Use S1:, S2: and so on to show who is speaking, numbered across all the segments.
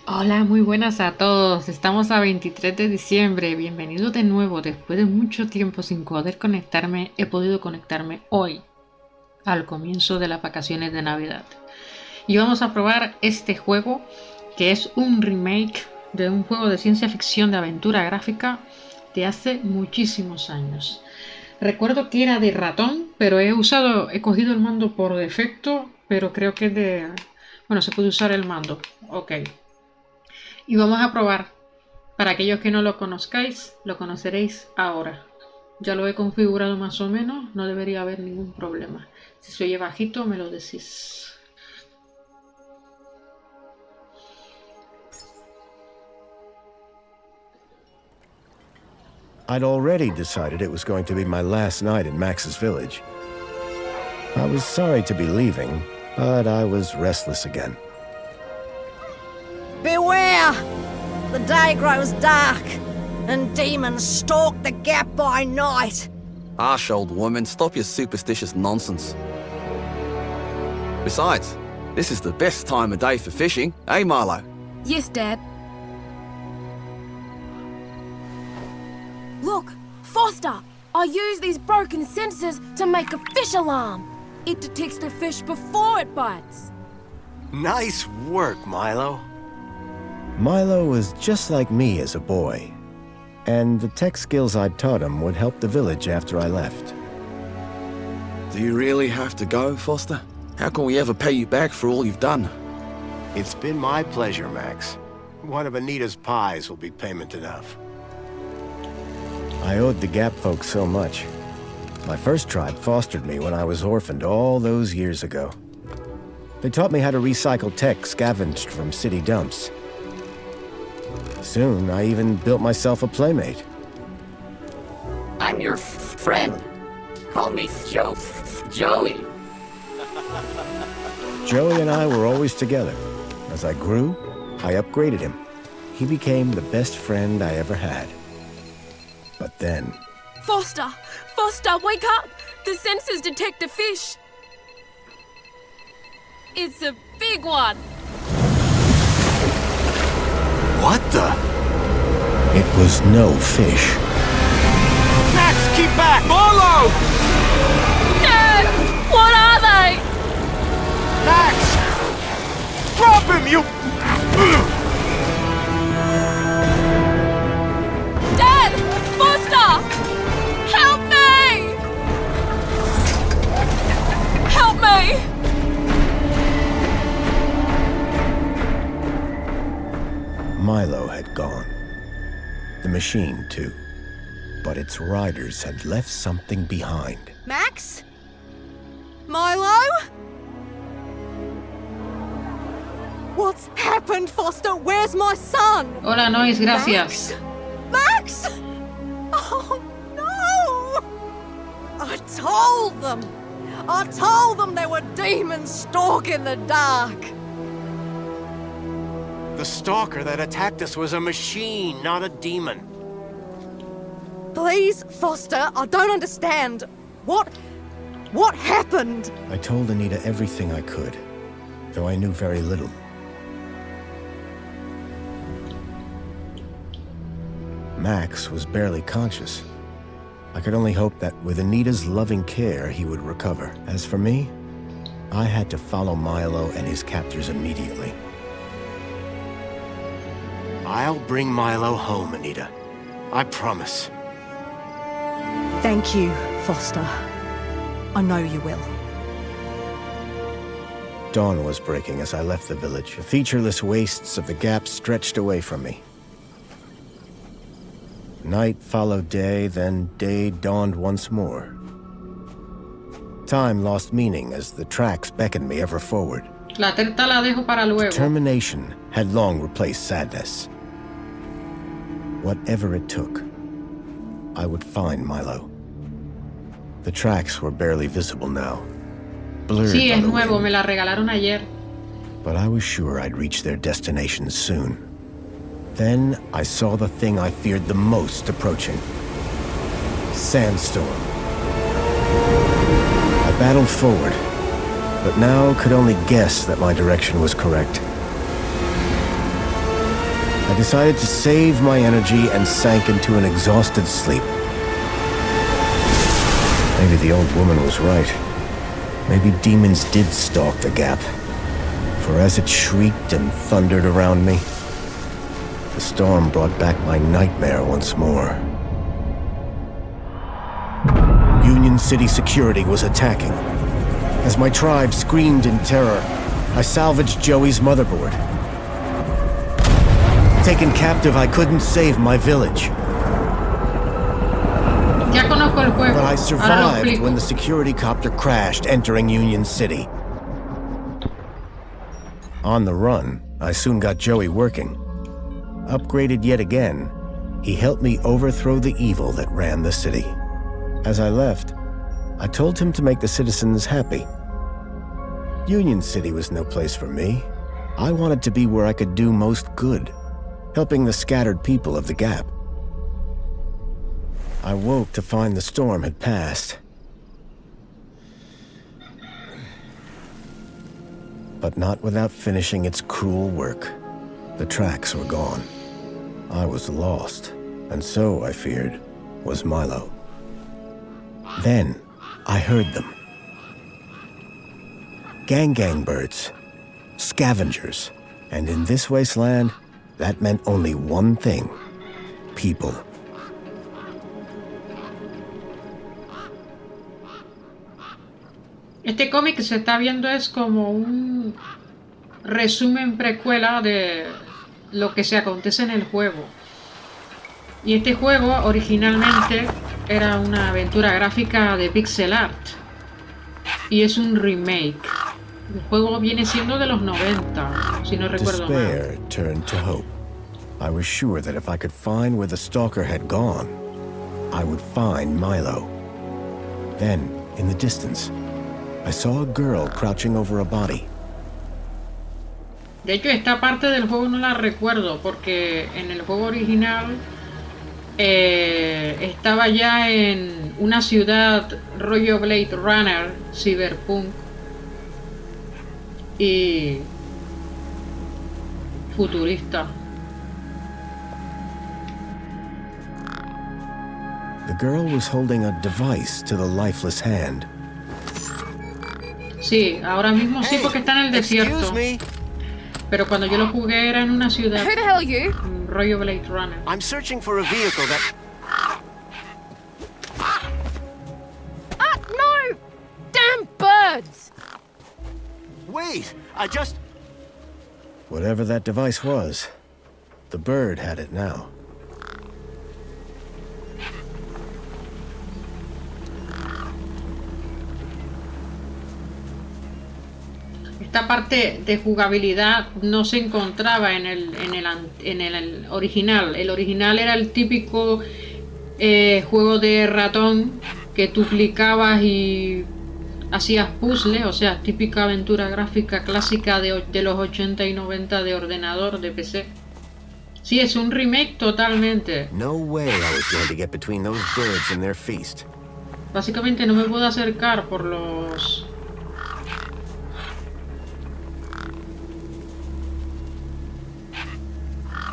S1: Hola, muy buenas a todos. Estamos a 23 de diciembre. Bienvenidos de nuevo. Después de mucho tiempo sin poder conectarme, he podido conectarme hoy, al comienzo de las vacaciones de Navidad. Y vamos a probar este juego, que es un remake de un juego de ciencia ficción de aventura gráfica de hace muchísimos años. Recuerdo que era de ratón, pero he cogido el mando por defecto, pero creo que es de... Bueno, se puede usar el mando. Ok. Y vamos a probar. Para aquellos que no lo conozcáis, lo conoceréis ahora. Ya lo he configurado más o menos, no debería haber ningún problema. Si se oye bajito, me lo decís.
S2: I'd already decided it was going to be my last night in Max's village. I was sorry to be leaving, but I was restless again.
S3: Beware! The day grows dark, and demons stalk the gap by night.
S4: Harsh, old woman, stop your superstitious nonsense. Besides, this is the best time of day for fishing, eh, Milo?
S5: Yes, Dad. Look, Foster! I use these broken sensors to make a fish alarm. It detects the fish before it bites.
S6: Nice work, Milo.
S2: Milo was just like me as a boy, and the tech skills I'd taught him would help the village after I left.
S4: Do you really have to go, Foster? How can we ever pay you back for all you've done?
S6: It's been my pleasure, Max. One of Anita's pies will be payment enough.
S2: I owed the Gap folks so much. My first tribe fostered me when I was orphaned all those years ago. They taught me how to recycle tech scavenged from city dumps. Soon, I even built myself a playmate.
S7: I'm your friend. Call me Joey.
S2: Joey and I were always together. As I grew, I upgraded him. He became the best friend I ever had. But then...
S5: Foster! Foster, wake up! The sensors detect a fish. It's a big one.
S6: What the?
S2: It was no fish.
S6: Max, keep back! Milo!
S5: Dad! What are they?
S6: Max! Drop him, you...
S5: Dad! Foster! Help me! Help me!
S2: Milo had gone. The machine, too. But its riders had left something behind.
S3: Max? Milo? What's happened, Foster? Where's my son?
S1: Hola, Nois, gracias.
S3: Max? Oh, no! I told them there were demons stalking the dark.
S6: The stalker that attacked us was a machine, not a demon.
S3: Please, Foster, I don't understand. What What happened?
S2: I told Anita everything I could, though I knew very little. Max was barely conscious. I could only hope that with Anita's loving care, he would recover. As for me, I had to follow Milo and his captors immediately.
S6: I'll bring Milo home, Anita. I promise.
S3: Thank you, Foster. I know you will.
S2: Dawn was breaking as I left the village. The featureless wastes of the Gap stretched away from me. Night followed day, then day dawned once more. Time lost meaning as the tracks beckoned me ever forward.
S1: La terta la dejo para luego.
S2: Determination had long replaced sadness. Whatever it took, I would find Milo. The tracks were barely visible now, blurred
S1: Sí,
S2: by
S1: es
S2: the
S1: nuevo,
S2: wind,
S1: me la regalaron ayer.
S2: but I was sure I'd reach their destination soon. Then I saw the thing I feared the most approaching. Sandstorm. I battled forward, but now could only guess that my direction was correct. I decided to save my energy and sank into an exhausted sleep. Maybe the old woman was right. Maybe demons did stalk the Gap. For as it shrieked and thundered around me, the storm brought back my nightmare once more. Union City security was attacking. As my tribe screamed in terror, I salvaged Joey's motherboard. Taken captive, I couldn't save my village.
S1: Ya conozco el juego.
S2: But I
S1: Ahora lo
S2: survived
S1: explico.
S2: when the security copter crashed, entering Union City. On the run, I soon got Joey working. Upgraded yet again, he helped me overthrow the evil that ran the city. As I left, I told him to make the citizens happy. Union City was no place for me. I wanted to be where I could do most good, helping the scattered people of the Gap. I woke to find the storm had passed. But not without finishing its cruel work. The tracks were gone. I was lost, and so, I feared, was Milo. Then, I heard them. Gang birds, scavengers, and in this wasteland, that meant only one thing: people.
S1: Este cómic que se está viendo es como un resumen precuela de lo que se acontece en el juego. Y este juego originalmente era una aventura gráfica de pixel art. Y es un remake. El juego viene siendo de los 90, si no recuerdo mal.
S2: Despair turned to hope. I was sure that if I could find where the stalker had gone, I would find Milo. Then, in the distance, I saw a girl crouching over a body.
S1: De hecho, esta parte del juego no la recuerdo porque en el juego original estaba ya en una ciudad rollo Blade Runner, cyberpunk y futurista.
S2: The girl was holding a device to the lifeless hand.
S1: Sí, ahora mismo sí porque está en el desierto.
S6: Excuse me.
S1: Pero cuando yo lo jugué era en una ciudad
S5: Who the hell are you?
S1: rollo Blade Runner.
S6: I'm searching for a vehicle that...
S5: Ah, no! Damn birds!
S6: Wait, I just...
S2: Whatever that device was, the bird had it now.
S1: Esta parte de jugabilidad no se encontraba en el original. El original era el típico juego de ratón que tú clicabas y hacías puzzles, o sea, típica aventura gráfica clásica de los 80 y 90 de ordenador, de PC. Sí, es un remake totalmente.
S2: No way I was going to get between those birds and their feast.
S1: Básicamente no me puedo acercar por los...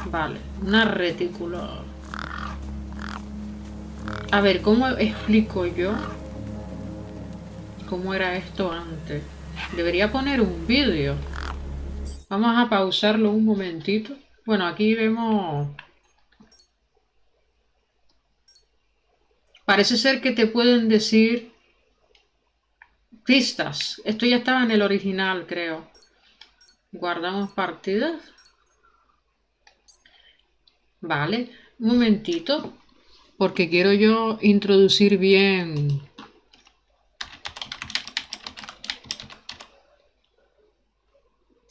S1: Vale, una retícula. A ver, ¿cómo explico yo cómo era esto antes? Debería poner un vídeo. Vamos a pausarlo un momentito. Bueno, aquí vemos... Parece ser que te pueden decir pistas. Esto ya estaba en el original, creo. Guardamos partidas. Vale, un momentito. Porque quiero yo introducir bien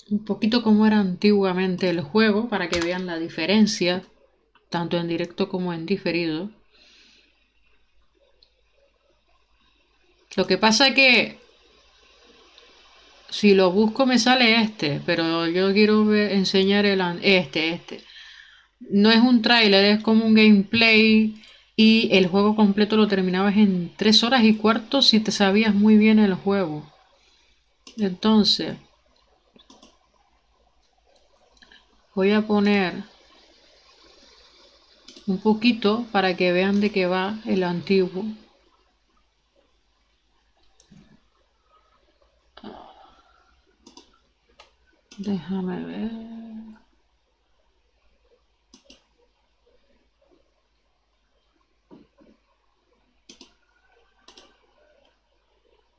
S1: un poquito cómo era antiguamente el juego, para que vean la diferencia, tanto en directo como en diferido. Lo que pasa es que si lo busco me sale este, pero yo quiero enseñar este. No es un tráiler, es como un gameplay, y el juego completo lo terminabas en 3 horas y cuarto si te sabías muy bien el juego. Entonces, voy a poner un poquito para que vean de qué va el antiguo. Déjame ver.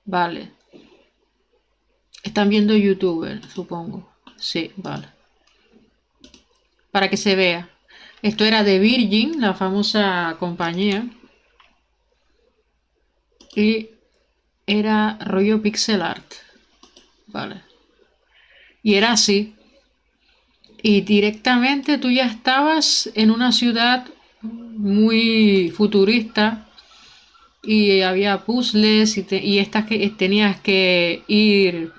S1: Vale. Están viendo YouTuber, supongo. Sí, vale. Para que se vea. Esto era de Virgin, la famosa compañía. Y era rollo pixel art. Vale. Y era así. Y directamente tú ya estabas en una ciudad muy futurista. Y había puzzles y estas que tenías que ir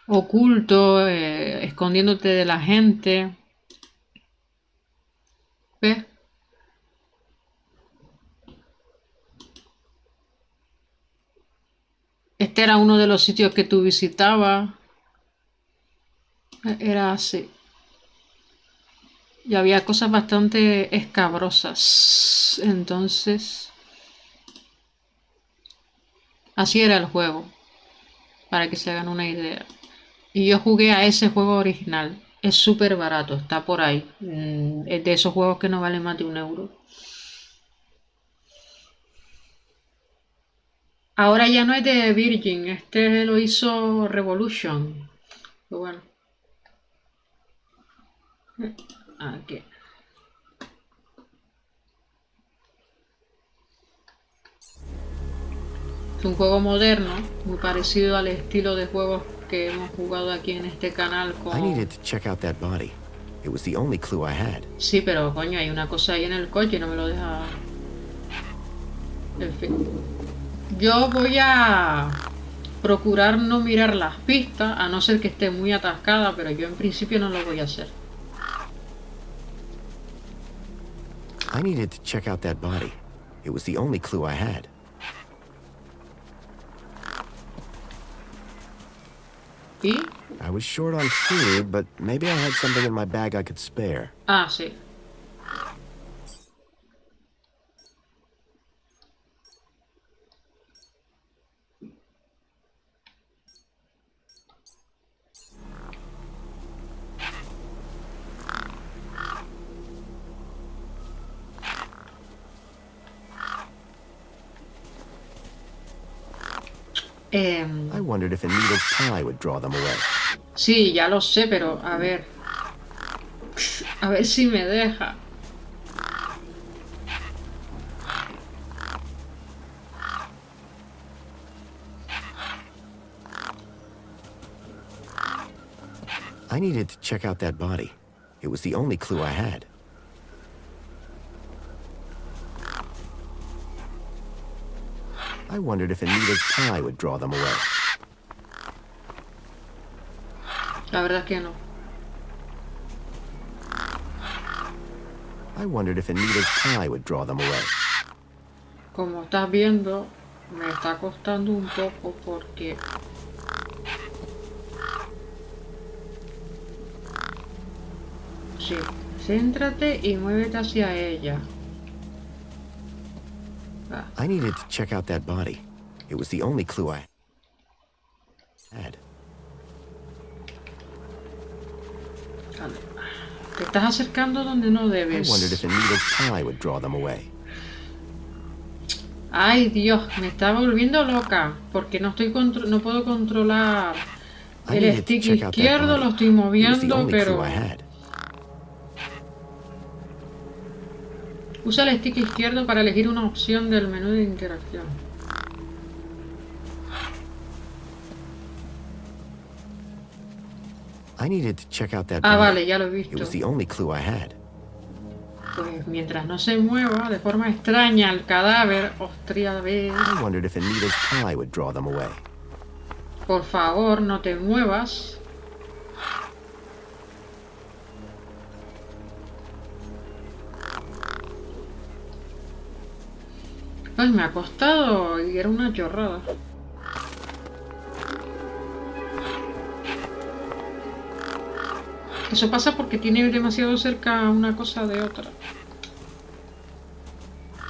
S1: oculto, escondiéndote de la gente. ¿Ves? Este era uno de los sitios que tú visitabas. Era así. Y había cosas bastante escabrosas. Entonces, así era el juego. Para que se hagan una idea. Y yo jugué a ese juego original. Es súper barato, está por ahí. Es de esos juegos que no valen más de €1. Ahora ya no es de Virgin, este lo hizo Revolution. Pero bueno. Aquí. Es un juego moderno, muy parecido al estilo de juegos que hemos jugado aquí en este canal con...
S2: I needed to check out that body. It was the only clue I had.
S1: Sí, pero coño, hay una cosa ahí en el coche y no me lo deja... En fin. Yo voy a procurar no mirar las pistas, a no ser que esté muy atascada, pero yo en principio no lo voy a hacer.
S2: I needed to check out that body. It was the only clue I had.
S1: ¿Y?
S2: I was short on food, but maybe I had something in my bag I could spare.
S1: Ah, sí.
S2: I wondered if a needle's pie would draw them away.
S1: Sí, ya lo sé, pero a ver. A ver si me deja.
S2: I needed to check out that body. It was the only clue I had. I wondered if a needle's pie would draw them away.
S1: La verdad es que no.
S2: I wondered if a needle's pie would draw them away.
S1: Como estás viendo, Me está costando un poco porque... Sí, céntrate y muévete hacia ella.
S2: I needed to check out that body. It was the only clue I had.
S1: Vale. Te estás acercando donde no
S2: I
S1: debes.
S2: wondered if a needle's pie would draw them away.
S1: Ay, Dios, me está volviendo loca porque no puedo controlar
S2: I
S1: el
S2: needed to
S1: stick
S2: check out that
S1: izquierdo,
S2: body.
S1: lo estoy
S2: It was the
S1: moviendo,
S2: only clue
S1: pero
S2: I had.
S1: usa el stick izquierdo para elegir una opción del menú de interacción.
S2: I needed to check out that
S1: Ah,
S2: body.
S1: vale, ya lo he
S2: It
S1: visto.
S2: was the only clue I had.
S1: Pues mientras no se mueva de forma extraña el cadáver, otra vez,
S2: I wondered if a needle's pie would draw them away.
S1: por favor, no te muevas. Pues me ha costado y era una chorrada. Eso pasa porque tiene demasiado cerca una cosa de otra.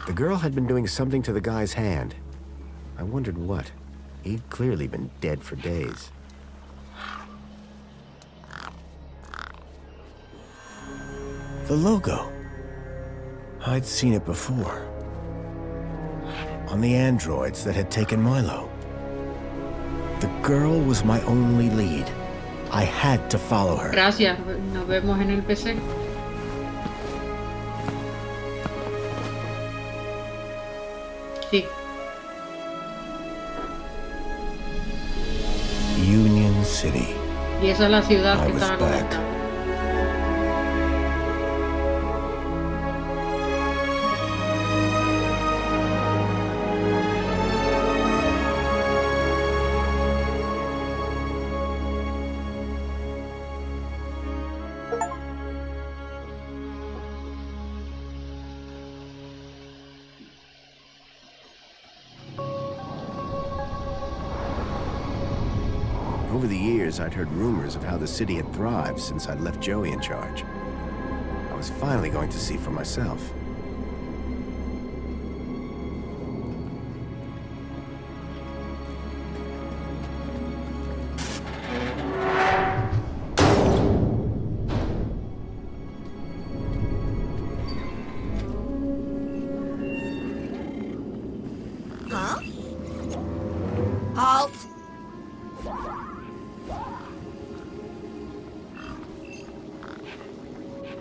S2: The girl had been doing something to the guy's hand. I wondered what. He'd clearly been dead for days.
S6: The logo. I'd seen it before. On the androids that had taken Milo. The girl was my only lead. I had to follow her.
S1: Gracias, nos vemos en el PC. Sí.
S6: Union City.
S1: Y esa es la ciudad
S6: I
S1: que
S6: was
S1: estaba
S6: back.
S1: comentando.
S2: Over the years, I'd heard rumors of how the city had thrived since I'd left Joey in charge. I was finally going to see for myself.
S3: Huh? Halt!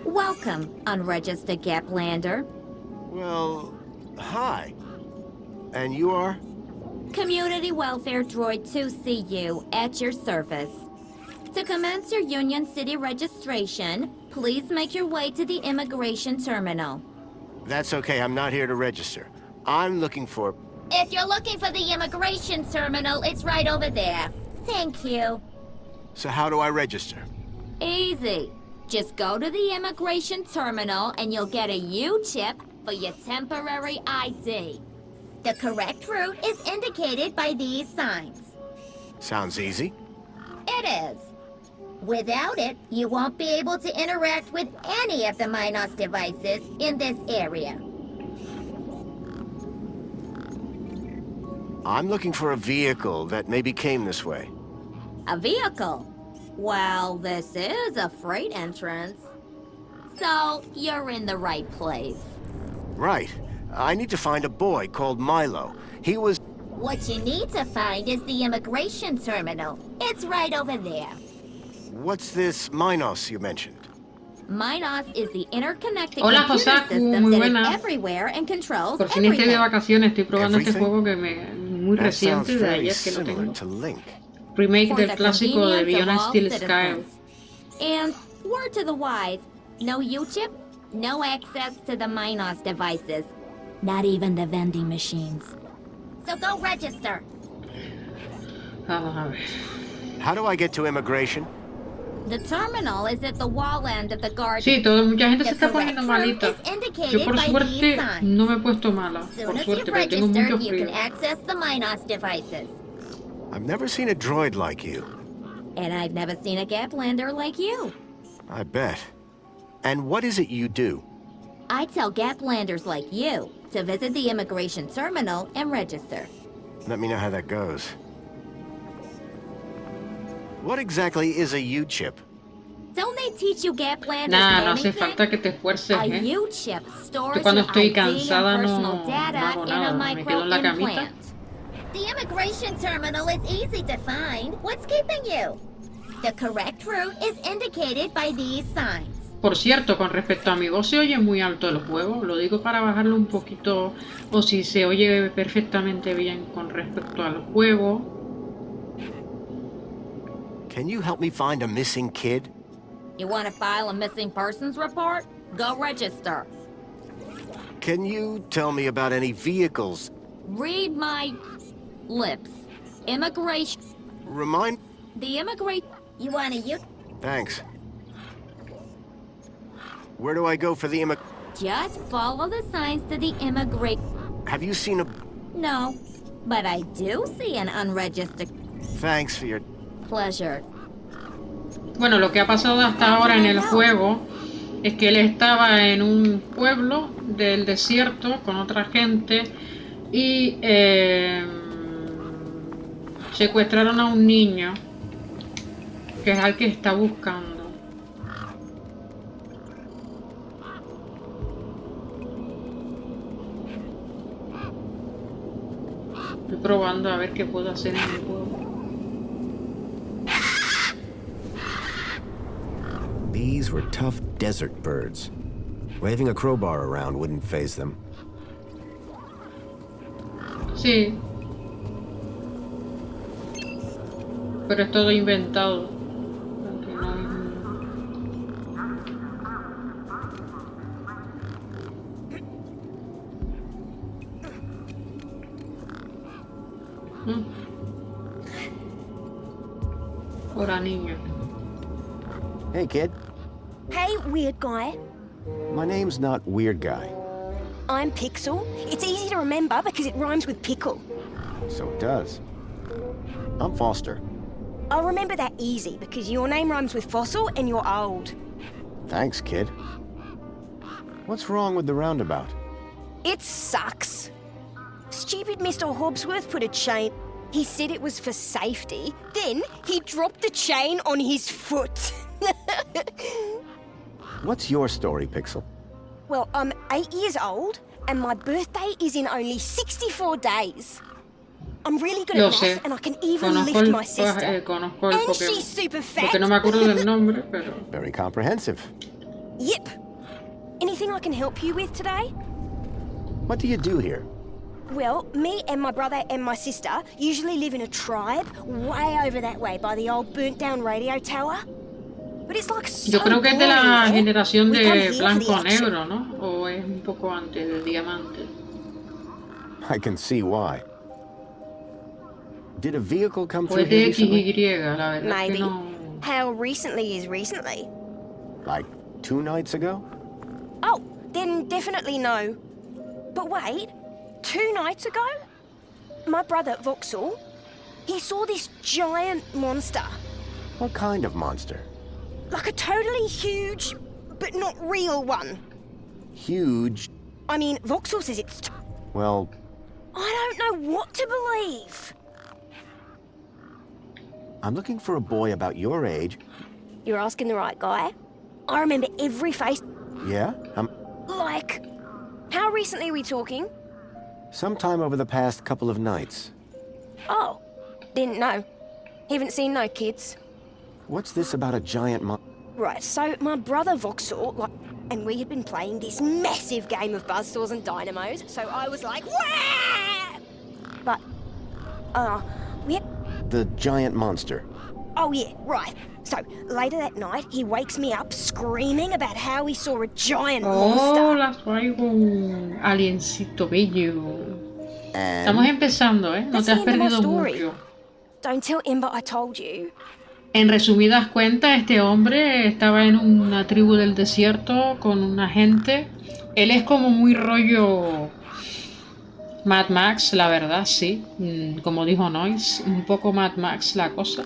S8: Welcome, unregistered Gaplander.
S6: Well, hi. And you are?
S8: Community Welfare Droid 2CU at your service. To commence your Union City registration, please make your way to the immigration terminal.
S6: That's okay, I'm not here to register. I'm looking for...
S8: If you're looking for the immigration terminal, it's right over there. Thank you.
S6: So how do I register?
S8: Easy. Just go to the immigration terminal and you'll get a U-chip for your temporary ID. The correct route is indicated by these signs.
S6: Sounds easy.
S8: It is. Without it, you won't be able to interact with any of the Minos devices in this area.
S6: I'm looking for a vehicle that maybe came this way.
S8: A vehicle? Well, this is a freight entrance. So, you're in the right place.
S6: Right. I need to find a boy called Milo. He was...
S8: What you need to find is the immigration terminal. It's right over there.
S6: What's this Minos you mentioned?
S8: Minos is the interconnected
S1: Hola,
S8: computer
S1: Josaku,
S8: system
S1: muy
S8: that is
S1: buena.
S8: everywhere and controls
S1: Por fin estoy de
S8: everything.
S1: vacaciones, estoy probando este
S6: Everything?
S1: juego que muy
S6: That sounds
S1: reciente de
S6: very
S1: ayer que lo
S6: similar
S1: tengo.
S6: to Link.
S1: Remake
S8: For
S1: del
S8: the
S1: clásico de
S8: convenience of
S1: Beyond
S8: all
S1: Steel Sky.
S8: citizens. And word to the wise, no U-chip, no access to the Minos devices. Not even the vending machines. So go register.
S1: Vamos a ver.
S6: How do I get to immigration?
S8: The terminal is at the wall end of the garden.
S1: Sí, mucha gente se
S8: The
S1: está poniendo
S8: correct route
S1: malita.
S8: is indicated
S1: Yo por
S8: by
S1: suerte
S8: these signs.
S1: no me he puesto mala.
S8: As soon
S1: Por
S8: as
S1: suerte,
S8: you've
S1: pero tengo mucho
S8: registered, you
S1: frío.
S8: can access the Minos devices.
S6: I've never seen a droid like you.
S8: And I've never seen a Gaplander like you.
S6: I bet. And what is it you do?
S8: I tell Gaplanders like you to visit the immigration terminal and register.
S6: Let me know how that goes. What exactly is a U-chip?
S8: Don't they teach you Gaplanders
S1: Nah, no hace
S8: anything?
S1: falta que te escuerces,
S8: A
S1: ¿eh?
S8: U-chip stores
S1: Yo cuando
S8: your
S1: estoy
S8: ID and
S1: cansada
S8: personal
S1: no
S8: data
S1: hago
S8: in a
S1: nada. Me quedo en la camita.
S8: micro-implant. The immigration terminal is easy to find. What's keeping you? The correct route is indicated by these signs.
S1: Por cierto, con respecto a mi voz, se oye muy alto el juego. Lo digo para bajarlo un poquito, o si se oye perfectamente bien con respecto al juego.
S6: Can you help me find a missing kid?
S8: You want to file a missing persons report? Go register.
S6: Can you tell me about any vehicles?
S8: Read my lips. Immigration.
S6: Remind...
S8: The immigrate. You want to
S6: Thanks. Where do I go for the
S8: just follow the signs to the immigrate.
S6: Have you seen a...
S8: No, but I do see an unregistered.
S6: Thanks for your...
S8: Pleasure.
S1: Bueno, lo que ha pasado hasta ahora en el juego es que él estaba en un pueblo del desierto con otra gente y secuestraron a un niño que es al que está buscando. Estoy probando a ver qué puedo hacer en el juego.
S2: These were tough desert birds. Waving a crowbar around wouldn't faze them.
S1: Sí. Pero es todo inventado. Aunque no Hola, niño.
S2: Hey, kid.
S9: Hey, weird guy.
S2: My name's not Weird Guy.
S9: I'm Pixel. It's easy to remember because it rhymes with pickle.
S2: So it does. I'm Foster.
S9: I'll remember that easy because your name rhymes with fossil and you're old.
S2: Thanks, kid. What's wrong with the roundabout?
S9: It sucks. Stupid Mr. Hobbsworth put a chain. He said it was for safety. Then he dropped the chain on his foot.
S2: What's your story, Pixel?
S9: Well, I'm 8 years old and my birthday is in only 64 days. I'm really good at math and I can even lift my sister.
S1: Conozco el
S9: And
S1: Pokémon.
S9: she's super fat.
S1: Porque no me acuerdo del nombre, pero...
S2: Very comprehensive.
S9: Yep. Anything I can help you with today?
S2: What do you do here?
S9: Well, me and my brother and my sister usually live in a tribe way over that way by the old burnt-down radio tower. But it's like so
S1: Yo creo que es de la
S9: boring there.
S1: generación
S9: We come
S1: de
S9: here for the action.
S1: blanco-negro, ¿no? O es un poco antes de diamante.
S2: I can see why. Did a vehicle come
S1: O
S2: through
S1: es de
S2: here recently?
S1: XY, la verdad es
S9: Maybe.
S1: que no...
S9: How recently is recently?
S2: Like 2 nights ago?
S9: Oh, then definitely no. But wait, 2 nights ago? My brother, Vauxhall, he saw this giant monster.
S2: What kind of monster?
S9: Like a totally huge, but not real one.
S2: Huge.
S9: I mean, Vauxhall says it's...
S2: Well,
S9: I don't know what to believe.
S2: I'm looking for a boy about your age.
S9: You're asking the right guy. I remember every face.
S2: Yeah?
S9: Like, how recently are we talking?
S2: Sometime over the past couple of nights.
S9: Oh, didn't know. Haven't seen no kids.
S2: What's this about a giant
S9: Right, so my brother Vauxhall, and we had been playing this massive game of buzzsaws and dynamos, so I was like, wah! But, we had...
S2: The giant monster.
S9: Oh yeah, right. So, later that night, he wakes me up screaming about how he saw a giant monster.
S1: Hola, traigo un aliencito bello.
S2: And...
S1: Estamos empezando, ¿eh? No
S9: That's
S1: te has
S9: the end of my
S1: perdido
S9: story.
S1: mucho.
S9: Don't tell Ember I told you.
S1: En resumidas cuentas, este hombre estaba en una tribu del desierto con una gente. Él es como muy rollo Mad Max, la verdad, sí. Como dijo Noise, un poco Mad Max la cosa.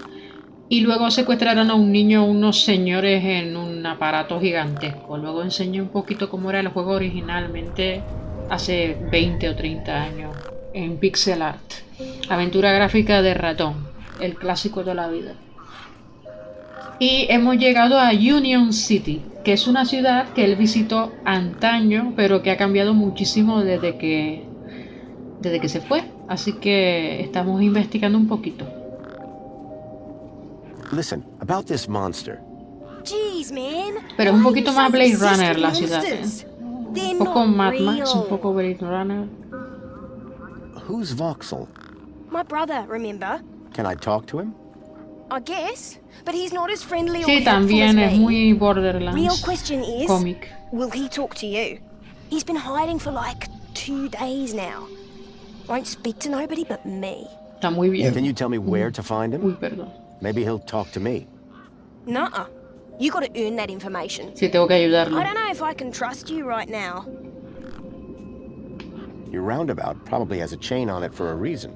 S1: Y luego secuestraron a un niño unos señores en un aparato gigantesco. Luego enseñé un poquito cómo era el juego originalmente hace 20 o 30 años en pixel art. Aventura gráfica de ratón, el clásico de la vida. Y hemos llegado a Union City, que es una ciudad que él visitó antaño, pero que ha cambiado muchísimo desde que se fue. Así que estamos investigando un poquito.
S6: Listen, about this monster.
S9: Jeez, man.
S1: Pero es un
S9: Why
S1: poquito
S9: you
S1: más
S9: so
S1: Blade Runner
S9: obsessed
S1: la
S9: with
S1: ciudad,
S9: monsters? They're
S1: Un poco
S9: not
S1: Mad Max, un
S9: real.
S1: poco Blade Runner.
S6: Who's Voxel?
S9: My brother, remember?
S6: Can I talk to him?
S9: I guess. But he's not as friendly or
S1: Sí,
S9: helpful as
S1: también es
S9: me.
S1: muy
S9: Real
S1: Borderlands
S9: question is,
S1: cómic.
S9: will he talk to you? He's been hiding for like 2 days now. Won't speak to nobody but me.
S1: Está muy bien.
S6: Can you tell me where to find him?
S1: Uy, perdón.
S6: Maybe he'll talk to me.
S9: Nuh-uh. You gotta earn that information.
S1: Sí, tengo que ayudarlo.
S9: I don't know if I can trust you right now.
S6: Your roundabout probably has a chain on it for a reason.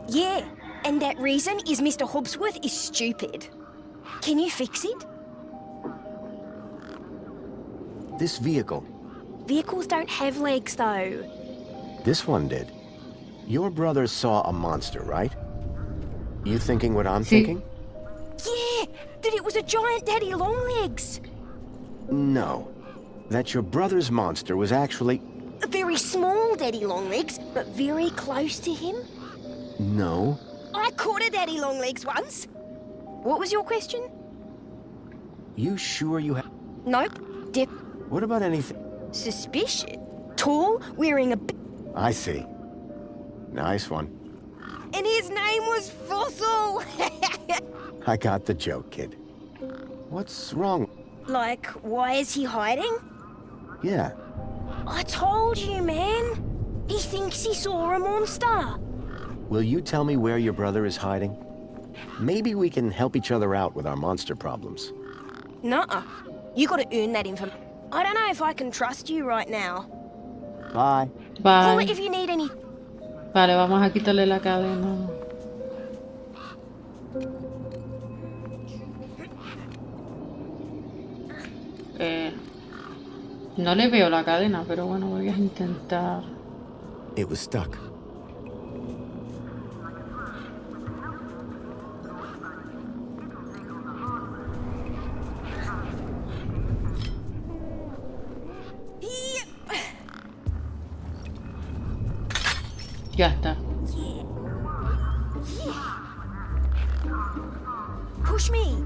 S9: Yeah, and that reason is Mr. Hobsworth is stupid. Can you fix it?
S6: This vehicle,
S9: Vehicles don't have legs, though.
S6: this one did. Your brother saw a monster, right? You thinking what I'm
S1: Sí.
S6: thinking?
S9: Yeah, that it was a giant daddy longlegs.
S6: No. That your brother's monster was actually...
S9: A very small daddy longlegs, but very close to him.
S6: No.
S9: I caught a daddy longlegs once. What was your question?
S6: You sure you have...
S9: Nope.
S6: What about anything...
S9: Suspicious. Tall, wearing a...
S6: I see. Nice one.
S9: And his name was Fossil.
S6: I got the joke, kid. What's wrong?
S9: Like, why is he hiding?
S6: Yeah.
S9: I told you, man. He thinks he saw a monster.
S6: Will you tell me where your brother is hiding? Maybe we can help each other out with our monster problems.
S9: Nuh-uh. You gotta earn that information. I don't know if I can trust you right now.
S6: Bye.
S9: Call
S1: Vale.
S9: it if you need any...
S1: Vale, vamos a quitarle la cadena. No le veo la cadena, pero bueno, voy a intentar.
S6: It was stuck.
S1: Ya está.
S9: Push me.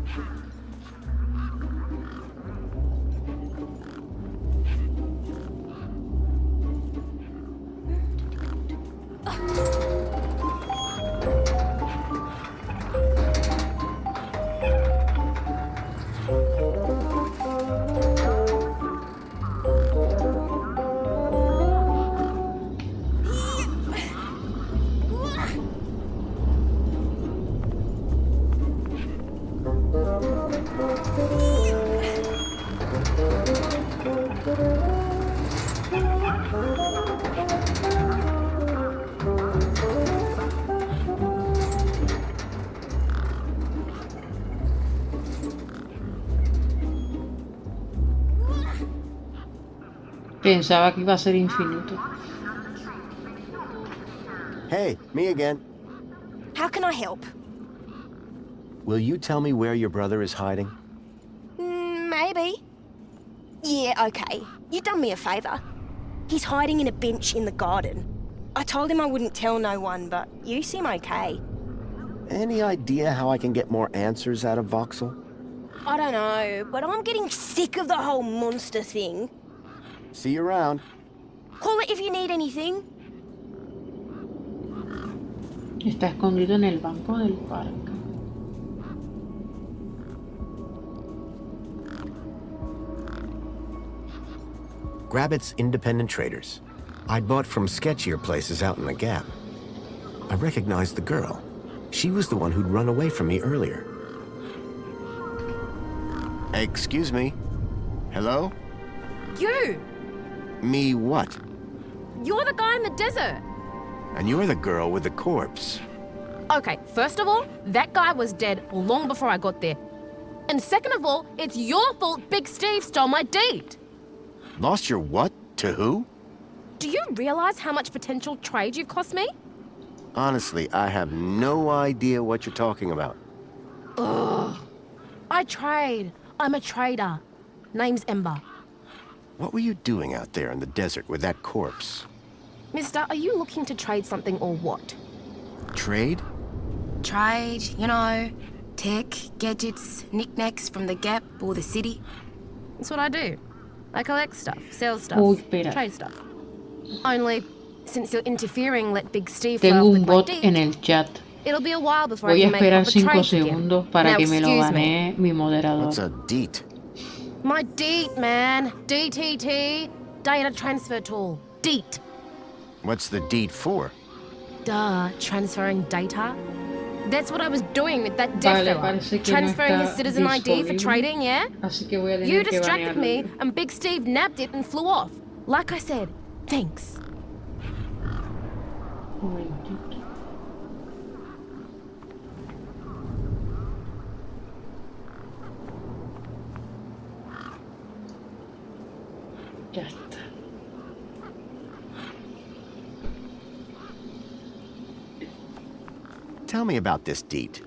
S1: Pensaba que iba a ser infinito.
S6: Hey, me again.
S9: How can I help?
S6: Will you tell me where your brother is hiding?
S9: Maybe. Yeah, okay. You done me a favor. He's hiding in a bench in the garden. I told him I wouldn't tell no one, but you seem okay.
S6: Any idea how I can get more answers out of Voxel?
S9: I don't know, but I'm getting sick of the whole monster thing.
S6: See you around.
S9: Call it if you need anything.
S1: Está escondido en el banco del parque.
S2: Grabbit's independent traders. I'd bought from sketchier places out in the Gap. I recognized the girl. She was the one who'd run away from me earlier.
S6: Excuse me. Hello?
S5: You!
S6: Me what?
S5: You're the guy in the desert!
S6: And you're the girl with the corpse.
S5: Okay, first of all, that guy was dead long before I got there. And second of all, it's your fault Big Steve stole my deed!
S6: Lost your what? To who?
S5: Do you realize how much potential trade you've cost me?
S6: Honestly, I have no idea what you're talking about.
S5: Ugh. I trade. I'm a trader. Name's Ember.
S6: What were you doing out there in the desert with that corpse?
S5: Mister, are you looking to trade something or what?
S6: Trade?
S5: Trade, you know, tech, gadgets, knickknacks from the Gap or the city. That's what I do. I collect stuff, sell stuff, trade stuff. Only, since you're interfering, let Big Steve
S1: Tengo
S5: file
S1: un
S5: with my
S1: bot
S5: deed.
S1: en el chat.
S5: It'll be a while before
S1: Voy
S5: I
S1: a
S5: can make
S1: esperar
S5: proper
S1: 5
S5: trades again.
S1: segundos para
S5: Now,
S1: que me lo
S5: excuse me.
S1: banee mi moderador.
S6: What's a deet?
S5: My DEET, man. DTT. Data transfer tool. DEET.
S6: What's the deed for?
S5: Duh, transferring data. That's what I was doing with that dead
S1: Vale,
S5: fella.
S1: parece que
S5: Transferring
S1: no
S5: his
S1: está
S5: citizen ID for
S1: disponible.
S5: trading, yeah?
S1: Así que voy a tener
S5: You
S1: que
S5: distracted
S1: banearlo.
S5: me, and Big Steve nabbed it and flew off. Like I said, thanks.
S1: Un momentito. Ya está.
S6: Tell me about this deed.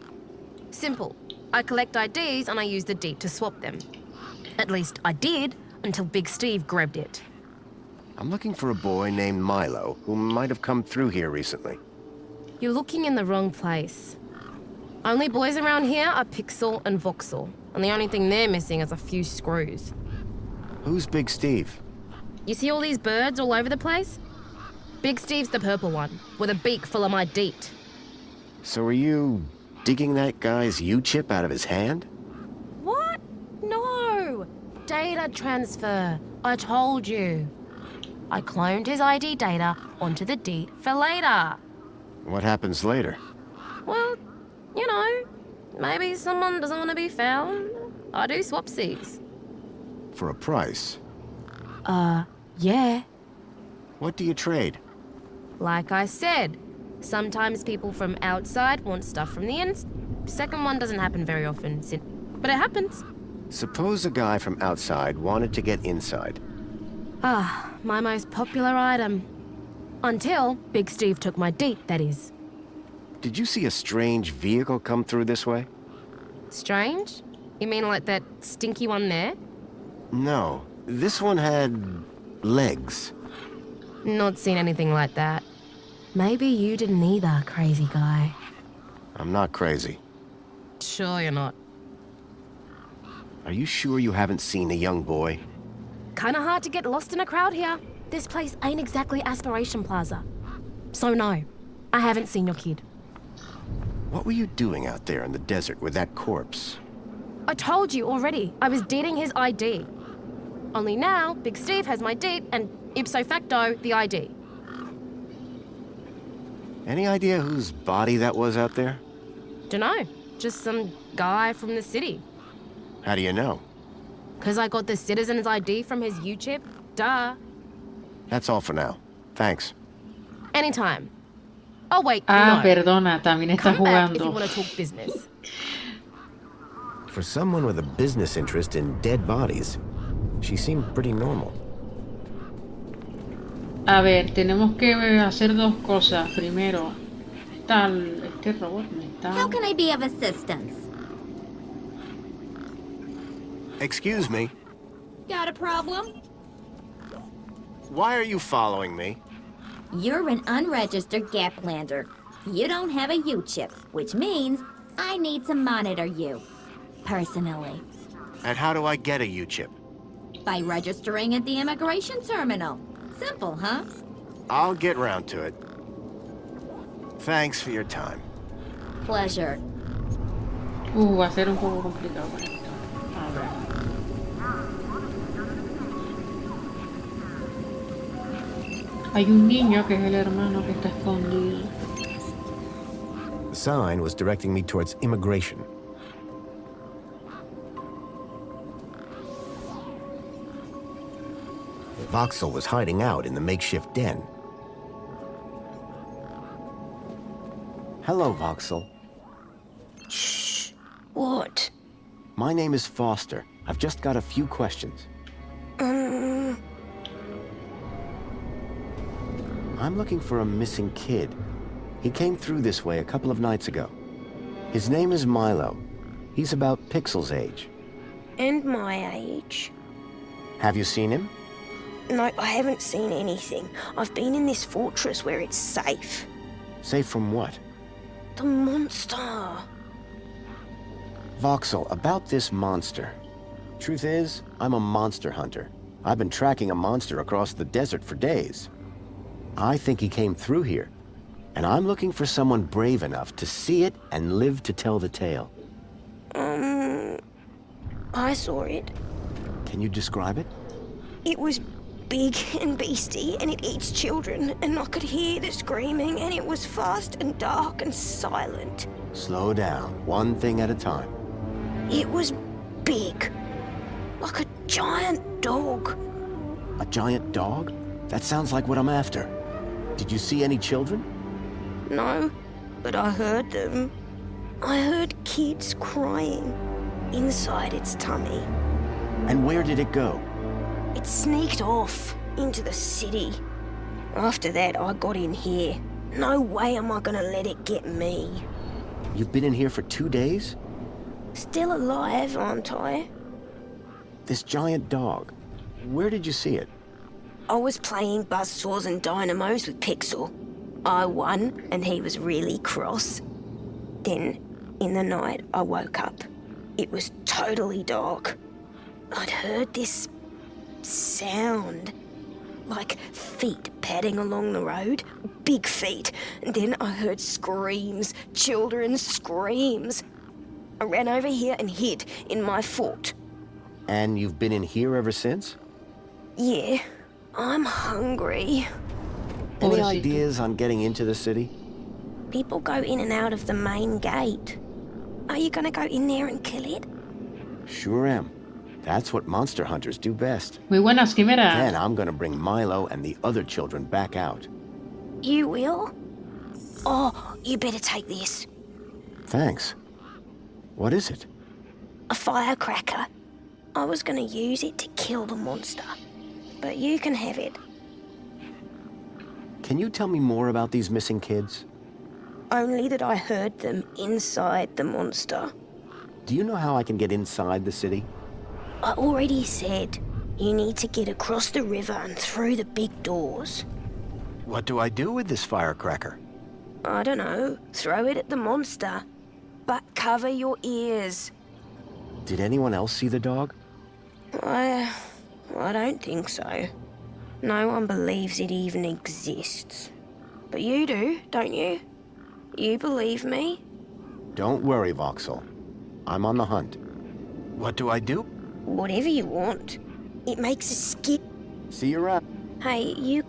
S5: Simple. I collect IDs and I use the DEET to swap them. At least I did, until Big Steve grabbed it.
S6: I'm looking for a boy named Milo who might have come through here recently.
S5: You're looking in the wrong place. Only boys around here are Pixel and Voxel, and the only thing they're missing is a few screws.
S6: Who's Big Steve?
S5: You see all these birds all over the place? Big Steve's the purple one, with a beak full of my DEET.
S6: So are you digging that guy's U-chip out of his hand?
S5: What? No! Data transfer. I told you. I cloned his ID data onto the DEET for later.
S6: What happens later?
S5: Well, you know, maybe someone doesn't want to be found. I do swapsies.
S6: For a price.
S5: Yeah.
S6: What do you trade?
S5: Like I said, sometimes people from outside want stuff from the inside. Second one doesn't happen very often, but it happens.
S6: Suppose a guy from outside wanted to get inside.
S5: Ah, my most popular item. Until Big Steve took my DEET, that is.
S6: Did you see a strange vehicle come through this way?
S5: Strange? You mean like that stinky one there?
S6: No. This one had legs.
S5: Not seen anything like that. Maybe you didn't either, crazy guy.
S6: I'm not crazy.
S5: Sure you're not.
S6: Are you sure you haven't seen a young boy?
S5: Kinda hard to get lost in a crowd here. This place ain't exactly Aspiration Plaza. So no, I haven't seen your kid.
S6: What were you doing out there in the desert with that corpse?
S5: I told you already, I was deeding his ID. Only now, Big Steve has my DEET and ipso facto, the ID.
S6: Any idea whose body that was out there?
S5: Dunno, just some guy from the city.
S6: How do you know?
S5: 'Cause I got the citizen's ID from his U-chip, duh.
S6: That's all for now. Thanks.
S5: Anytime. Oh wait,
S1: Ah,
S5: no.
S1: perdona, también está
S5: Come back if you
S1: jugando.
S5: want to talk business.
S2: For someone with a business interest in dead bodies, she seemed pretty normal.
S1: A ver, tenemos que hacer dos cosas. Primero, este robot me está...
S8: How can I be of assistance?
S6: Excuse me.
S8: Got a problem?
S6: Why are you following me?
S8: You're an unregistered Gaplander. You don't have a U-chip, which means I need to monitor you. Personally.
S6: And how do I get a U-chip?
S8: By registering at the immigration terminal. Simple, huh?
S6: I'll get round to it. Thanks for your time.
S8: Pleasure.
S1: Va a ser un poco complicado con esto. A ver. Hay un niño que es el hermano que está escondido.
S2: The sign was directing me towards immigration.
S6: Voxel was hiding out in the makeshift den. Hello, Voxel.
S9: Shh. What?
S6: My name is Foster. I've just got a few questions. I'm looking for a missing kid. He came through this way a couple of nights ago. His name is Milo. He's about Pixel's age.
S9: And my age.
S6: Have you seen him?
S9: No, I haven't seen anything. I've been in this fortress where it's safe.
S6: Safe from what?
S9: The monster.
S6: Voxel, about this monster. Truth is, I'm a monster hunter. I've been tracking a monster across the desert for days. I think he came through here, and I'm looking for someone brave enough to see it and live to tell the tale.
S9: I saw it.
S6: Can you describe it?
S9: It was big and beastie, and it eats children, and I could hear the screaming, and it was fast and dark and silent.
S6: Slow down, one thing at a time.
S9: It was big, like a giant dog.
S6: A giant dog? That sounds like what I'm after. Did you see any children?
S9: No, but I heard them. I heard kids crying inside its tummy.
S6: And where did it go?
S9: It sneaked off into the city. After that, I got in here. No way am I gonna let it get me.
S6: You've been in here for 2 days?
S9: Still alive, aren't I?
S6: This giant dog, where did you see it?
S9: I was playing buzzsaws and dynamos with Pixel. I won, and he was really cross. Then, in the night, I woke up. It was totally dark. I'd heard this sound, like feet padding along the road, big feet. And then I heard screams, children's screams. I ran over here and hid in my fort.
S6: And you've been in here ever since?
S9: Yeah, I'm hungry.
S6: Any ideas on getting into the city?
S9: People go in and out of the main gate. Are you gonna go in there and kill it?
S6: Sure am. That's what monster hunters do best.
S1: Muy buenas, Quimera.
S6: Then I'm gonna bring Milo and the other children back out.
S9: You will? Oh, you better take this.
S6: Thanks. What is it?
S9: A firecracker. I was gonna use it to kill the monster, but you can have it.
S6: Can you tell me more about these missing kids?
S9: Only that I heard them inside the monster.
S6: Do you know how I can get inside the city?
S9: I already said you need to get across the river and through the big doors.
S6: What do I do with this firecracker?
S9: I don't know. Throw it at the monster. But cover your ears.
S6: Did anyone else see the dog?
S9: I don't think so. No one believes it even exists. But you do, don't you? You believe me?
S6: Don't worry, Voxel. I'm on the hunt. What do I do?
S9: Whatever you want. It makes a skip.
S6: See you around.
S9: Hey, you...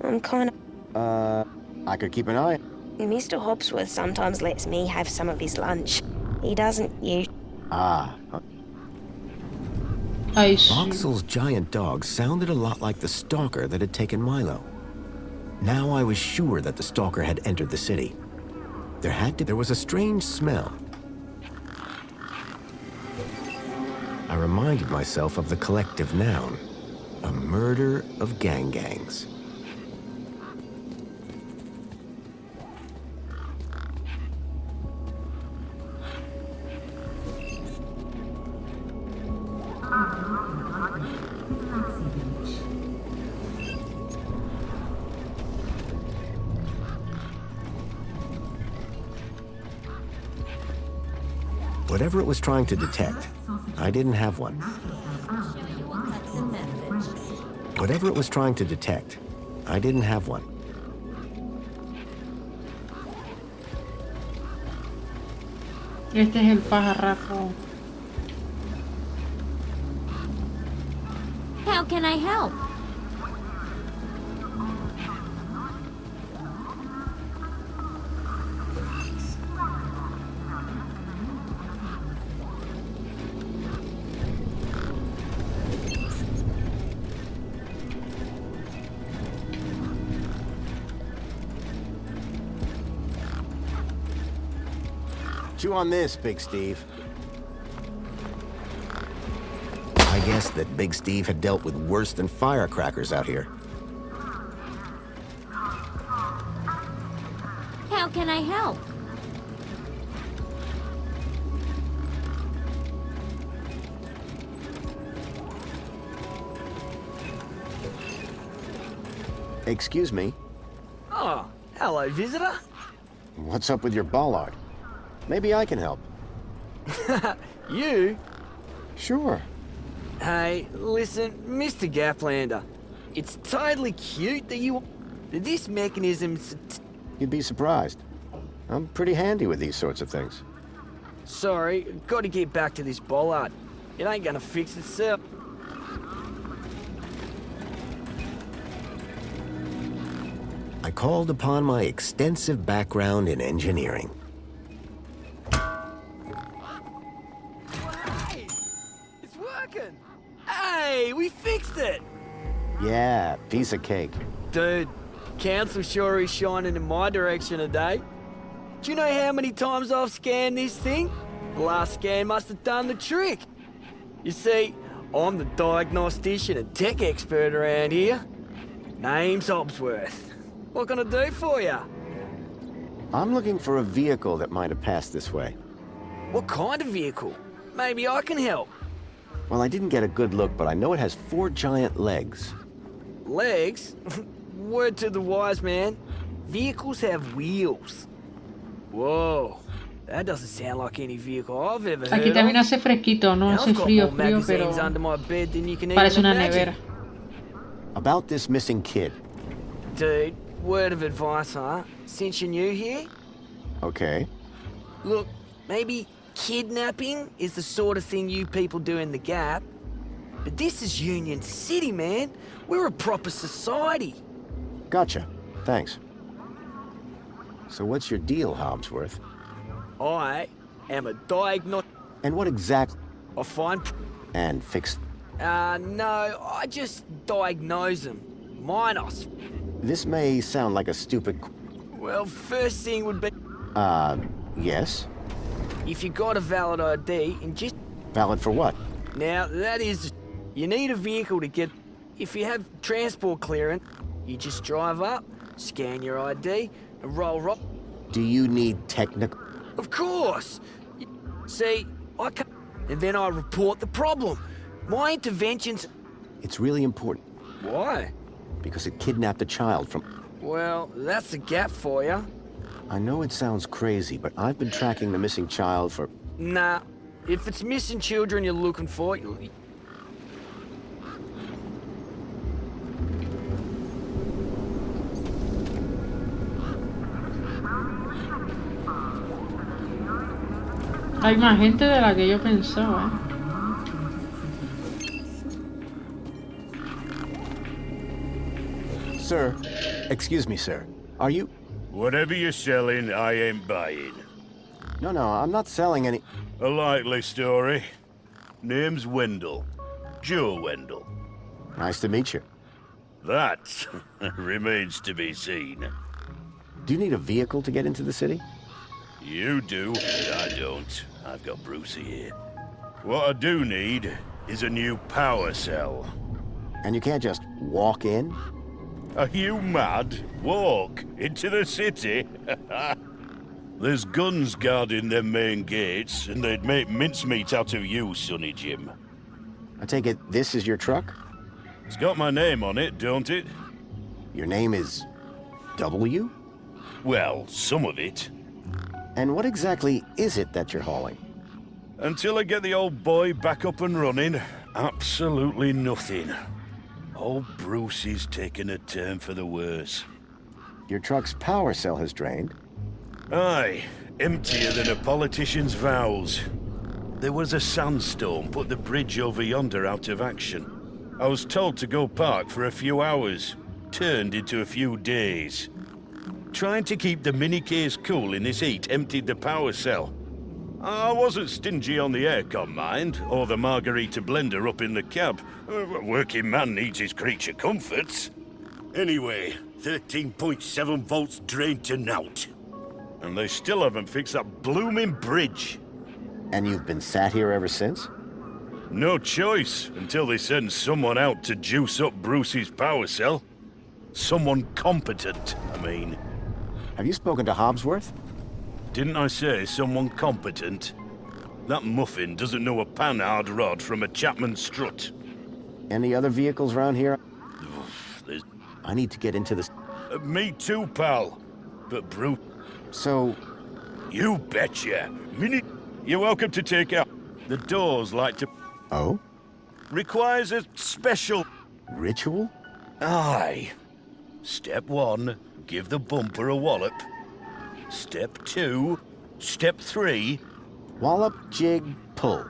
S9: I'm kind of...
S6: I could keep an eye.
S9: Mr. Hopsworth sometimes lets me have some of his lunch. He doesn't
S6: Voxel's giant dog sounded a lot like the stalker that had taken Milo. Now I was sure that the stalker had entered the city. There was a strange smell. I reminded myself of the collective noun, a murder of gangs. Whatever it was trying to detect, I didn't have one. Whatever it was trying to detect, I didn't have one.
S1: Este es el pajarraco.
S8: How can I help?
S2: Chew on this, Big Steve. I guess that Big Steve had dealt with worse than firecrackers out here.
S8: How can I help?
S2: Excuse me.
S10: Oh, hello, visitor.
S2: What's up with your bollard? Maybe I can help.
S10: You?
S2: Sure.
S10: Hey, listen, Mr. Gaplander. It's totally cute that this mechanism's...
S2: You'd be surprised. I'm pretty handy with these sorts of things.
S10: Sorry, gotta get back to this bollard. It ain't gonna fix itself.
S2: I called upon my extensive background in engineering.
S10: Hey! It's working! Hey, we fixed it!
S2: Yeah, piece of cake.
S10: Dude, council sure is shining in my direction today. Do you know how many times I've scanned this thing? The last scan must have done the trick. You see, I'm the diagnostician and tech expert around here. Name's Hobsworth. What can I do for you?
S2: I'm looking for a vehicle that might have passed this way.
S10: What kind of vehicle? Maybe I can help.
S2: Well, I didn't get a good look, but I know it has 4 giant legs.
S10: Legs? Word to the wise man. Vehicles have wheels. Whoa. That doesn't sound like any vehicle I've ever heard
S1: Aquí también
S10: of.
S1: hace fresquito, no hace
S10: I've got
S1: frío,
S10: more
S1: frío,
S10: magazines
S1: pero
S10: under my bed than you can
S1: parece
S10: even
S1: una
S10: imagine.
S1: nevera.
S2: About this missing kid.
S10: Dude, word of advice, huh? Since you're new here?
S2: Okay.
S10: Look, maybe kidnapping is the sort of thing you people do in the Gap. But this is Union City, man. We're a proper society.
S2: Gotcha. Thanks. So what's your deal, Hobsworth?
S10: I am a diagnost...
S2: And what exactly...
S10: I find...
S2: And fix...
S10: No, I just diagnose them. Minus.
S2: This may sound like a stupid...
S10: Well, first thing would be...
S2: Yes?
S10: If you got a valid ID and just...
S2: Valid for what?
S10: Now, that is... You need a vehicle to get... If you have transport clearance, you just drive up, scan your ID, and roll up.
S2: Do you need technical...
S10: Of course! See, I come... And then I report the problem. My interventions...
S2: It's really important.
S10: Why?
S2: Because it kidnapped a child from...
S10: Well, that's the Gap for you.
S2: I know it sounds crazy, but I've been tracking the missing child for...
S10: Nah. If it's missing children you're looking for, you'll...
S1: Hay más gente de la que yo pensaba,
S2: Sir, excuse me, sir. Are you...
S11: Whatever you're selling, I ain't buying.
S2: No, I'm not selling any...
S11: A likely story. Name's Wendell. Joe Wendell.
S2: Nice to meet you.
S11: That remains to be seen.
S2: Do you need a vehicle to get into the city?
S11: You do, but I don't. I've got Brucey here. What I do need is a new power cell.
S2: And you can't just walk in?
S11: Are you mad? Walk into the city? There's guns guarding them main gates, and they'd make mincemeat out of you, Sonny Jim.
S2: I take it this is your truck?
S11: It's got my name on it, don't it?
S2: Your name is... W?
S11: Well, some of it.
S2: And what exactly is it that you're hauling?
S11: Until I get the old boy back up and running, absolutely nothing. Old Bruce is taking a turn for the worse.
S2: Your truck's power cell has drained?
S11: Aye, emptier than a politician's vows. There was a sandstorm put the bridge over yonder out of action. I was told to go park for a few hours, turned into a few days. Trying to keep the mini-case cool in this heat emptied the power cell. I wasn't stingy on the aircon, mind, or the margarita blender up in the cab. A working man needs his creature comforts. Anyway, 13.7 volts drained to naught. And they still haven't fixed that blooming bridge.
S2: And you've been sat here ever since?
S11: No choice, until they send someone out to juice up Bruce's power cell. Someone competent, I mean.
S2: Have you spoken to Hobsworth?
S11: Didn't I say someone competent? That muffin doesn't know a panhard rod from a Chapman strut.
S2: Any other vehicles around here?
S11: There's...
S2: I need to get into this.
S11: Me too, pal. But Bruce...
S2: So...
S11: You betcha. Minute... You're welcome to take out. The doors like to...
S2: Oh?
S11: Requires a special...
S2: Ritual?
S11: Aye. Step 1, give the bumper a wallop. Step 2, step 3...
S2: Wallop, jig, pull.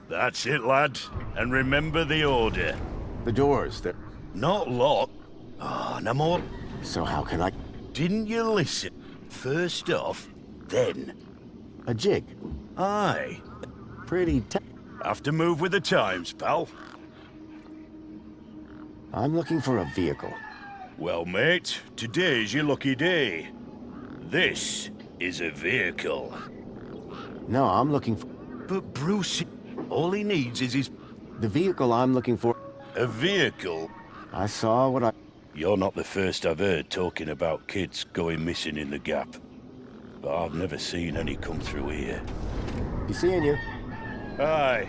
S11: That's it, lad. And remember the order.
S2: The doors, they're...
S11: Not locked. Ah, no more.
S2: So how can I...
S11: Didn't you listen? First off, then.
S2: A jig?
S11: Aye.
S2: Pretty
S11: Have to move with the times, pal.
S2: I'm looking for a vehicle.
S11: Well, mate, today's your lucky day. This is a vehicle.
S2: No, I'm looking for...
S11: But Bruce, all he needs is his...
S2: The vehicle I'm looking for...
S11: A vehicle?
S2: I saw what I...
S11: You're not the first I've heard talking about kids going missing in the Gap. But I've never seen any come through here.
S2: You seeing you?
S11: Aye.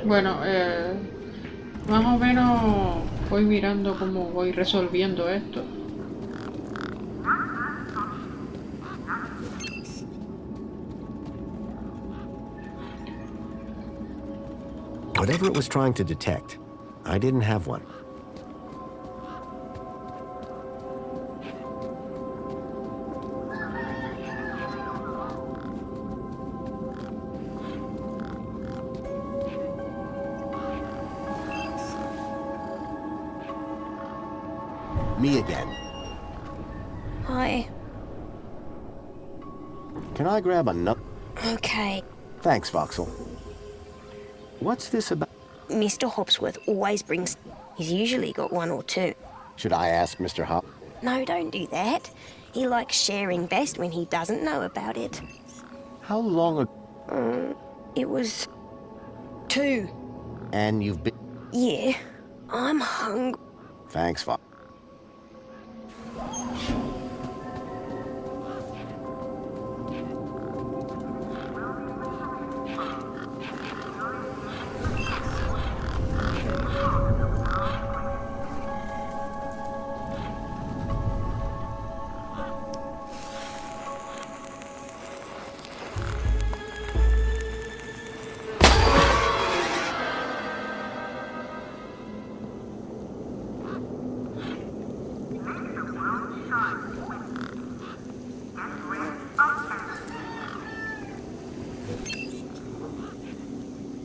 S1: Bueno, más o menos voy mirando cómo voy resolviendo esto.
S2: Whatever it was trying to detect, I didn't have one. Me again.
S9: Hi.
S2: Can I grab a nut?
S9: Okay.
S2: Thanks, Voxel. What's this about?
S9: Mr. Hopsworth always brings... He's usually got one or two.
S2: Should I ask Mr. Hop?
S9: No, don't do that. He likes sharing best when he doesn't know about it.
S2: How long ago?
S9: It was... 2.
S2: And you've been...
S9: Yeah. I'm hungry.
S2: Thanks, Vox.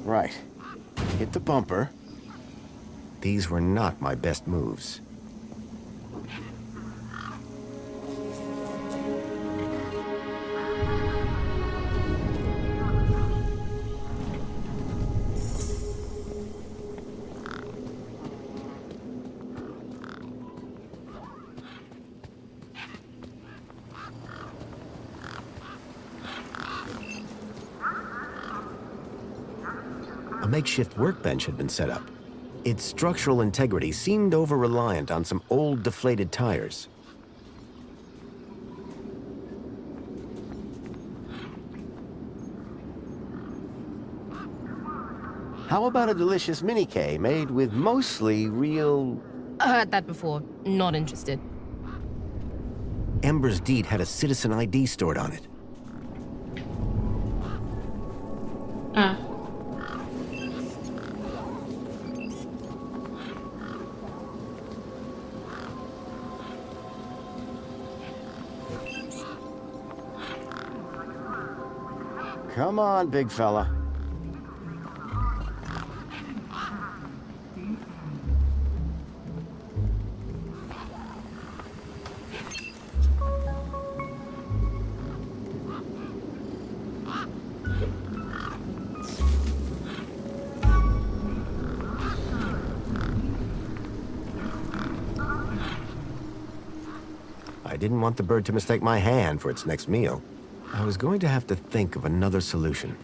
S2: Right. Hit the bumper. These were not my best moves. A makeshift workbench had been set up. Its structural integrity seemed over-reliant on some old, deflated tires. How about a delicious mini-K made with mostly real...
S5: I heard that before. Not interested.
S2: Ember's deed had a citizen ID stored on it.
S1: Ah.
S2: Come on, big fella. I didn't want the bird to mistake my hand for its next meal. I was going to have to think of another solution.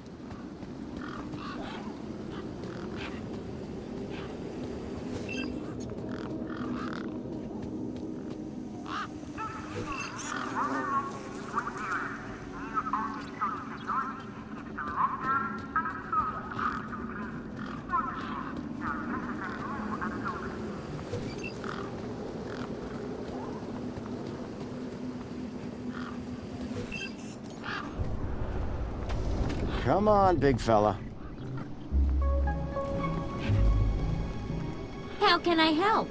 S2: Come on, big fella.
S8: How can I help?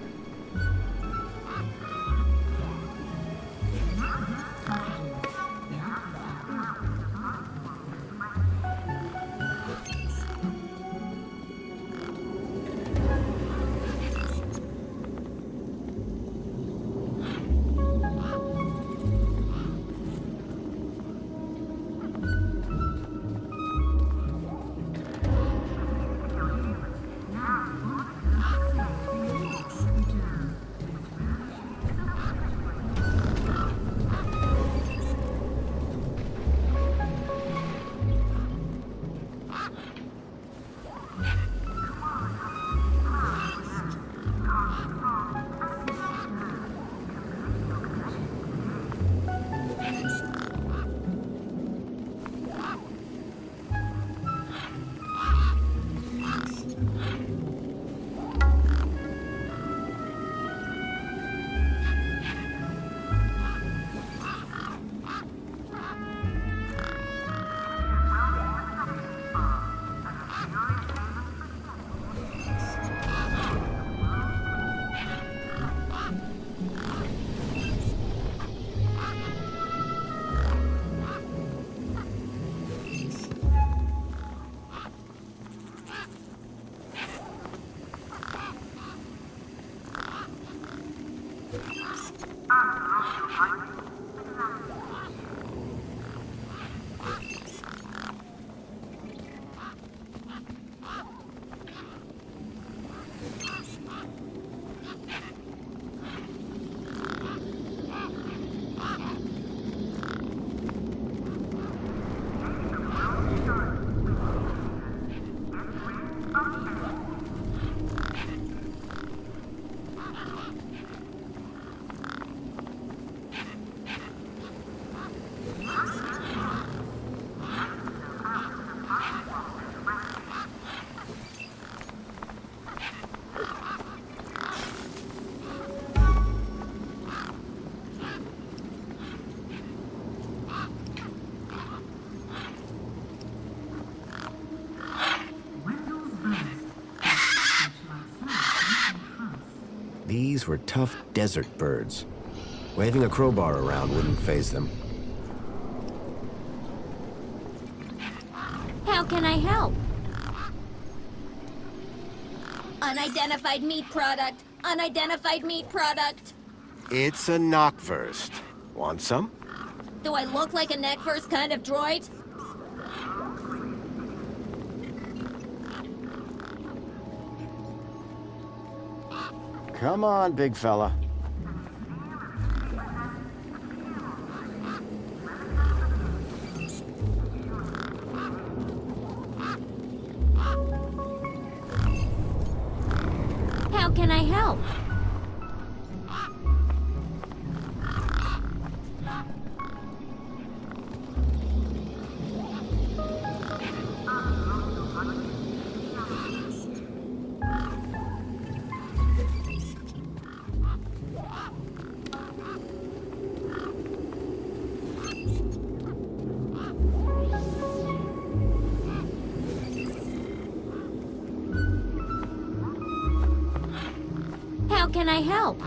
S2: These were tough desert birds. Waving a crowbar around wouldn't faze them.
S8: How can I help? Unidentified meat product. Unidentified meat product.
S2: It's a knockwurst. Want some?
S8: Do I look like a neck-first kind of droid?
S2: Come on, big fella.
S8: How can I help? How can I help?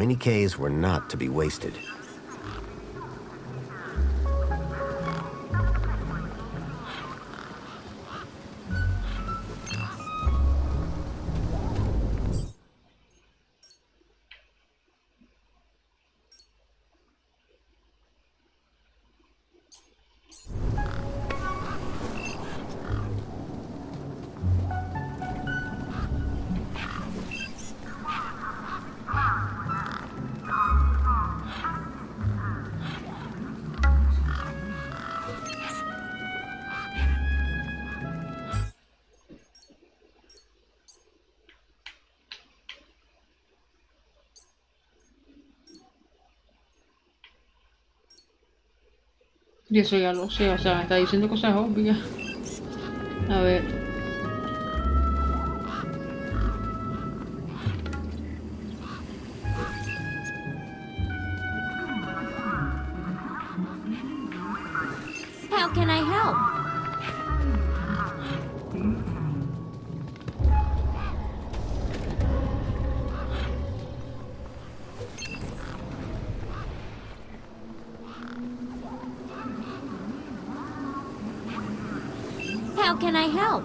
S2: Communiques were not to be wasted.
S1: Y eso ya lo sé, o sea, me está diciendo cosas obvias. A ver.
S8: How can I help? How can I help?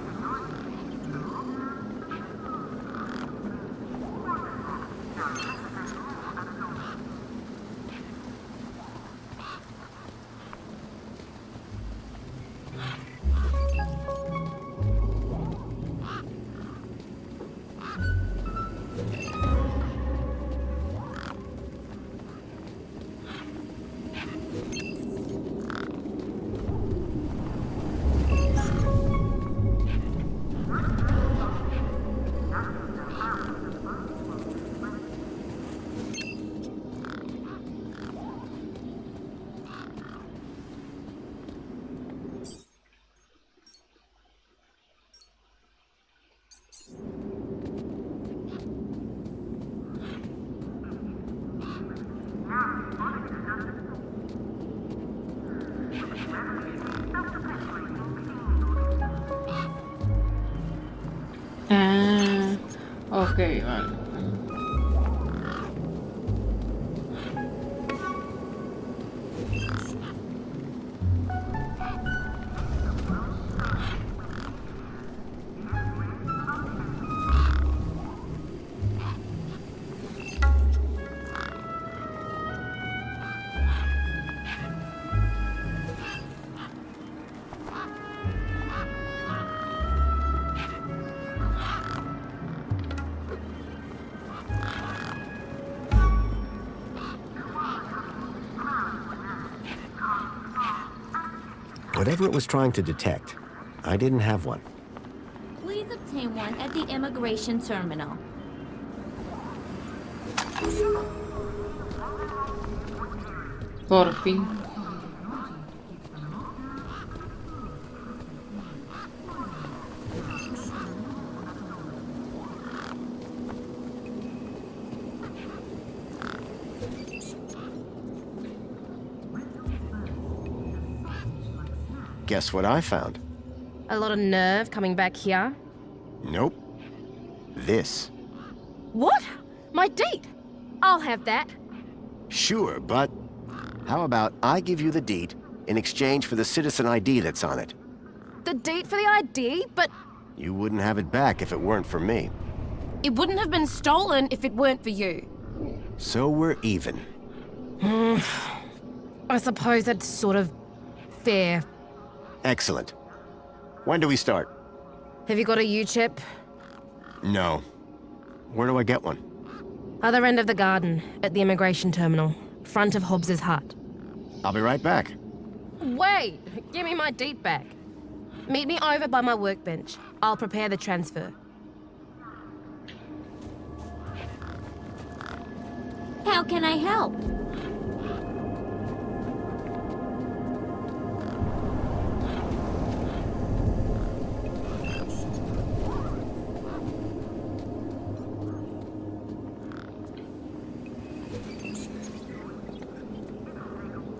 S1: Ah, ok, vale.
S2: Whatever it was trying to detect, I didn't have one.
S8: Please obtain one at the immigration terminal.
S1: Por fin.
S2: Guess what I found?
S5: A lot of nerve coming back here.
S2: Nope. This.
S5: What? My deed? I'll have that.
S2: Sure, but how about I give you the deed in exchange for the citizen ID that's on it?
S5: The deed for the ID, but
S2: You wouldn't have it back if it weren't for me.
S5: it wouldn't have been stolen if it weren't for you.
S2: So we're even.
S5: I suppose that's sort of fair.
S2: Excellent. When do we start?
S5: Have you got a U-chip?
S2: No. Where do I get one?
S5: Other end of the garden, at the immigration terminal, front of Hobbs's hut.
S2: I'll be right back.
S5: Wait! Give me my deed back. Meet me over by my workbench. I'll prepare the transfer.
S8: How can I help?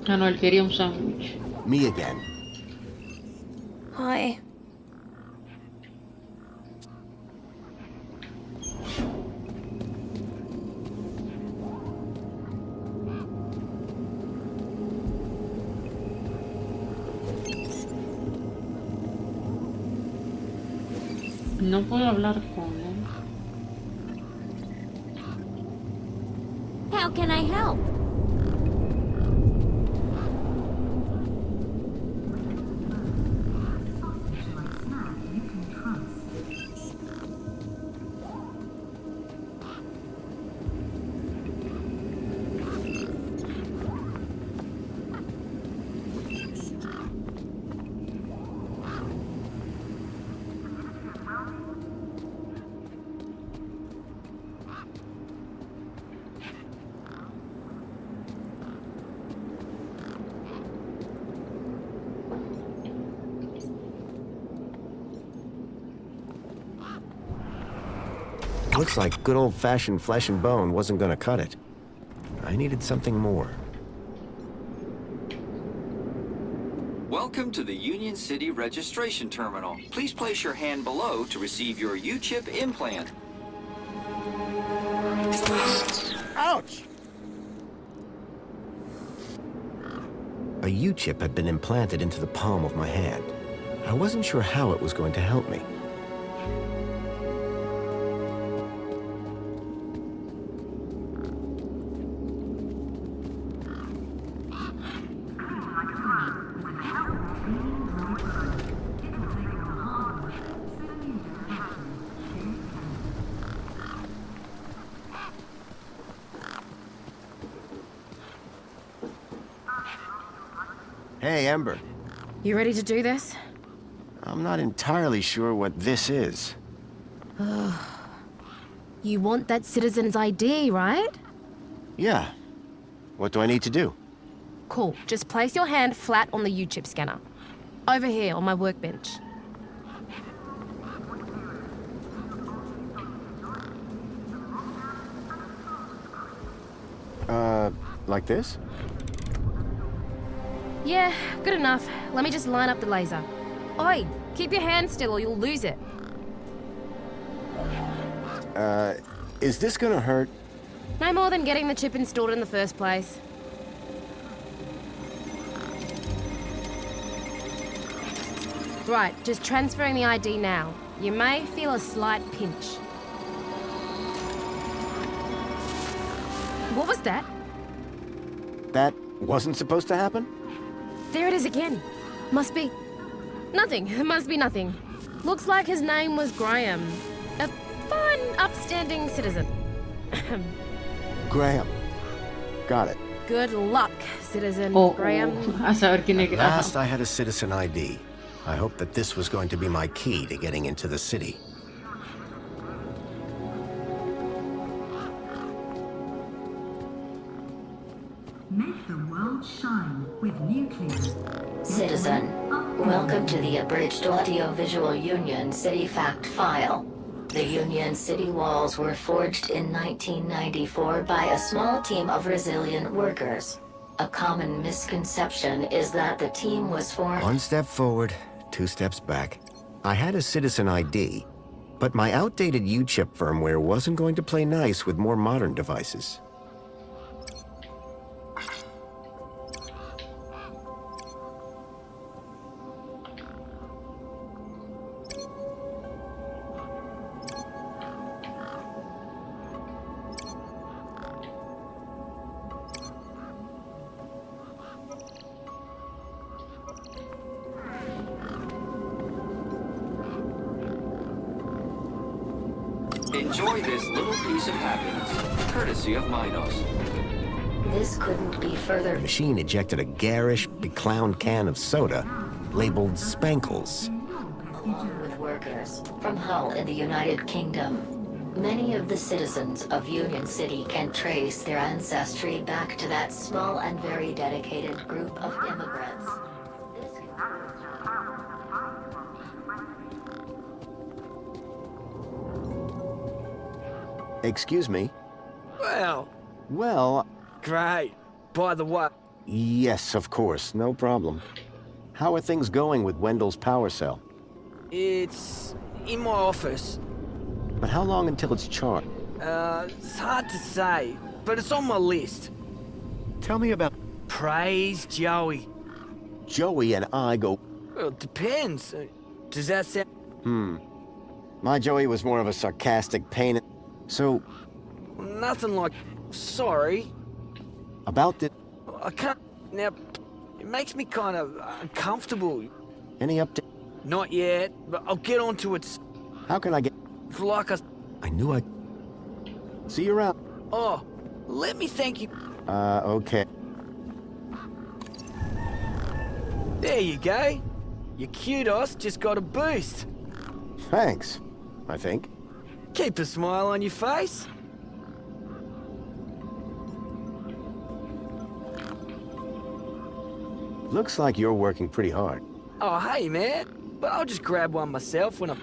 S1: Ah, no, él quería un sándwich.
S2: Me again.
S9: Hi.
S1: No puedo hablar con él.
S8: How can I help?
S2: Looks like good old-fashioned flesh and bone wasn't gonna cut it. I needed something more.
S12: Welcome to the Union City Registration Terminal. Please place your hand below to receive your U-chip implant.
S2: Ouch! A U-chip had been implanted into the palm of my hand. I wasn't sure how it was going to help me. Hey, Ember.
S5: You ready to do this?
S2: I'm not entirely sure what this is.
S5: You want that citizen's ID, right?
S2: Yeah. What do I need to do?
S5: Cool. Just place your hand flat on the U-chip scanner. Over here on my workbench.
S2: Like this?
S5: Yeah, good enough. Let me just line up the laser. Oi, keep your hand still or you'll lose it.
S2: Is this gonna hurt?
S5: No more than getting the chip installed in the first place. Right, just transferring the ID now. You may feel a slight pinch. What was that?
S2: That wasn't supposed to happen?
S5: There it is again. Must be... nothing. It must be nothing. Looks like his name was Graham. A fine, upstanding citizen.
S2: Graham. Got it.
S5: Good luck, citizen Graham.
S1: A saber quién es
S2: At last I had a citizen ID. I hoped that this was going to be my key to getting into the city.
S13: Make the world shine with nuclear.
S7: Citizen, welcome to the abridged audio-visual Union City fact file. The Union City walls were forged in 1994 by a small team of resilient workers. A common misconception is that the team was formed...
S2: One step forward, 2 steps back. I had a citizen ID, but my outdated U-chip firmware wasn't going to play nice with more modern devices.
S12: Enjoy this little piece of happiness, courtesy of Minos.
S7: This couldn't be further...
S2: The machine ejected a garish, beclowned can of soda labeled Spankles.
S7: Along with workers from Hull in the United Kingdom, many of the citizens of Union City can trace their ancestry back to that small and very dedicated group of immigrants.
S2: Excuse me? Well...
S10: Great. By the way...
S2: Yes, of course. No problem. How are things going with Wendell's power cell?
S10: It's... in my office.
S2: But how long until it's charged?
S10: It's hard to say, but it's on my list.
S2: Tell me about...
S10: Praise Joey.
S2: Joey and I go...
S10: Well, it depends. Does that sound...
S6: My Joey was more of a sarcastic pain. So,
S10: Nothing like... Sorry.
S6: about the...
S10: I can't... Now, it makes me kind of uncomfortable.
S6: Any update?
S10: Not yet, but I'll get onto it.
S6: How can I get...
S10: It's like
S6: I knew I... See you around.
S10: Oh, let me thank you.
S6: Okay.
S10: There you go. Your kudos just got a boost.
S6: Thanks, I think.
S10: Keep a smile on your face.
S6: Looks like you're working pretty hard.
S10: Oh, hey, man. But I'll just grab one myself when I...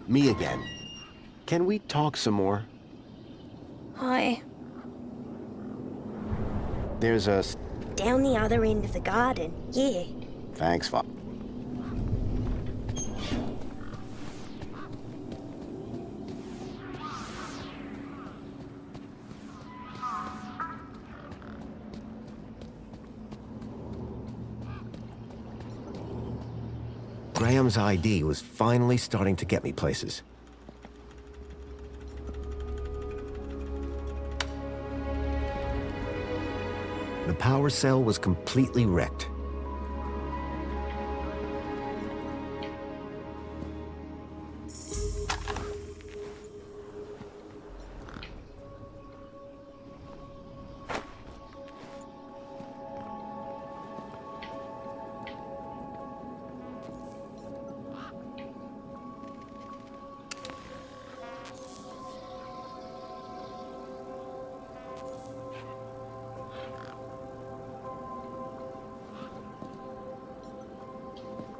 S6: Me again. Can we talk some more?
S9: Hi.
S6: There's a...
S9: Down the other end of the garden, yeah.
S6: Thanks, Fop. Graham's ID was finally starting to get me places. The power cell was completely wrecked.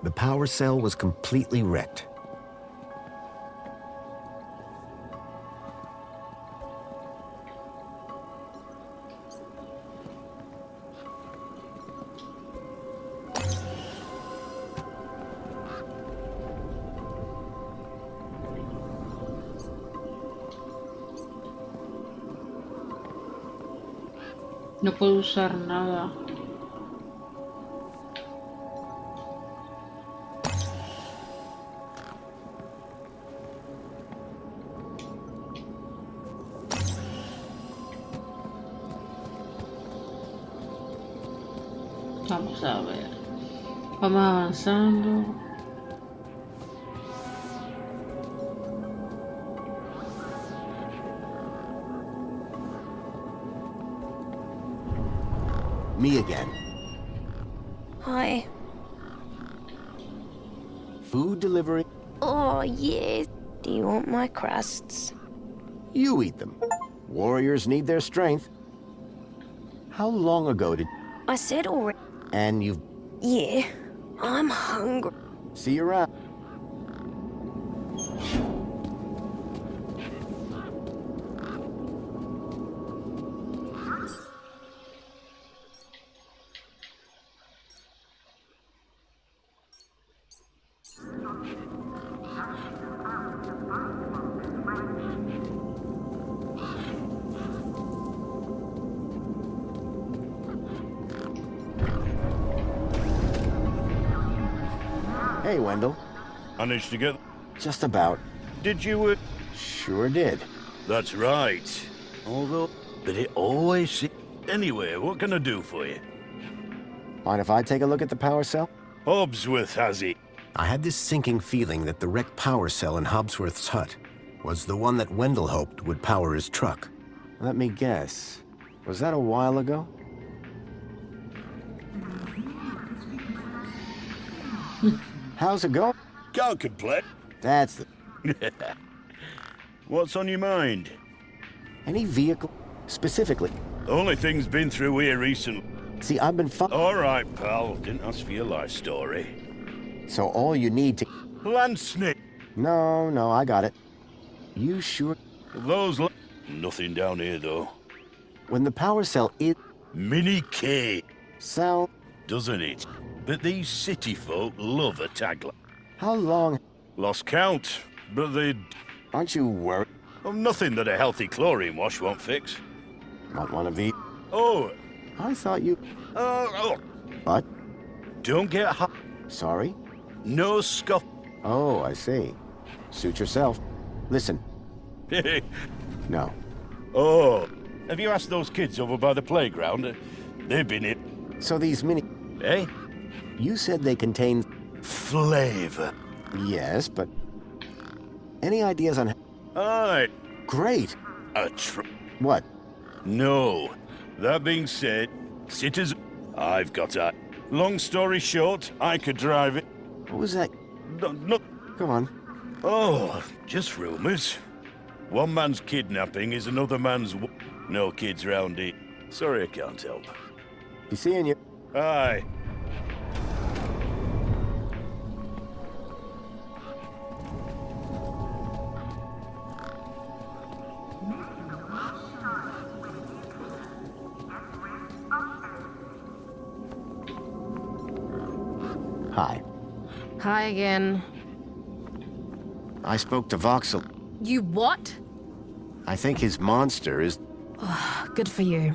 S6: The power cell was completely wrecked.
S1: No puedo usar nada. Vamos a ver. Vamos avanzando.
S6: Me again.
S9: Hi.
S6: Food delivery?
S9: Oh, yes. Do you want my crusts?
S6: You eat them. Warriors need their strength. How long ago did...
S9: I said already.
S6: And you've...
S9: Yeah, I'm hungry.
S6: See you around. Hey, Wendell.
S11: Managed to get...
S6: Just about.
S11: Did you,
S6: Sure did.
S11: That's right. Although, but it always... Anyway, what can I do for you?
S6: Mind if I take a look at the power cell?
S11: Hobbsworth has it.
S6: I had this sinking feeling that the wrecked power cell in Hobbsworth's hut was the one that Wendell hoped would power his truck. Let me guess. Was that a while ago? How's it going?
S11: Can't complain.
S6: That's the...
S11: What's on your mind?
S6: Any vehicle? Specifically?
S11: The only thing's been through here recently.
S6: See, I've been
S11: All right, pal. Didn't ask for your life story.
S6: So all you need to...
S11: Landsnake.
S6: No, I got it. You sure?
S11: Those... Nothing down here, though.
S6: When the power cell is...
S11: Mini K.
S6: Cell...
S11: Doesn't it? But these city folk love a tagline.
S6: How long...
S11: Lost count, but they...
S6: Aren't you worried?
S11: Nothing that a healthy chlorine wash won't fix.
S6: Want one of these?
S11: Oh,
S6: I thought you...
S11: oh.
S6: What?
S11: Don't get hot.
S6: Sorry?
S11: No scuff.
S6: Oh, I see. Suit yourself. Listen. No.
S11: Oh, have you asked those kids over by the playground? They've been it.
S6: So these mini...
S11: Eh?
S6: You said they contain...
S11: Flavor.
S6: Yes, but... Any ideas on...
S11: Aye.
S6: Great. What?
S11: No. That being said, sitters... I've got a... Long story short, I could drive it.
S6: What was that?
S11: No.
S6: Go on.
S11: Oh, just rumors. One man's kidnapping is another man's... No kids round here. Sorry I can't help.
S6: Be seeing you.
S11: Aye.
S6: Hi.
S5: Hi again.
S6: I spoke to Voxel.
S5: You what?
S6: I think his monster is...
S5: Good for you.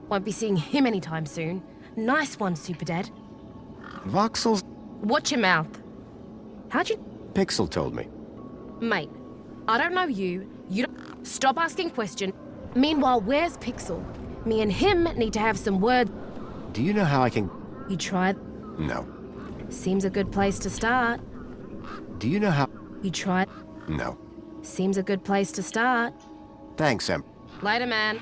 S5: Won't be seeing him anytime soon. Nice one, Super Dad.
S6: Voxel's...
S5: Watch your mouth. How'd you...
S6: Pixel told me.
S5: Mate, I don't know you. You don't... Stop asking questions. Meanwhile, where's Pixel? Me and him need to have some words.
S6: Do you know how I can...
S5: You tried?
S6: No.
S5: Seems a good place to start.
S6: Do you know how...
S5: You tried?
S6: No.
S5: Seems a good place to start.
S6: Thanks, Em.
S5: Later, man.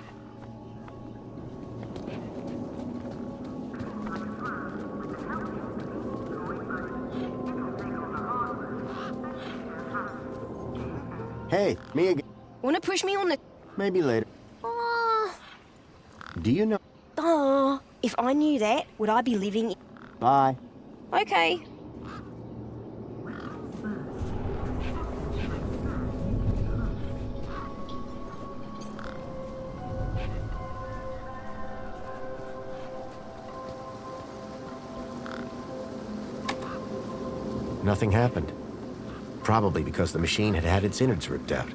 S6: Hey, me again.
S9: Wanna push me on the...
S6: Maybe later.
S9: Oh,
S6: Do you know...
S9: if I knew that, would I be living...
S6: Bye.
S9: Okay.
S6: Nothing happened. Probably because the machine had had its innards ripped out.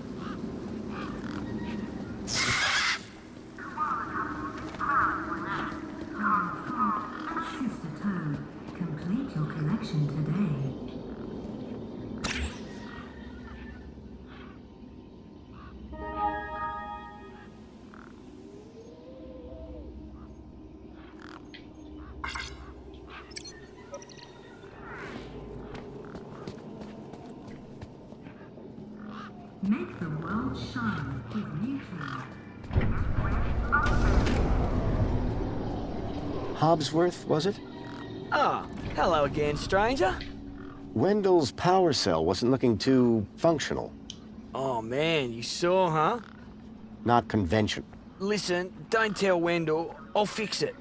S13: Sister Toad, complete your collection today. Make the world shine with nuclear.
S6: Hobbsworth, was it?
S10: Ah, hello again, stranger.
S6: Wendell's power cell wasn't looking too functional.
S10: Oh man, you saw, huh?
S6: Not conventional.
S10: Listen, don't tell Wendell. I'll fix it.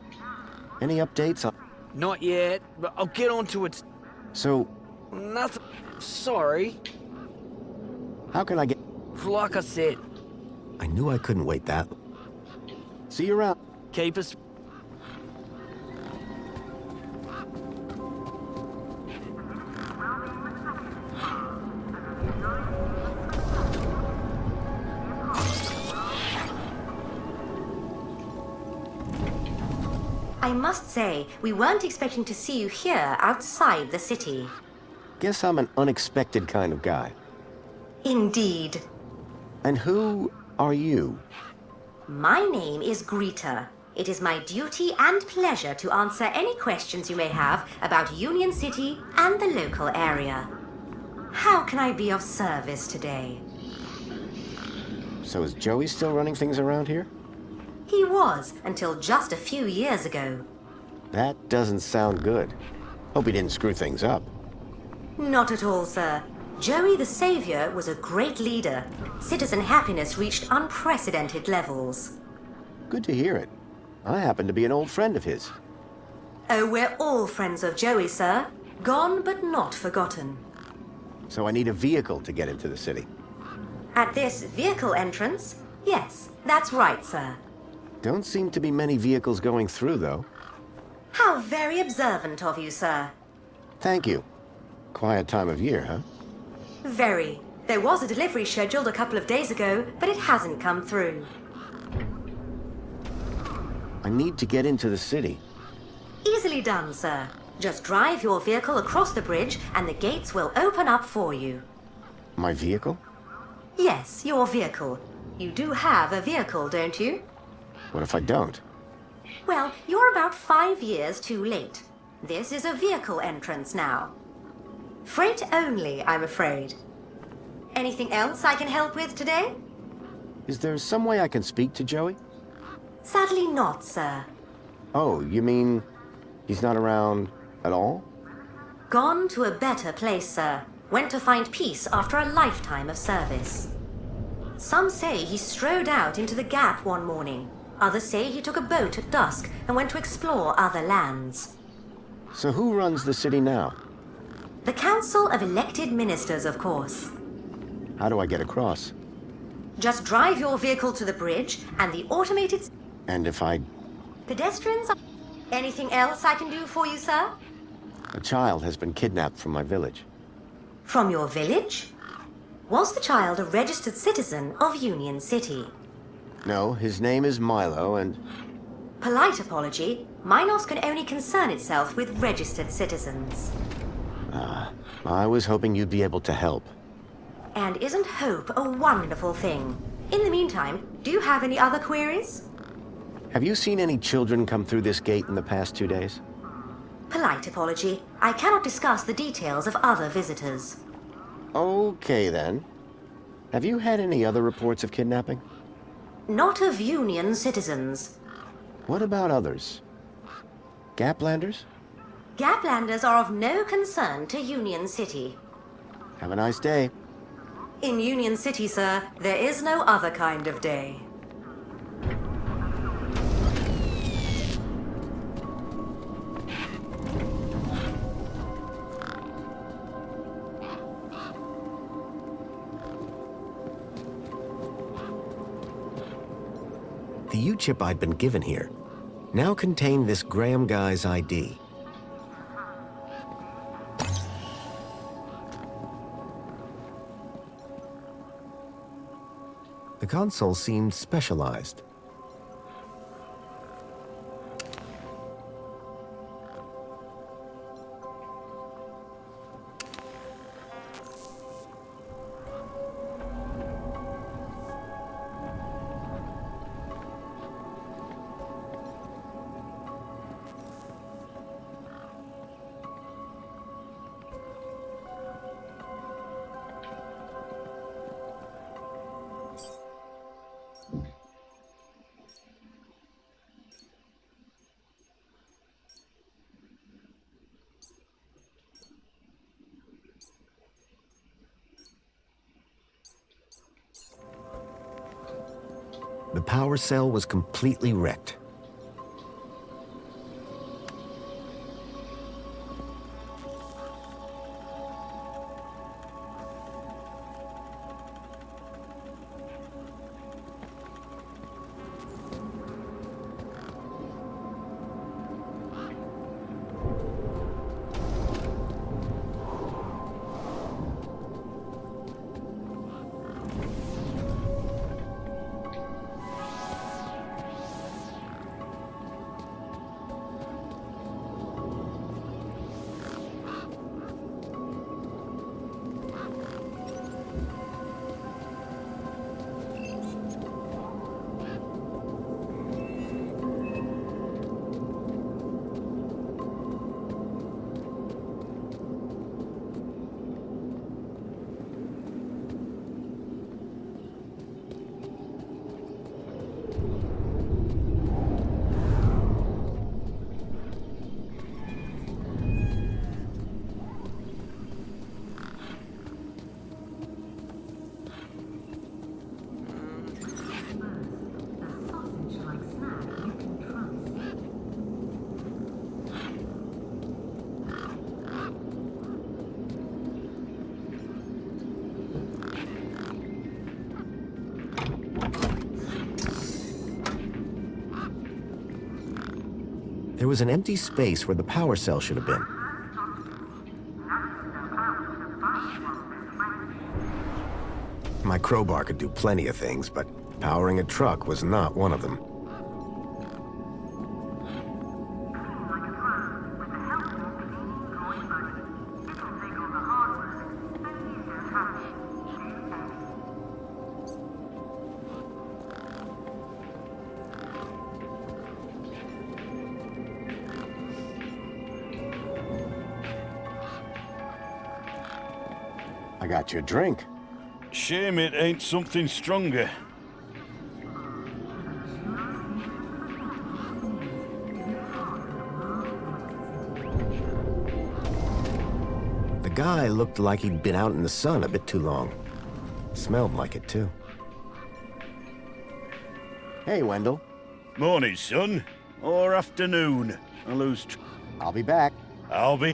S6: Any updates on...
S10: Not yet, but I'll get onto it.
S6: So,
S10: Nothing. Sorry.
S6: how can I get...
S10: Like I said,
S6: I knew I couldn't wait that. See you around.
S10: keep us...
S14: I must say, we weren't expecting to see you here outside the city.
S6: Guess I'm an unexpected kind of guy.
S14: Indeed.
S6: And who are you?
S14: My name is Greta. It is my duty and pleasure to answer any questions you may have about Union City and the local area. How can I be of service today?
S6: So is Joey still running things around here?
S14: He was, until just a few years ago.
S6: That doesn't sound good. Hope he didn't screw things up.
S14: Not at all, sir. Joey the Savior was a great leader. Citizen happiness reached unprecedented levels.
S6: Good to hear it. I happen to be an old friend of his.
S14: Oh, we're all friends of Joey, sir. Gone but not forgotten.
S6: So I need a vehicle to get into the city.
S14: At this vehicle entrance? Yes, that's right, sir.
S6: Don't seem to be many vehicles going through, though.
S14: How very observant of you, sir.
S6: Thank you. Quiet time of year, huh?
S14: Very. There was a delivery scheduled a couple of days ago, but it hasn't come through.
S6: I need to get into the city.
S14: Easily done, sir. Just drive your vehicle across the bridge and the gates will open up for you.
S6: My vehicle?
S14: Yes, your vehicle. You do have a vehicle, don't you?
S6: What if I don't?
S14: Well, you're about 5 years too late. This is a vehicle entrance now. Freight only, I'm afraid. Anything else I can help with today?
S6: Is there some way I can speak to Joey?
S14: Sadly not, sir.
S6: Oh, you mean he's not around at all?
S14: Gone to a better place, sir. Went to find peace after a lifetime of service. Some say he strode out into the Gap one morning. Others say he took a boat at dusk and went to explore other lands.
S6: So who runs the city now?
S14: The Council of Elected Ministers, of course.
S6: How do I get across?
S14: Just drive your vehicle to the bridge and the automated...
S6: And if I...
S14: Pedestrians... Anything else I can do for you, sir?
S6: A child has been kidnapped from my village.
S14: From your village? Was the child a registered citizen of Union City?
S6: No, his name is Milo and...
S14: Polite apology. Minos can only concern itself with registered citizens.
S6: I was hoping you'd be able to help.
S14: And isn't hope a wonderful thing? In the meantime, do you have any other queries?
S6: Have you seen any children come through this gate in the past 2 days?
S14: Polite apology. I cannot discuss the details of other visitors.
S6: Okay, then. Have you had any other reports of kidnapping?
S14: Not of Union citizens.
S6: What about others? Gaplanders?
S14: Gaplanders are of no concern to Union City.
S6: Have a nice day.
S14: In Union City, sir, there is no other kind of day.
S2: The U-chip I'd been given here now contained this Graham guy's ID. The console seemed specialized. The power cell was completely wrecked. There was an empty space where the power cell should have been. My crowbar could do plenty of things, but powering a truck was not one of them. I got you a drink.
S11: Shame it ain't something stronger.
S2: The guy looked like he'd been out in the sun a bit too long. Smelled like it, too. Hey, Wendell.
S11: Morning, son. Or afternoon.
S2: I'll be back.
S11: I'll be...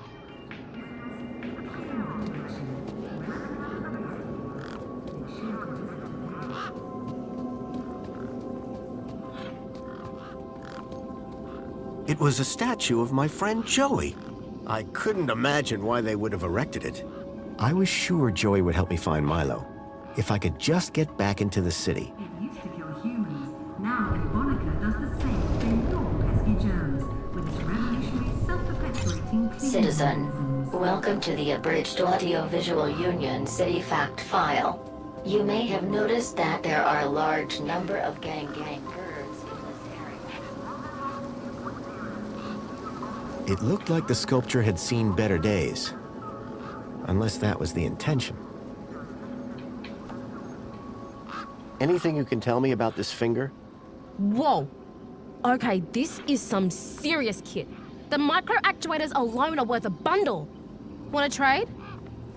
S2: It was a statue of my friend Joey. I couldn't imagine why they would have erected it. I was sure Joey would help me find Milo, if I could just get back into the city.
S13: It used to kill humans. Now Evonica does the same to ignore pesky germs with its revolutionary self-perpetuating cleaning
S7: Citizen,
S13: mechanisms.
S7: welcome to the Abridged Audio-Visual Union City Fact File. You may have noticed that there are a large number of gang birds in this area.
S2: It looked like the sculpture had seen better days. Unless that was the intention. Anything you can tell me about this finger?
S5: Whoa. Okay, this is some serious kit. The micro actuators alone are worth a bundle. Want to trade?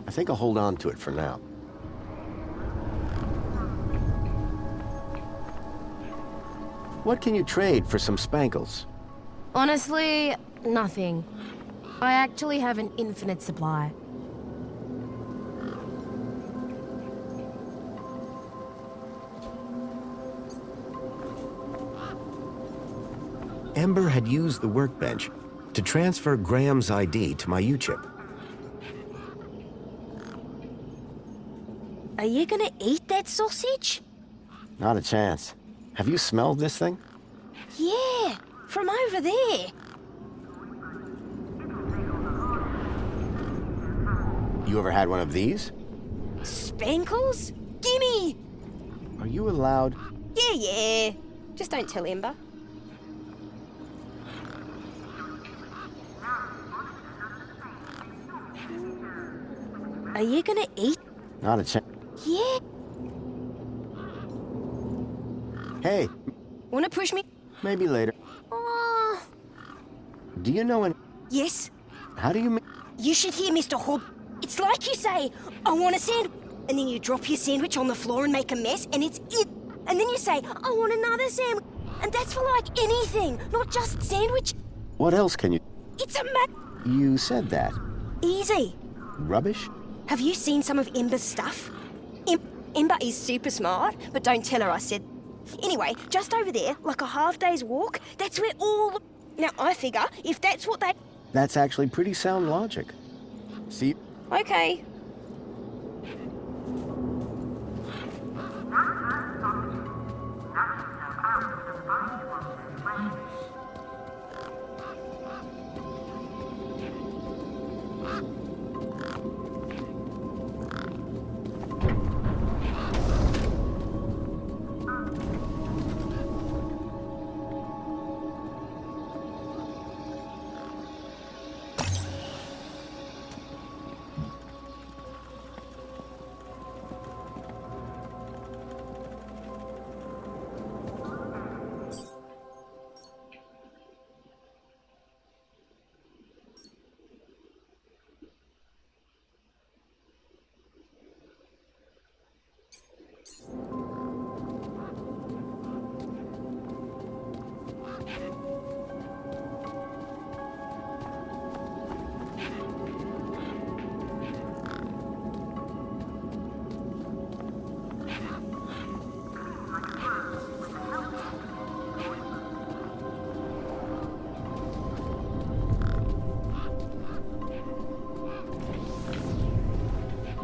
S2: I think I'll hold on to it for now. What can you trade for some spankles?
S5: Honestly, nothing. I actually have an infinite supply.
S2: Ember had used the workbench to transfer Graham's ID to my U-chip.
S9: Are you gonna eat that sausage?
S2: Not a chance. Have you smelled this thing?
S9: Yeah, from over there.
S2: You ever had one of these?
S9: Spankles? Gimme!
S2: Are you allowed?
S9: Yeah. Just don't tell Ember. Are you gonna eat?
S2: Not a chance.
S9: Yeah.
S2: Hey,
S9: Wanna push me?
S2: maybe later.
S9: Oh.
S2: Do you know any...
S9: Yes.
S2: How do you mean?
S9: You should hear Mr. Hobb. It's like you say, I want a sandwich. And then you drop your sandwich on the floor and make a mess, and it's it. And then you say, I want another sandwich. And that's for like anything, not just sandwich.
S2: What else can you...
S9: It's a
S2: You said that.
S9: Easy.
S2: Rubbish?
S9: Have you seen some of Ember's stuff? Ember is super smart, but don't tell her I said... Anyway, just over there, like a half-day's walk, that's where all... Now, I figure, if that's what they...
S2: That's actually pretty sound logic. See...
S9: Okay.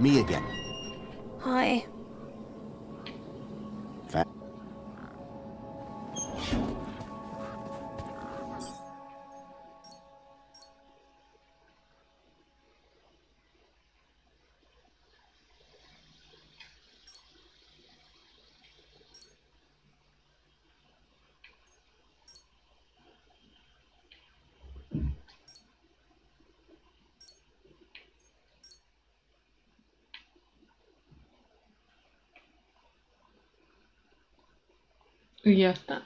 S2: Me again.
S9: Hi.
S1: Y ya está.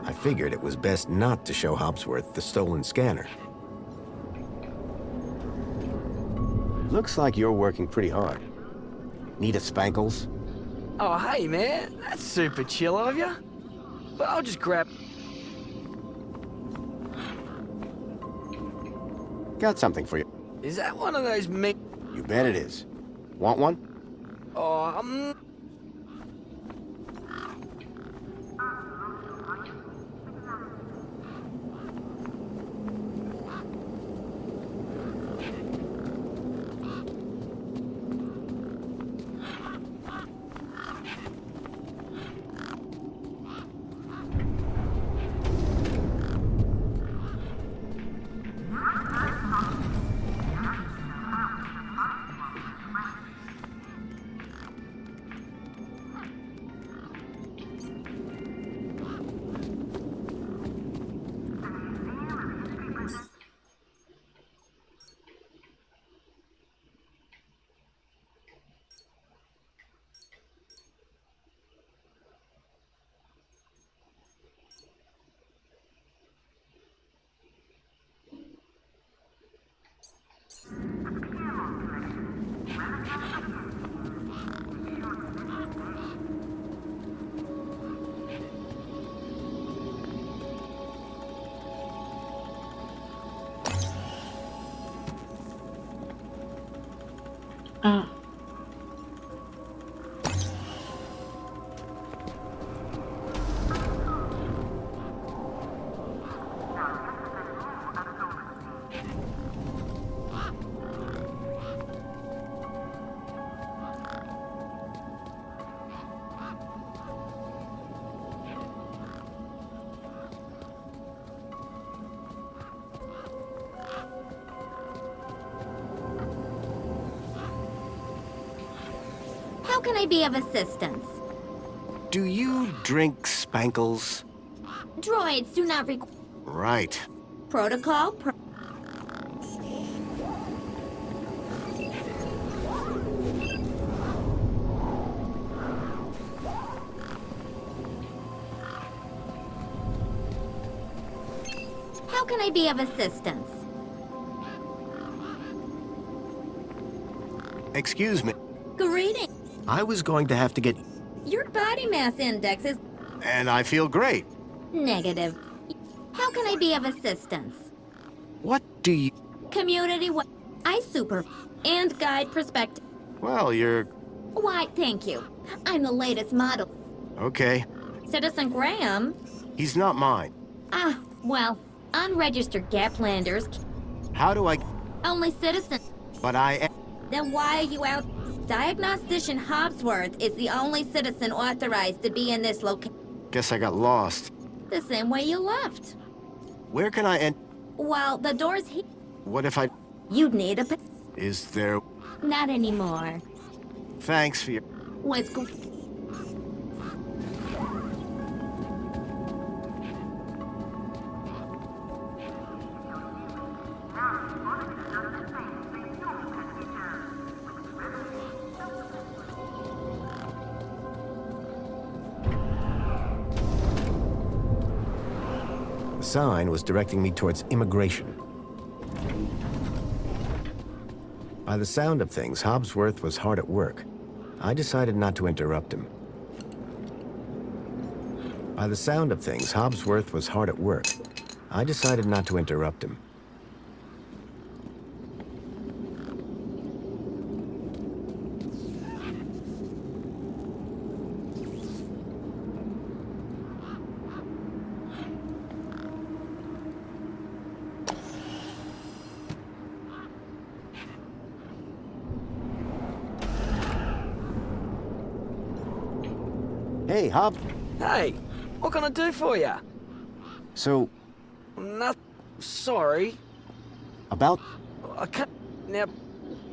S2: I figured it was best not to show Hobsworth the stolen scanner. Looks like you're working pretty hard. Need a Spankles?
S10: Oh, hey, man. That's super chill of you. But I'll just grab...
S2: Got something for you.
S10: Is that one of those
S2: You bet it is. Want one?
S10: Oh,
S1: Ah.
S8: How can I be of assistance?
S2: Do you drink Spankles?
S8: Droids do not require
S2: Right.
S8: protocol. How can I be of assistance?
S2: Excuse me.
S8: Greeting.
S2: I was going to have to get...
S8: Your body mass index is
S2: And I feel great.
S8: negative. How can I be of assistance?
S2: What do you...
S8: Community I super and guide perspective.
S2: Well, you're...
S8: Why, thank you. I'm the latest model.
S2: Okay.
S8: Citizen Graham?
S2: He's not mine.
S8: Ah, well, unregistered Gaplanders.
S2: How do I...
S8: Only citizen.
S2: But I...
S8: Then why are you out? Diagnostician Hobsworth is the only citizen authorized to be in this location.
S2: Guess I got lost.
S8: The same way you left.
S2: Where can I
S8: Well, the door's here.
S2: What if I...
S8: You'd need a...
S2: Is there...
S8: Not anymore.
S2: Thanks for your...
S8: What's go...
S2: The sign was directing me towards immigration. By the sound of things, Hobsworth was hard at work. I decided not to interrupt him. By the sound of things, Hobsworth was hard at work. I decided not to interrupt him.
S6: Hey, Hop.
S10: Hey, what can I do for you?
S6: So...
S10: Sorry.
S6: About...
S10: I can't... Now,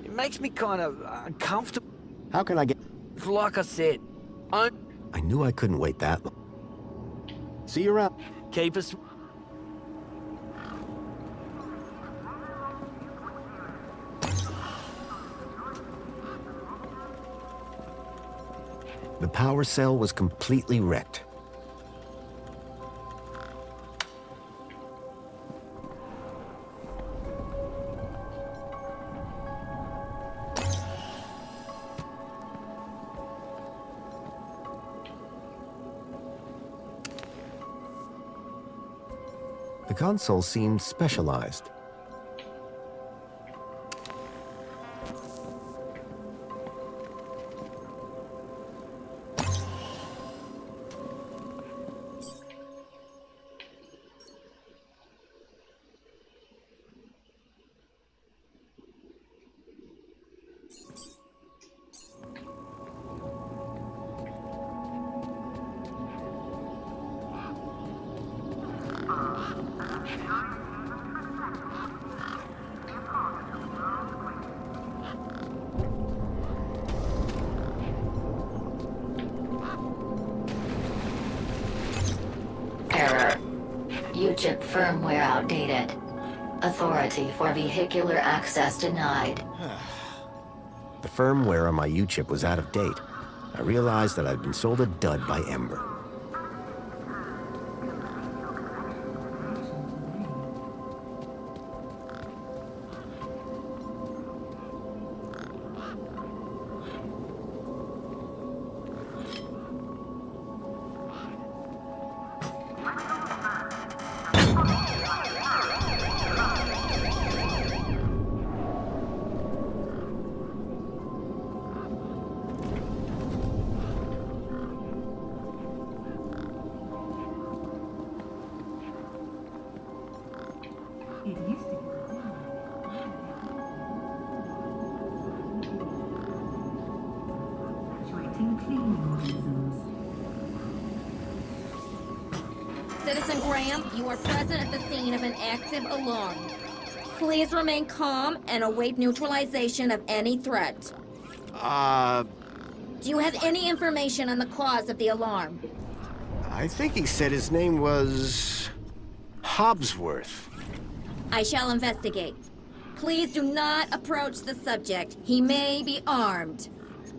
S10: it makes me kind of uncomfortable.
S6: How can I get...
S10: Like I said,
S6: I knew I couldn't wait that long. See you around.
S10: Keep us...
S6: The power cell was completely wrecked. The console seemed specialized.
S7: Error. U-chip firmware outdated. Authority for vehicular access denied.
S6: The firmware on my U-chip was out of date. I realized that I'd been sold a dud by Ember.
S13: It used to be. Actuating cleaning mechanisms.
S8: Citizen Graham, you are present at the scene of an active alarm. Please remain calm and await neutralization of any threat. Do you have any information on the cause of the alarm?
S6: I think he said his name was... Hobbsworth.
S8: I shall investigate. Please do not approach the subject. He may be armed.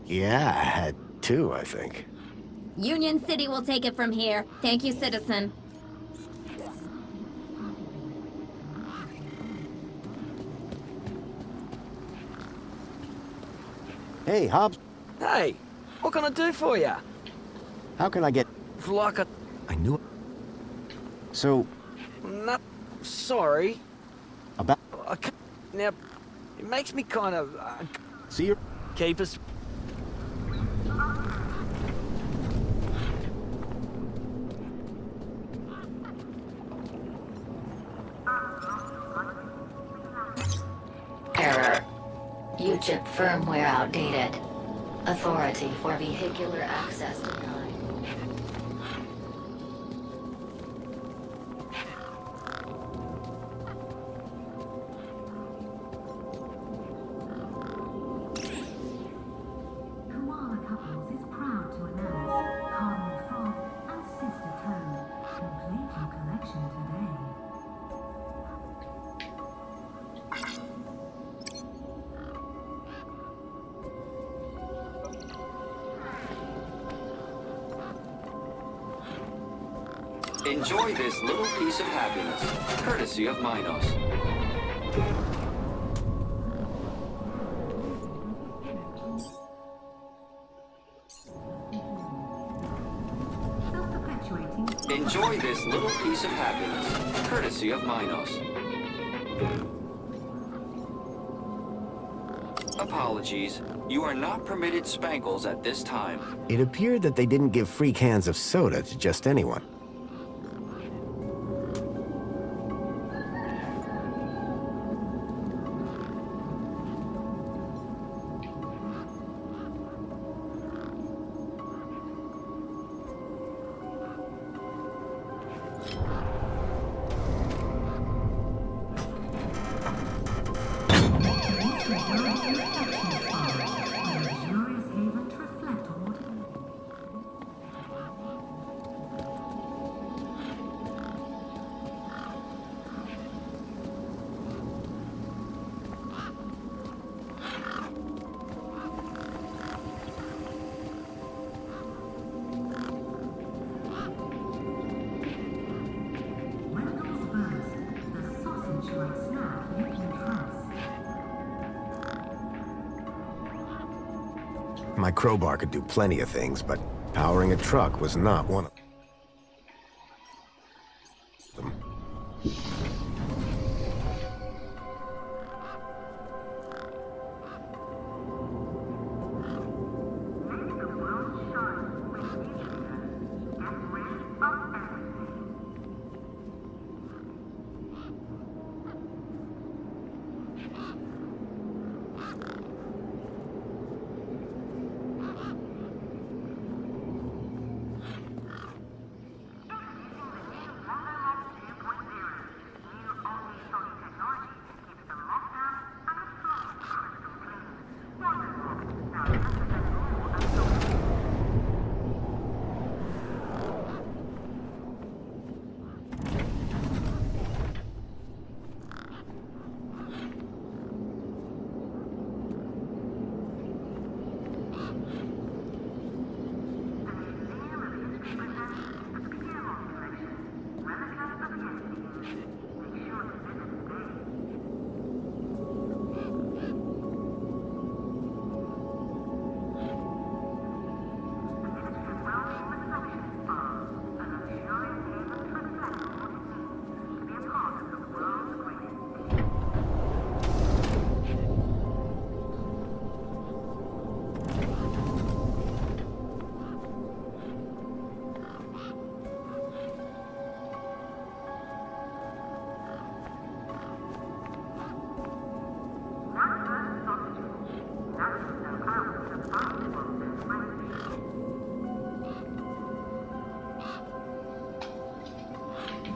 S6: Yeah, I had two, I think.
S8: Union City will take it from here. Thank you, citizen.
S6: Hey, Hobbs.
S10: Hey, what can I do for you?
S6: How can I get...
S10: Like a...
S6: I knew... So...
S10: Sorry.
S6: About...
S10: I can't... Now, it makes me kind of...
S6: See you...
S10: Keep us...
S7: Error. U-chip firmware outdated. Authority for vehicular access denied.
S13: Koala Couples is proud to announce Cardinal Frog and Sister Toad. Complete your collection today.
S12: Enjoy this little piece of happiness, courtesy of Minos.
S13: Self-perpetuating.
S12: Enjoy this little piece of happiness, courtesy of Minos. Apologies. You are not permitted spankles at this time.
S6: It appeared that they didn't give free cans of soda to just anyone.
S2: My crowbar could do plenty of things, but powering a truck was not one of them.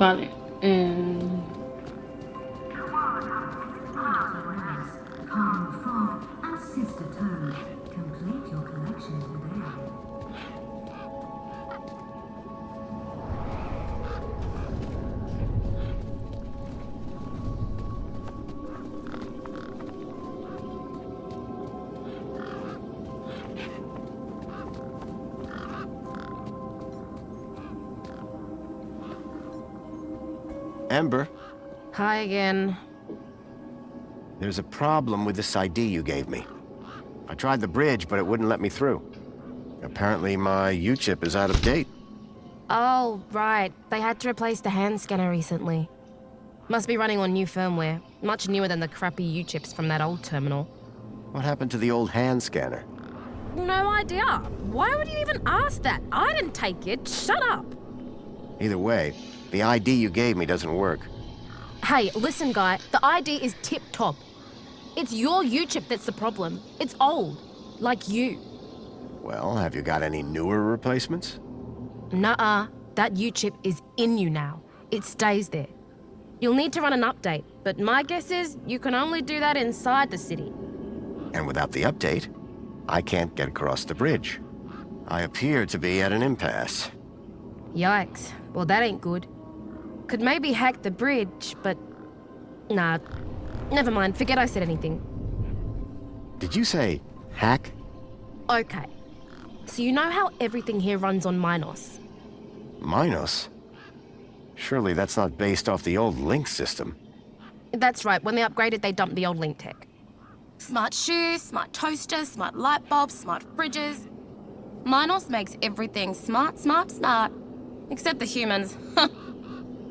S1: Vale.
S13: Calm Fog and Sister Toad. Complete your collection today.
S2: Amber,
S5: Hi again.
S2: there's a problem with this ID you gave me. I tried the bridge, but it wouldn't let me through. Apparently my U-chip is out of date.
S5: Oh, right. They had to replace the hand scanner recently. Must be running on new firmware. Much newer than the crappy U-chips from that old terminal.
S2: What happened to the old hand scanner?
S5: No idea. Why would you even ask that? I didn't take it. Shut up.
S2: Either way, the ID you gave me doesn't work.
S5: Hey, listen, guy. The ID is tip-top. It's your U-chip that's the problem. It's old. Like you.
S2: Well, have you got any newer replacements?
S5: Nuh-uh. That U-chip is in you now. It stays there. You'll need to run an update, but my guess is you can only do that inside the city.
S2: And without the update, I can't get across the bridge. I appear to be at an impasse.
S5: Yikes. Well, that ain't good. Could maybe hack the bridge, but... Nah. Never mind. Forget I said anything.
S2: Did you say hack?
S5: Okay. So you know how everything here runs on Minos?
S2: Minos? Surely that's not based off the old Link system.
S5: That's right. When they upgraded, they dumped the old Link tech. Smart shoes, smart toasters, smart light bulbs, smart fridges. Minos makes everything smart, smart, smart. Except the humans.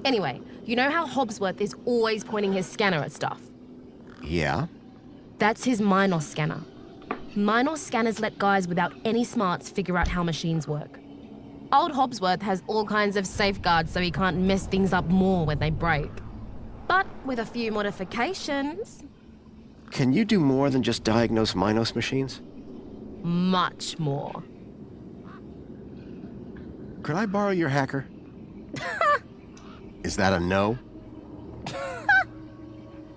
S5: Anyway, you know how Hobbsworth is always pointing his scanner at stuff?
S2: Yeah?
S5: That's his Minos scanner. Minos scanners let guys without any smarts figure out how machines work. Old Hobbsworth has all kinds of safeguards so he can't mess things up more when they break. But with a few modifications...
S2: Can you do more than just diagnose Minos machines?
S5: Much more.
S2: Could I borrow your hacker? Is that a no?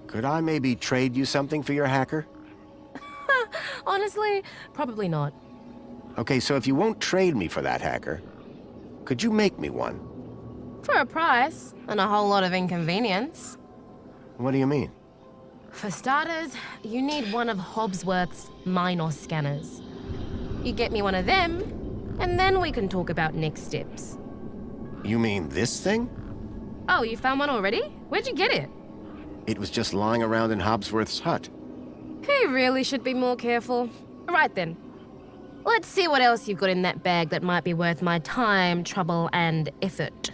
S2: Could I maybe trade you something for your hacker?
S5: Honestly, probably not.
S2: Okay, so if you won't trade me for that hacker, could you make me one?
S5: For a price, and a whole lot of inconvenience.
S2: What do you mean?
S5: For starters, you need one of Hobbsworth's Minos scanners. You get me one of them, and then we can talk about next steps.
S2: You mean this thing?
S5: Oh, you found one already? Where'd you get it?
S2: It was just lying around in Hobbsworth's hut.
S5: He really should be more careful. Right then. Let's see what else you've got in that bag that might be worth my time, trouble, and effort.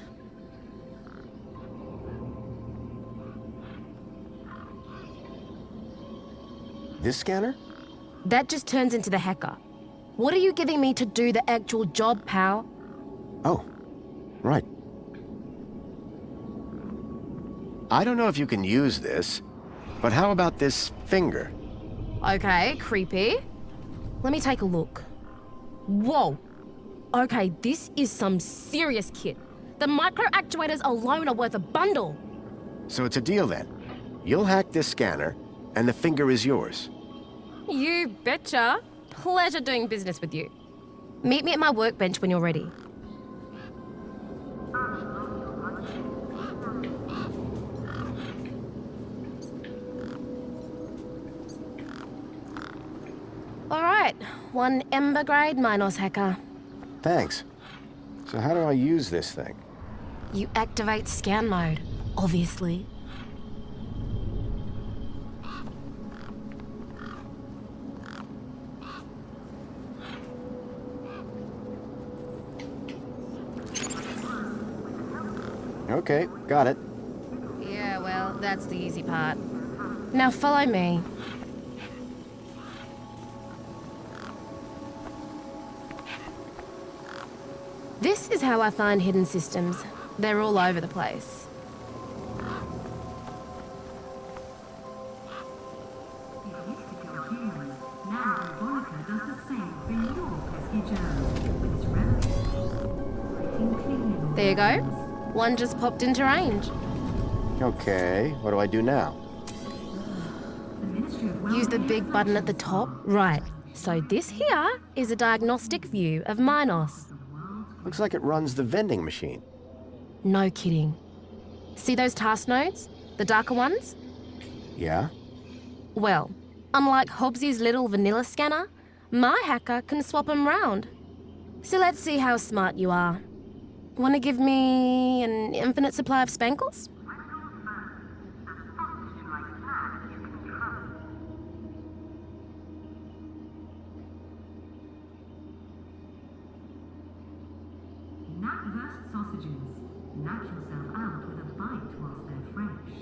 S6: This scanner?
S5: That just turns into the hacker. What are you giving me to do the actual job, pal?
S6: Oh, right. I don't know if you can use this, but how about this finger?
S5: Okay, creepy. Let me take a look. Whoa. Okay, this is some serious kit. The micro actuators alone are worth a bundle.
S6: So it's a deal then. You'll hack this scanner, and the finger is yours.
S5: You betcha. Pleasure doing business with you. Meet me at my workbench when you're ready. All right, one Ember grade Minos hacker.
S6: Thanks. So how do I use this thing?
S5: You activate scan mode, obviously.
S6: Okay, got it.
S5: Yeah, well, that's the easy part. Now follow me. This is how I find hidden systems. They're all over the place. There you go. One just popped into range.
S6: Okay, what do I do now?
S5: Use the big button at the top. Right. So this here is a diagnostic view of Minos.
S6: Looks like it runs the vending machine.
S5: No kidding. See those task nodes? The darker ones?
S6: Yeah?
S5: Well, unlike Hobbsy's little vanilla scanner, my hacker can swap them round. So let's see how smart you are. Want to give me an infinite supply of spankles?
S13: Nut-versed sausages. Knock yourself out with a bite whilst they're fresh.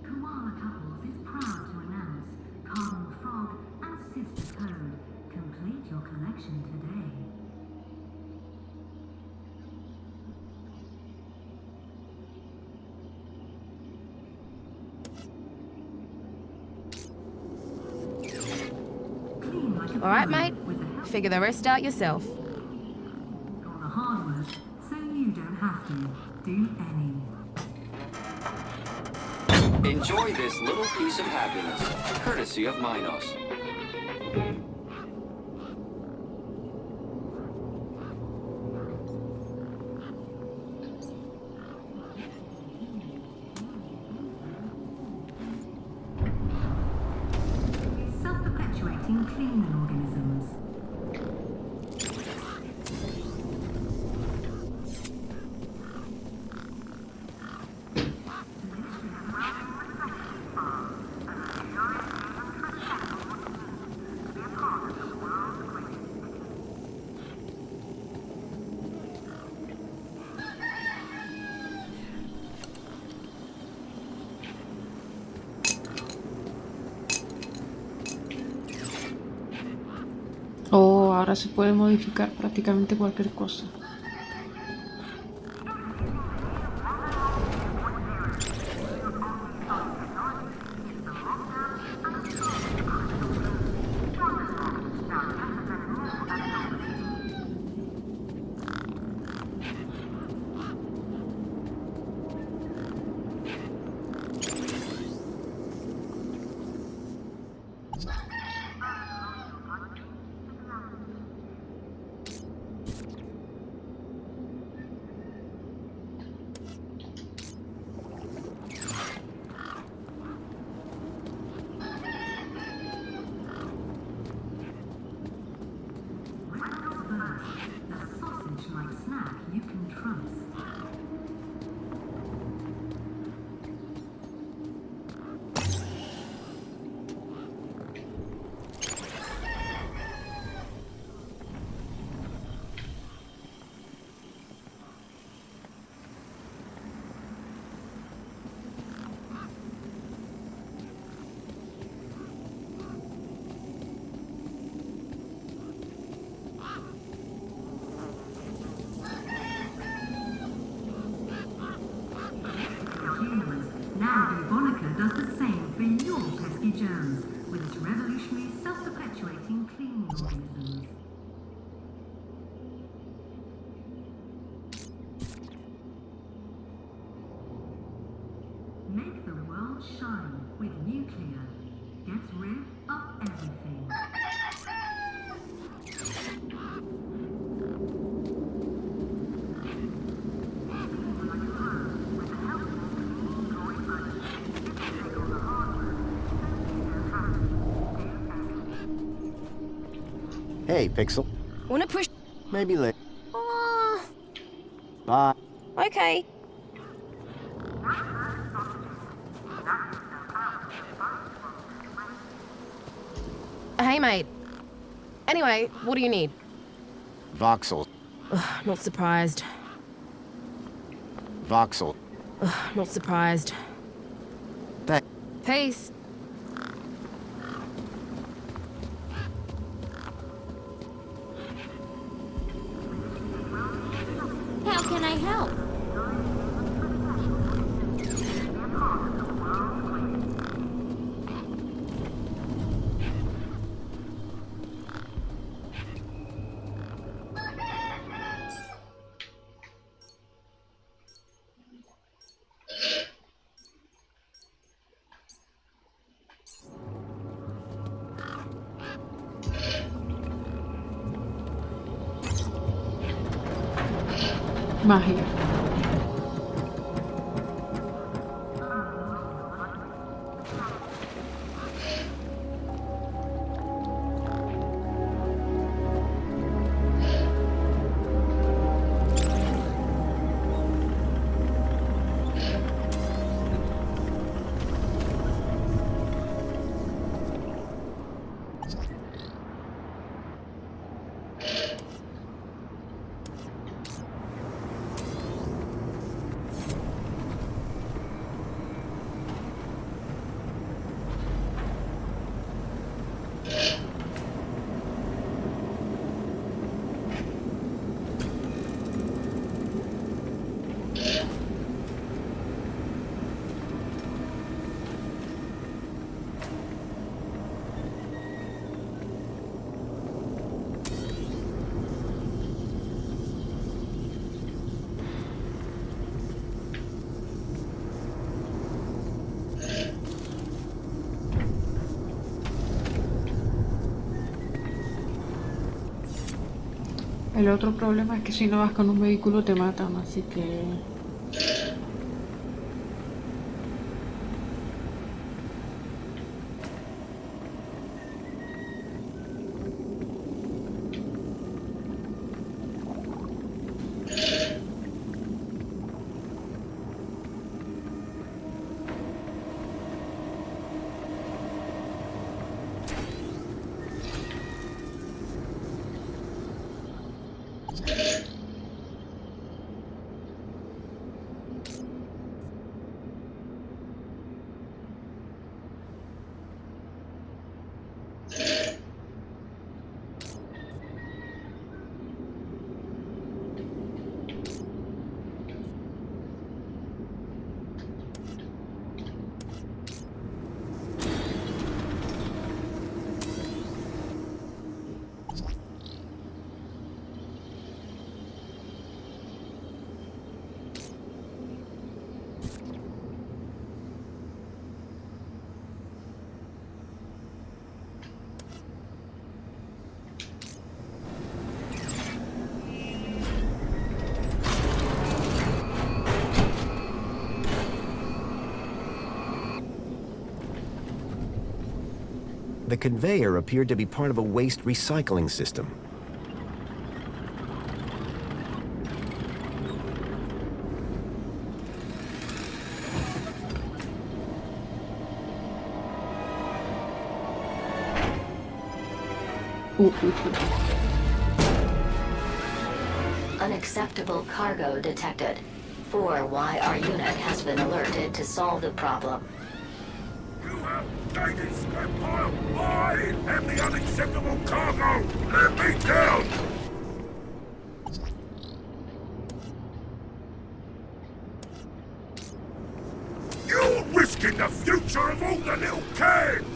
S13: Koala Couples is proud to announce Cardinal Frog and Sister Toad. Complete your collection today.
S5: All right, mate. Figure the rest out yourself.
S13: All the hard work, so you don't have to do any.
S12: Enjoy this little piece of happiness, courtesy of Minos.
S13: Self-perpetuating cleaning organisms.
S1: Oh, ahora se puede modificar prácticamente cualquier cosa.
S13: self-perpetuating cleaning organisms. Make the world shine with nuclear. Gets rid of everything.
S2: Hey, Pixel.
S9: Wanna push?
S2: Maybe later.
S9: Oh,
S2: Bye.
S9: okay. Hey, mate. Anyway, what do you need?
S2: Voxel.
S9: Ugh, not surprised.
S2: Voxel.
S9: Ugh, not surprised.
S2: Thank.
S9: Peace.
S8: How can I help?
S1: Magia. El otro problema es que si no vas con un vehículo te matan, así que...
S2: The conveyor appeared to be part of a waste recycling system.
S7: Unacceptable cargo detected. 4Y, our unit has been alerted to solve the problem.
S11: You have dated scrap pile! I am the unacceptable cargo! Let me down! You're risking the future of all the little cans!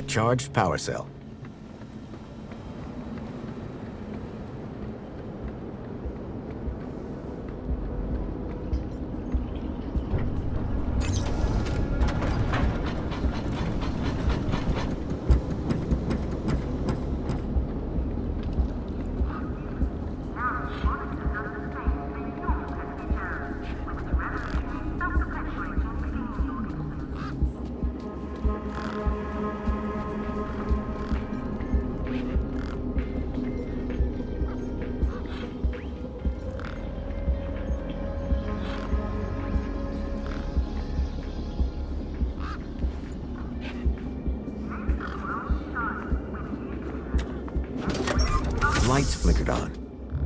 S2: charged power cell. Lights flickered on.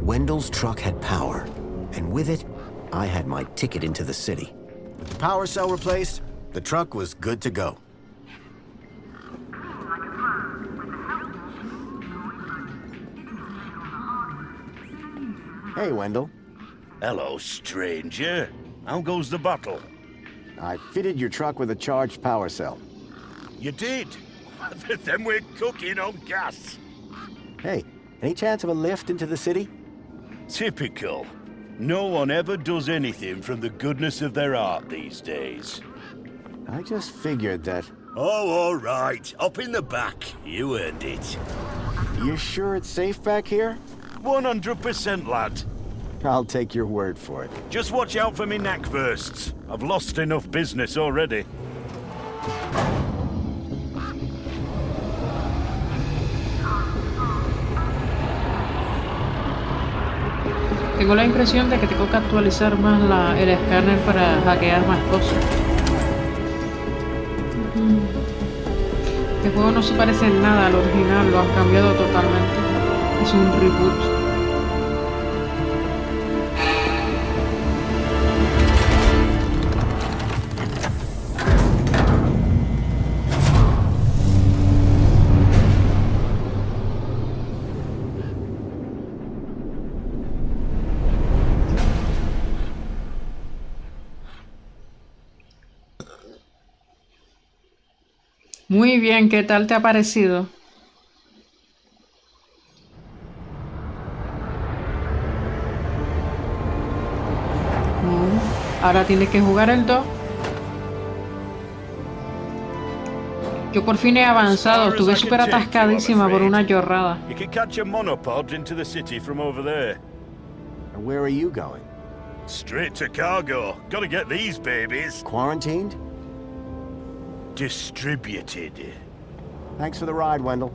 S2: Wendell's truck had power, and with it, I had my ticket into the city. With the power cell replaced, the truck was good to go. Hey, Wendell.
S11: Hello, stranger. How goes the battle?
S2: I fitted your truck with a charged power cell.
S11: You did? Then we're cooking on gas.
S2: Hey, any chance of a lift into the city?
S11: Typical. No one ever does anything from the goodness of their heart these days.
S2: I just figured that...
S11: Oh, all right. Up in the back. You earned it.
S2: You sure it's safe back here?
S11: 100%, lad.
S2: I'll take your word for it.
S11: Just watch out for me neck bursts. I've lost enough business already.
S1: Tengo la impresión de que tengo que actualizar más el escáner para hackear más cosas. Este juego no se parece en nada al original, lo han cambiado totalmente. Es un reboot. Muy bien, ¿qué tal te ha parecido? Ahora tienes que jugar el 2. Yo por fin he avanzado, estuve súper atascadísima por una chorrada.
S11: You can catch a monopod into the city from over there.
S2: And where are you going?
S11: Straight to cargo. Gotta get these babies.
S2: Quarantined?
S11: Distributed.
S2: Thanks for the ride, Wendell.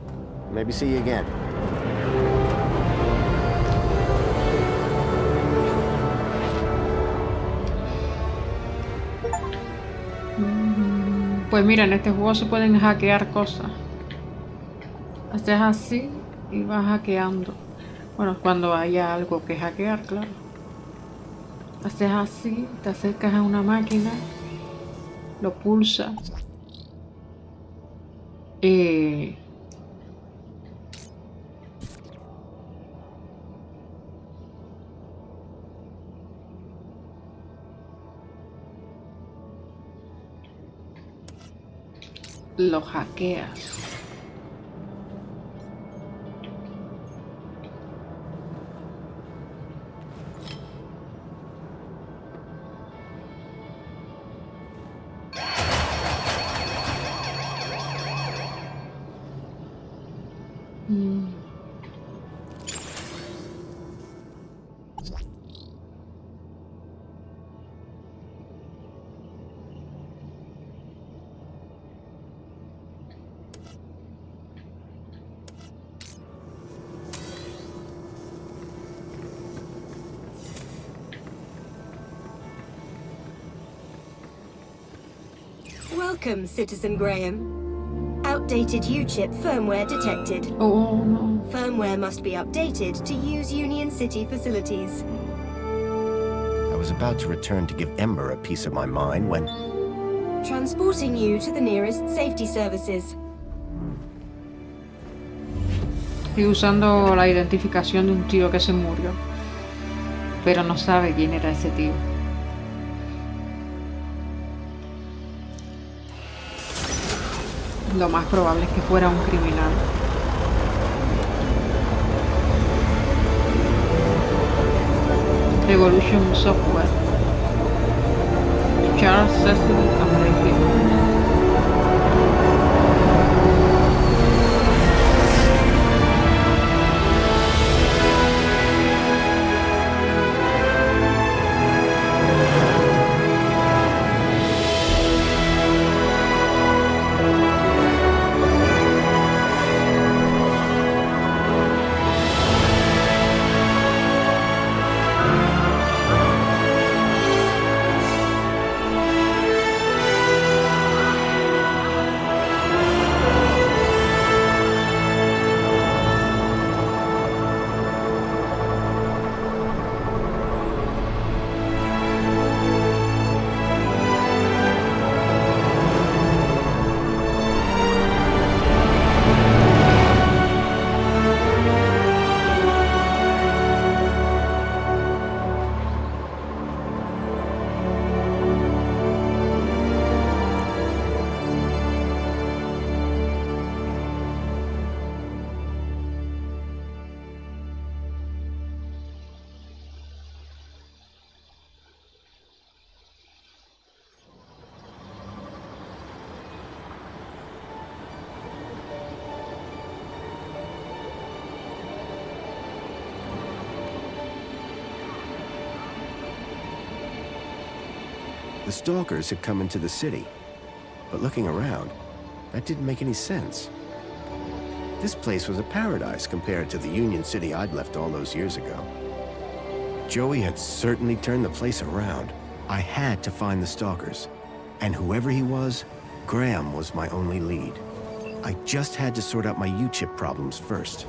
S2: Maybe see you again.
S1: Pues mira, en este juego se pueden hackear cosas. Haces así y vas hackeando. Bueno, cuando haya algo que hackear, claro. Haces así, te acercas a una máquina, lo pulsas. Lo hackeas.
S9: Welcome, Citizen Graham. Outdated U-chip firmware detected.
S1: Oh no.
S9: Firmware must be updated to use Union City facilities.
S2: I was about to return to give Ember a piece of my mind when...
S9: Transporting you to the nearest safety services.
S1: Estoy usando la identificación de un tío que se murió, pero no sabe quién era ese tío. Lo más probable es que fuera un criminal. Revolution Software. Charles Cecil American.
S6: The stalkers had come into the city, but looking around, that didn't make any sense. This place was a paradise compared to the Union City I'd left all those years ago. Joey had certainly turned the place around. I had to find the stalkers, and whoever he was, Graham was my only lead. I just had to sort out my U-chip problems first.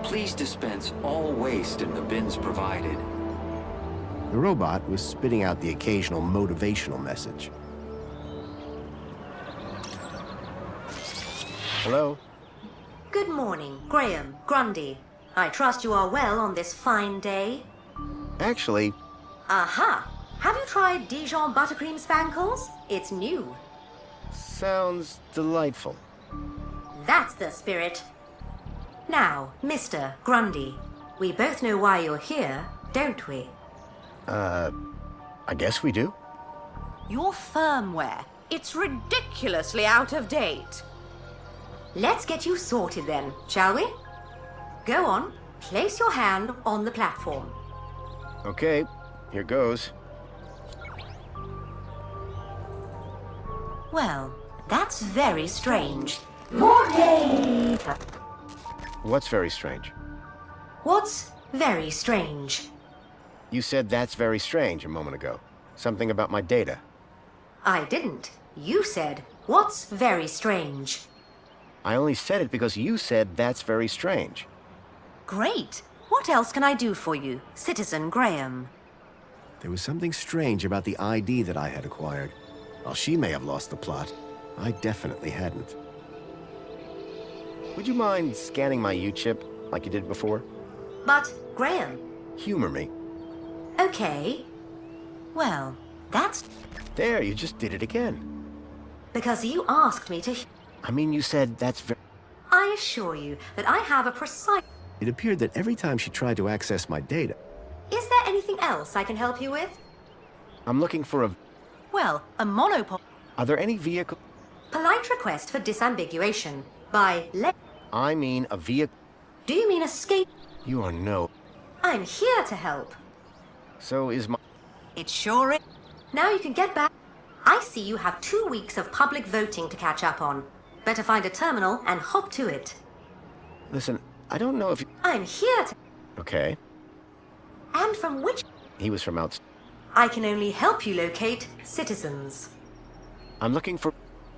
S12: Please dispense all waste in the bins provided.
S6: The robot was spitting out the occasional motivational message. Hello?
S14: Good morning, Graham, Grundy. I trust you are well on this fine day.
S6: Actually...
S14: Aha! Have you tried Dijon buttercream spankles? It's new.
S6: Sounds delightful.
S14: That's the spirit. Now, Mr. Grundy, we both know why you're here, don't we?
S6: I guess we do.
S3: Your firmware. It's ridiculously out of date.
S14: Let's get you sorted then, shall we? Go on, place your hand on the platform.
S6: Okay, here goes.
S14: Well, that's very strange. More data.
S6: What's very strange?
S14: What's very strange?
S6: You said that's very strange a moment ago. Something about my data.
S14: I didn't. You said, what's very strange?
S6: I only said it because you said that's very strange.
S14: Great. What else can I do for you, Citizen Graham?
S6: There was something strange about the ID that I had acquired. While she may have lost the plot, I definitely hadn't. Would you mind scanning my U-chip like you did before?
S14: But, Graham...
S6: Humor me.
S14: Okay. Well, that's...
S6: There, you just did it again.
S14: Because you asked me to...
S6: I mean, you said that's
S14: I assure you that I have a precise...
S6: It appeared that every time she tried to access my data...
S14: Is there anything else I can help you with?
S6: I'm looking for a...
S14: Well, a monopole...
S6: Are there any vehicle...
S14: Polite request for disambiguation. By
S6: I mean a vehicle...
S14: Do you mean escape?
S6: You are no...
S14: I'm here to help.
S6: So is my...
S14: It sure is. Now you can get back. I see you have 2 weeks of public voting to catch up on. Better find a terminal and hop to it.
S6: Listen, I don't know if you...
S14: I'm here to...
S6: Okay.
S14: And from which...
S6: He was from outside.
S14: I can only help you locate citizens.
S6: I'm looking for...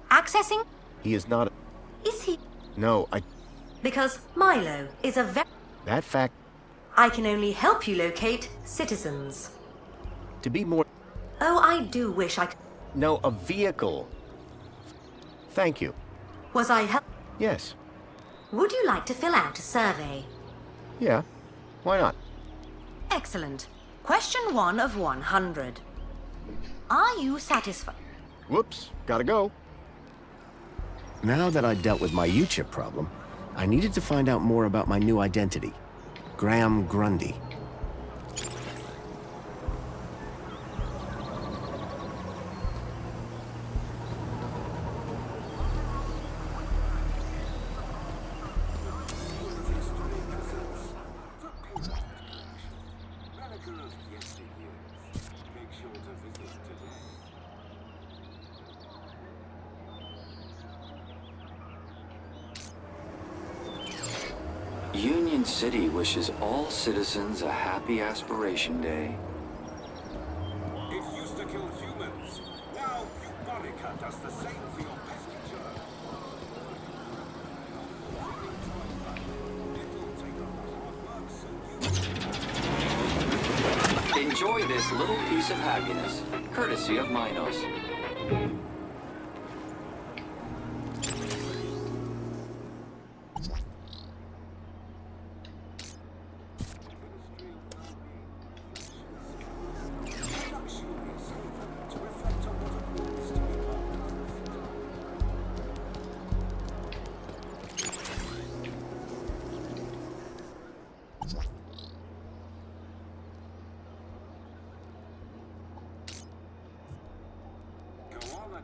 S14: Accessing?
S6: He is not...
S14: Is he?
S6: No, I...
S14: Because Milo is a
S6: That fact...
S14: I can only help you locate citizens.
S6: To be more...
S14: Oh, I do wish I could...
S2: No, a vehicle. Thank you.
S14: Was I help?
S2: Yes.
S14: Would you like to fill out a survey?
S2: Yeah. Why not?
S14: Excellent. Question 1 of 100. Are you satisfied?
S2: Whoops. Gotta go. Now that I'd dealt with my U-chip problem, I needed to find out more about my new identity. Graham Grundy.
S12: Union City wishes all citizens a happy Aspiration Day.
S15: It used to kill humans. Now Bubonica does the same for your passenger.
S12: Enjoy this little piece of happiness, courtesy of Minos.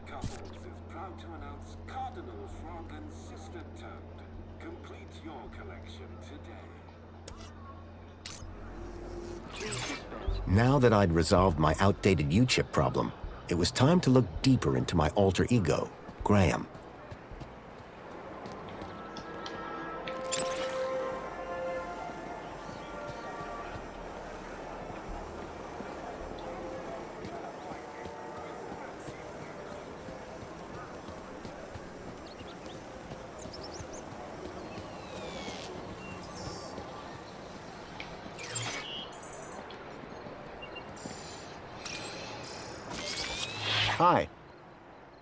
S15: Couples is proud to announce Cardinal Frog and Sister Toad. Complete your collection today.
S2: Now that I'd resolved my outdated U-chip problem, it was time to look deeper into my alter ego, Graham. Hi.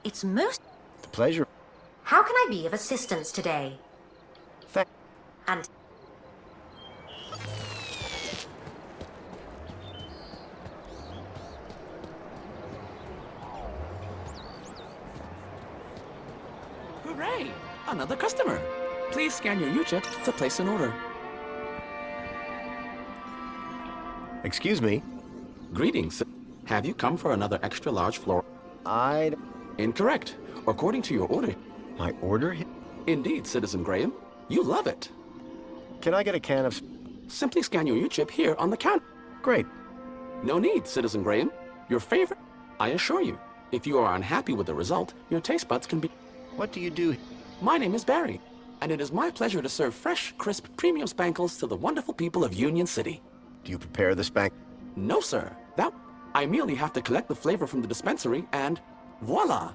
S14: It's most...
S2: The pleasure.
S14: How can I be of assistance today? And...
S16: Hooray! Another customer. Please scan your U-chip to place an order.
S2: Excuse me.
S16: Greetings. Have you come for another extra large floor? Incorrect. According to your order.
S2: My order?
S16: Indeed, Citizen Graham. You love it.
S2: Can I get a can of...
S16: Simply scan your U-chip here on the counter.
S2: Great.
S16: No need, Citizen Graham. Your favorite... I assure you, if you are unhappy with the result, your taste buds can be...
S2: What do you do?
S16: My name is Barry, and it is my pleasure to serve fresh, crisp, premium spankles to the wonderful people of Union City.
S2: Do you prepare the spank...
S16: No, sir. I merely have to collect the flavor from the dispensary and... voila!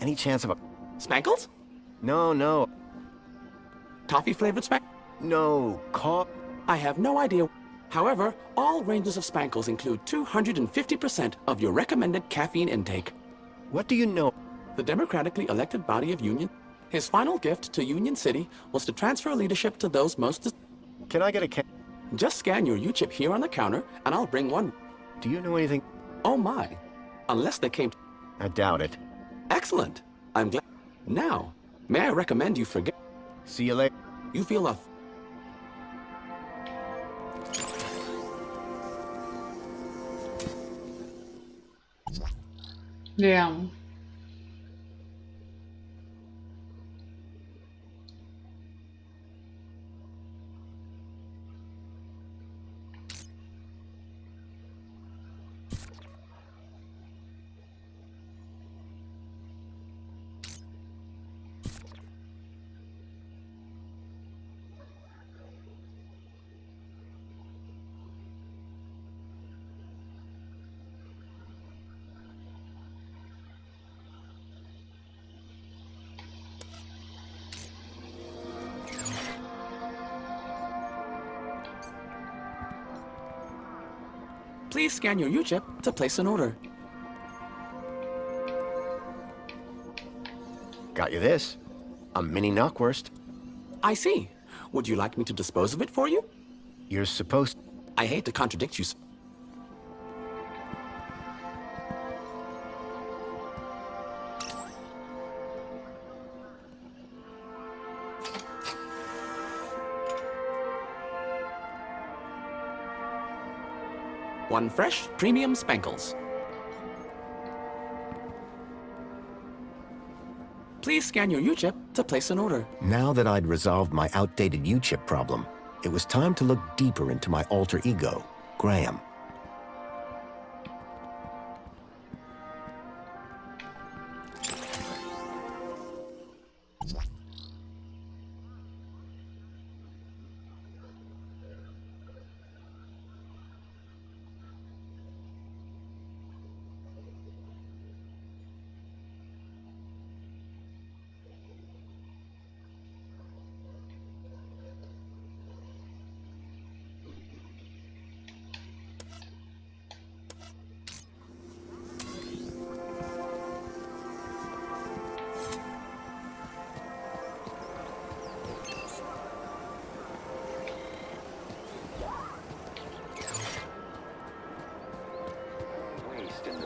S2: Any chance of a...
S16: Spankles?
S2: No.
S16: Toffee-flavored spank...
S2: No,
S16: I have no idea. However, all ranges of spankles include 250% of your recommended caffeine intake.
S2: What do you know?
S16: The democratically elected body of Union, his final gift to Union City was to transfer leadership to those most...
S2: Can I get a can...
S16: Just scan your U-chip here on the counter, and I'll bring one.
S2: Do you know anything?
S16: Oh my. Unless they came...
S2: I doubt it.
S16: Excellent. I'm glad. Now, may I recommend you forget...
S2: See you later.
S16: You feel a...
S1: Veamos.
S16: Please scan your U-chip to place an order.
S6: Got you this. A mini knockwurst.
S16: I see. Would you like me to dispose of it for you?
S6: You're supposed...
S16: I hate to contradict you. One fresh, premium Spankles. Please scan your U-chip to place an order.
S6: Now that I'd resolved my outdated U-chip problem, it was time to look deeper into my alter ego, Graham.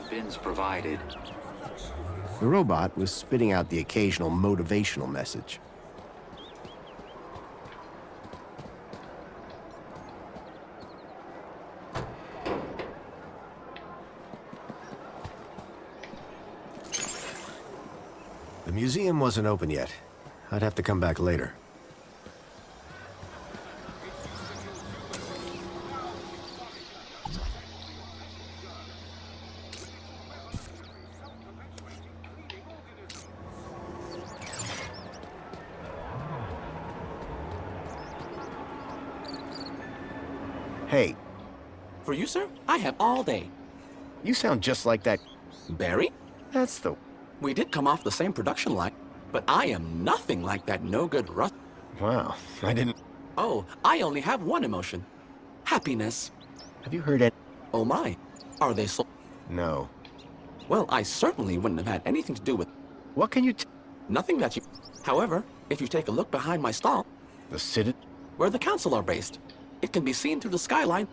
S12: Bins provided.
S6: The robot was spitting out the occasional motivational message. The museum wasn't open yet. I'd have to come back later. Hey.
S16: For you, sir, I have all day.
S6: You sound just like that...
S16: Barry?
S6: That's the...
S16: We did come off the same production line, but I am nothing like that no-good Russ.
S6: Wow, I didn't...
S16: Oh, I only have one emotion. Happiness.
S6: Have you heard it?
S16: Oh my. Are they so...
S6: No.
S16: Well, I certainly wouldn't have had anything to do with...
S6: What can you
S16: Nothing that you... However, if you take a look behind my stall...
S6: The city?
S16: Where the council are based. It can be seen through the skyline.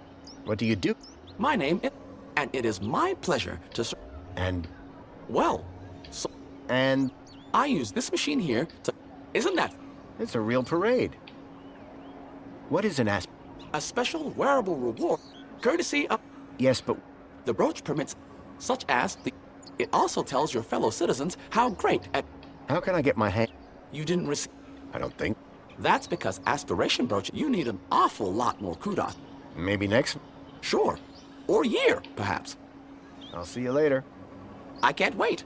S6: What do you do?
S16: My name is... And it is my pleasure to...
S6: And?
S16: Well, so...
S6: And?
S16: I use this machine here to... Isn't that...
S6: It's a real parade. What is an asp...
S16: A special wearable reward, courtesy of...
S6: Yes, but...
S16: The brooch permits... Such as the... It also tells your fellow citizens how great at...
S6: How can I get my hand...
S16: You didn't receive...
S6: I don't think.
S16: That's because aspiration brooch, you need an awful lot more kudos.
S6: Maybe next...
S16: Sure. Or year, perhaps.
S6: I'll see you later.
S16: I can't wait.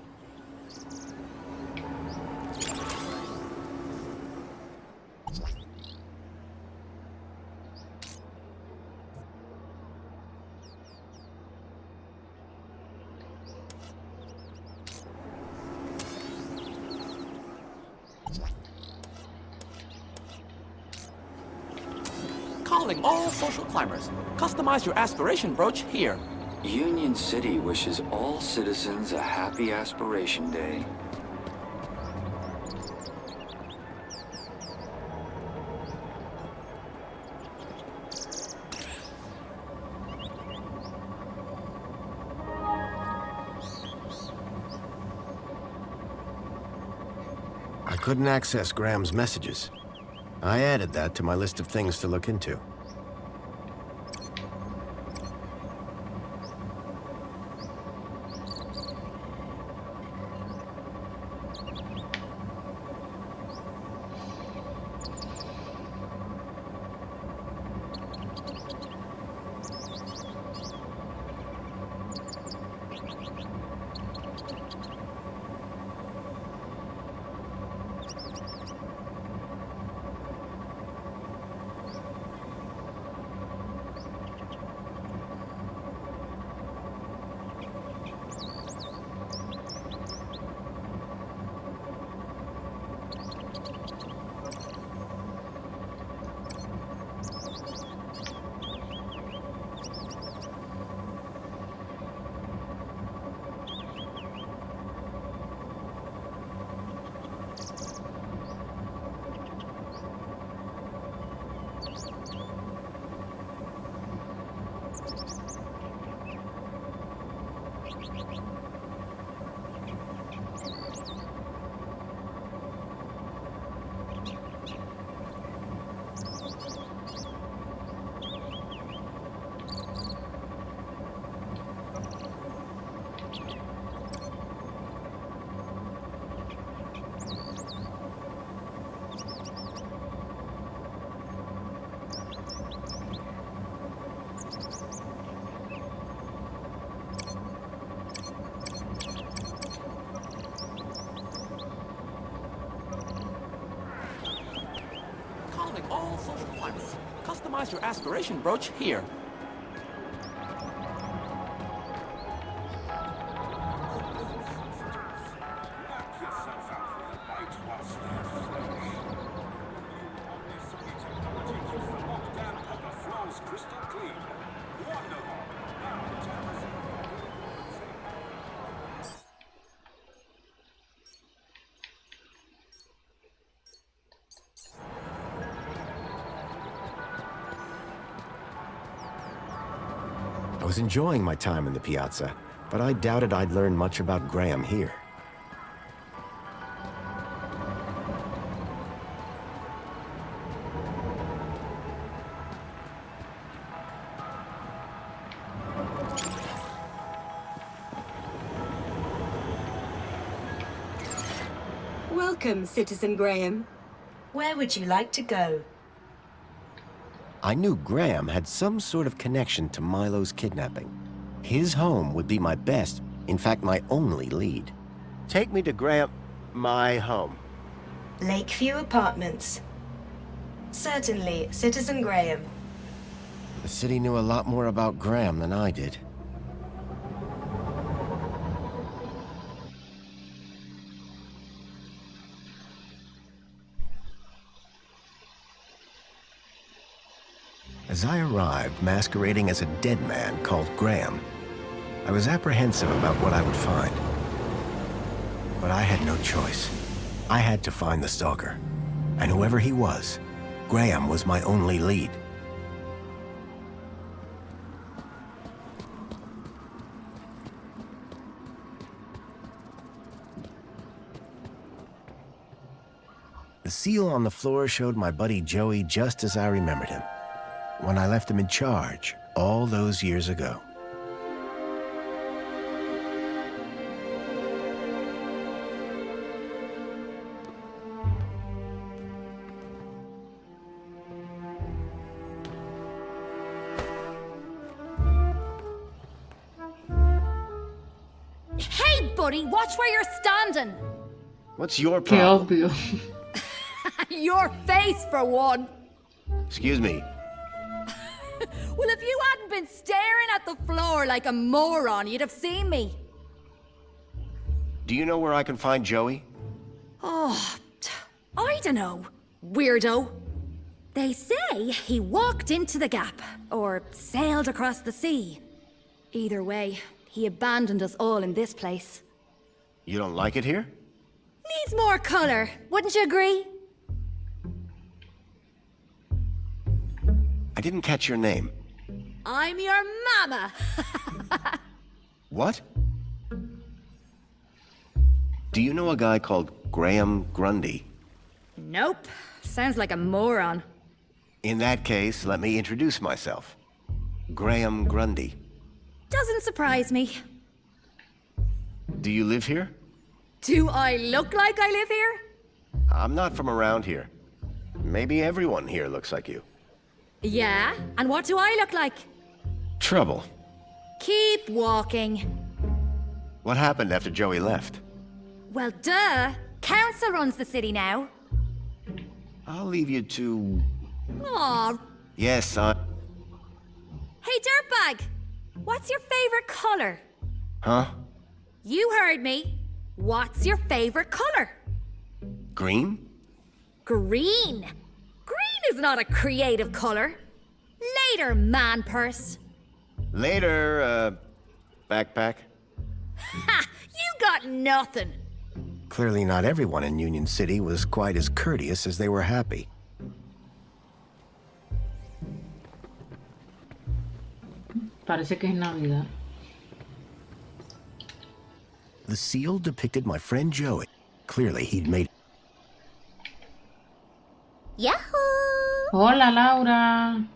S16: Calling all social climbers. Customize your aspiration brooch here.
S12: Union City wishes all citizens a happy Aspiration Day.
S6: I couldn't access Graham's messages. I added that to my list of things to look into.
S16: once. Customize your aspiration brooch here.
S2: I was enjoying my time in the piazza, but I doubted I'd learn much about Graham here.
S9: Welcome, Citizen Graham. Where would you like to go?
S2: I knew Graham had some sort of connection to Milo's kidnapping. His home would be my best, in fact, my only lead. Take me to my home.
S9: Lakeview Apartments. Certainly, Citizen Graham.
S2: The city knew a lot more about Graham than I did. As I arrived, masquerading as a dead man called Graham, I was apprehensive about what I would find. But I had no choice. I had to find the stalker. And whoever he was, Graham was my only lead. The seal on the floor showed my buddy Joey just as I remembered him, when I left him in charge all those years ago.
S8: Hey, buddy, watch where you're standing.
S2: What's your
S1: Qué
S2: problem?
S1: obvio.
S8: Your face, for one.
S2: Excuse me.
S8: Well, if you hadn't been staring at the floor like a moron, you'd have seen me.
S2: Do you know where I can find Joey?
S8: Oh, I dunno, weirdo. They say he walked into the gap, or sailed across the sea. Either way, he abandoned us all in this place.
S2: You don't like it here?
S8: Needs more color, wouldn't you agree?
S2: I didn't catch your name.
S8: I'm your mama.
S2: What? Do you know a guy called Graham Grundy?
S8: Nope, sounds like a moron.
S2: In that case, let me introduce myself. Graham Grundy.
S8: Doesn't surprise me.
S2: Do you live here?
S8: Do I look like I live here?
S2: I'm not from around here. Maybe everyone here looks like you.
S8: Yeah, and what do I look like?
S2: Trouble.
S8: Keep walking.
S2: What happened after Joey left?
S8: Well, duh. Council runs the city now.
S2: I'll leave you to...
S8: Aw.
S2: Yes,
S8: Hey, dirtbag. What's your favorite color?
S2: Huh?
S8: You heard me. What's your favorite color?
S2: Green?
S8: Green. Green is not a creative color. Later, man purse.
S2: Later, backpack.
S8: Ha! You got nothing.
S2: Clearly not everyone in Union City was quite as courteous as they were happy.
S1: Parece que es Navidad.
S2: The seal depicted my friend Joey. Clearly he'd made...
S8: Yahoo!
S1: Hola, Laura.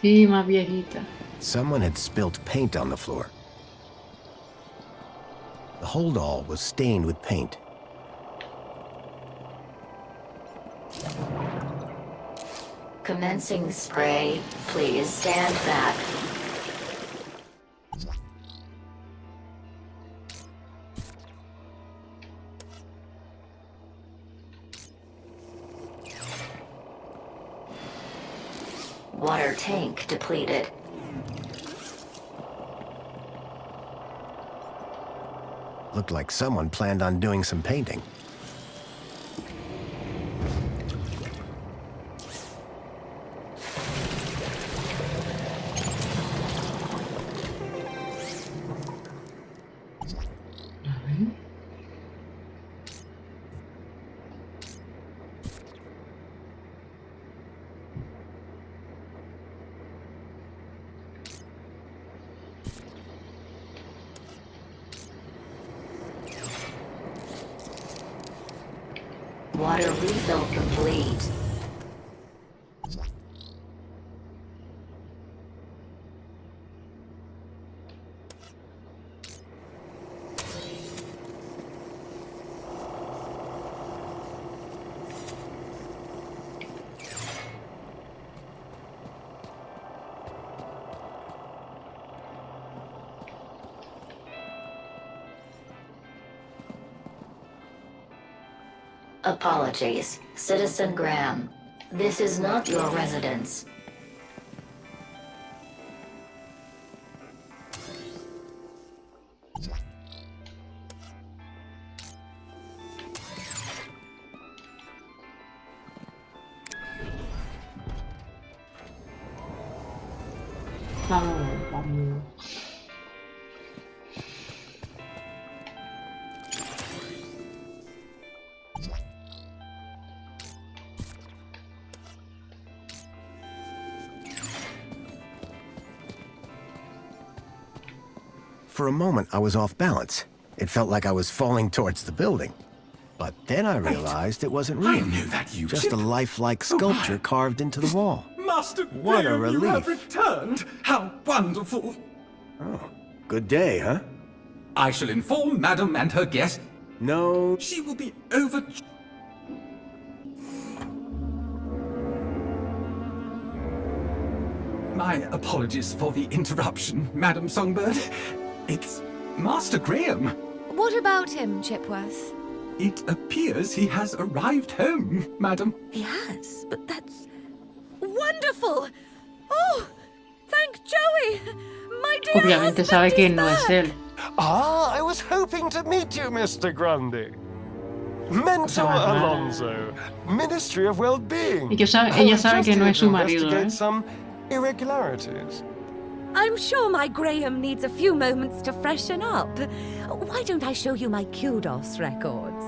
S1: Sí, más viejita.
S6: Someone had spilt paint on the floor. The holdall was stained with paint.
S7: Commencing spray. Please stand back. Water tank depleted.
S6: Looked like someone planned on doing some painting.
S7: Water refill complete. Apologies, Citizen Graham. This is not your residence.
S1: Vamos.
S6: For a moment, I was off balance. It felt like I was falling towards the building. But then I realized it wasn't real.
S17: I knew that you
S6: Just a lifelike sculpture carved into the wall.
S17: Master
S6: What a
S17: Graham, you have
S6: relief.
S17: returned! How wonderful!
S6: Oh, good day, huh?
S17: I shall inform Madam and her guest.
S6: No.
S17: She will be over... My apologies for the interruption, Madam Songbird. It's Master Graham.
S5: What about him, Chipworth?
S17: It appears he has arrived home, Madam.
S5: He has, but that's wonderful! Oh, thank Joey! My dear
S1: Obviamente sabe que no es él.
S18: Ah, I was hoping to meet you, Mr. Grundy. Mentor Alonso, Ministry of Well-Being.
S1: Y que ella sabe que no es su marido, ¿eh?
S18: Some irregularities.
S14: I'm sure my Graham needs a few moments to freshen up. Why don't I show you my kudos records?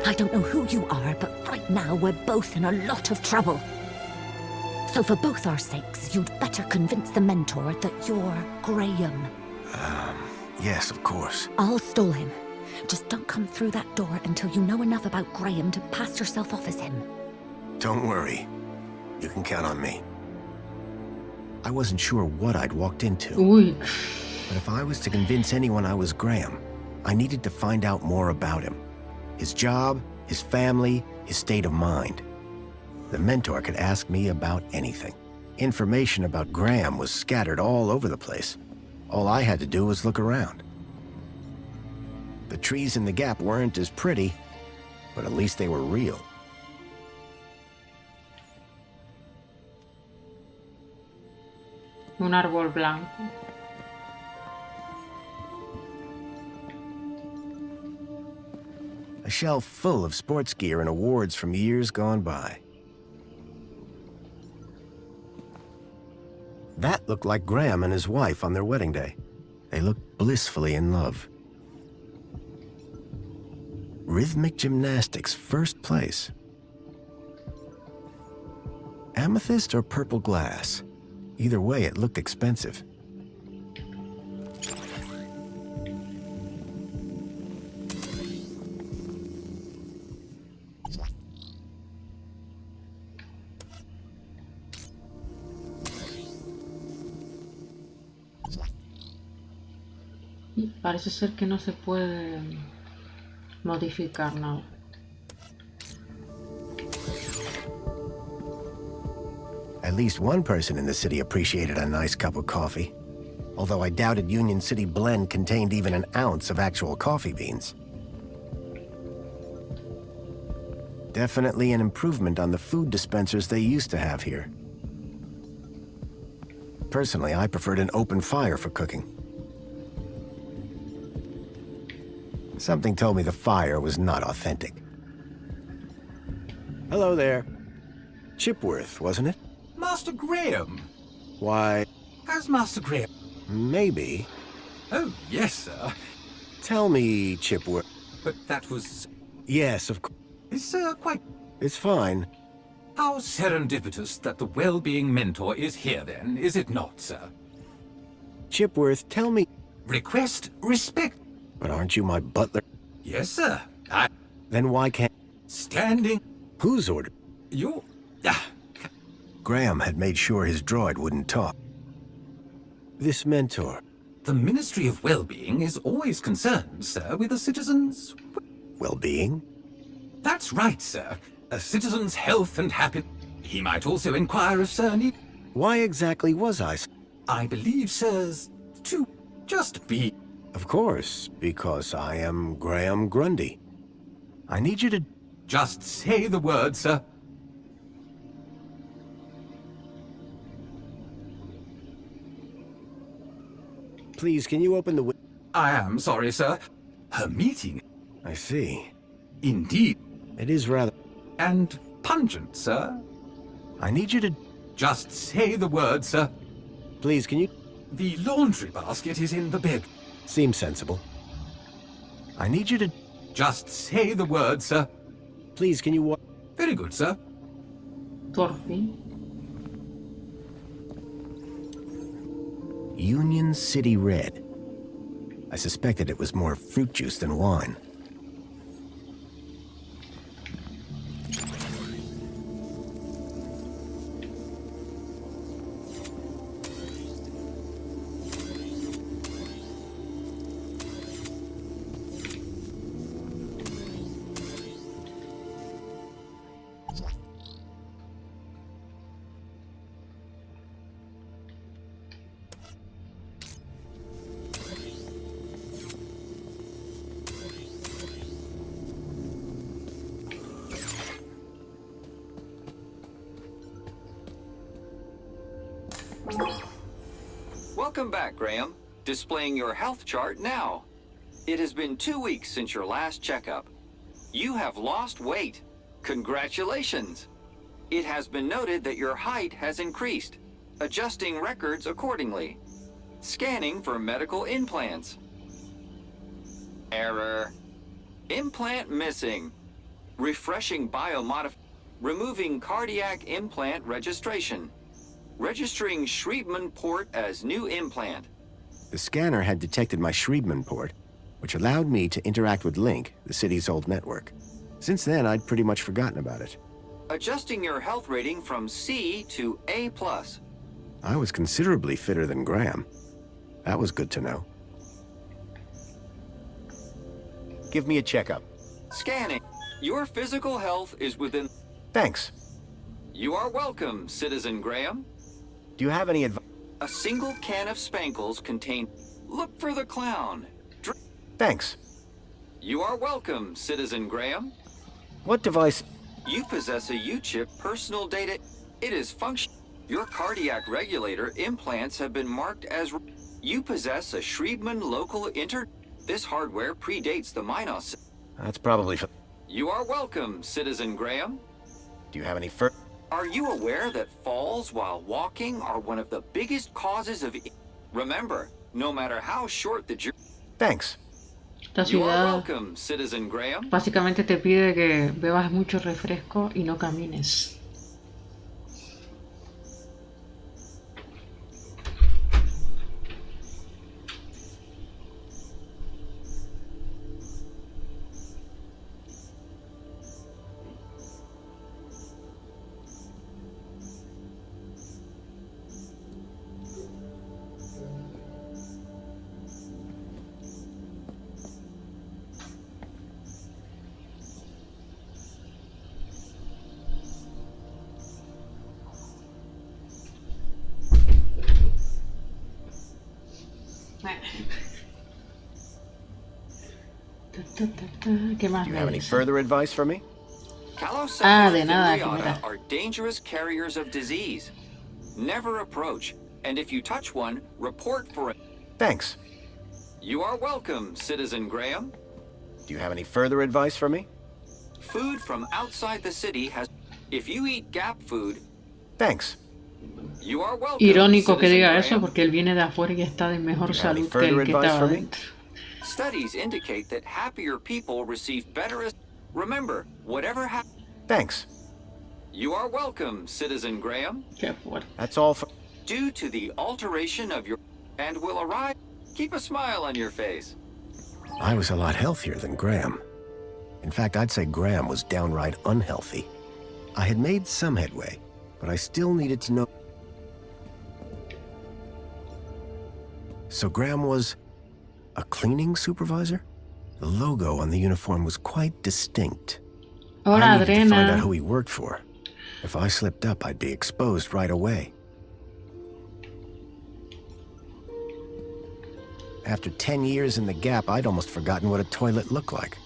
S14: I don't know who you are, but right now we're both in a lot of trouble. So for both our sakes, you'd better convince the mentor that you're Graham.
S6: Yes, of course.
S14: I'll stall him. Just don't come through that door until you know enough about Graham to pass yourself off as him.
S6: Don't worry. You can count on me. I wasn't sure what I'd walked into.
S1: Uy.
S6: But if I was to convince anyone I was Graham, I needed to find out more about him. His job, his family, his state of mind. The mentor could ask me about anything. Information about Graham was scattered all over the place. All I had to do was look around. The trees in the gap weren't as pretty, but at least they were real.
S1: Un árbol blanco.
S6: A shelf full of sports gear and awards from years gone by. That looked like Graham and his wife on their wedding day. They looked blissfully in love. Rhythmic gymnastics, first place. Amethyst or purple glass? Either way, it looked expensive.
S1: Y parece ser que no se puede modificar nada.
S2: At least one person in the city appreciated a nice cup of coffee. Although I doubted Union City Blend contained even an ounce of actual coffee beans. Definitely an improvement on the food dispensers they used to have here. Personally, I preferred an open fire for cooking. Something told me the fire was not authentic. Hello there. Chipworth, wasn't it?
S17: Master Graham.
S2: Why...
S17: Has Master Graham...
S2: Maybe.
S17: Oh, yes, sir.
S2: Tell me, Chipworth.
S17: But that was...
S2: Yes, of course.
S17: It's quite...
S2: It's fine.
S17: How serendipitous that the well-being mentor is here, then, is it not, sir?
S2: Chipworth, tell me...
S17: Request respect.
S2: But aren't you my butler?
S17: Yes, sir.
S2: Then why can't...
S17: Standing...
S2: Whose order?
S17: You...
S2: Graham had made sure his droid wouldn't talk. This mentor...
S17: The Ministry of Well-being is always concerned, sir, with a citizen's...
S2: Well-being?
S17: That's right, sir. A citizen's health and happiness. He might also inquire if Sir need...
S2: Why exactly was I...
S17: I believe, sirs, to just be...
S2: Of course, because I am Graham Grundy. I need you to...
S17: Just say the word, sir.
S2: Please, can you open the...
S17: I am sorry, sir. Her meeting...
S2: I see.
S17: Indeed.
S2: It is rather...
S17: And pungent, sir.
S2: I need you to...
S17: Just say the word, sir.
S2: Please, can you...
S17: The laundry basket is in the bed.
S2: Seems sensible. I need you to...
S17: Just say the word, sir.
S2: Please, can you...
S17: Very good, sir.
S1: Por fin.
S2: Union City Red. I suspected it was more fruit juice than wine.
S12: Welcome back, Graham. Displaying your health chart now. It has been 2 weeks since your last checkup. You have lost weight. Congratulations. It has been noted that your height has increased. Adjusting records accordingly. Scanning for medical implants. Error. Implant missing. Refreshing removing cardiac implant registration. Registering Schriebman port as new implant.
S2: The scanner had detected my Schriebman port, which allowed me to interact with Link, the city's old network. Since then, I'd pretty much forgotten about it.
S12: Adjusting your health rating from C to A+.
S2: I was considerably fitter than Graham. That was good to know. Give me a checkup.
S12: Scanning. Your physical health is within...
S2: Thanks.
S12: You are welcome, Citizen Graham.
S2: Do you have any advice?
S12: A single can of Spankles contain... Look for the clown.
S2: Thanks.
S12: You are welcome, Citizen Graham.
S2: What device?
S12: You possess a U-chip personal data. It is function. Your cardiac regulator implants have been marked as... You possess a Schriebman local This hardware predates the Minos.
S2: That's probably...
S12: You are welcome, Citizen Graham.
S2: Do you have any fur...
S12: Are you aware that falls while walking are one of the biggest causes of... Remember, no matter how short the journey...
S2: Thanks.
S1: Esta ciudad básicamente te pide que bebas mucho refresco y no camines. ¿Qué más
S2: Do you
S1: me
S2: have any
S1: dice?
S2: further advice for me?
S1: De nada,
S12: Fimbriata are dangerous carriers of disease. Never approach, and if you touch one, report for it.
S2: Thanks.
S12: You are welcome, Citizen Graham.
S2: Do you have any further advice for me?
S12: Food from outside the city has... If you eat Gap food...
S2: Thanks.
S12: You are welcome,
S1: Irónico que
S12: Citizen
S1: diga
S12: Graham.
S1: eso porque él viene de afuera y está de mejor salud que
S2: further
S1: el que
S2: advice
S1: estaba
S2: for me?
S1: dentro.
S12: Studies indicate that happier people receive better... Remember, whatever happens...
S2: Thanks.
S12: You are welcome, Citizen Graham.
S1: Qué fuerte.
S2: That's all for...
S12: Due to the alteration of your... And will arrive... Keep a smile on your face.
S2: I was a lot healthier than Graham. In fact, I'd say Graham was downright unhealthy. I had made some headway, but I still needed to know... So Graham was a cleaning supervisor? The logo on the uniform was quite distinct.
S1: Hola,
S2: I needed to find out
S1: Adrena.
S2: who he worked for. If I slipped up, I'd be exposed right away. After 10 years in the Gap, I'd almost forgotten what a toilet looked like.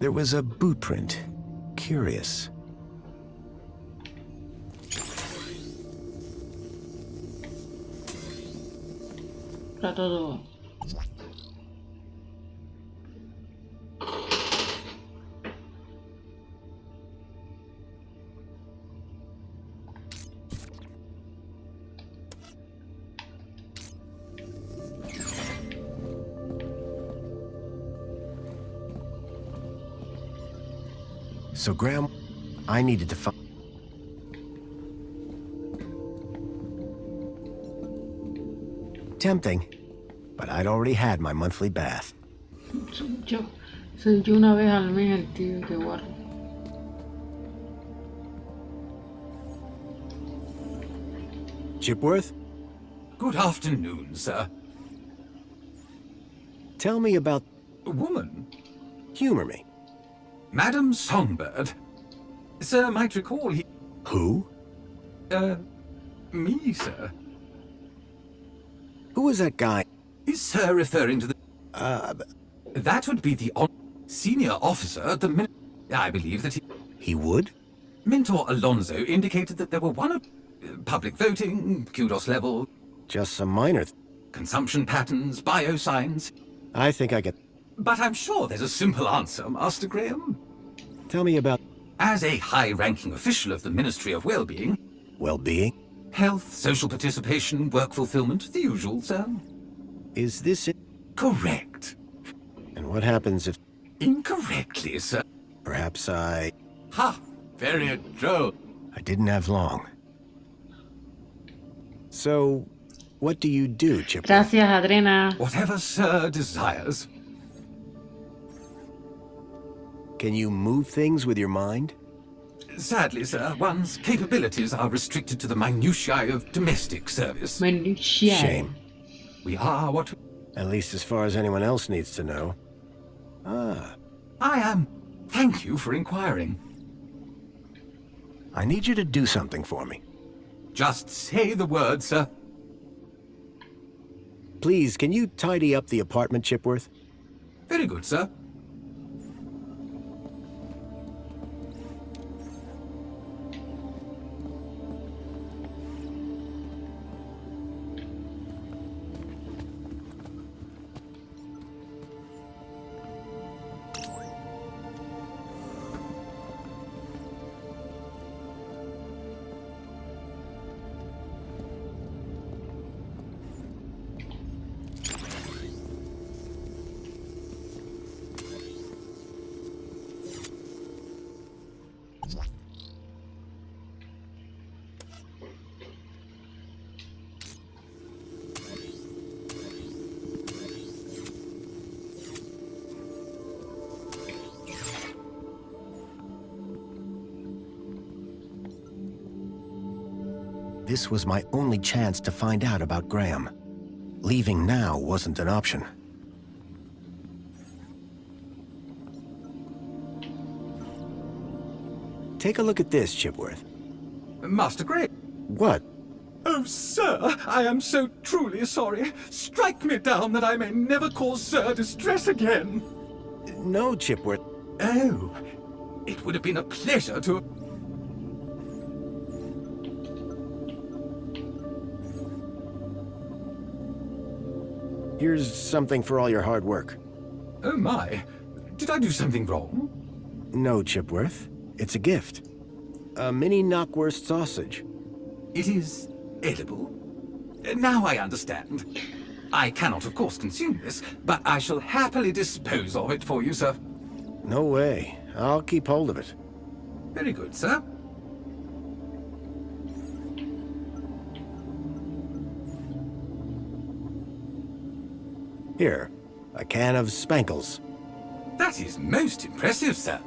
S2: There was a boot print. Curious.
S1: Está todo.
S2: So, Graham, I needed to find... Tempting, but I'd already had my monthly bath.
S1: Yo una vez al mes el tío que guardo.
S2: Chipworth?
S17: Good afternoon, sir.
S2: Tell me about...
S17: A woman?
S2: Humor me.
S17: Madam Songbird. Sir might recall he...
S2: Who?
S17: Me, sir.
S2: Who was that guy?
S17: Is Sir referring to the... That would be the senior officer at the I believe that he...
S2: He would?
S17: Mentor Alonso indicated that there were public voting, kudos level...
S2: Just some minor...
S17: Consumption patterns, biosigns...
S2: I think I get...
S17: But I'm sure there's a simple answer, Master Graham.
S2: Tell me about...
S17: As a high-ranking official of the Ministry of Well-being...
S2: Well-being?
S17: Health, social participation, work fulfillment, the usual, sir.
S2: Is this it?
S17: Correct.
S2: And what happens if...
S17: Incorrectly, sir.
S2: Perhaps I...
S17: Ha! Very droll.
S2: I didn't have long. So, what do you do, Chipworth?
S1: Gracias, Adrena.
S17: Whatever Sir desires.
S2: Can you move things with your mind?
S17: Sadly, sir, one's capabilities are restricted to the minutiae of domestic service.
S1: Minutiae.
S2: Shame.
S17: We are what...
S2: At least as far as anyone else needs to know. Ah.
S17: I am. Thank you for inquiring.
S2: I need you to do something for me.
S17: Just say the word, sir.
S2: Please, can you tidy up the apartment, Chipworth?
S17: Very good, sir.
S2: This was my only chance to find out about Graham. Leaving now wasn't an option. Take a look at this, Chipworth.
S17: Master Grey.
S2: What?
S17: Oh, sir, I am so truly sorry. Strike me down that I may never cause Sir distress again.
S2: No, Chipworth.
S17: Oh, it would have been a pleasure to...
S2: Here's something for all your hard work.
S17: Oh, my. Did I do something wrong?
S2: No, Chipworth. It's a gift. A mini knockwurst sausage.
S17: It is edible? Now I understand. I cannot, of course, consume this, but I shall happily dispose of it for you, sir.
S2: No way. I'll keep hold of it.
S17: Very good, sir.
S2: Here, a can of Spankles.
S17: That is most impressive, sir.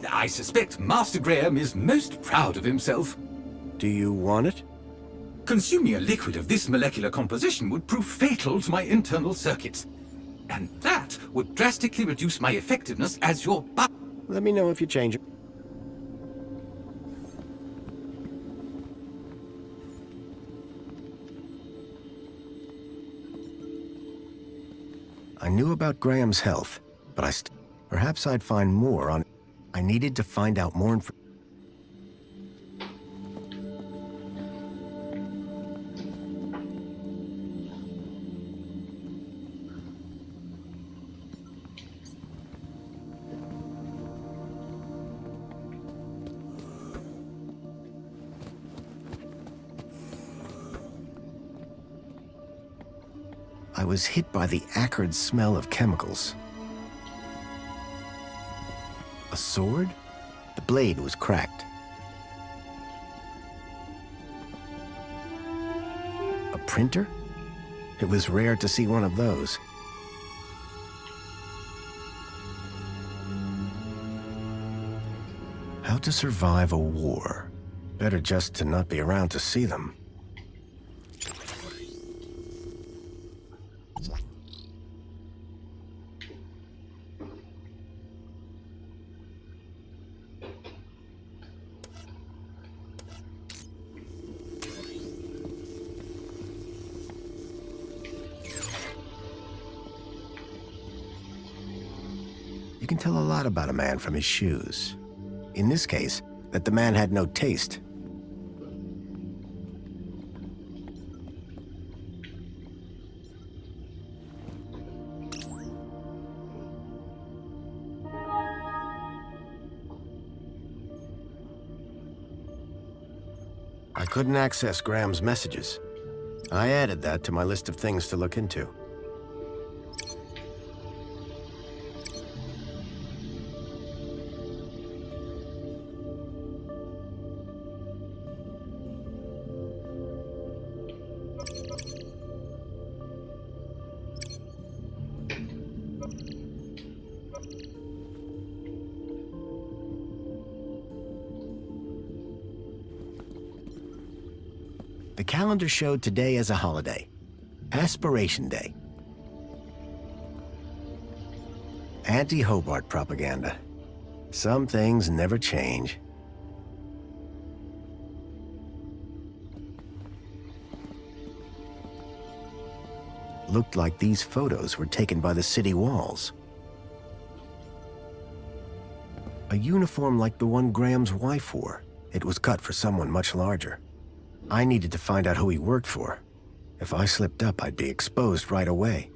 S17: I suspect Master Graham is most proud of himself.
S2: Do you want it?
S17: Consuming a liquid of this molecular composition would prove fatal to my internal circuits. And that would drastically reduce my effectiveness as your
S2: Let me know if you change it. I knew about Graham's health, but perhaps I'd find more on... I needed to find out more information. I was hit by the acrid smell of chemicals. A sword? The blade was cracked. A printer? It was rare to see one of those. How to survive a war? Better just to not be around to see them. You can tell a lot about a man from his shoes. In this case, that the man had no taste. I couldn't access Graham's messages. I added that to my list of things to look into. The calendar showed today as a holiday. Aspiration Day. Anti-Hobart propaganda. Some things never change. Looked like these photos were taken by the city walls. A uniform like the one Graham's wife wore. It was cut for someone much larger. I needed to find out who he worked for. If I slipped up, I'd be exposed right away.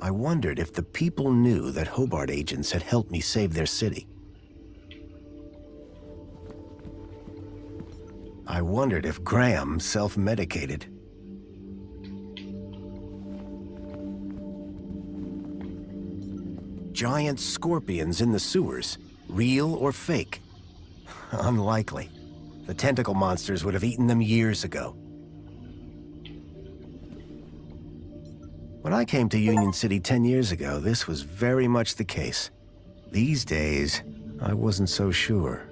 S2: I wondered if the people knew that Hobart agents had helped me save their city. I wondered if Graham self-medicated. Giant scorpions in the sewers, real or fake? Unlikely. The tentacle monsters would have eaten them years ago. When I came to Union City 10 years ago, this was very much the case. These days, I wasn't so sure.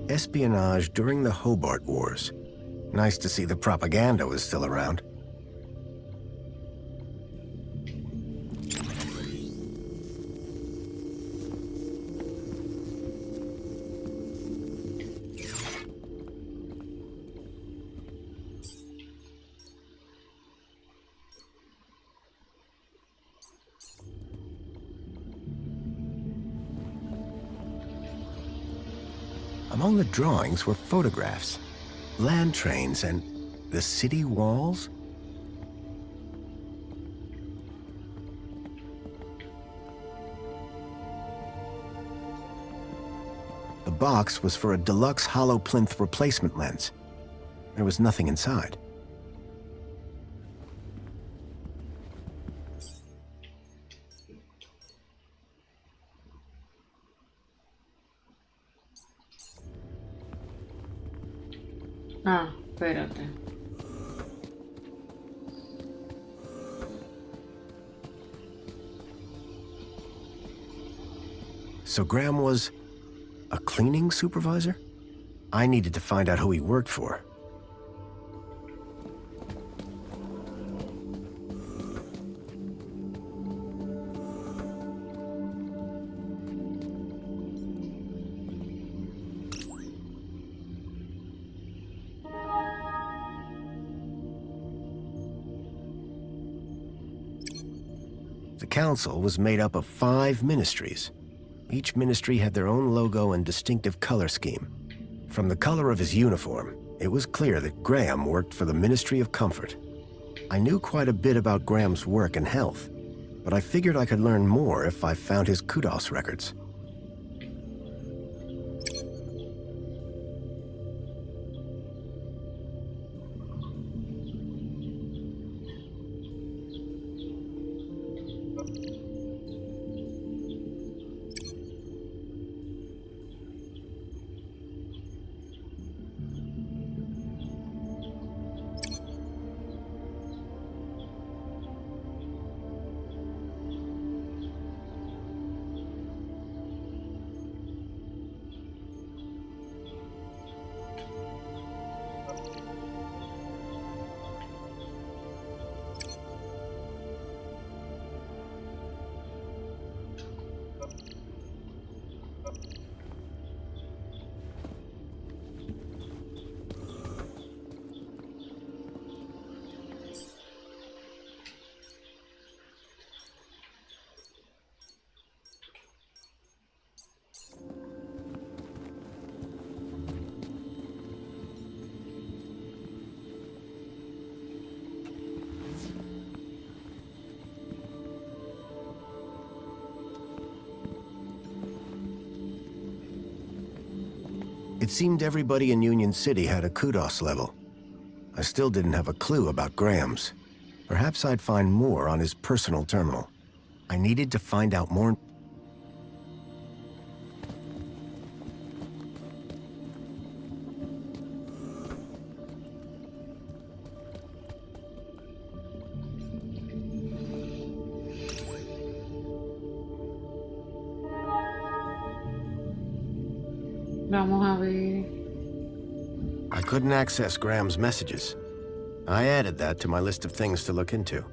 S2: Espionage during the Hobart Wars. Nice to see the propaganda was still around. Among the drawings were photographs, land trains, and the city walls? The box was for a deluxe hollow plinth replacement lens. There was nothing inside.
S1: Ah, espérate.
S2: So Graham was a cleaning supervisor? I needed to find out who he worked for. The council was made up of 5 ministries. Each ministry had their own logo and distinctive color scheme. From the color of his uniform, it was clear that Graham worked for the Ministry of Comfort. I knew quite a bit about Graham's work and health, but I figured I could learn more if I found his kudos records. It seemed everybody in Union City had a kudos level. I still didn't have a clue about Graham's. Perhaps I'd find more on his personal terminal. I needed to find out more.
S1: Vamos a ver.
S2: I couldn't access Graham's messages. I added that to my list of things to look into.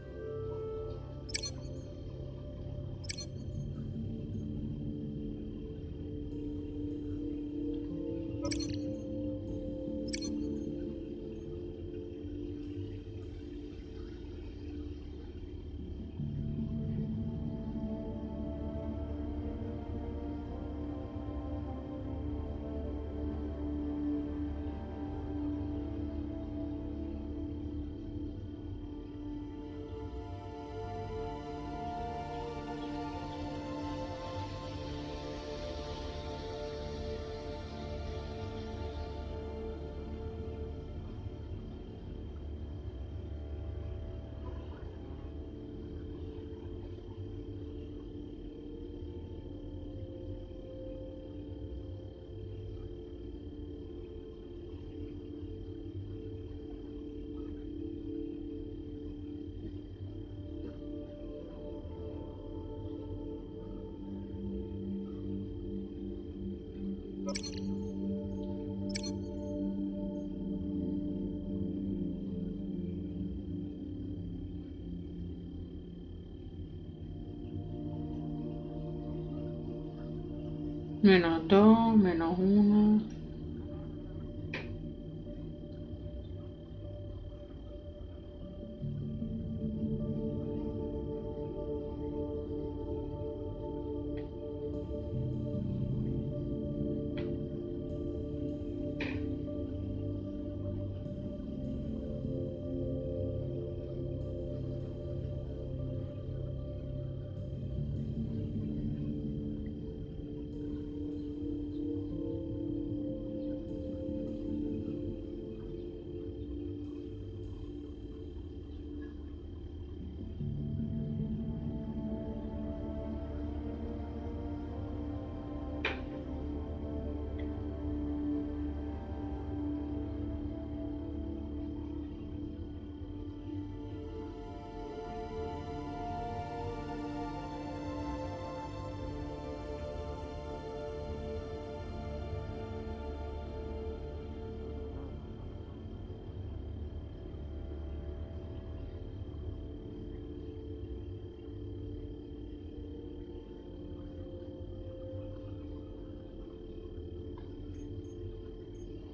S1: -2, -1.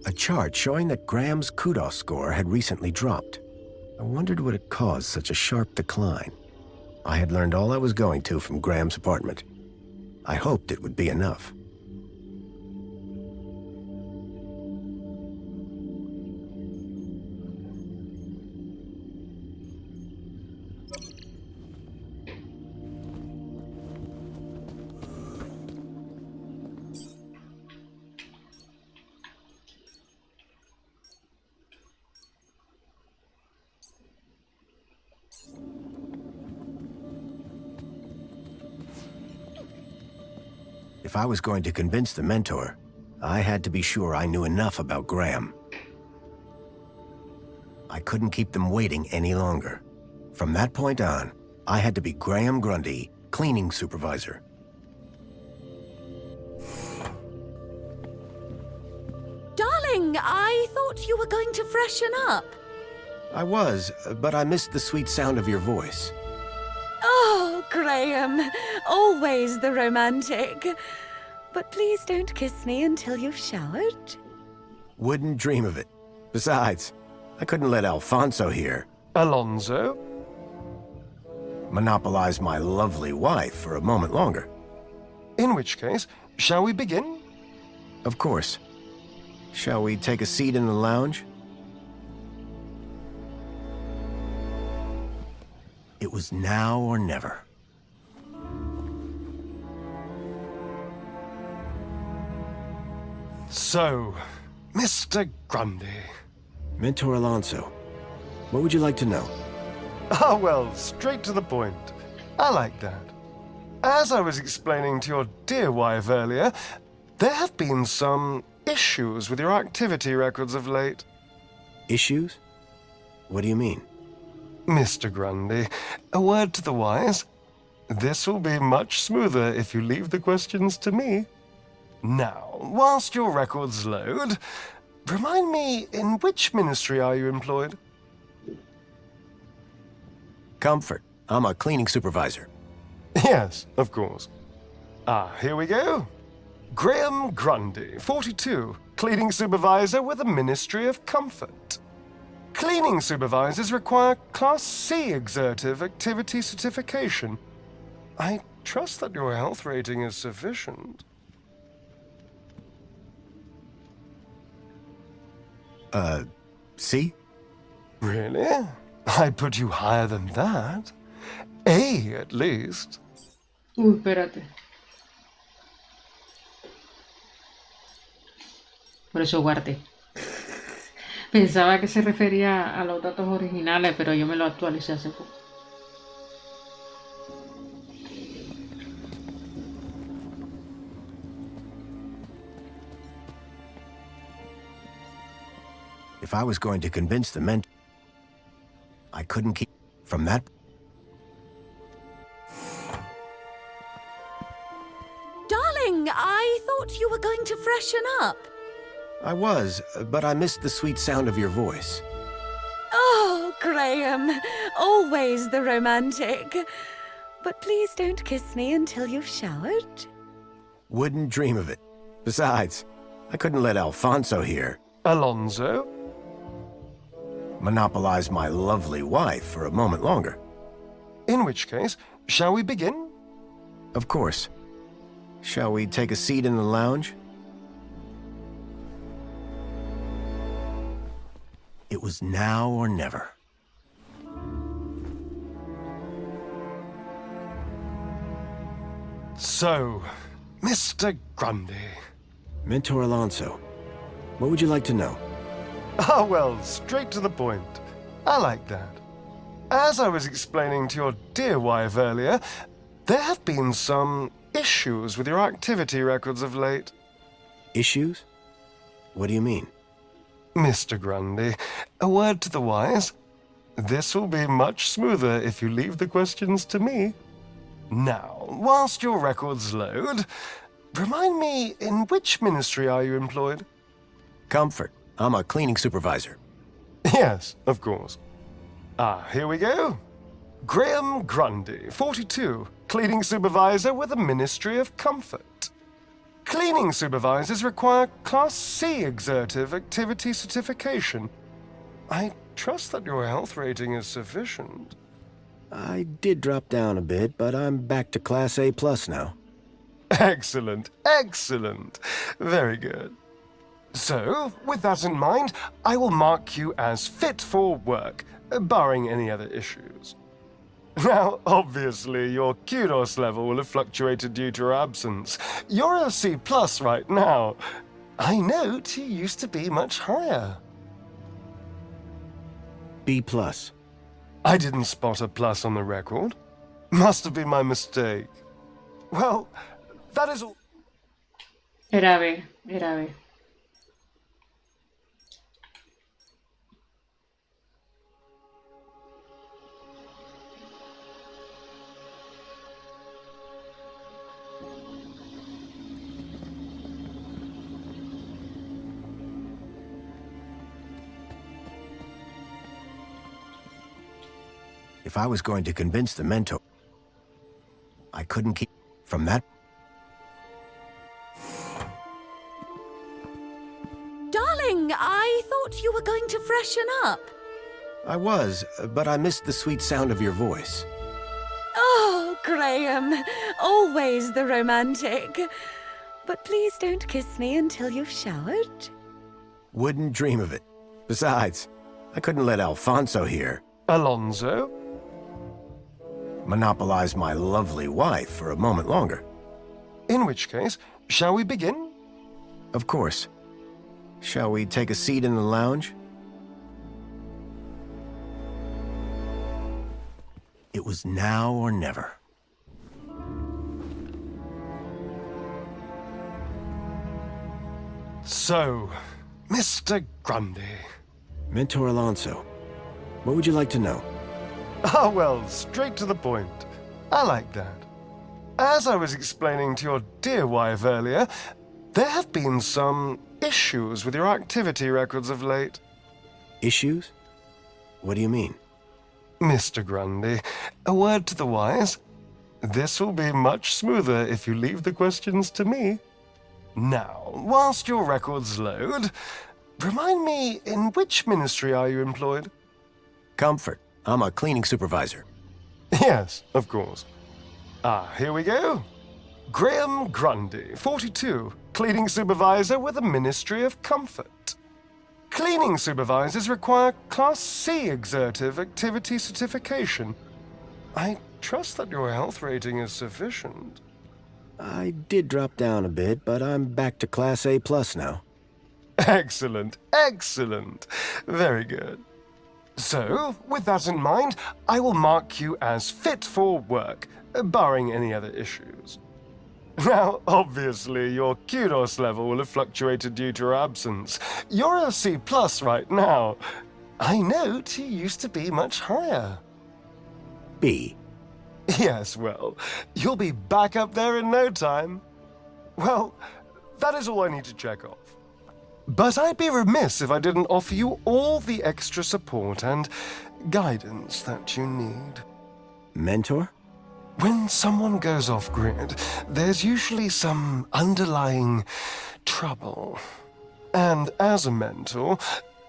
S2: A chart showing that Graham's kudos score had recently dropped. I wondered what had caused such a sharp decline. I had learned all I was going to from Graham's apartment. I hoped it would be enough. If I was going to convince the mentor, I had to be sure I knew enough about Graham. I couldn't keep them waiting any longer. From that point on, I had to be Graham Grundy, cleaning supervisor.
S19: Darling, I thought you were going to freshen up.
S2: I was, but I missed the sweet sound of your voice.
S19: Oh, Graham, always the romantic. But please don't kiss me until you've showered.
S2: Wouldn't dream of it. Besides, I couldn't let Alfonso here.
S18: Alonso?
S2: Monopolize my lovely wife for a moment longer.
S18: In which case, shall we begin?
S2: Of course. Shall we take a seat in the lounge? It was now or never.
S18: So, Mr. Grundy.
S2: Mentor Alonso, what would you like to know?
S18: Ah, well, straight to the point. I like that. As I was explaining to your dear wife earlier, there have been some issues with your activity records of late.
S2: Issues? What do you mean?
S18: Mr. Grundy, a word to the wise. This will be much smoother if you leave the questions to me. Now, whilst your records load, remind me, in which ministry are you employed?
S2: Comfort. I'm a cleaning supervisor.
S18: Yes, of course. Ah, here we go. Graham Grundy, 42, cleaning supervisor with the Ministry of Comfort. Cleaning supervisors require Class C exertive activity certification. I trust that your health rating is sufficient.
S2: C?
S18: Really? I'd put you higher than that. A, at least.
S1: Espérate. Por eso guardé. Pensaba que se refería a los datos originales, pero yo me lo actualicé hace poco.
S2: If I was going to convince the mentor, I couldn't keep from that.
S19: Darling, I thought you were going to freshen up.
S2: I was, but I missed the sweet sound of your voice.
S19: Oh, Graham, always the romantic. But please don't kiss me until you've showered.
S2: Wouldn't dream of it. Besides, I couldn't let Alfonso here.
S18: Alonso?
S2: Monopolize my lovely wife for a moment longer.
S18: In which case, shall we begin?
S2: Of course. Shall we take a seat in the lounge? It was now or never.
S18: So, Mr. Grundy.
S2: Mentor Alonso, what would you like to know?
S18: Ah, well, straight to the point. I like that. As I was explaining to your dear wife earlier, there have been some issues with your activity records of late.
S2: Issues? What do you mean?
S18: Mr. Grundy, a word to the wise. This will be much smoother if you leave the questions to me. Now, whilst your records load, remind me, in which ministry are you employed?
S2: Comfort. I'm a cleaning supervisor.
S18: Yes, of course. Ah, here we go. Graham Grundy, 42, cleaning supervisor with the Ministry of Comfort. Cleaning supervisors require Class C exertive activity certification. I trust that your health rating is sufficient.
S2: I did drop down a bit, but I'm back to Class A+ now.
S18: Excellent, excellent. Very good. So, with that in mind, I will mark you as fit for work, barring any other issues. Now, obviously, your kudos level will have fluctuated due to your absence. You're a C+ right now. I note you used to be much higher.
S2: B+.
S18: I didn't spot a plus on the record. Must have been my mistake. Well, that is all.
S1: Era B, era B.
S2: If I was going to convince the mentor, I couldn't keep from that.
S19: Darling, I thought you were going to freshen up.
S2: I was, but I missed the sweet sound of your voice.
S19: Oh, Graham, always the romantic. But please don't kiss me until you've showered.
S2: Wouldn't dream of it. Besides, I couldn't let Alfonso here.
S18: Alonso?
S2: Monopolize my lovely wife for a moment longer.
S18: In which case, shall we begin?
S2: Of course. Shall we take a seat in the lounge? It was now or never.
S18: So, Mr. Grundy.
S2: Mentor Alonso, what would you like to know?
S18: Ah, well, straight to the point. I like that. As I was explaining to your dear wife earlier, there have been some issues with your activity records of late.
S2: Issues? What do you mean?
S18: Mr. Grundy, a word to the wise. This will be much smoother if you leave the questions to me. Now, whilst your records load, remind me, in which ministry are you employed?
S2: Comfort. I'm a cleaning supervisor.
S18: Yes, of course. Ah, here we go. Graham Grundy, 42, cleaning supervisor with the Ministry of Comfort. Cleaning supervisors require Class C exertive activity certification. I trust that your health rating is sufficient.
S2: I did drop down a bit, but I'm back to Class A+ now.
S18: Excellent, excellent. Very good. So, with that in mind, I will mark you as fit for work, barring any other issues. Now, obviously, your kudos level will have fluctuated due to your absence. You're a C+ right now. I note you used to be much higher.
S2: B.
S18: Yes, well, you'll be back up there in no time. Well, that is all I need to check off. But I'd be remiss if I didn't offer you all the extra support and guidance that you need.
S2: Mentor?
S18: When someone goes off-grid, there's usually some underlying trouble. And as a mentor,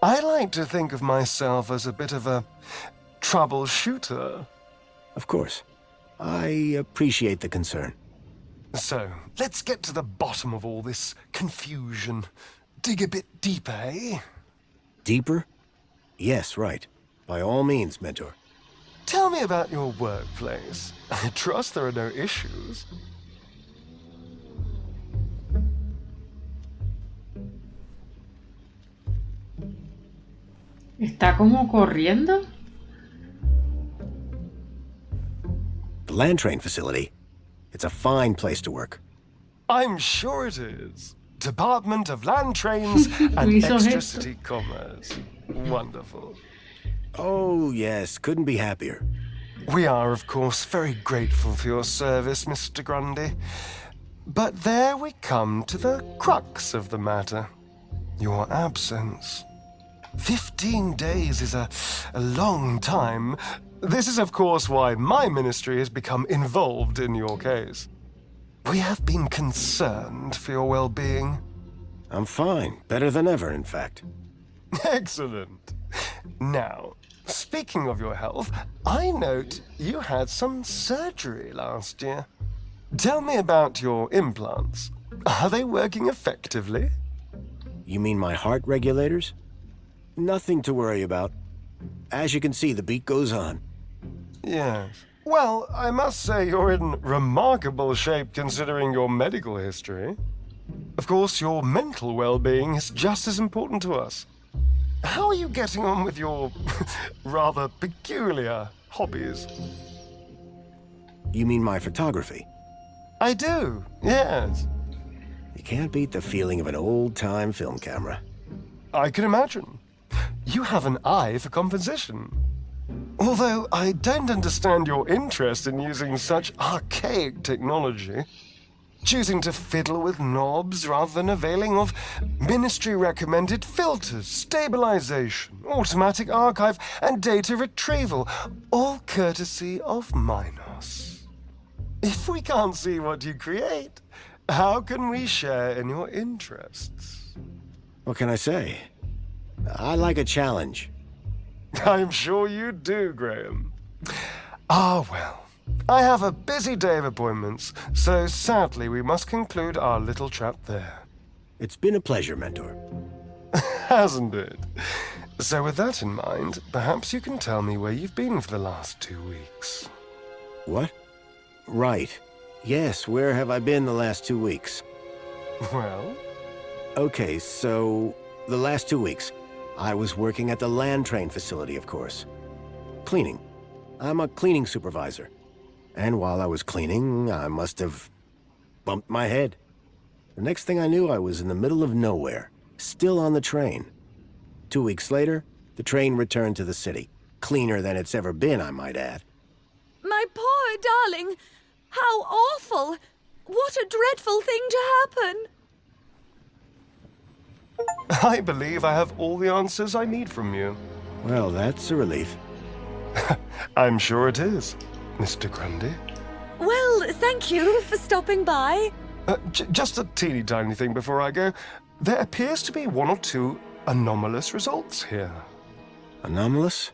S18: I like to think of myself as a bit of a troubleshooter.
S2: Of course. I appreciate the concern.
S18: So, let's get to the bottom of all this confusion. Dig a bit deeper, eh?
S2: Deeper? Yes, right. By all means, Mentor.
S18: Tell me about your workplace. I trust there are no issues.
S1: ¿Está como corriendo?
S2: The land train facility. It's a fine place to work.
S18: I'm sure it is. Department of Land Trains and Extra-City Commerce. Wonderful.
S2: Oh, yes. Couldn't be happier.
S18: We are, of course, very grateful for your service, Mr. Grundy. But there we come to the crux of the matter. Your absence. 15 days is a long time. This is, of course, why my ministry has become involved in your case. We have been concerned for your well-being.
S2: I'm fine. Better than ever, in fact.
S18: Excellent. Now, speaking of your health, I note you had some surgery last year. Tell me about your implants. Are they working effectively?
S2: You mean my heart regulators? Nothing to worry about. As you can see, the beat goes on.
S18: Yes. Well, I must say you're in remarkable shape considering your medical history. Of course, your mental well-being is just as important to us. How are you getting on with your rather peculiar hobbies?
S2: You mean my photography?
S18: I do, yes.
S2: You can't beat the feeling of an old-time film camera.
S18: I can imagine. You have an eye for composition. Although I don't understand your interest in using such archaic technology, choosing to fiddle with knobs rather than availing of ministry-recommended filters, stabilization, automatic archive, and data retrieval, all courtesy of Minos. If we can't see what you create, how can we share in your interests?
S2: What can I say? I like a challenge.
S18: I'm sure you do, Graham. Ah, well. I have a busy day of appointments, so sadly we must conclude our little chat there.
S2: It's been a pleasure, Mentor.
S18: Hasn't it? So with that in mind, perhaps you can tell me where you've been for the last 2 weeks.
S2: What? Right. Yes, where have I been the last 2 weeks?
S18: Well?
S2: Okay, so the last 2 weeks, I was working at the land train facility, of course. Cleaning. I'm a cleaning supervisor. And while I was cleaning, I must have bumped my head. The next thing I knew, I was in the middle of nowhere, still on the train. 2 weeks later, the train returned to the city. Cleaner than it's ever been, I might add.
S19: My poor darling! How awful! What a dreadful thing to happen!
S18: I believe I have all the answers I need from you.
S2: Well, that's a relief.
S18: I'm sure it is, Mr. Grundy.
S19: Well, thank you for stopping by.
S18: Just a teeny tiny thing before I go. There appears to be 1 or 2 anomalous results here.
S2: Anomalous?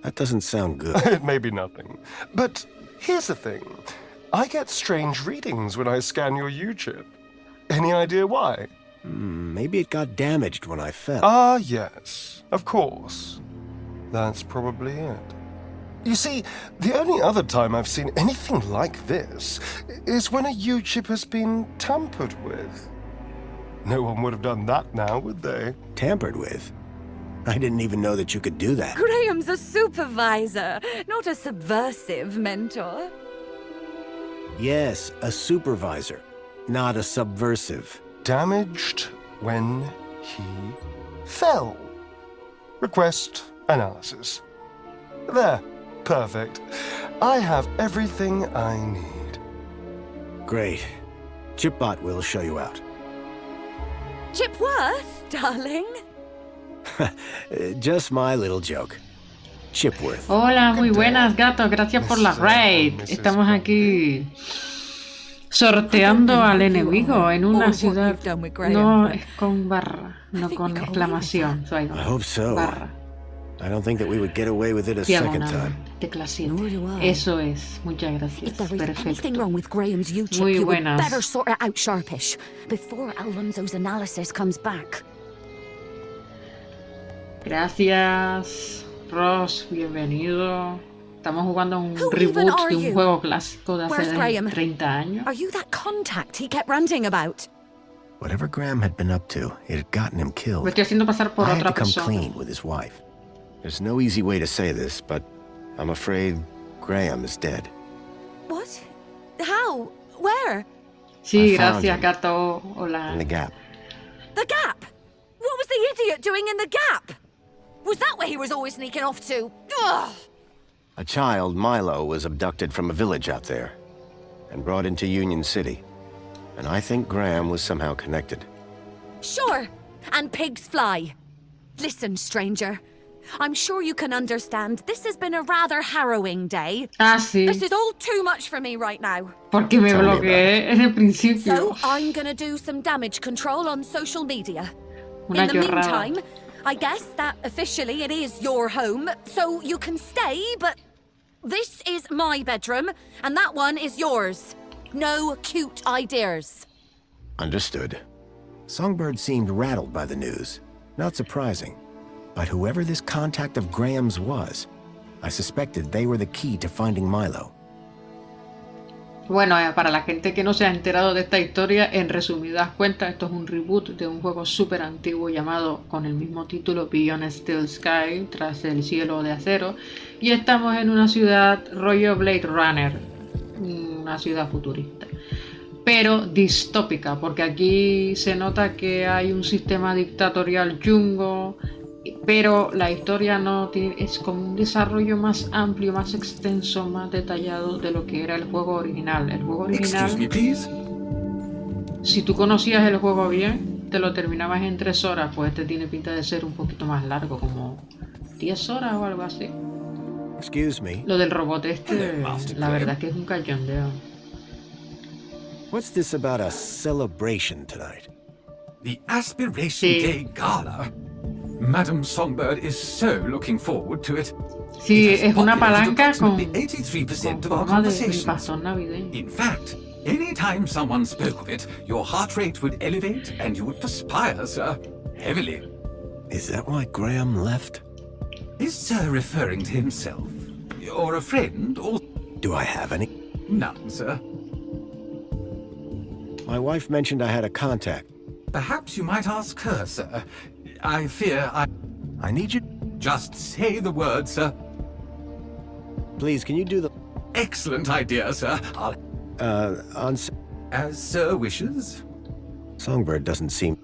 S2: That doesn't sound good.
S18: It may be nothing. But here's the thing. I get strange readings when I scan your U-chip. Any idea why?
S2: Maybe it got damaged when I fell.
S18: Ah, yes. Of course. That's probably it. You see, the only other time I've seen anything like this is when a U-chip has been tampered with. No one would have done that now, would they?
S2: Tampered with? I didn't even know that you could do that.
S19: Graham's a supervisor, not a subversive mentor.
S2: Yes, a supervisor, not a subversive.
S18: Damaged when he fell. Request analysis. There. Perfect. I have everything I need.
S2: Great. Chipbot will show you out.
S19: Chipworth, darling.
S2: Just my little joke.
S1: Hola, muy buenas, gatos. Gracias por la raid. Estamos aquí sorteando al enemigo en una ciudad. No es con barra, no con exclamación.
S6: I hope so.
S1: Barra.
S6: I don't think that we would get away with it a second
S1: Diagonal.
S6: time.
S1: Tecla 7. Eso es. Muchas gracias.
S3: If there is
S1: Perfecto.
S3: anything wrong with Graham's U-chip,
S1: Muy
S3: you would
S1: buenas.
S3: better sort it out sharpish before Alonso's analysis comes back.
S1: Gracias, Ross. Bienvenido. Estamos jugando un
S3: Who even
S1: reboot
S3: are
S1: de un
S3: you?
S1: juego clásico de
S3: Where's
S1: hace
S3: Graham?
S1: 30 años.
S3: Are you that contact he kept ranting about?
S6: Whatever Graham had been up to, it had gotten him killed.
S1: Me estoy haciendo pasar por
S6: I had
S1: otra
S6: to come
S1: persona.
S6: clean with his wife. There's no easy way to say this, but I'm afraid Graham is dead.
S3: What? How? Where?
S1: Sí,
S6: I found
S1: gracias,
S6: him.
S1: Gato. Hola.
S6: In the gap.
S3: The Gap! What was the idiot doing in the Gap? Was that where he was always sneaking off to? Ugh!
S6: A child, Milo, was abducted from a village out there and brought into Union City. And I think Graham was somehow connected.
S3: Sure, and pigs fly. Listen, stranger. I'm sure you can understand this has been a rather harrowing day.
S1: Ah, sí.
S3: This is all too much for me right now.
S1: Porque me bloqueé en el principio.
S3: So I'm gonna do some damage control on social media.
S1: Una
S3: In the
S1: chorrada.
S3: meantime, I guess that officially it is your home, so you can stay, but this is my bedroom, and that one is yours. No cute ideas.
S6: Understood. Songbird seemed rattled by the news. Not surprising. But whoever this contact of Graham's was, I suspected they were the key to finding Milo.
S1: Bueno, para la gente que no se ha enterado de esta historia, en resumidas cuentas, esto es un reboot de un juego súper antiguo llamado con el mismo título Beyond Steel Sky, tras el cielo de acero, y estamos en una ciudad rollo Blade Runner, una ciudad futurista, pero distópica, porque aquí se nota que hay un sistema dictatorial chungo, pero la historia no tiene, es como un desarrollo más amplio, más extenso, más detallado de lo que era el juego original. El juego original,
S17: Excuse me, please.
S1: si tú conocías el juego bien, te lo terminabas en 3 horas, pues este tiene pinta de ser un poquito más largo, como 10 horas o algo así.
S6: Excuse me.
S1: Lo del robot este, la verdad que es un cachondeo.
S6: What's this about a celebration tonight?
S17: The Aspiration Day Gala. Madam Songbird is so looking forward to it.
S1: Sí, es una palanca con
S17: 83% of our
S1: forma de
S17: conversations.
S1: bastón navideño.
S17: In fact, any time someone spoke of it, your heart rate would elevate and you would perspire, sir, heavily.
S6: Is that why Graham left?
S17: Is Sir referring to himself? Or a friend, or...
S6: Do I have any?
S17: None, sir.
S6: My wife mentioned I had a contact.
S17: Perhaps you might ask her, sir. I fear
S6: I need you...
S17: Just say the word, sir.
S6: Please, can you do the...
S17: Excellent idea, sir. I'll...
S6: on...
S17: As Sir wishes.
S6: Songbird doesn't seem...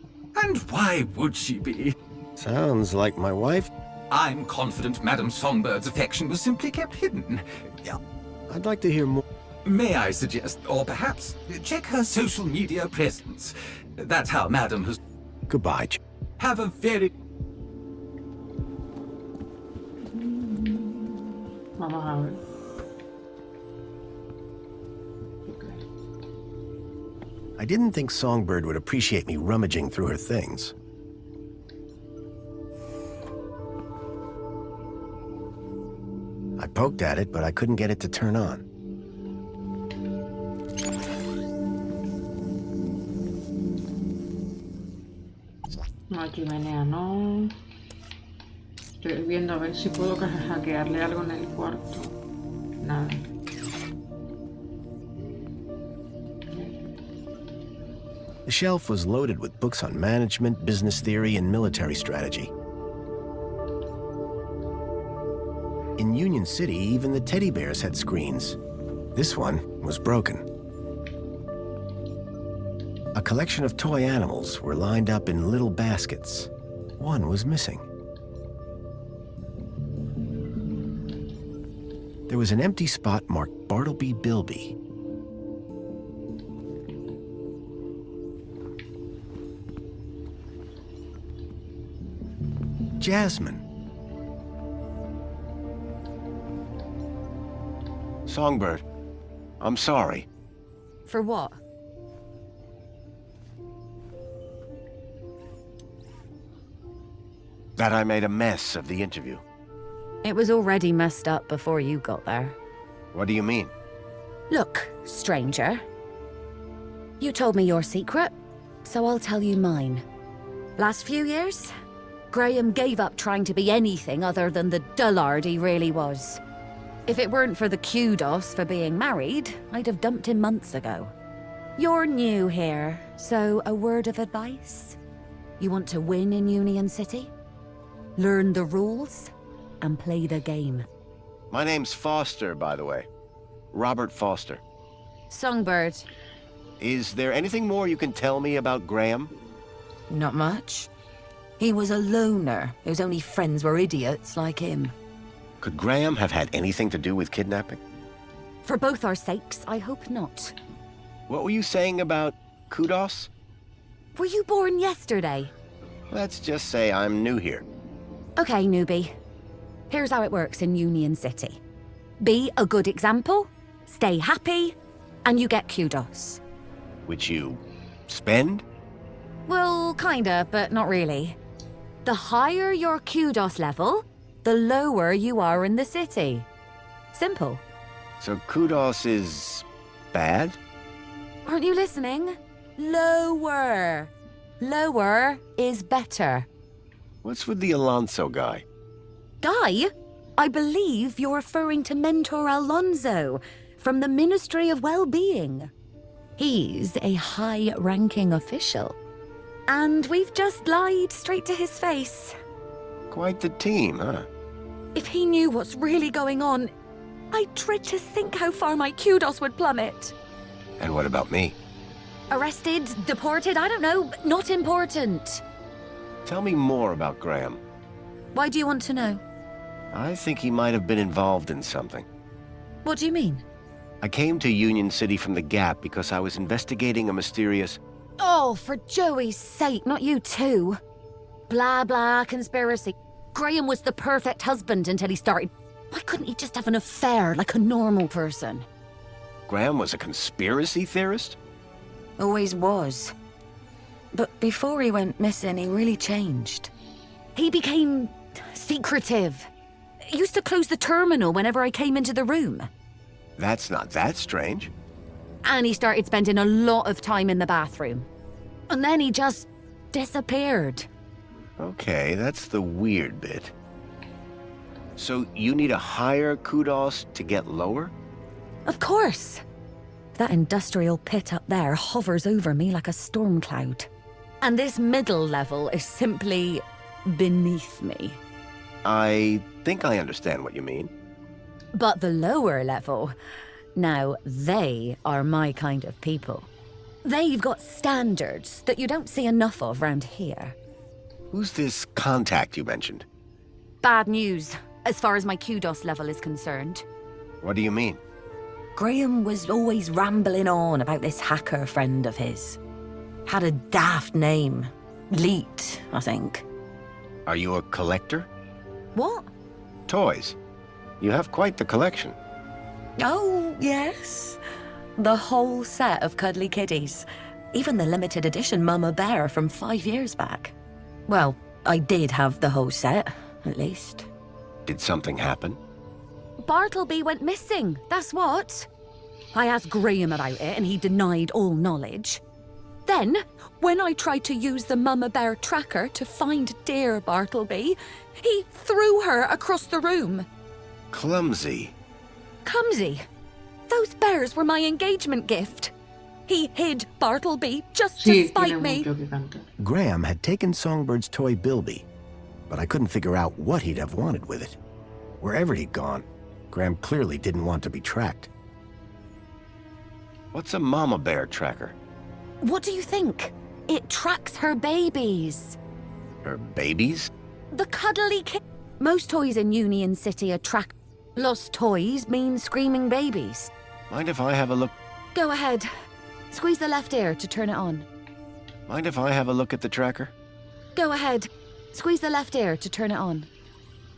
S17: And why would she be?
S6: Sounds like my wife...
S17: I'm confident Madam Songbird's affection was simply kept hidden.
S6: I'd like to hear more...
S17: May I suggest, or perhaps, check her social media presence. That's how Madam has...
S6: Goodbye.
S17: Have a very...
S1: Vamos a ver.
S6: I didn't think Songbird would appreciate me rummaging through her things. I poked at it, but I couldn't get it to turn on.
S1: No, chimenea no. Estoy viendo a ver si puedo hackearle algo en el cuarto. Nada.
S6: The shelf was loaded with books on management, business theory, and military strategy. In Union City, even the teddy bears had screens. This one was broken. A collection of toy animals were lined up in little baskets. One was missing. There was an empty spot marked Bartleby Bilby. Jasmine. Songbird, I'm sorry.
S3: For what?
S6: That I made a mess of the interview.
S3: It was already messed up before you got there.
S6: What do you mean?
S3: Look, stranger. You told me your secret, so I'll tell you mine. Last few years, Graham gave up trying to be anything other than the dullard he really was. If it weren't for the kudos for being married, I'd have dumped him months ago. You're new here, so a word of advice? You want to win in Union City? Learn the rules and play the game.
S6: My name's Foster, by the way. Robert Foster.
S3: Songbird.
S6: Is there anything more you can tell me about Graham?
S3: Not much. He was a loner whose only friends were idiots like him.
S6: Could Graham have had anything to do with kidnapping?
S3: For both our sakes, I hope not.
S6: What were you saying about kudos?
S3: Were you born yesterday?
S6: Let's just say I'm new here.
S3: Okay, newbie. Here's how it works in Union City. Be a good example, stay happy, and you get kudos.
S6: Which you spend?
S3: Well, kinda, but not really. The higher your kudos level, the lower you are in the city. Simple.
S6: So kudos is bad?
S3: Aren't you listening? Lower. Lower is better.
S6: What's with the Alonso guy?
S3: Guy? I believe you're referring to Mentor Alonso from the Ministry of Well-Being. He's a high-ranking official. And we've just lied straight to his face.
S6: Quite the team, huh?
S3: If he knew what's really going on, I dread to think how far my kudos would plummet.
S6: And what about me?
S3: Arrested, deported, I don't know, not important.
S6: Tell me more about Graham.
S3: Why do you want to know?
S6: I think he might have been involved in something.
S3: What do you mean?
S6: I came to Union City from the Gap because I was investigating a mysterious...
S3: Oh, for Joey's sake, not you too. Blah, blah, conspiracy. Graham was the perfect husband until he started. Why couldn't he just have an affair like a normal person?
S6: Graham was a conspiracy theorist?
S3: Always was. But before he went missing, he really changed. He became secretive. He used to close the terminal whenever I came into the room.
S6: That's not that strange.
S3: And he started spending a lot of time in the bathroom. And then he just disappeared.
S6: Okay, that's the weird bit. So you need a higher kudos to get lower?
S3: Of course. That industrial pit up there hovers over me like a storm cloud. And this middle level is simply beneath me.
S6: I think I understand what you mean.
S3: But the lower level, now they are my kind of people. They've got standards that you don't see enough of round here.
S6: Who's this contact you mentioned?
S3: Bad news, as far as my kudos level is concerned.
S6: What do you mean?
S3: Graham was always rambling on about this hacker friend of his. Had a daft name. Leet, I think.
S6: Are you a collector?
S3: What?
S6: Toys. You have quite the collection.
S3: Oh, yes. The whole set of cuddly kitties. Even the limited edition Mama Bear from 5 years back. Well, I did have the whole set, at least.
S6: Did something happen?
S3: Bartleby went missing, that's what. I asked Graham about it and he denied all knowledge. Then, when I tried to use the Mama Bear tracker to find dear Bartleby, he threw her across the room.
S6: Clumsy.
S3: Clumsy? Those bears were my engagement gift. He hid Bartleby just to spite me.
S2: Graham had taken Songbird's toy Bilby, but I couldn't figure out what he'd have wanted with it. Wherever he'd gone, Graham clearly didn't want to be tracked.
S6: What's a mama bear tracker?
S3: What do you think? It tracks her babies.
S6: Her babies?
S3: The cuddly kid. Most toys in Union City are tracked. Lost toys mean screaming babies.
S6: Mind if I have a look?
S3: Go ahead. Squeeze the left ear to turn it on.
S6: Mind if I have a look at the tracker?
S3: Go ahead. Squeeze the left ear to turn it on.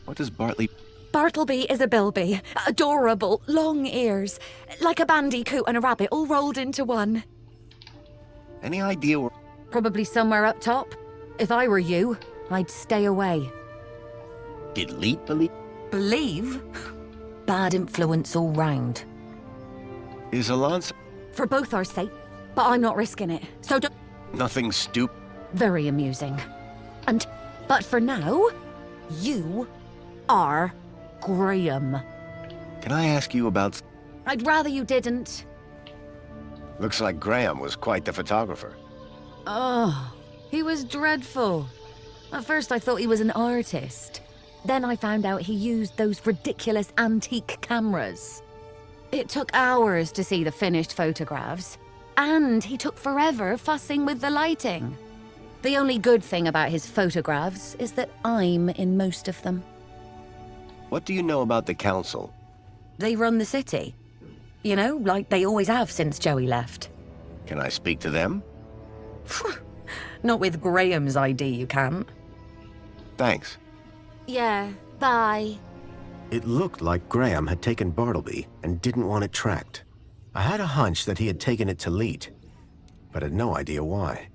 S6: What does Bartleby...
S19: Bartleby is a bilby. Adorable, long ears. Like a bandicoot and a rabbit all rolled into one.
S6: Any idea where...
S3: Probably somewhere up top. If I were you, I'd stay away.
S6: Did Leet believe?
S3: Believe? Bad influence all round.
S6: Is Alonso...
S3: For both our sake, but I'm not risking it. So don't...
S6: Nothing stupid?
S3: Very amusing. But for now, you are Graham.
S6: Can I ask you about...
S3: I'd rather you didn't.
S6: Looks like Graham was quite the photographer.
S3: Oh, he was dreadful. At first I thought he was an artist. Then I found out he used those ridiculous antique cameras. It took hours to see the finished photographs. And he took forever fussing with the lighting. The only good thing about his photographs is that I'm in most of them.
S6: What do you know about the council?
S3: They run the city. You know, like they always have since Joey left.
S6: Can I speak to them?
S3: Not with Graham's ID, you can't.
S6: Thanks.
S3: Yeah, bye.
S2: It looked like Graham had taken Bartleby and didn't want it tracked. I had a hunch that he had taken it to Leet, but had no idea why.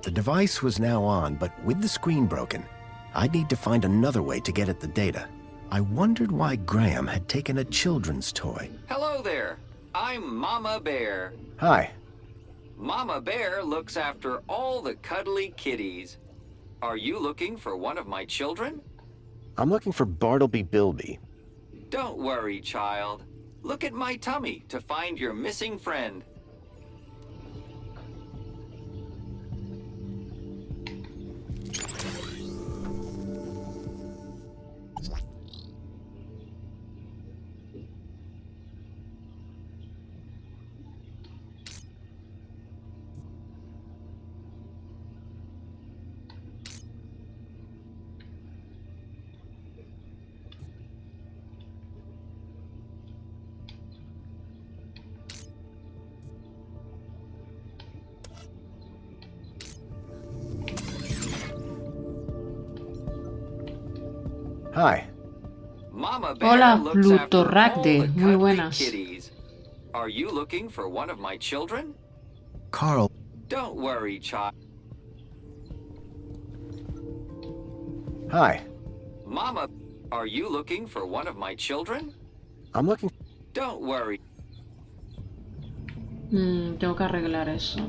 S2: The device was now on, but with the screen broken, I'd need to find another way to get at the data. I wondered why Graham had taken a children's toy.
S12: Hello there. I'm Mama Bear.
S2: Hi.
S12: Mama Bear looks after all the cuddly kitties. Are you looking for one of my children?
S2: I'm looking for Bartleby Bilby.
S12: Don't worry, child. Look at my tummy to find your missing friend.
S2: Hi.
S12: Mama Bear
S1: Hola,
S12: looks after all
S1: Plutorracde.
S12: the
S1: Muy
S12: cuddly
S1: buenas.
S12: kitties. Are you looking for one of my children?
S2: Carl.
S12: Don't worry, child.
S2: Hi.
S12: Mama, are you looking for one of my children?
S2: I'm looking...
S12: Don't worry.
S1: Tengo que arreglar eso.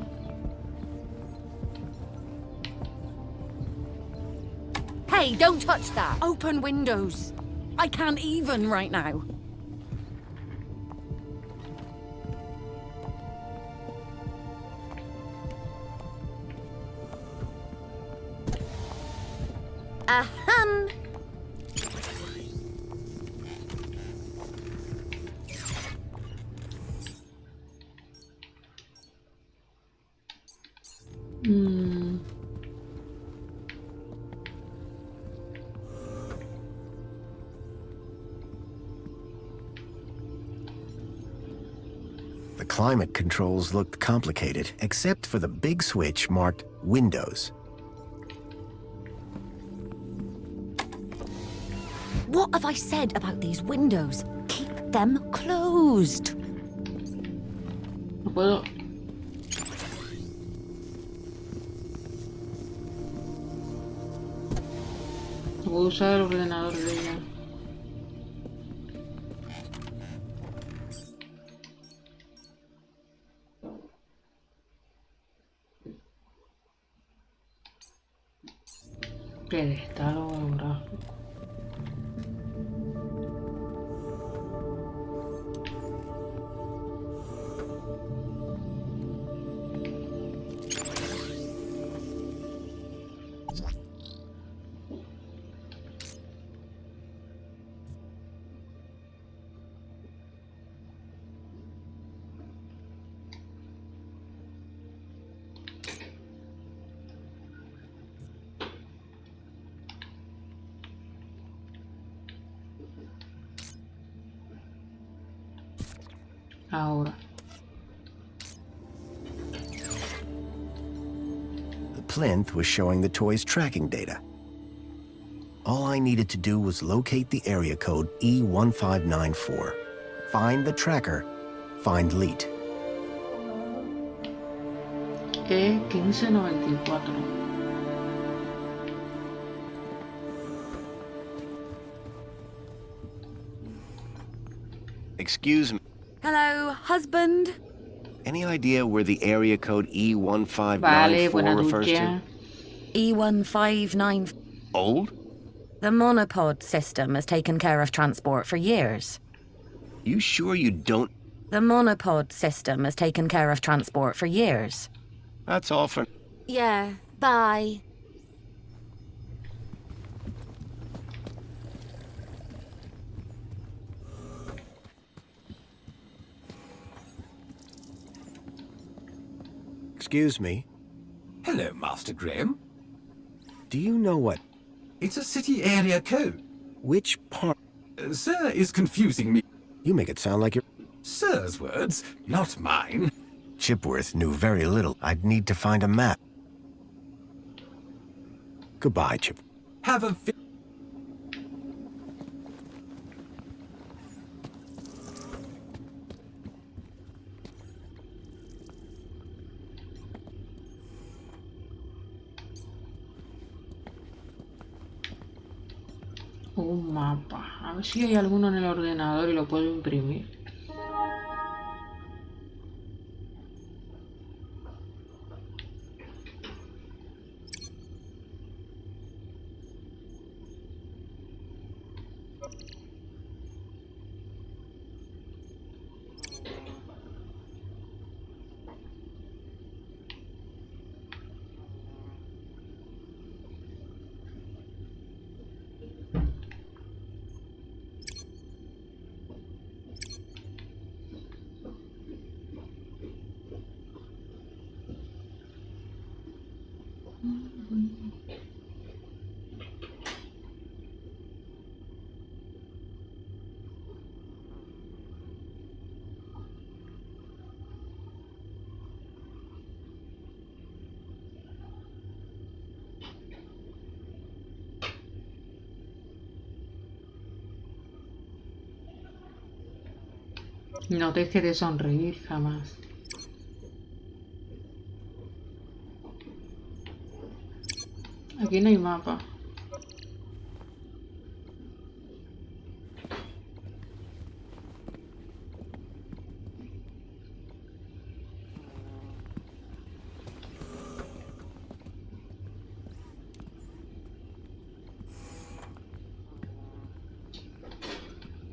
S3: Hey, don't touch that. Open windows. I can't even right now. Ahem.
S2: The climate controls looked complicated, except for the big switch marked Windows.
S3: What have I said about these windows? Keep them closed.
S1: No puedo. No puedo usar el ordenador de ella. Pedestal holográfico. Ahora.
S2: plinth was showing the toy's tracking data. All I needed to do was locate the area code E1594, find the tracker, find Leet.
S1: E1594.
S2: Excuse me.
S3: Hello, husband?
S2: Any idea where the area code E1594
S1: Vale, buena
S2: refers to?
S1: ducha.
S3: E159.
S2: Old?
S3: The monopod system has taken care of transport for years.
S2: You sure you don't?
S3: The monopod system has taken care of transport for years.
S2: That's all for...
S3: Yeah, bye.
S2: Excuse me.
S17: Hello, Master Graham.
S2: Do you know what...
S17: It's a city area code.
S2: Which part...
S17: Sir is confusing me.
S2: You make it sound like you're...
S17: Sir's words, not mine.
S2: Chipworth knew very little. I'd need to find a map. Goodbye, Chip.
S17: Have a...
S1: Un mapa. A ver si hay alguno en el ordenador y lo puedo imprimir. No deje de sonreír jamás. Aquí no hay mapa.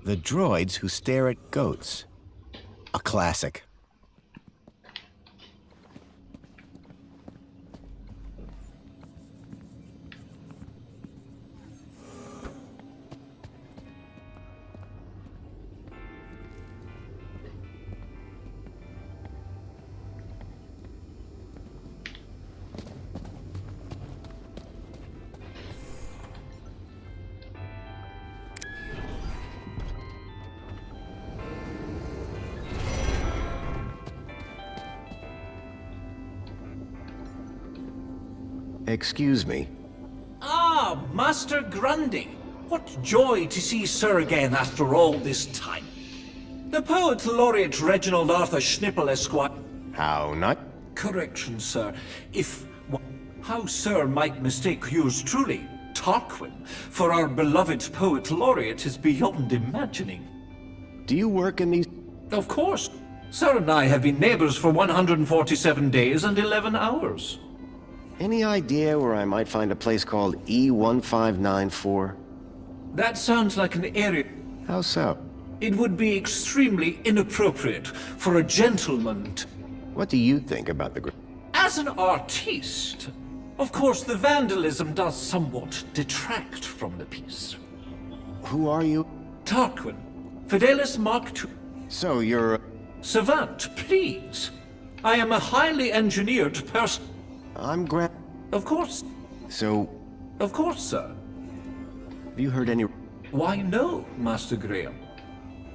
S2: The droids who stare at goats. A classic. Excuse me.
S20: Ah, Master Grundy. What joy to see Sir again after all this time. The Poet Laureate Reginald Arthur Schnippel Esquire...
S2: How not?
S20: Correction, sir. How Sir might mistake yours truly, Tarquin, for our beloved Poet Laureate is beyond imagining.
S2: Do you work in these...
S20: Of course. Sir and I have been neighbors for 147 days and 11 hours.
S2: Any idea where I might find a place called E1594?
S20: That sounds like an area...
S2: How so?
S20: It would be extremely inappropriate for a gentleman to...
S2: What do you think about the...
S20: As an artiste, of course the vandalism does somewhat detract from the piece.
S2: Who are you?
S20: Tarquin, Fidelis Mark II.
S2: So you're...
S20: Savant, please. I am a highly engineered person.
S2: I'm Grant.
S20: Of course.
S2: So...
S20: Of course, sir.
S2: Have you heard any...
S20: Why, no, Master Graham.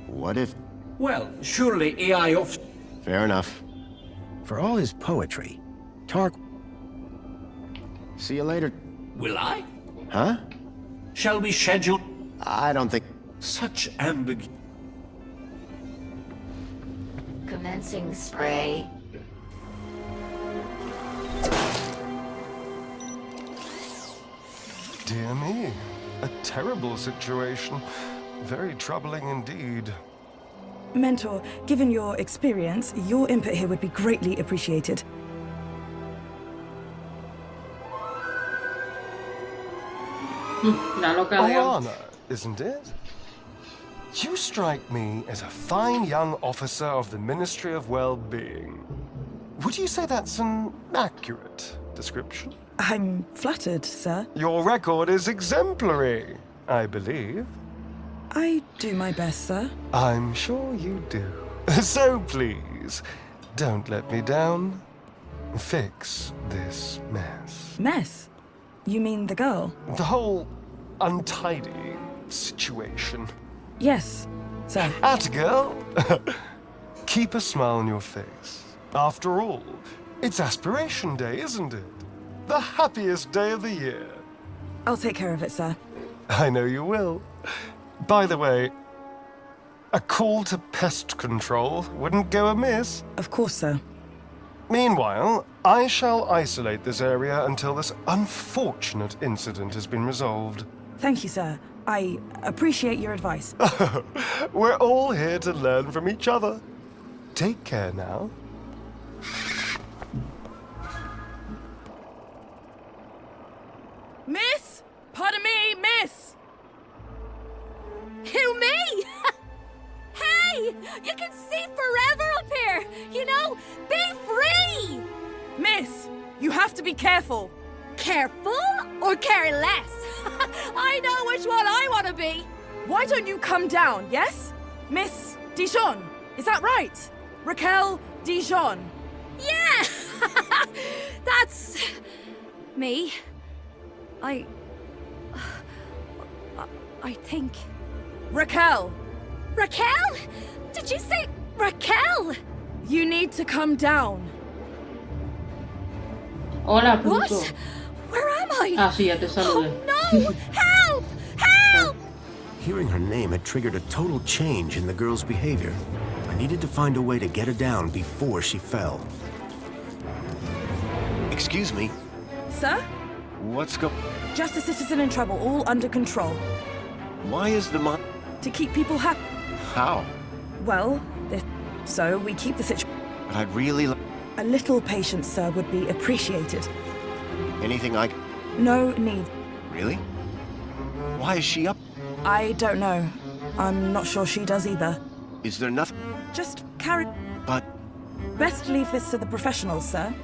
S2: What if...
S20: Well, surely AI of...
S2: Fair enough. For all his poetry,
S6: See you later.
S20: Will I?
S6: Huh?
S20: Shall we schedule?
S6: I don't think...
S20: Such ambiguity.
S7: Commencing spray.
S18: Dear me, a terrible situation. Very troubling indeed.
S21: Mentor, given your experience, your input here would be greatly appreciated.
S18: Orana, isn't it? You strike me as a fine young officer of the Ministry of Well-Being. Would you say that's an accurate description?
S21: I'm flattered, sir.
S18: Your record is exemplary, I believe.
S21: I do my best, sir.
S18: I'm sure you do. So please, don't let me down. Fix this mess.
S21: Mess? You mean the girl?
S18: The whole untidy situation.
S21: Yes, sir.
S18: Atta girl. Keep a smile on your face. After all, it's Aspiration Day, isn't it? The happiest day of the year.
S21: I'll take care of it, sir.
S18: I know you will. By the way, a call to pest control wouldn't go amiss.
S21: Of course, sir.
S18: Meanwhile, I shall isolate this area until this unfortunate incident has been resolved.
S21: Thank you, sir. I appreciate your advice.
S18: We're all here to learn from each other. Take care now.
S22: Miss? Pardon me, miss! Who, me? Hey! You can see forever up here! You know, be free! Miss, you have to be careful. Careful or careless? I know which one I want to be. Why don't you come down, yes? Miss Dijon, is that right? Raquel Dijon. Yeah! That's... me. I think... Raquel! Raquel? Did you say Raquel? You need to come down.
S1: Hola, Pluto.
S22: What? Where am I?
S1: Ah, sí, ya te saludé.
S22: Oh, no! Help! Help!
S6: Hearing her name had triggered a total change in the girl's behavior. I needed to find a way to get her down before she fell. Excuse me.
S21: Sir?
S6: What's go...
S21: Just a citizen in trouble, all under control.
S6: Why is the mon...
S21: To keep people happy.
S6: How?
S21: Well, so we keep the situation...
S6: But I'd really...
S21: A little patience, sir, would be appreciated.
S6: Anything I...
S21: No need.
S6: Really? Why is she up?
S21: I don't know. I'm not sure she does either.
S6: Is there nothing...
S21: Just carry...
S6: But...
S21: Best leave this to the professionals, sir.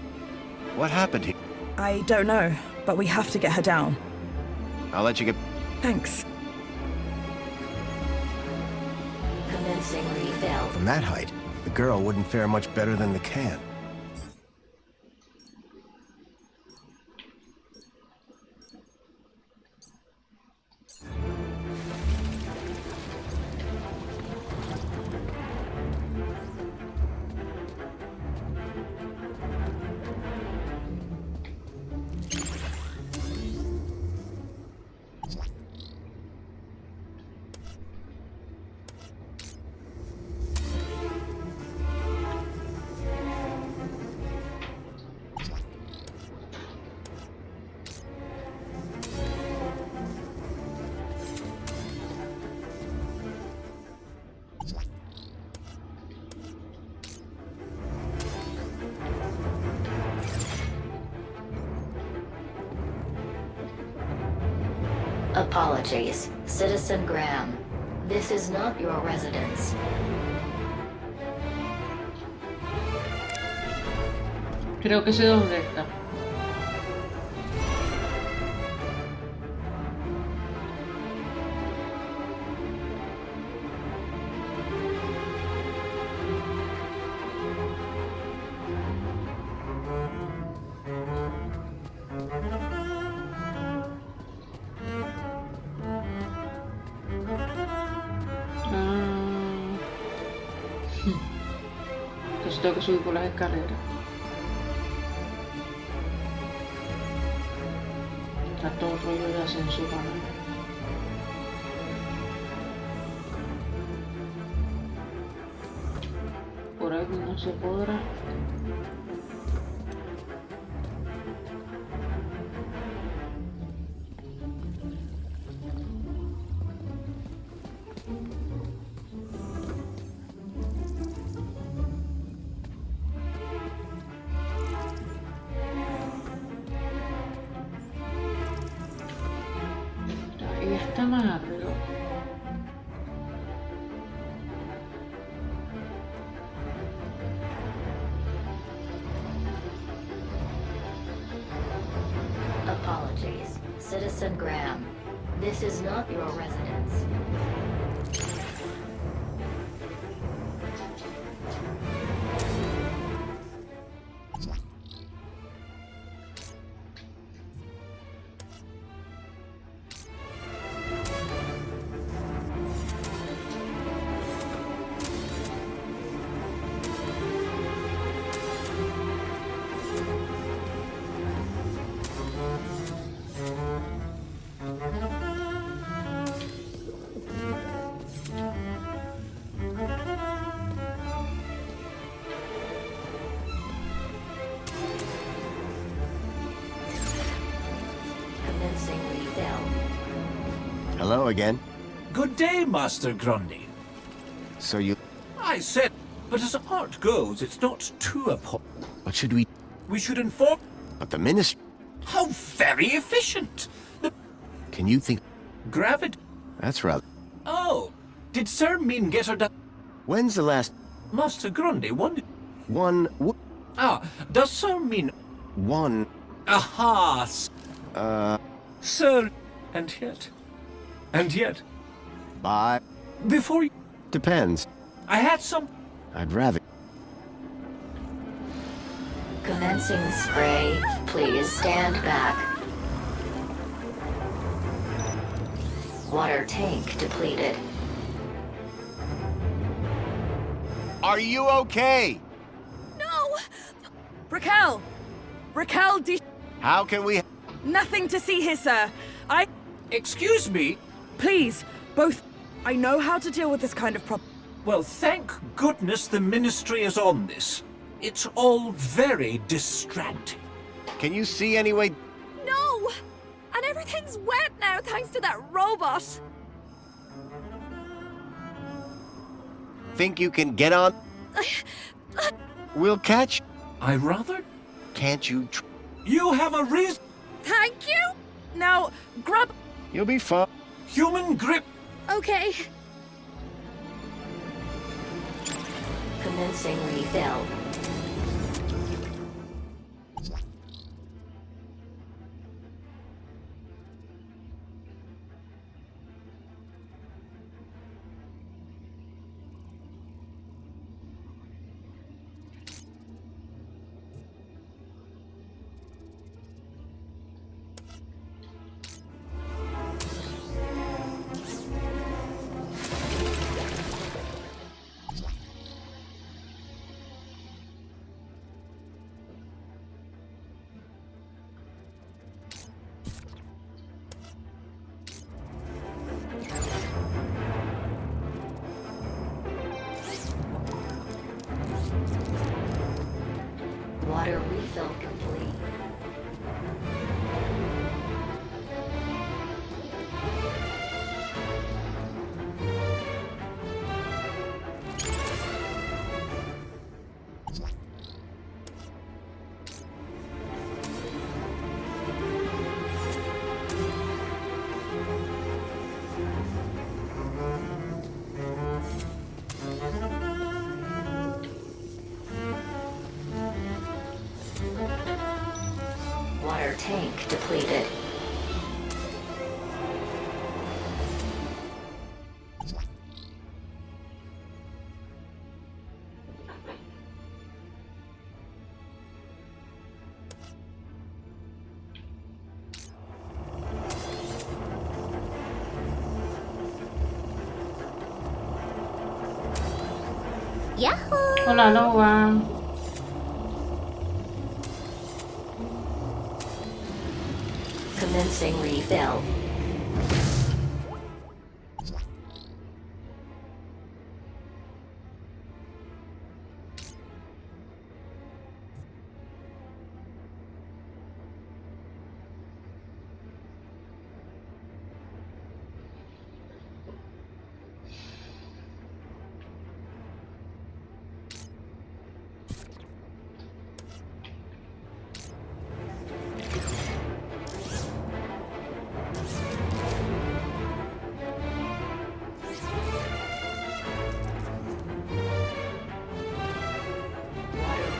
S6: What happened here?
S21: I don't know, but we have to get her down.
S6: I'll let you get...
S21: Thanks.
S7: Commencing refill.
S6: From that height, the girl wouldn't fare much better than the can.
S7: Apologies, Citizen Graham. This is not your residence.
S1: Creo que sé dónde está. Entonces tengo que subir por las escaleras. falta un rollo de ascensor. Por aquí no se podrá. Ahí está más arriba.
S7: Apologies, Citizen Graham. This is not your residence.
S2: Hello again.
S20: Good day, Master Grundy.
S2: So you...
S20: I said, but as art goes, it's not too important.
S2: What should we...
S20: We should inform...
S2: But the ministry...
S20: How very efficient!
S2: Can you think...
S20: Gravity...
S2: That's right.
S20: Oh, did Sir mean get her done?
S2: When's the last...
S20: Master Grundy, one... does Sir mean...
S2: One...
S20: Aha! Sir... And yet...
S2: Bye.
S20: Before you...
S2: Depends.
S20: I had some...
S2: I'd rather...
S7: Commencing spray. Please stand back. Water tank depleted.
S2: Are you okay?
S21: No! Raquel! Raquel,
S2: How can we...
S21: Nothing to see here, sir.
S20: Excuse me?
S21: Please, both... I know how to deal with this kind of problem.
S20: Well, thank goodness the Ministry is on this. It's all very distracting.
S2: Can you see any way...
S22: No! And everything's wet now thanks to that robot.
S2: Think you can get on? We'll catch...
S20: I rather...
S2: Can't you...
S20: You have a reason...
S22: Thank you!
S21: Now, grab...
S2: You'll be fine.
S20: Human grip...
S22: Okay.
S7: Commencing refill. Water refill complete. Water tank depleted.
S8: Yahoo!
S1: Hola, Loa.
S7: Commencing refill.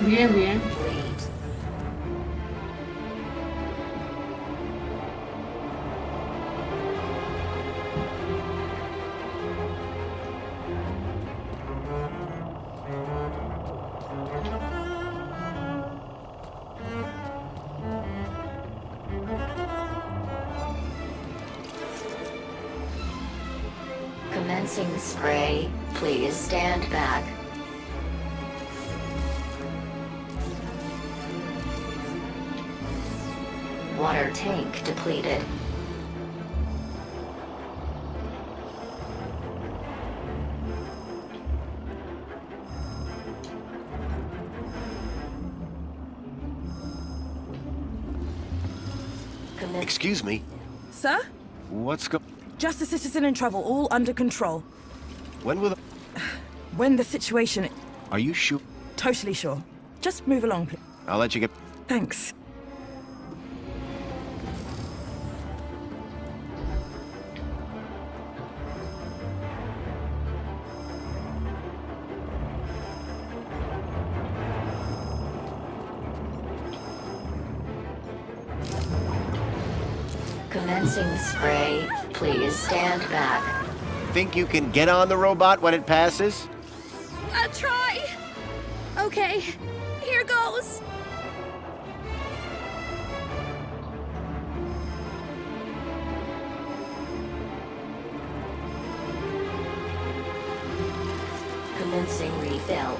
S1: Bien, bien.
S7: Commencing spray. Please stand back. Water tank depleted.
S6: Excuse me.
S21: Sir?
S6: What's go...
S21: Just a citizen in trouble, all under control.
S6: When will the...
S21: When the situation...
S6: Are you sure?
S21: Totally sure. Just move along, please.
S6: I'll let you get...
S21: Thanks.
S7: Commencing spray. Please stand back.
S6: Think you can get on the robot when it passes?
S22: I'll try. Okay, here goes.
S7: Commencing refill.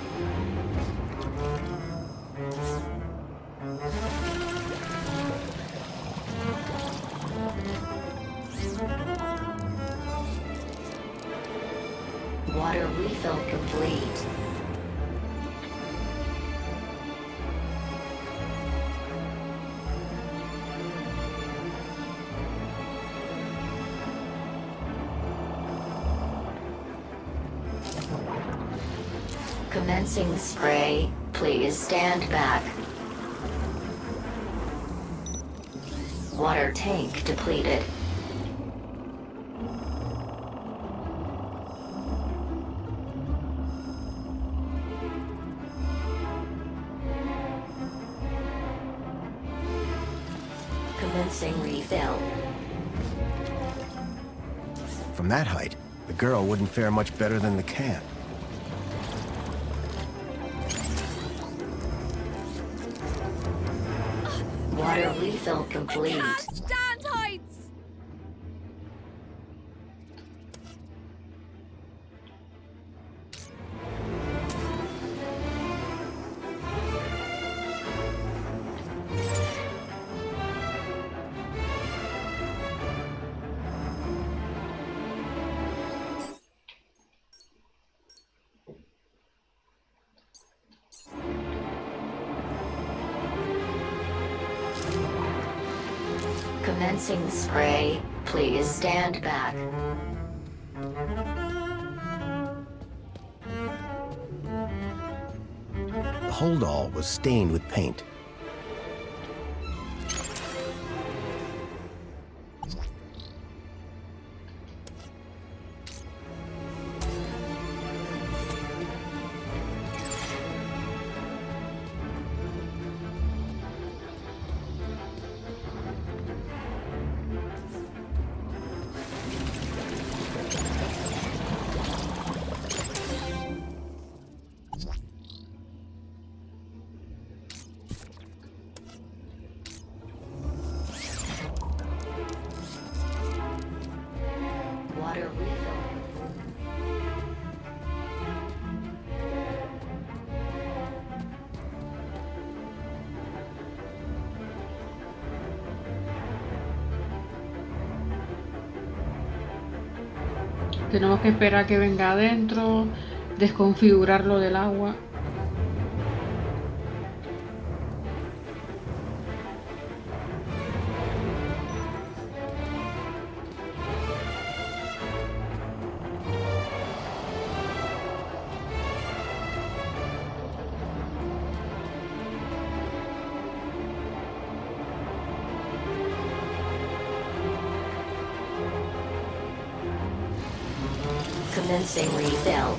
S7: Water refill complete. Commencing spray. Please stand back. Water tank depleted. Commencing refill.
S6: From that height, the girl wouldn't fare much better than the can.
S7: Water refill complete.
S22: Stand heights.
S7: Commencing spray. Please stand back.
S6: The holdall was stained with paint.
S1: Tenemos que esperar a que venga adentro, desconfigurarlo del agua.
S7: Commencing refill.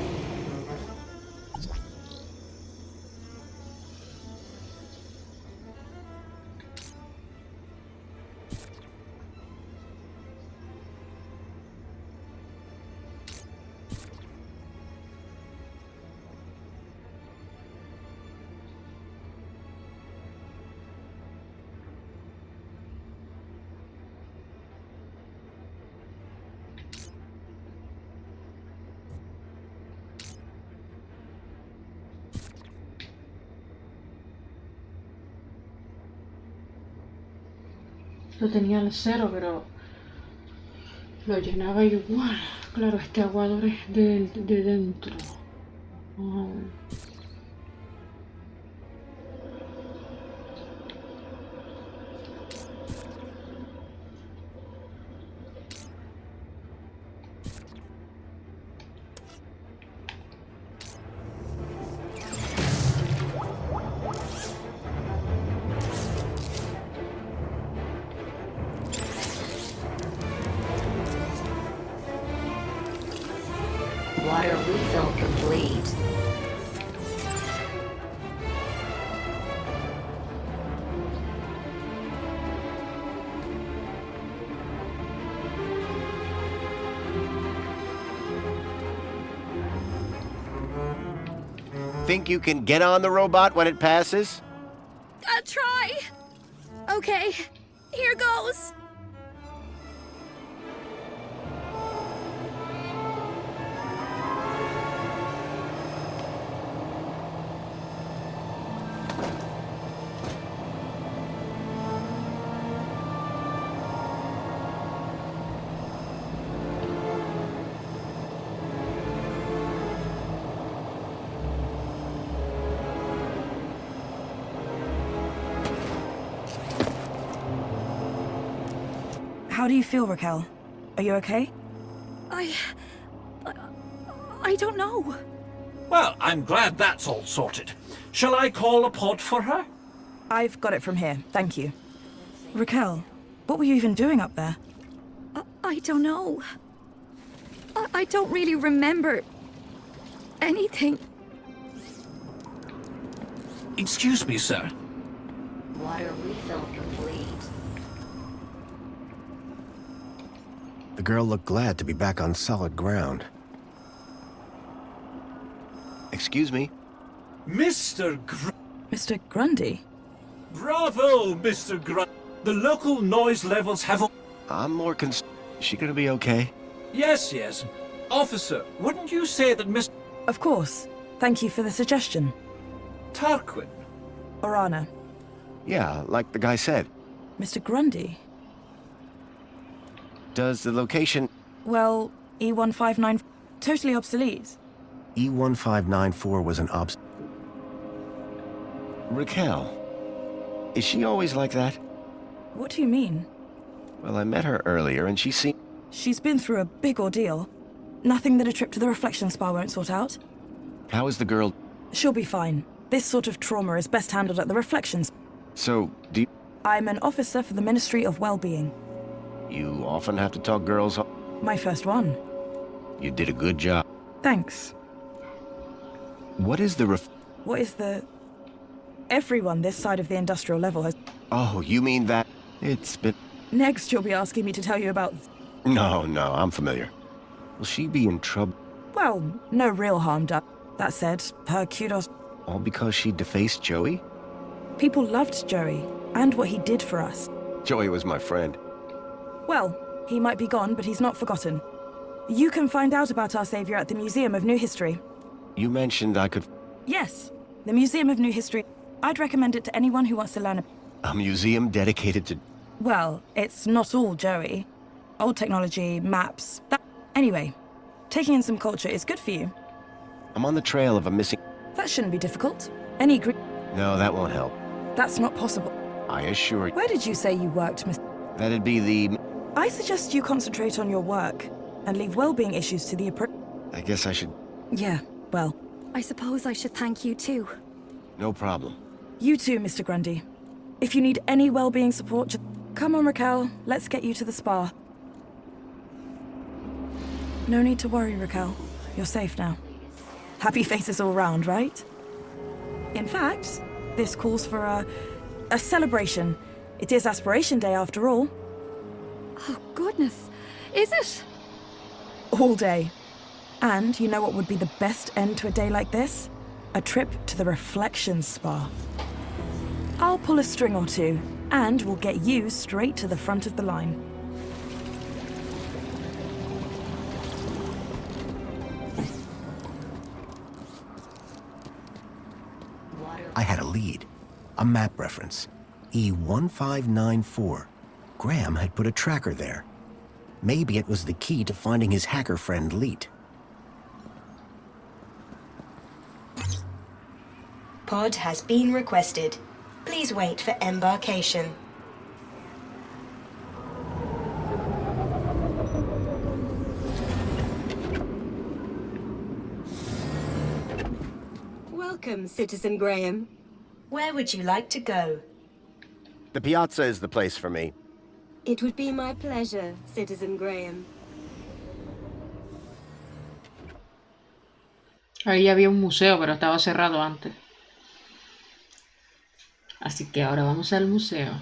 S1: Lo tenía al cero, pero lo llenaba igual. Claro, este aguador es de dentro. Oh.
S7: Water refill complete.
S2: Think you can get on the robot when it passes?
S22: I'll try. Okay, here goes.
S21: How do you feel, Raquel? Are you okay?
S22: I don't know.
S20: Well, I'm glad that's all sorted. Shall I call a pod for her?
S21: I've got it from here, thank you. Raquel, what were you even doing up there?
S22: I don't know. I don't really remember anything.
S20: Excuse me, sir.
S7: Water refill complete.
S2: The girl looked glad to be back on solid ground. Excuse me?
S20: Mr.
S21: Mr. Grundy?
S20: Bravo, Mr. Grundy. The local noise levels have...
S2: I'm more Is she gonna be okay?
S20: Yes, yes. Officer, wouldn't you say that Miss...
S21: Of course. Thank you for the suggestion.
S20: Tarquin?
S21: Orana.
S2: Yeah, like the guy said.
S21: Mr. Grundy?
S2: Does the location...
S21: Well, E159... Totally obsolete.
S2: E1594 was an Raquel. Is she always like that?
S21: What do you mean?
S2: Well, I met her earlier and she seemed...
S21: She's been through a big ordeal. Nothing that a trip to the reflection spa won't sort out.
S2: How is the girl...
S21: She'll be fine. This sort of trauma is best handled at the reflections.
S2: So, do you...
S21: I'm an officer for the Ministry of Well-Being.
S2: You often have to talk girls up?
S21: My first one.
S2: You did a good job.
S21: Thanks.
S2: What is the
S21: What is the... Everyone this side of the industrial level has...
S2: Oh, you mean that... It's been...
S21: Next, you'll be asking me to tell you about...
S2: No, I'm familiar. Will she be in trouble?
S21: Well, no real harm done. That said, her kudos...
S2: All because she defaced Joey?
S21: People loved Joey, and what he did for us.
S2: Joey was my friend.
S21: Well, he might be gone, but he's not forgotten. You can find out about our savior at the Museum of New History.
S2: You mentioned I could...
S21: Yes, the Museum of New History. I'd recommend it to anyone who wants to learn...
S2: A museum dedicated to...
S21: Well, it's not all Joey. Old technology, maps... Anyway, Taking in some culture is good for you.
S2: I'm on the trail of a missing...
S21: That shouldn't be difficult.
S2: No, that won't help.
S21: That's not possible.
S2: I assure you...
S21: Where did you say you worked, Miss...
S2: That'd be the...
S21: I suggest you concentrate on your work and leave well-being issues to the
S2: I guess I should...
S21: Yeah, well...
S4: I suppose I should thank you too.
S2: No problem.
S21: You too, Mr. Grundy. If you need any well-being support, just... Come on, Raquel. Let's get you to the spa. No need to worry, Raquel. You're safe now. Happy faces all round, right? In fact, this calls for a celebration. It is Aspiration Day after all.
S4: Oh, goodness. Is it?
S21: All day. And you know what would be the best end to a day like this? A trip to the Reflection Spa. I'll pull a string or two, and we'll get you straight to the front of the line.
S2: I had a lead. A map reference. E1594. Graham had put a tracker there. Maybe it was the key to finding his hacker friend, Leet.
S9: Pod has been requested. Please wait for embarkation. Welcome, Citizen Graham. Where would you like to go?
S2: The piazza is the place for me.
S9: It would be my pleasure, Citizen Graham.
S1: Ahí había un museo, pero estaba cerrado antes. Así que ahora vamos al museo.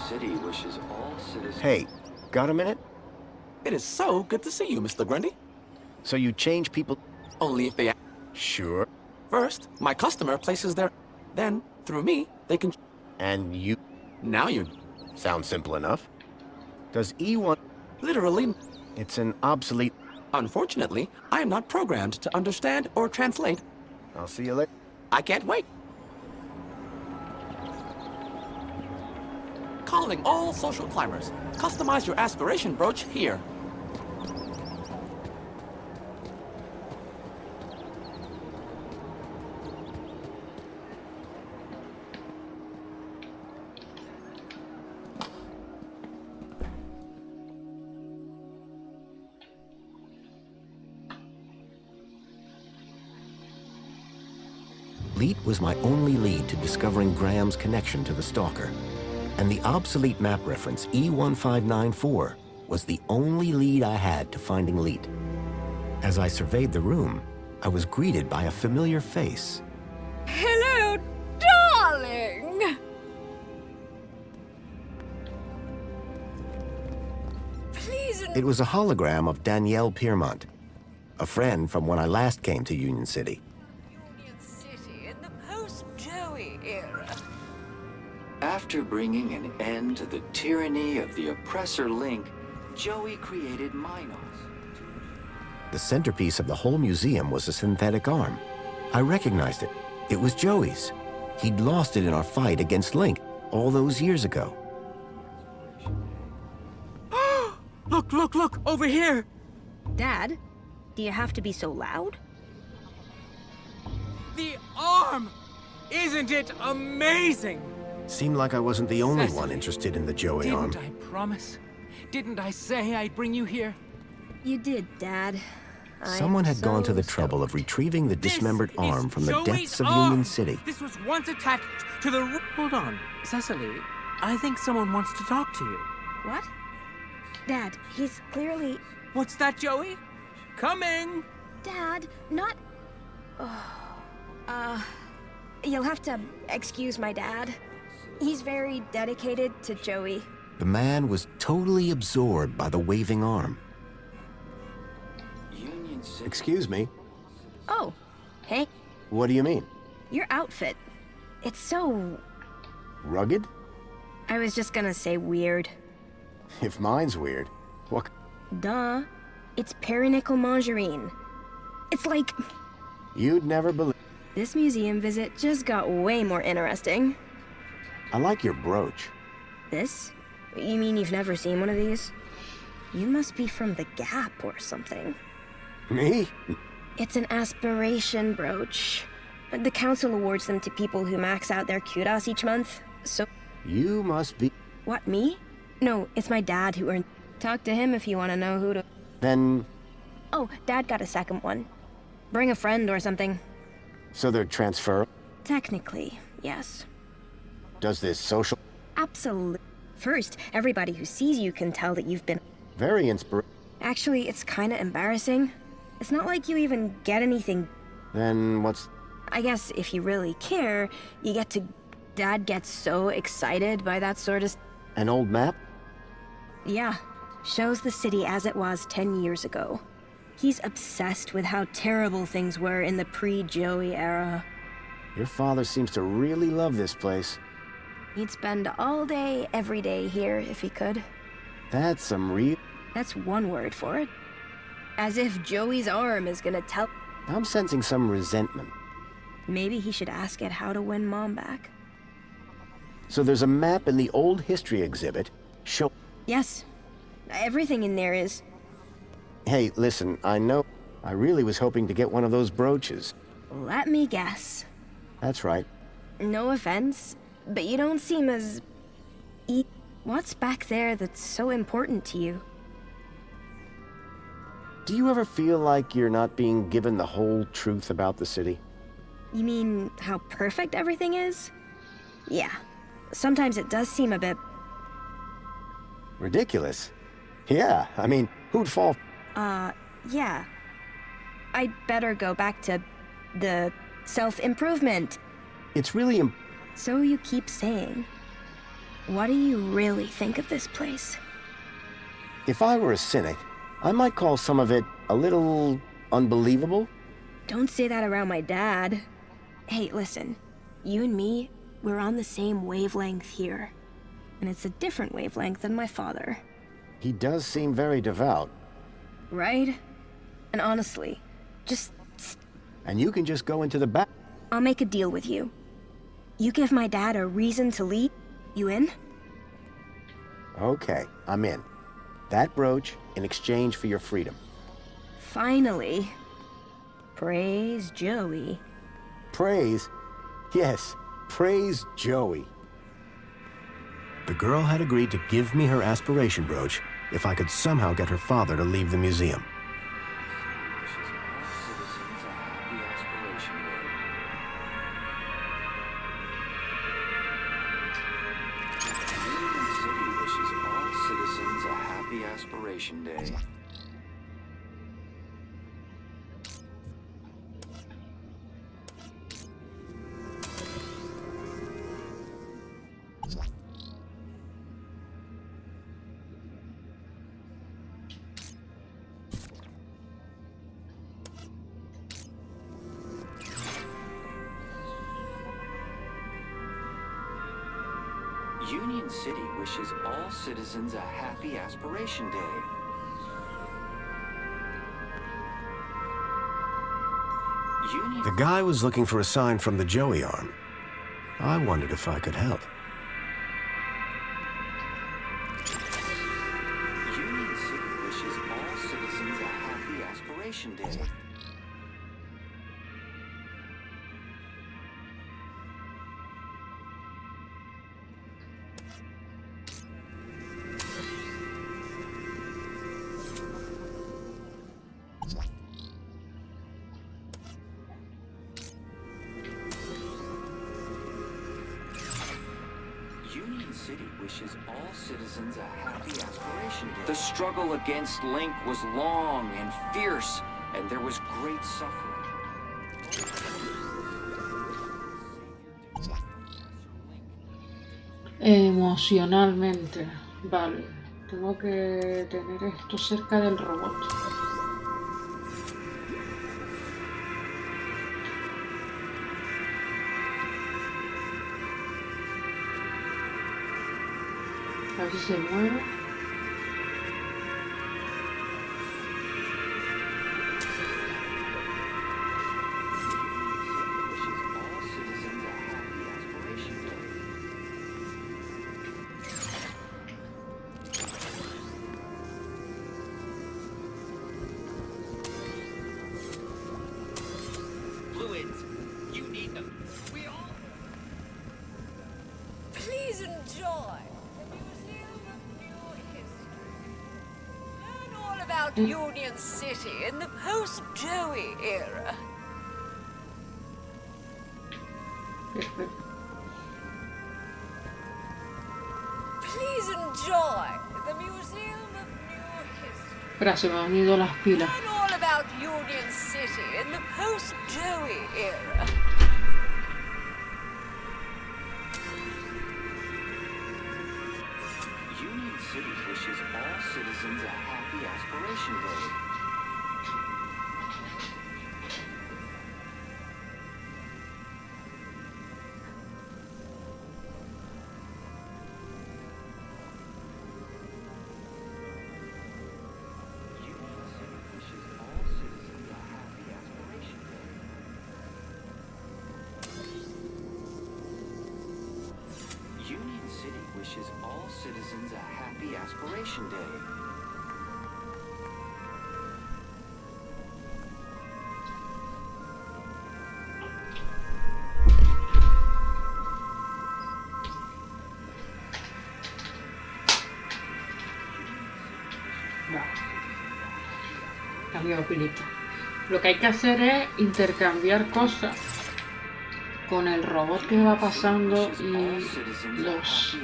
S12: City wishes all citizens...
S2: Hey, got a minute?
S16: It is so good to see you, Mr. Grundy.
S2: So you change people...
S16: Only if they...
S2: Sure.
S16: First, my customer places their... Then, through me, they can...
S2: And you...
S16: Now you...
S2: Sounds simple enough. Does E1...
S16: Literally...
S2: It's an obsolete...
S16: Unfortunately, I am not programmed to understand or translate.
S2: I'll see you later.
S16: I can't wait. Calling all social climbers. Customize your aspiration brooch here.
S2: Leet was my only lead to discovering Graham's connection to the Stalker. And the obsolete map reference, E1594, was the only lead I had to finding Leet. As I surveyed the room, I was greeted by a familiar face.
S22: Hello, darling! Please...
S2: It was a hologram of Danielle Piermont, a friend from when I last came to Union City.
S22: Union City in the post-Joey era.
S12: After bringing an end to the tyranny of the oppressor Link, Joey created Minos.
S2: The centerpiece of the whole museum was a synthetic arm. I recognized it. It was Joey's. He'd lost it in our fight against Link all those years ago.
S10: Look, look, look, over here!
S9: Dad, do you have to be so loud?
S10: The arm! Isn't it amazing?
S2: Seemed like I wasn't the only one interested in the Joey arm.
S10: Didn't I promise? Didn't I say I'd bring you here?
S9: You did, Dad.
S2: Someone had gone to the trouble of retrieving the dismembered arm from the depths of Union City.
S10: This was once attached to the... Hold on, Cecily. I think someone wants to talk to you.
S9: What? Dad, he's clearly...
S10: What's that, Joey? Coming!
S9: Dad, not... You'll have to excuse my dad. He's very dedicated to Joey.
S6: The man was totally absorbed by the waving arm. Excuse me?
S9: Oh, hey,
S6: What do you mean?
S9: your outfit. It's so...
S6: Rugged?
S9: I was just gonna say weird.
S6: If mine's weird, what?
S9: Duh. It's perinickel margarine. It's like...
S6: You'd never believe.
S9: This museum visit just got way more interesting.
S6: I like your brooch.
S9: This? You mean you've never seen one of these? You must be from the Gap or something.
S6: Me?
S9: It's an aspiration brooch. The council awards them to people who max out their kudos each month, so...
S6: You must be...
S9: What, me? No, it's my dad who earned... Talk to him if you want to know who to...
S6: Then...
S9: Oh, Dad got a second one. Bring a friend or something.
S6: So they're transfer...
S9: Technically, yes.
S6: Does this social...
S9: Absolutely. First, everybody who sees you can tell that you've been...
S6: Very inspir...
S9: Actually, it's kinda embarrassing. It's not like you even get anything.
S6: Then what's...
S9: I guess if you really care, you get to... Dad gets so excited by that sort of...
S6: An old map?
S9: Yeah. Shows the city as it was 10 years ago. He's obsessed with how terrible things were in the pre-Joey era.
S6: Your father seems to really love this place.
S9: He'd spend all day, every day here if he could.
S6: That's some real...
S9: That's one word for it. As if Joey's arm is gonna tell...
S6: I'm sensing some resentment.
S9: Maybe he should ask it how to win Mom back.
S6: So there's a map in the old history exhibit. Show...
S9: Yes. Everything in there is...
S6: Hey, listen, I know... I really was hoping to get one of those brooches.
S9: Let me guess.
S6: That's right.
S9: No offense, but you don't seem as... What's back there that's so important to you?
S6: Do you ever feel like you're not being given the whole truth about the city?
S9: You mean how perfect everything is? Yeah. Sometimes it does seem a bit...
S6: Ridiculous. Yeah, I mean, who'd fall...
S9: Yeah. I'd better go back to... the... self-improvement.
S6: It's really...
S9: So you keep saying. What do you really think of this place?
S6: If I were a cynic, I might call some of it a little... unbelievable.
S9: Don't say that around my dad. Hey, listen. You and me, we're on the same wavelength here. And it's a different wavelength than my father.
S6: He does seem very devout.
S9: Right? And honestly, just...
S6: And you can just go into the back.
S9: I'll make a deal with you. You give my dad a reason to leave. You in?
S6: Okay, I'm in. That brooch in exchange for your freedom.
S9: Finally. Praise Joey.
S6: Praise? Yes, praise Joey. The girl had agreed to give me her aspiration brooch if I could somehow get her father to leave the museum.
S12: Aspiration Day. Union City wishes all citizens a happy Aspiration Day.
S6: The guy was looking for a sign from the Joey arm. I wondered if I could help.
S12: Union City wishes all citizens a happy Aspiration Day. Union City wishes all citizens a happy Aspiration Day. The struggle against Link was long and fierce, and there was great suffering.
S1: Emocionalmente. Vale. Tengo que tener esto cerca del robot. A ver si se mueve.
S11: Please enjoy the Museum of New History. Learn all about Union City in the post-Joey era. Please enjoy the Museum of New History.
S1: Espera, se me han ido las pilas.
S11: Learn all about Union City in the post-Joey era.
S12: Union City wishes all citizens a happy Aspiration Day. Union City wishes all citizens a happy Aspiration Day.
S1: Cambiado pilita. Lo que hay que hacer es intercambiar cosas con el robot que va pasando y los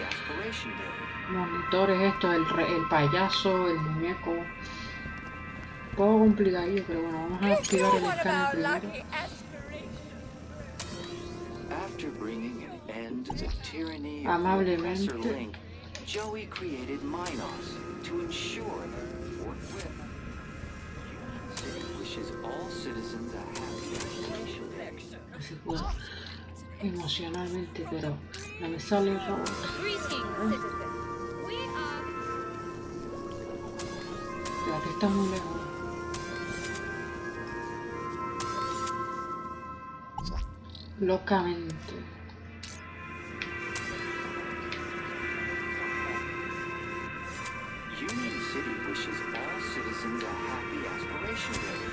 S1: monitores estos, el payaso, el muñeco. Un poco complicadillo, pero bueno, vamos a activar el escáner primero.
S12: After bringing an end to the tyranny of the
S1: Amablemente.
S12: Oppressor Link, Joey created Minos to ensure that forthwith, Union City wishes all citizens a happy Aspiration Day.
S1: Así puedo emocionalmente, pero no me sale el robot. La que está muy lejos. Locamente.
S12: Union City wishes all citizens a happy Aspiration Day.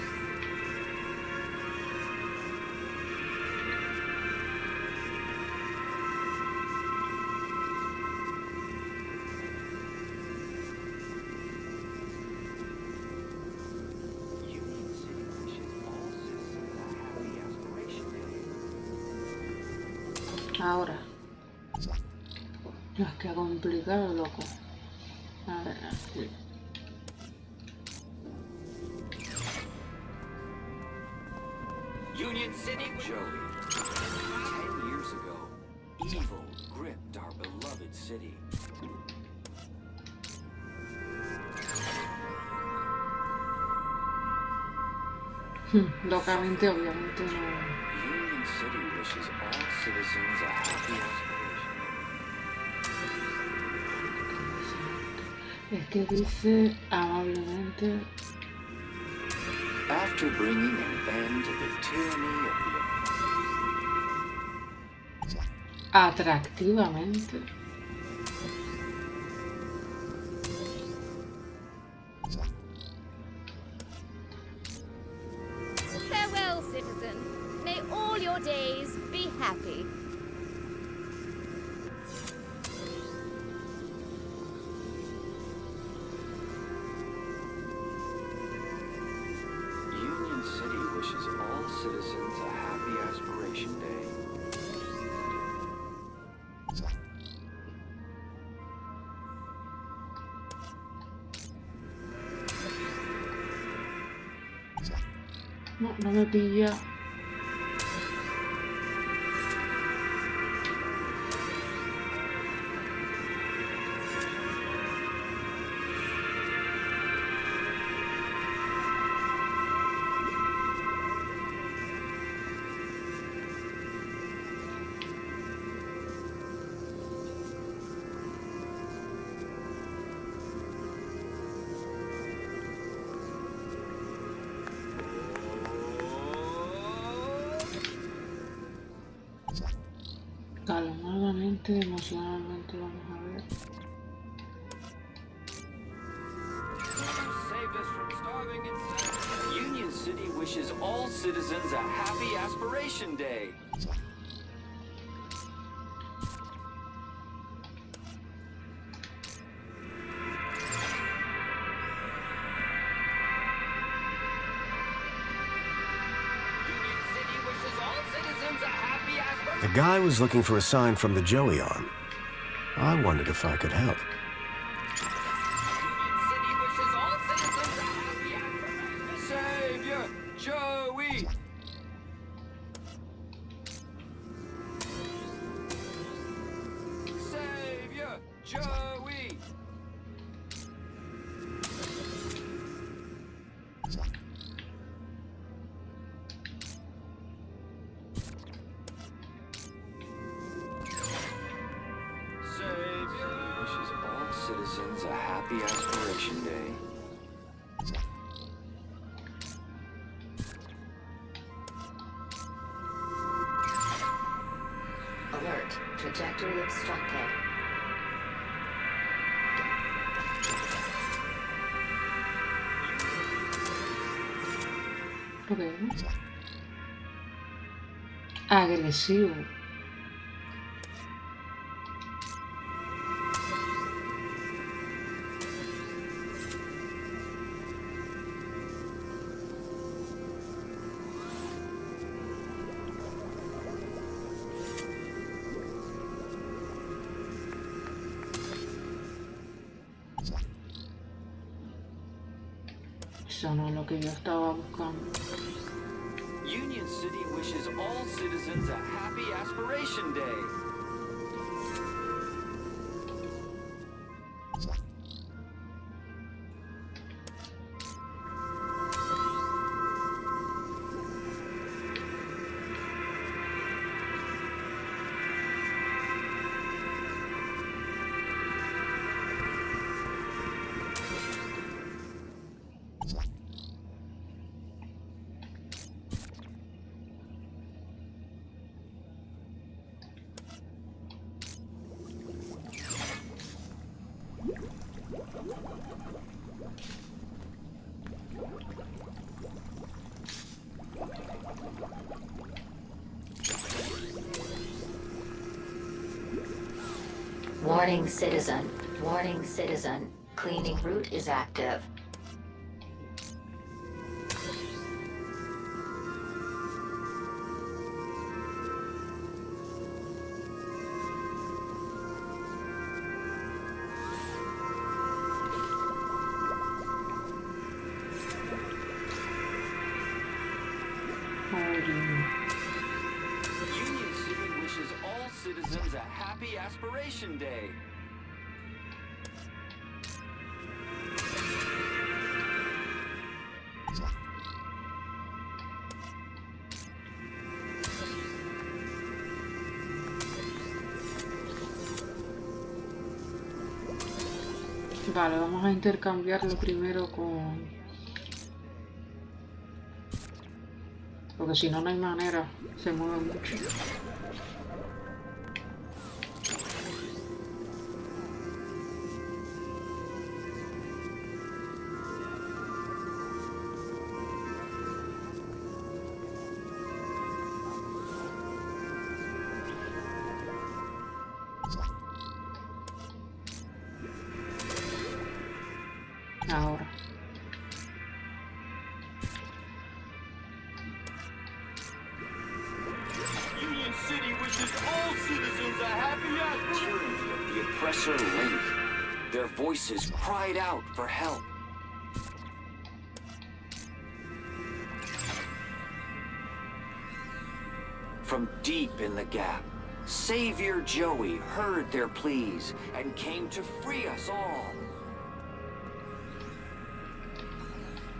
S1: Ahora. No, es que complicado, loco. A ver, aquí.
S12: Union City, Joey. 10 years ago, evil gripped our beloved city.
S1: Locamente, obviamente no.
S12: Union City wishes all citizens a happy Aspiration.
S1: Es que dice amablemente.
S12: After bringing an end to the tyranny of the
S1: Atractivamente.
S8: Farewell, citizen. May all your days be happy.
S12: Union City wishes all citizens a happy Aspiration Day.
S1: No, no me pilla. Mentalmente y emocionalmente, vamos a ver.
S12: Saved us from starving inside. Union City wishes all citizens a happy Aspiration Day.
S6: The guy was looking for a sign from the Joey arm. I wondered if I could help.
S12: Savior Joey! Savior Joey! Wishes all citizens a happy Aspiration Day.
S7: Alert. Trajectory obstructed.
S1: Ok. Agresivo. Eso no es lo que yo estaba buscando.
S12: Union City wishes all citizens a happy Aspiration Day.
S7: Warning citizen. Warning citizen. Cleaning route is active.
S12: Union City wishes all citizens a happy Aspiration Day.
S1: Vale, vamos a intercambiarlo primero con... Porque si no, no hay manera. Se mueve mucho. Ahora.
S12: Union City wishes all citizens a happy Aspiration Day. Tyranny of the oppressor Link. Their voices cried out for help. From deep in the gap, Savior Joey heard their pleas and came to free us all.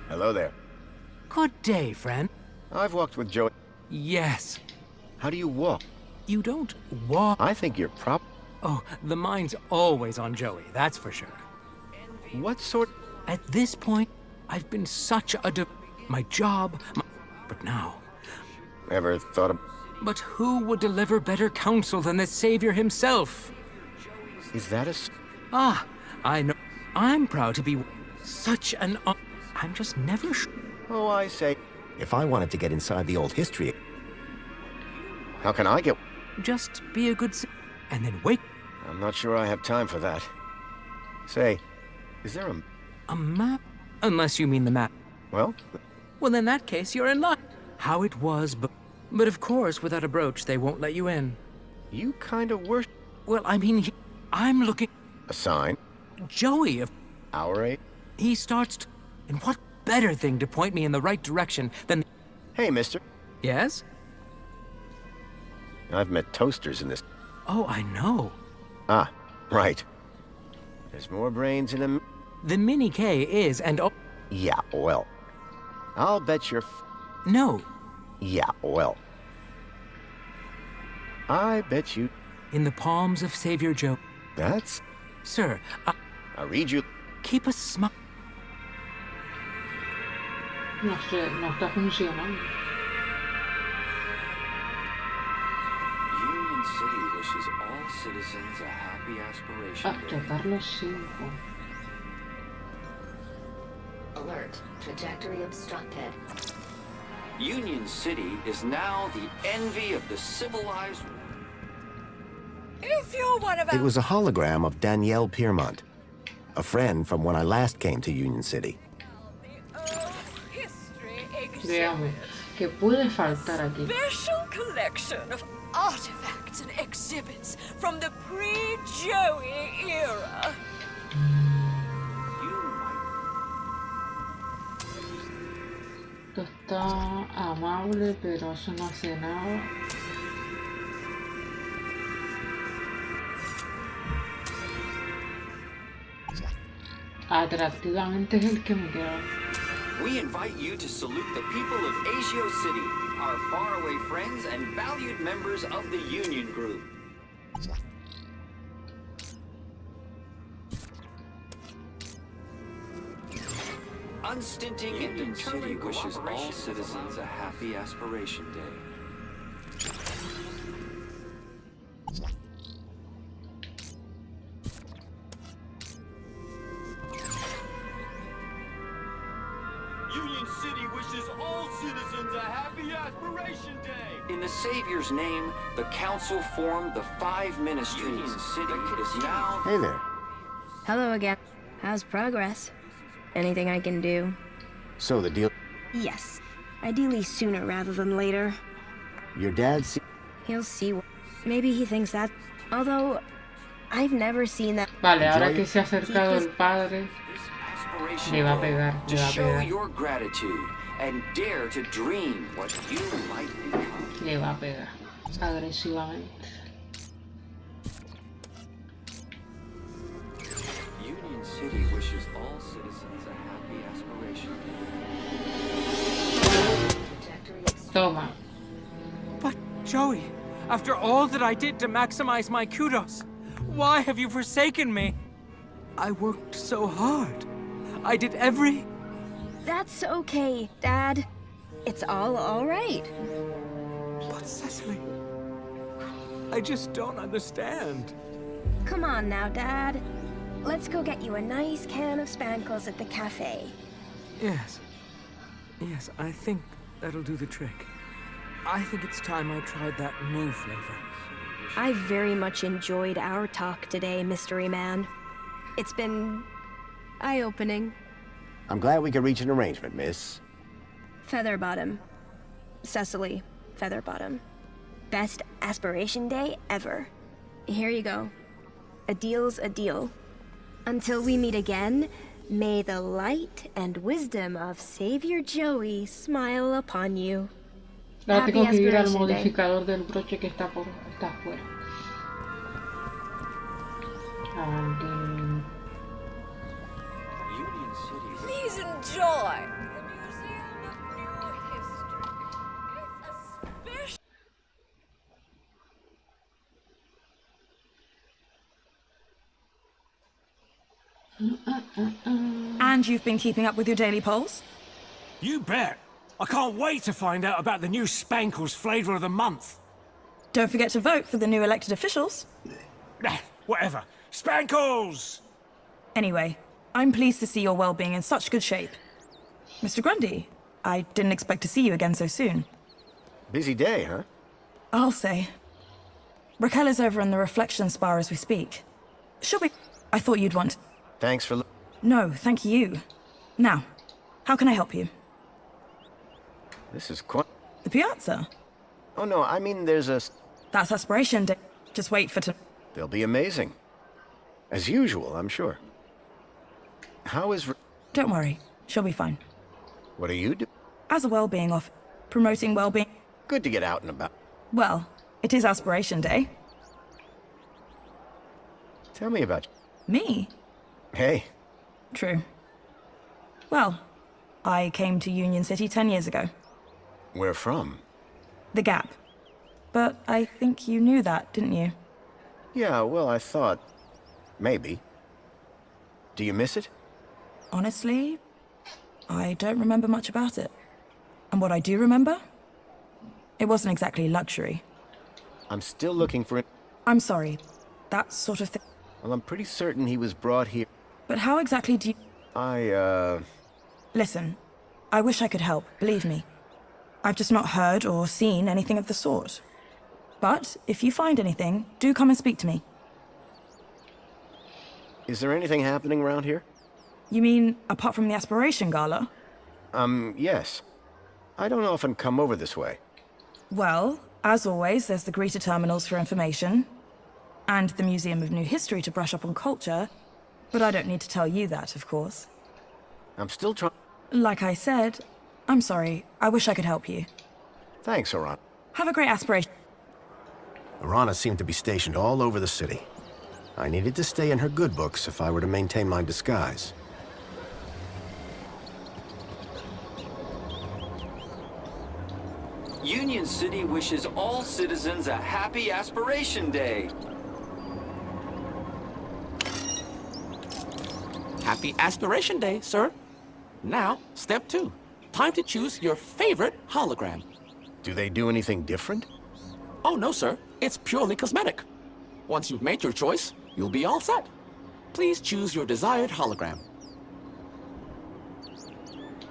S6: Hello there.
S10: Good day, friend.
S6: I've walked with Joey.
S10: Yes.
S6: How do you walk?
S10: You don't walk.
S6: I think you're
S10: Oh, the mind's always on Joey, that's for sure.
S6: What sort?
S10: At this point, I've been such a my job, but now...
S6: Ever thought of...
S10: But who would deliver better counsel than the Savior himself?
S6: Is that a...
S10: Ah, I know. I'm proud to be such an... I'm just never sure.
S6: Oh, I say. If I wanted to get inside the old history... How can I get...
S10: Just be a good... and then wait.
S6: I'm not sure I have time for that. Say, is there a...
S10: A map? Unless you mean the map.
S6: Well?
S10: Well, in that case, you're in luck. How it was, but of course, without a brooch, they won't let you in.
S6: You kind of worship...
S10: Well, I mean, I'm looking...
S6: A sign?
S10: Joey of...
S6: Our age?
S10: He starts to... And what better thing to point me in the right direction than...
S6: Hey, mister.
S10: Yes?
S6: I've met toasters in this...
S10: Oh, I know.
S6: Ah, right. There's more brains in a...
S10: The Mini K is, and... Oh...
S6: Yeah, well... I'll bet you're...
S10: No.
S6: Yeah, well... I bet you...
S10: In the palms of Savior Joe.
S6: That's...
S10: Sir,
S6: I read you...
S10: Keep a smile...
S1: No sé, no está funcionando.
S12: Union City wishes all citizens a happy aspiration day.
S1: Carlos 5.
S7: Alert. Trajectory obstructed.
S12: Union City is now the envy of the civilized...
S11: If you're one of our...
S6: It was a hologram of Danielle Piermont, a friend from when I last came to Union City.
S1: Veamos, ¿qué puede faltar aquí?
S11: Special collection of artifacts and exhibits from the pre-Joey era.
S1: Esto está amable, pero eso no hace nada. Atractivamente es el que me queda.
S12: We invite you to salute the people of Asio City, our faraway friends and valued members of the Union Group. Unstinting Union City wishes all citizens a happy aspiration day.
S13: Union City wishes all citizens a happy aspiration day.
S12: In the Savior's name, the council formed the 5 ministries. Union City is now...
S6: Hey there.
S9: Hello again. How's progress? Anything I can do?
S6: So the deal...
S9: Yes. Ideally sooner rather than later.
S6: Your dad...
S9: He'll see. Maybe he thinks that... Although, I've never seen that...
S1: Vale, ahora que se ha acercado el padre... Le va a pegar,
S12: to
S1: le va a
S12: show
S1: pegar.
S12: your gratitude and dare to dream what you might become.
S1: Le va a pegar. Agresivamente.
S12: Union City wishes all citizens a happy aspiration day.
S1: Toma.
S10: But, Joey, after all that I did to maximize my kudos, why have you forsaken me? I worked so hard. I did every...
S9: That's okay, Dad. It's all right.
S10: But, Cecily... I just don't understand.
S9: Come on now, Dad. Let's go get you a nice can of Spankles at the cafe.
S10: Yes. Yes, I think that'll do the trick. I think it's time I tried that new flavor.
S9: I very much enjoyed our talk today, Mystery Man. It's been... eye-opening.
S6: I'm glad we could reach an arrangement, miss.
S9: Featherbottom. Cecily Featherbottom. Best aspiration day ever. Here you go. A deal's a deal. Until we meet again, may the light and wisdom of Savior Joey smile upon you.
S1: Ahora
S9: Happy
S1: tengo que ir al
S9: Aspiration Day.
S1: modificador del broche que está afuera.
S11: Please enjoy the Museum of New History. It's a special...
S21: And you've been keeping up with your daily polls?
S20: You bet. I can't wait to find out about the new Spankles flavor of the month.
S21: Don't forget to vote for the new elected officials.
S5: Whatever. Spankles!
S21: Anyway, I'm pleased to see your well-being in such good shape. Mr. Grundy, I didn't expect to see you again so soon.
S2: Busy day, huh?
S21: I'll say. Raquel is over in the reflection spa as we speak. She'll be... I thought you'd want...
S2: Thanks for...
S21: No, thank you. Now, how can I help you?
S2: This is quite...
S21: The piazza?
S2: Oh no, I mean there's a...
S21: That's aspiration day. Just wait for
S2: They'll be amazing. As usual, I'm sure. How is...
S21: Don't worry, she'll be fine.
S2: What are you doing?
S21: As a well-being off... Promoting well-being...
S2: Good to get out and about.
S21: Well, it is aspiration day.
S2: Tell me about you.
S21: Me?
S2: Hey.
S21: True. Well, I came to Union City 10 years ago.
S2: Where from?
S21: The Gap. But I think you knew that, didn't you?
S2: Yeah, well, I thought... maybe. Do you miss it?
S21: Honestly, I don't remember much about it. And what I do remember? It wasn't exactly luxury.
S2: I'm still looking for it.
S21: I'm sorry. That sort of thing.
S2: Well, I'm pretty certain he was brought here.
S21: But how exactly do you... Listen, I wish I could help, believe me. I've just not heard or seen anything of the sort. But if you find anything, do come and speak to me.
S2: Is there anything happening around here?
S21: You mean, apart from the Aspiration Gala?
S2: Yes. I don't often come over this way.
S21: Well, as always, there's the Greta Terminals for information, and the Museum of New History to brush up on culture, but I don't need to tell you that, of course.
S2: I'm still trying...
S21: Like I said, I'm sorry. I wish I could help you.
S2: Thanks, Aran.
S21: Have a great aspiration.
S2: Arana seemed to be stationed all over the city. I needed to stay in her good books if I were to maintain my disguise.
S12: Union City wishes all citizens a happy Aspiration Day.
S16: Happy Aspiration Day, sir. Now, step 2. Time to choose your favorite hologram.
S2: Do they do anything different?
S16: Oh, no, sir. It's purely cosmetic. Once you've made your choice, you'll be all set. Please choose your desired hologram.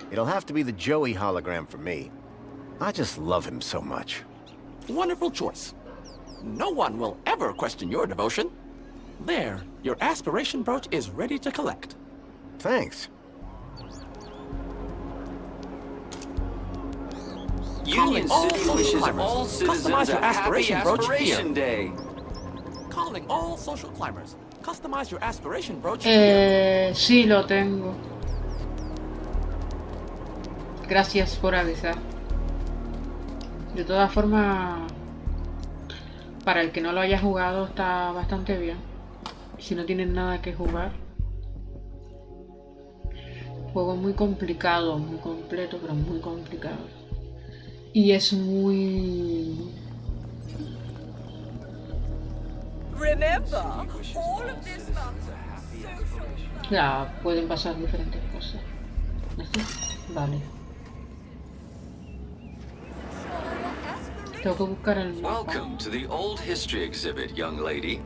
S2: It'll have to be the Joey hologram for me. I just love him so much.
S16: Wonderful choice. No one will ever question your devotion. There, your aspiration brooch is ready to collect.
S2: Thanks.
S12: Union City wishes all citizens a happy Aspiration Day.
S16: Calling all social climbers. Customize your aspiration brooch here.
S1: Sí, lo tengo. Gracias por avisar. De todas formas, para el que no lo haya jugado está bastante bien. Si no tienen nada que jugar. Juego muy complicado, muy completo, pero muy complicado. Y es muy...
S11: Remember, all of this month's
S1: Ya, pueden pasar diferentes cosas. ¿Así? Vale. Tengo que buscar el mapa.
S12: Welcome to the Old History exhibit, young lady.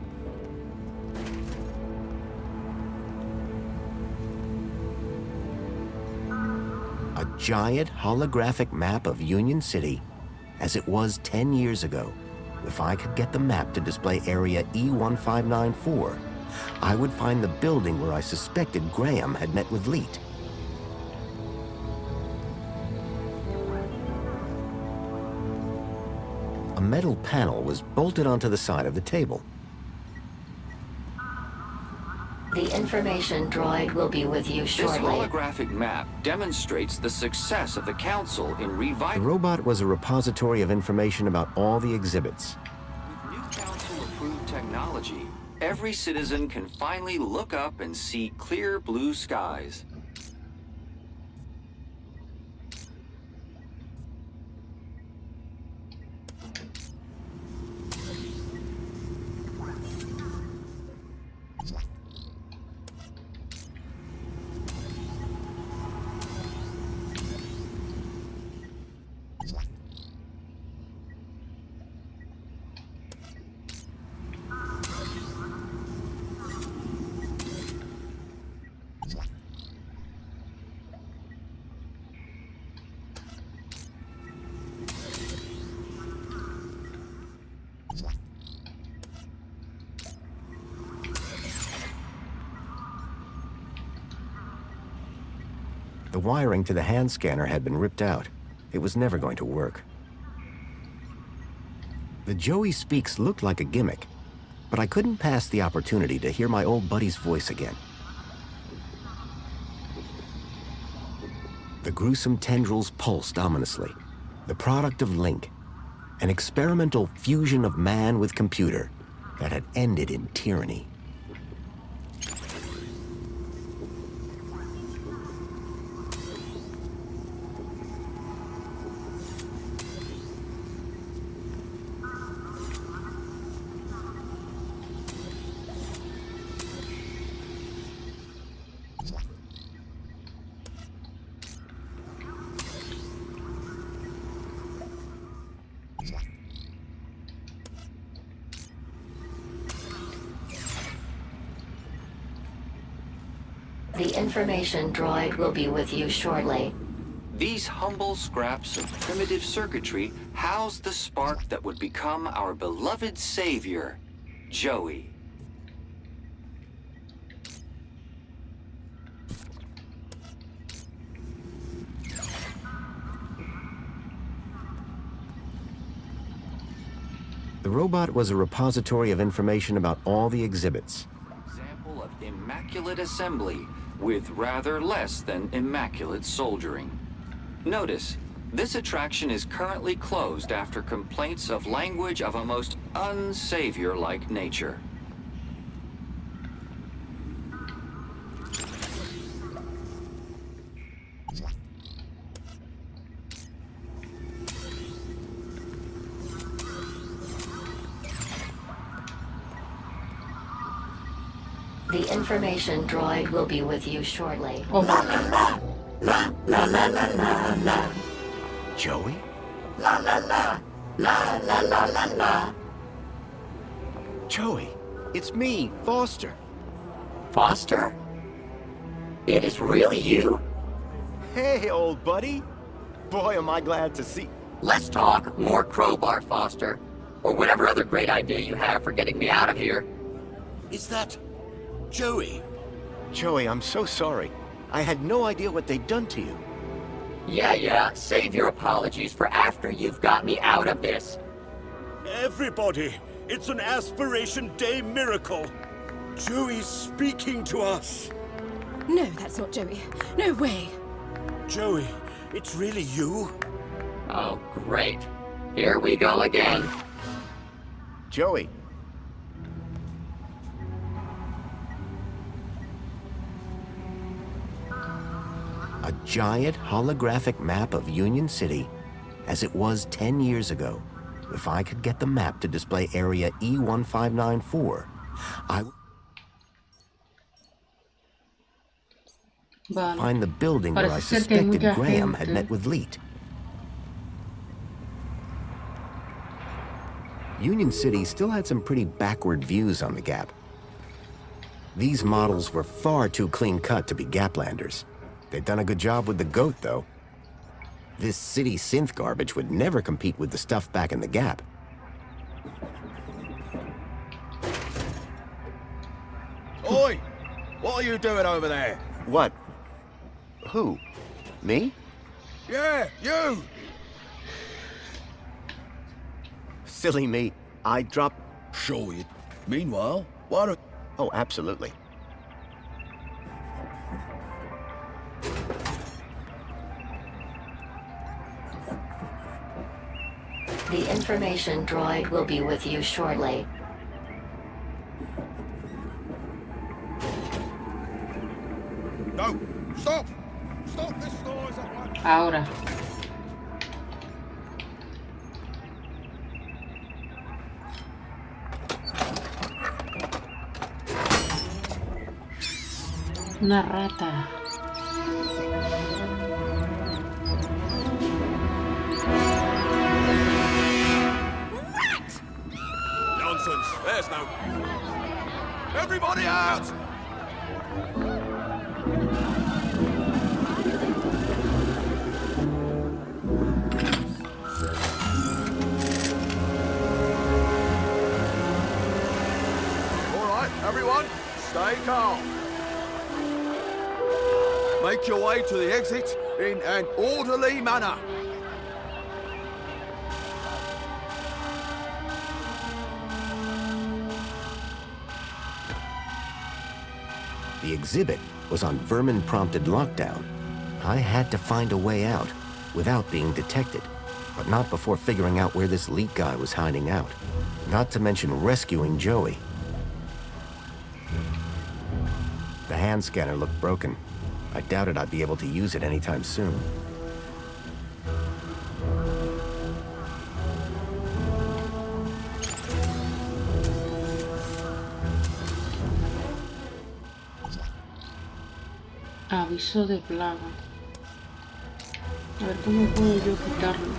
S2: A giant holographic map of Union City, as it was 10 years ago. If I could get the map to display area E1594, I would find the building where I suspected Graham had met with Leet. A metal panel was bolted onto the side of the table.
S7: The information droid will be with you
S12: This
S7: shortly.
S12: holographic map demonstrates the success of the Council in
S2: The
S12: revitalizing...
S2: robot was a repository of information about all the exhibits.
S12: With new Council-approved technology, every citizen can finally look up and see clear blue skies.
S2: The wiring to the hand scanner had been ripped out. It was never going to work. The Joey Speaks looked like a gimmick, but I couldn't pass the opportunity to hear my old buddy's voice again. The gruesome tendrils pulsed ominously, the product of Link, an experimental fusion of man with computer that had ended in tyranny.
S7: The information droid will be with you shortly.
S12: These humble scraps of primitive circuitry house the spark that would become our beloved savior, Joey.
S2: The robot was a repository of information about all the exhibits.
S12: Example of immaculate assembly with rather less than immaculate soldiering. Notice, this attraction is currently closed after complaints of language of a most unsavior-like nature.
S7: The information droid will be with you shortly.
S1: Oh.
S2: La la la la la la. Joey? La la la. La la la la la. Joey, it's me, Foster.
S14: Foster? It is really you?
S2: Hey, old buddy. Boy, am I glad to see...
S14: Let's talk more crowbar, Foster. Or whatever other great idea you have for getting me out of here.
S6: Is that... Joey?
S2: Joey, I'm so sorry. I had no idea what they'd done to you.
S14: Yeah, save your apologies for after you've got me out of this.
S6: Everybody, it's an Aspiration Day miracle. Joey's speaking to us.
S22: No, that's not Joey. No way.
S6: Joey, it's really you?
S14: Oh, great. Here we go again.
S2: Joey. A giant holographic map of Union City as it was 10 years ago. If I could get the map to display area E1594, I would find the building where I suspected Graham had met with Leet. Union City still had some pretty backward views on the Gap. These models were far too clean-cut to be Gaplanders. They'd done a good job with the goat, though. This city synth garbage would never compete with the stuff back in the Gap.
S6: Oi! What are you doing over there?
S2: What? Who? Me?
S6: Yeah, you!
S2: Silly me. I dropped...
S6: Sure you... Meanwhile, why don't...
S2: Oh, absolutely.
S7: The information droid will be with you shortly.
S6: No! Stop! Stop this noise at once!
S1: Ahora. Una rata.
S6: Nonsense! There's no... Everybody out! All right, everyone, stay calm.
S13: Make your way to the exit in an orderly manner.
S2: The exhibit was on vermin-prompted lockdown. I had to find a way out without being detected, but not before figuring out where this leak guy was hiding out. Not to mention rescuing Joey. The hand scanner looked broken. I doubted I'd be able to use it anytime soon.
S1: Aviso de plaga. A ver cómo puedo yo quitarlo.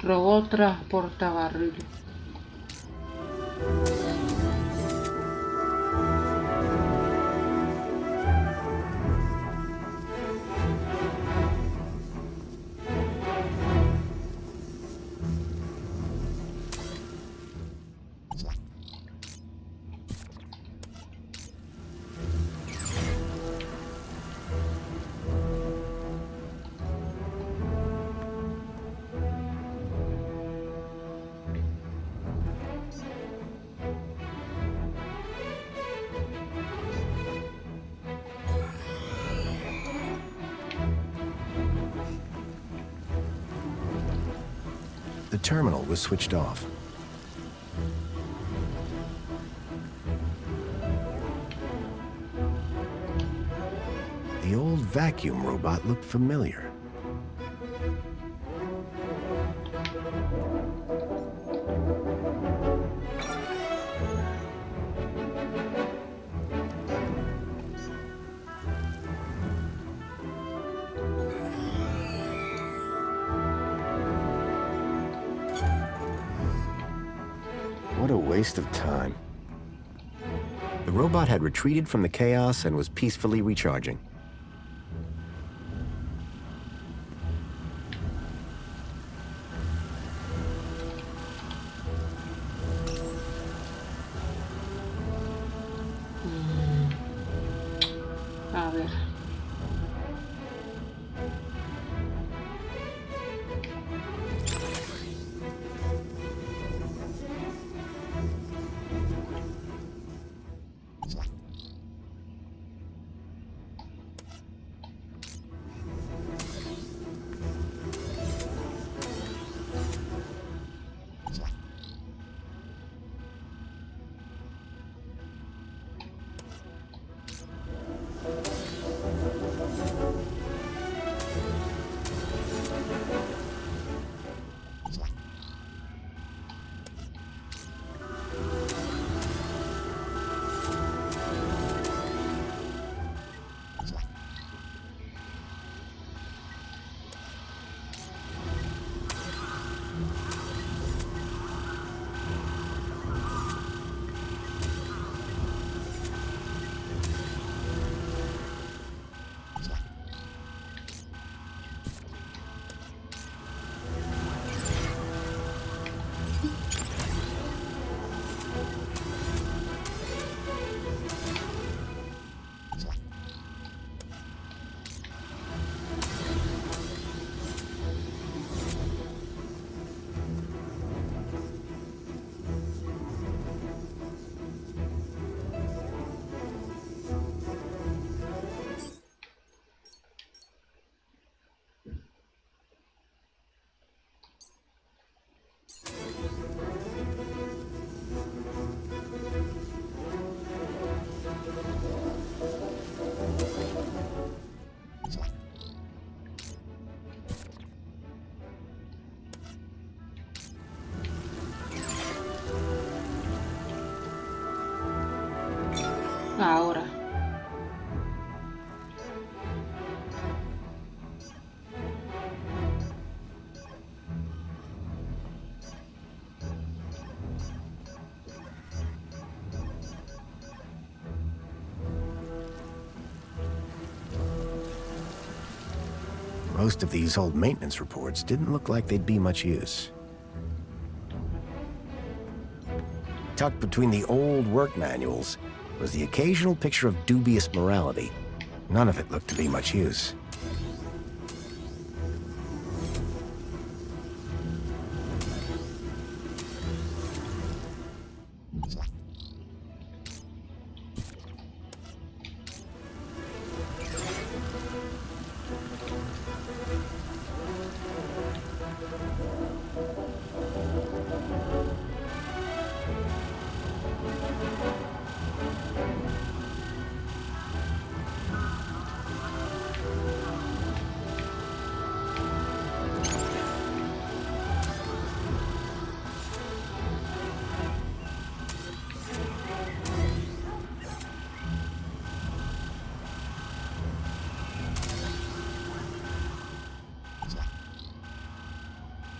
S1: Robot transportabarriles.
S2: The terminal was switched off. The old vacuum robot looked familiar. What a waste of time. The robot had retreated from the chaos and was peacefully recharging.
S1: A ver. Ahora.
S2: Most of these old maintenance reports didn't look like they'd be much use. Tucked between the old work manuals was the occasional picture of dubious morality. None of it looked to be much use.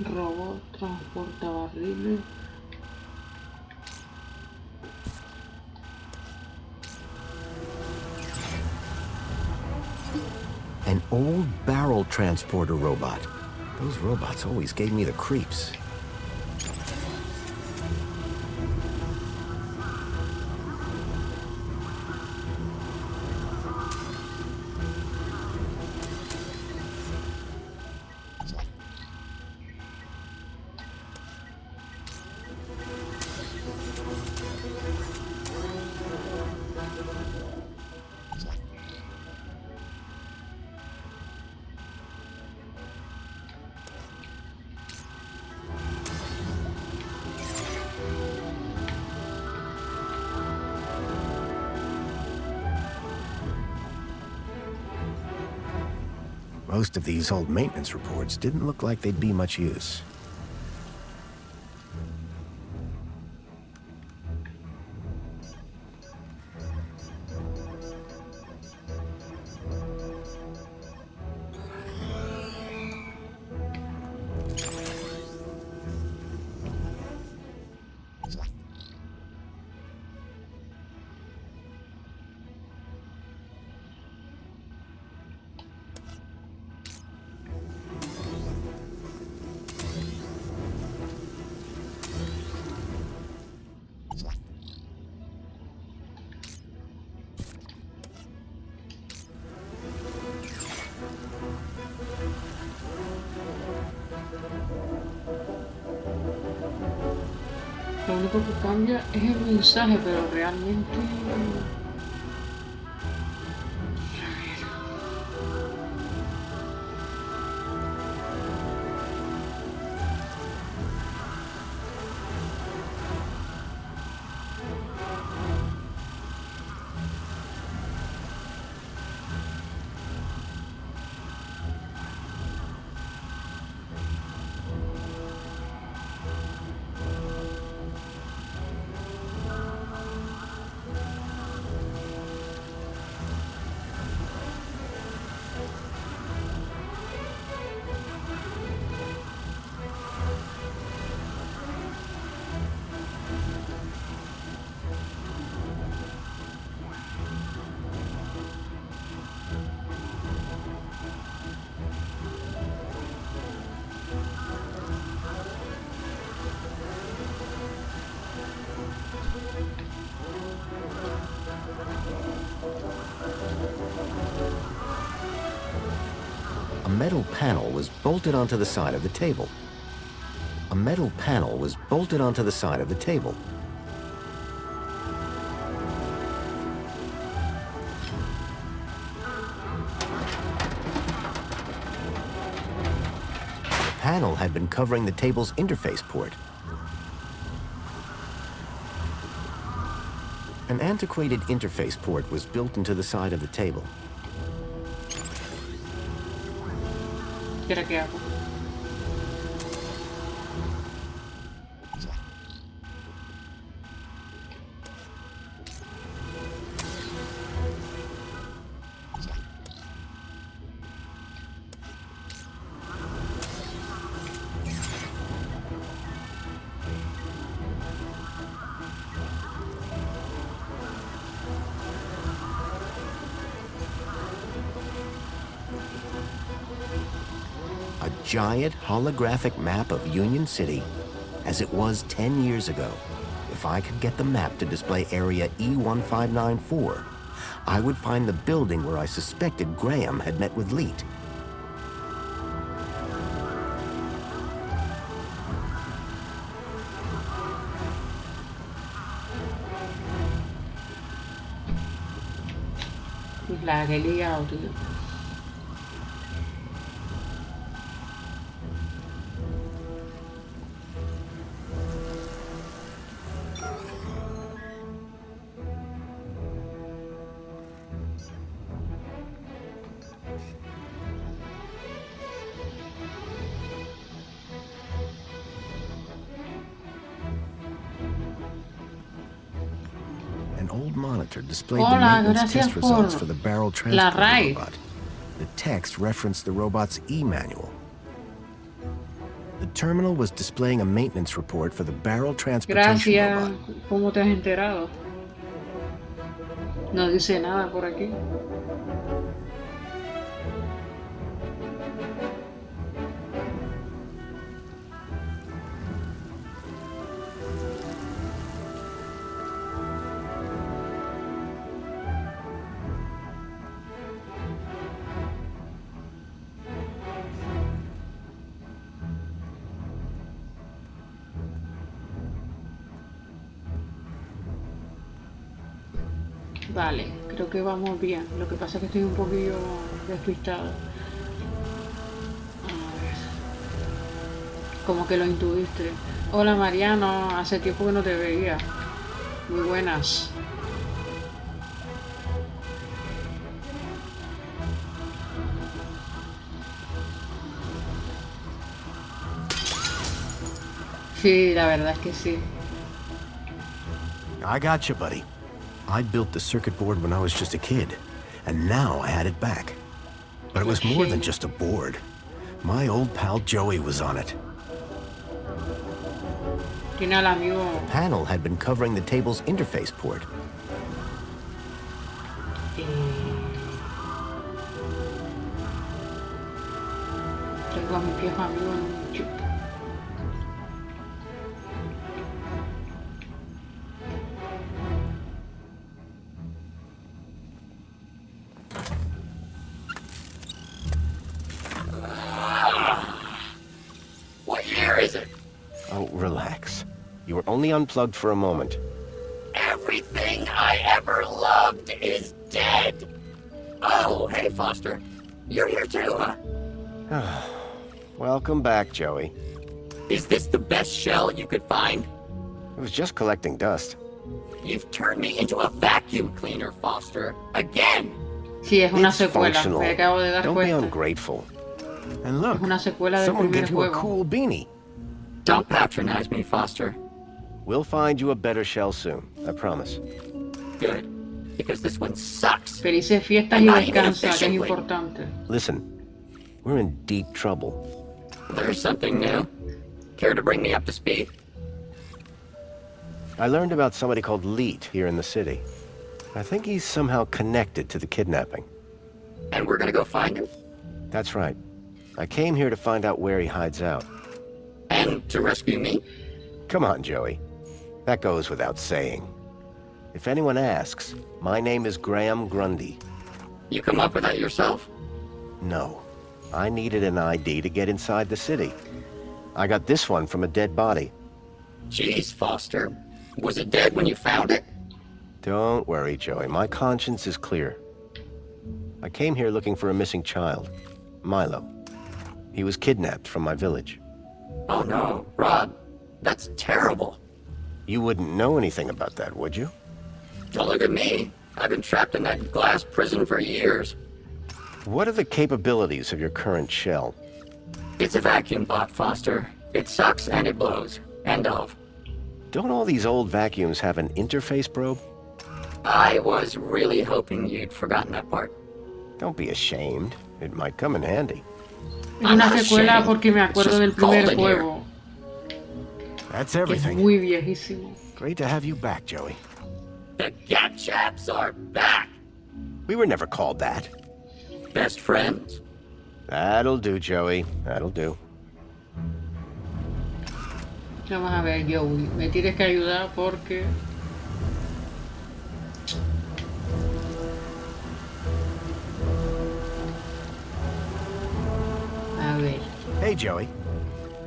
S1: Robot transporta barriles.
S2: An old barrel transporter robot. Those robots always gave me the creeps. Most of these old maintenance reports didn't look like they'd be much use.
S1: Lo único que cambia es el mensaje, pero realmente... A metal panel was bolted onto the side of the table. A metal panel was bolted onto the side of the table. The panel had been covering the table's interface port. An antiquated interface port was built into the side of the table. ¿Qué era que hago?
S2: giant holographic map of Union City as it was 10 years ago. If I could get the map to display area E1594, I would find the building where I suspected Graham had met with Leet.
S1: La que he liado, tío.
S2: An old monitor displayed the
S1: Hola,
S2: maintenance
S1: gracias
S2: test results
S1: por
S2: for the barrel
S1: la
S2: transporter
S1: raid.
S2: robot. The text referenced the robot's e-manual. The terminal was displaying a maintenance report for the barrel transportation
S1: Gracias.
S2: robot.
S1: ¿Cómo te has enterado? No dice nada por aquí. Vale, creo que vamos bien. Lo que pasa es que estoy un poquillo despistado. A ver. Como que lo intuiste. Hola Mariano, hace tiempo que no te veía. Muy buenas. Sí, la verdad es que sí.
S2: I got you, buddy. I built the circuit board when I was just a kid, and now I had it back. But it was more than just a board. My old pal Joey was on it.
S1: Tiene al amigo.
S2: The panel had been covering the table's interface port.
S1: Tengo a mi viejo amigo en un chip.
S14: What year is it?
S2: Oh, relax. You were only unplugged for a moment.
S14: Everything I ever loved is dead. Oh, hey, Foster. You're here too, huh?
S2: Welcome back, Joey.
S14: Is this the best shell you could find?
S2: It was just collecting dust.
S14: You've turned me into a vacuum cleaner, Foster. Again!
S1: Sí, es una
S2: It's
S1: secuela.
S2: functional.
S1: Me acabo de dar
S2: Don't be
S1: cuenta.
S2: ungrateful. And look,
S1: Es una secuela del
S2: someone
S1: primer
S2: gave you a
S1: juego.
S2: cool beanie.
S14: Don't patronize me, Foster.
S2: We'll find you a better shell soon, I promise.
S14: Good. Because this one sucks.
S1: Felices fiestas y descansa, que es importante.
S2: Listen, we're in deep trouble.
S14: There's something new. Care to bring me up to speed?
S2: I learned about somebody called Leet here in the city. I think he's somehow connected to the kidnapping.
S14: And we're gonna go find him?
S2: That's right. I came here to find out where he hides out.
S14: And to rescue me?
S2: Come on, Joey. That goes without saying. If anyone asks, my name is Graham Grundy.
S14: You come up with that yourself?
S2: No. I needed an ID to get inside the city. I got this one from a dead body.
S14: Jeez, Foster. Was it dead when you found it?
S2: Don't worry, Joey. My conscience is clear. I came here looking for a missing child, Milo. He was kidnapped from my village.
S14: Oh no, Rob. That's terrible.
S2: You wouldn't know anything about that, would you?
S14: Don't look at me. I've been trapped in that glass prison for years.
S2: What are the capabilities of your current shell?
S14: It's a vacuum bot, Foster. It sucks and it blows. End of.
S2: Don't all these old vacuums have an interface probe?
S14: I was really hoping you'd forgotten that part.
S2: Don't be ashamed. It might come in handy.
S1: Es una secuela porque me acuerdo del primer juego.
S2: That's
S1: Es
S2: everything.
S1: muy viejísimo.
S2: Great to have you back, Joey.
S14: The Gap Chaps are back.
S2: We were never called that.
S14: Best friends?
S2: That'll do, Joey. That'll do.
S1: Vamos a ver, Joey. Me tienes que ayudar porque... A ver.
S2: Hey, Joey.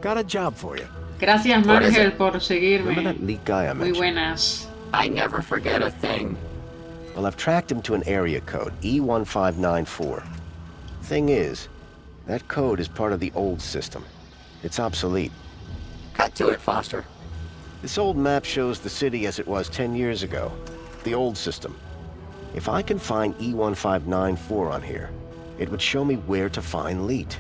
S2: Got a job for you.
S1: Gracias, Margel, por seguirme.
S2: Remember that leak guy I
S1: Muy
S2: mentioned?
S1: buenas.
S14: I never forget a thing.
S2: Well, I've tracked him to an area code, E1594. Thing is, that code is part of the old system. It's obsolete.
S14: Cut to it, Foster.
S2: This old map shows the city as it was 10 years ago. The old system. If I can find E1594 on here, it would show me where to find Leet.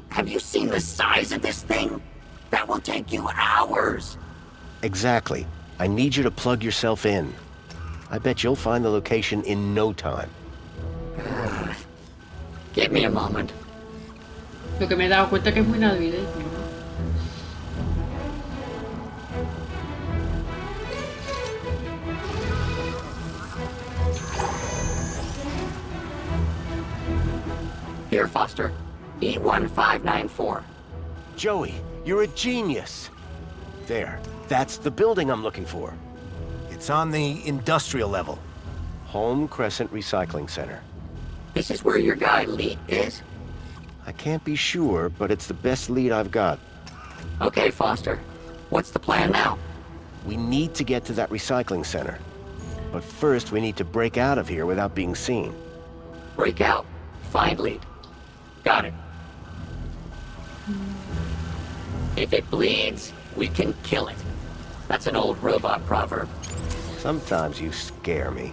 S14: Have you seen the size of this thing? That will take you hours.
S2: Exactly. I need you to plug yourself in. I bet you'll find the location in no time.
S14: Give me a moment.
S1: Lo que me he dado cuenta que es muy navideño.
S14: Here, Foster. E1594.
S2: Joey, you're a genius. There. That's the building I'm looking for. It's on the industrial level. Home Crescent Recycling Center.
S14: This is where your guy Leet is?
S2: I can't be sure, but it's the best lead I've got.
S14: Okay, Foster. What's the plan now?
S2: We need to get to that recycling center. But first, we need to break out of here without being seen.
S14: Break out. Find Leet. Got it. If it bleeds, we can kill it. That's an old robot proverb.
S2: Sometimes you scare me.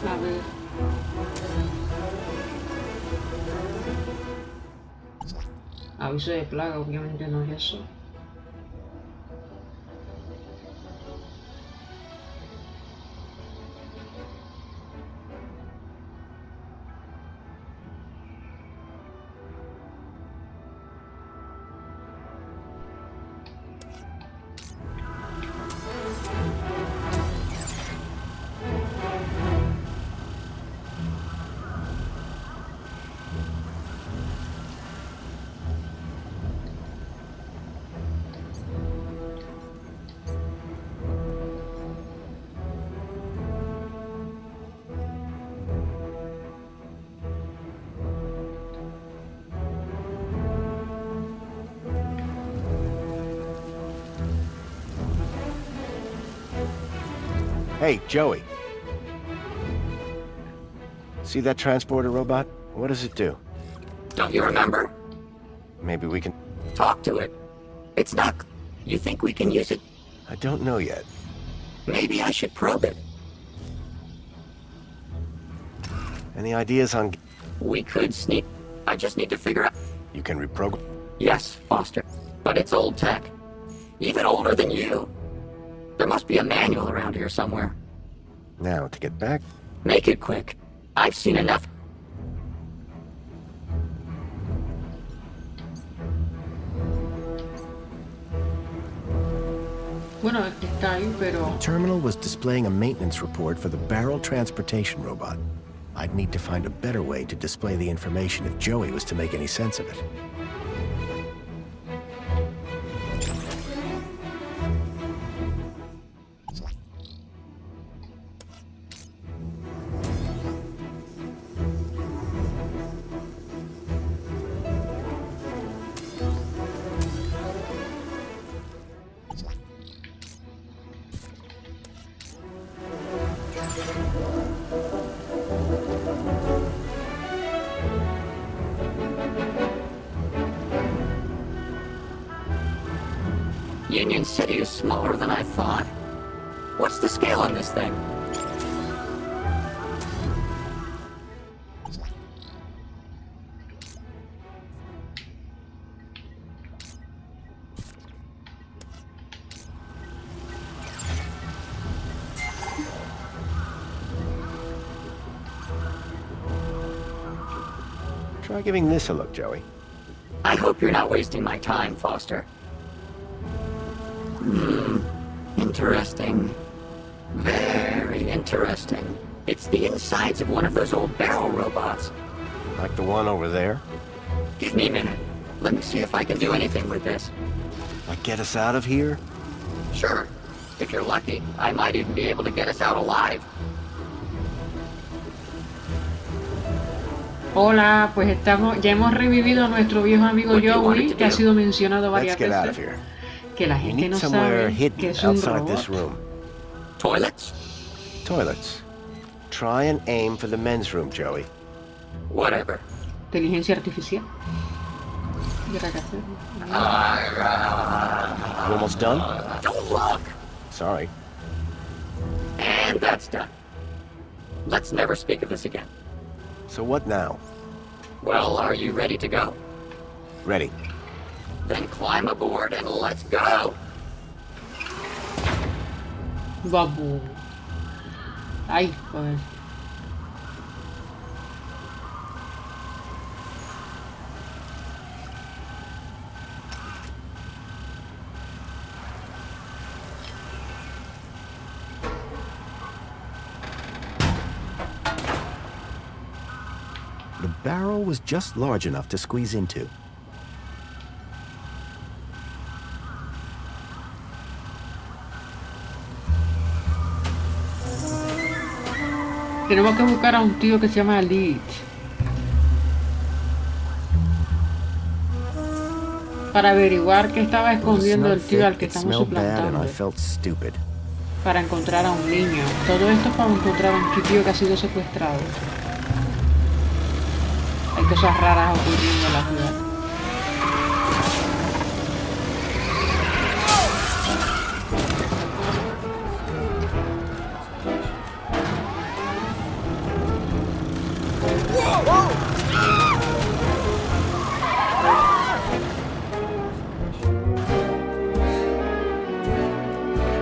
S1: A ver. Aviso de plaga, obviamente no es eso.
S2: Hey, Joey. See that transporter robot? What does it do?
S14: Don't you remember?
S2: Maybe we can...
S14: Talk to it. It's not... You think we can use it?
S2: I don't know yet.
S14: Maybe I should probe it.
S2: Any ideas on...
S14: We could sneak. I just need to figure out...
S2: You can reprogram...
S14: Yes, Foster. But it's old tech. Even older than you. There must be a manual around here somewhere.
S2: Now, to get back...
S14: Make it quick. I've seen enough.
S1: Bueno, está ahí, pero...
S2: Terminal was displaying a maintenance report for the barrel transportation robot. I'd need to find a better way to display the information if Joey was to make any sense of it.
S14: Union City is smaller than I thought. What's the scale on this thing?
S2: Try giving this a look, Joey.
S14: I hope you're not wasting my time, Foster. Interesting. Very interesting. It's the insides of one of those old barrel robots.
S2: Like the one over there?
S14: Give me a minute. Let me see if I can do anything with this.
S2: Like get us out of here?
S14: Sure. If you're lucky, I might even be able to get us out alive.
S1: Hola, pues ya hemos revivido a nuestro viejo amigo Joey, que ha sido mencionado varias veces. Que la gente no sabe que es un robot.
S14: Toilets?
S2: Toilets. Try and aim for the men's room, Joey.
S14: Whatever.
S1: Inteligencia artificial.
S2: You almost done?
S14: Don't look.
S2: Sorry.
S14: And that's done. Let's never speak of this again.
S2: So what now?
S14: Well, are you ready to go?
S2: Ready.
S14: Then climb aboard and let's go.
S1: Vamos. Ay, joder.
S2: The barrel was just large enough to squeeze into.
S1: Tenemos que buscar a un tío que se llama Leech para averiguar qué estaba escondiendo el tío al que estamos suplantando. Para encontrar a un niño. Todo esto es para encontrar a un tío que ha sido secuestrado. Hay cosas raras ocurriendo en la ciudad.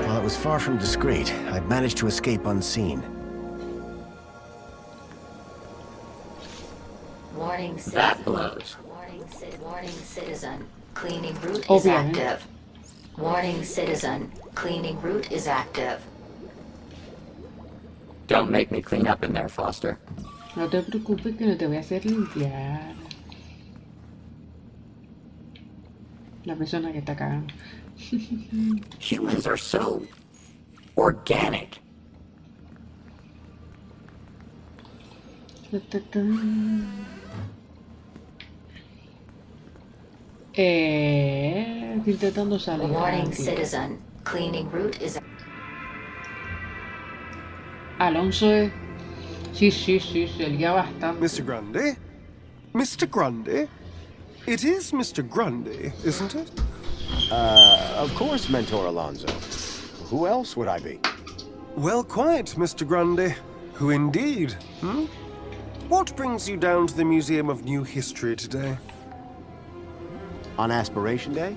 S2: While it was far from discreet, I'd managed to escape unseen.
S7: Warning
S14: that blows.
S7: Warning citizen. Cleaning route is active. Warning citizen. Cleaning route is active.
S14: Don't make me clean up in there, Foster.
S1: No te preocupes que no te voy a hacer limpiar. La persona que está cagando.
S14: Humans are so organic.
S1: Intentando salir.
S7: Warning citizen. Cleaning route is.
S1: Alonso es. Sí, se lía bastante.
S18: Mr. Grundy? Mr. Grundy? It is Mr. Grundy, isn't it?
S2: Of course, Mentor Alonso. Who else would I be?
S18: Well, quite, Mr. Grundy. Who indeed, hmm? What brings you down to the Museum of New History today?
S2: On Aspiration Day?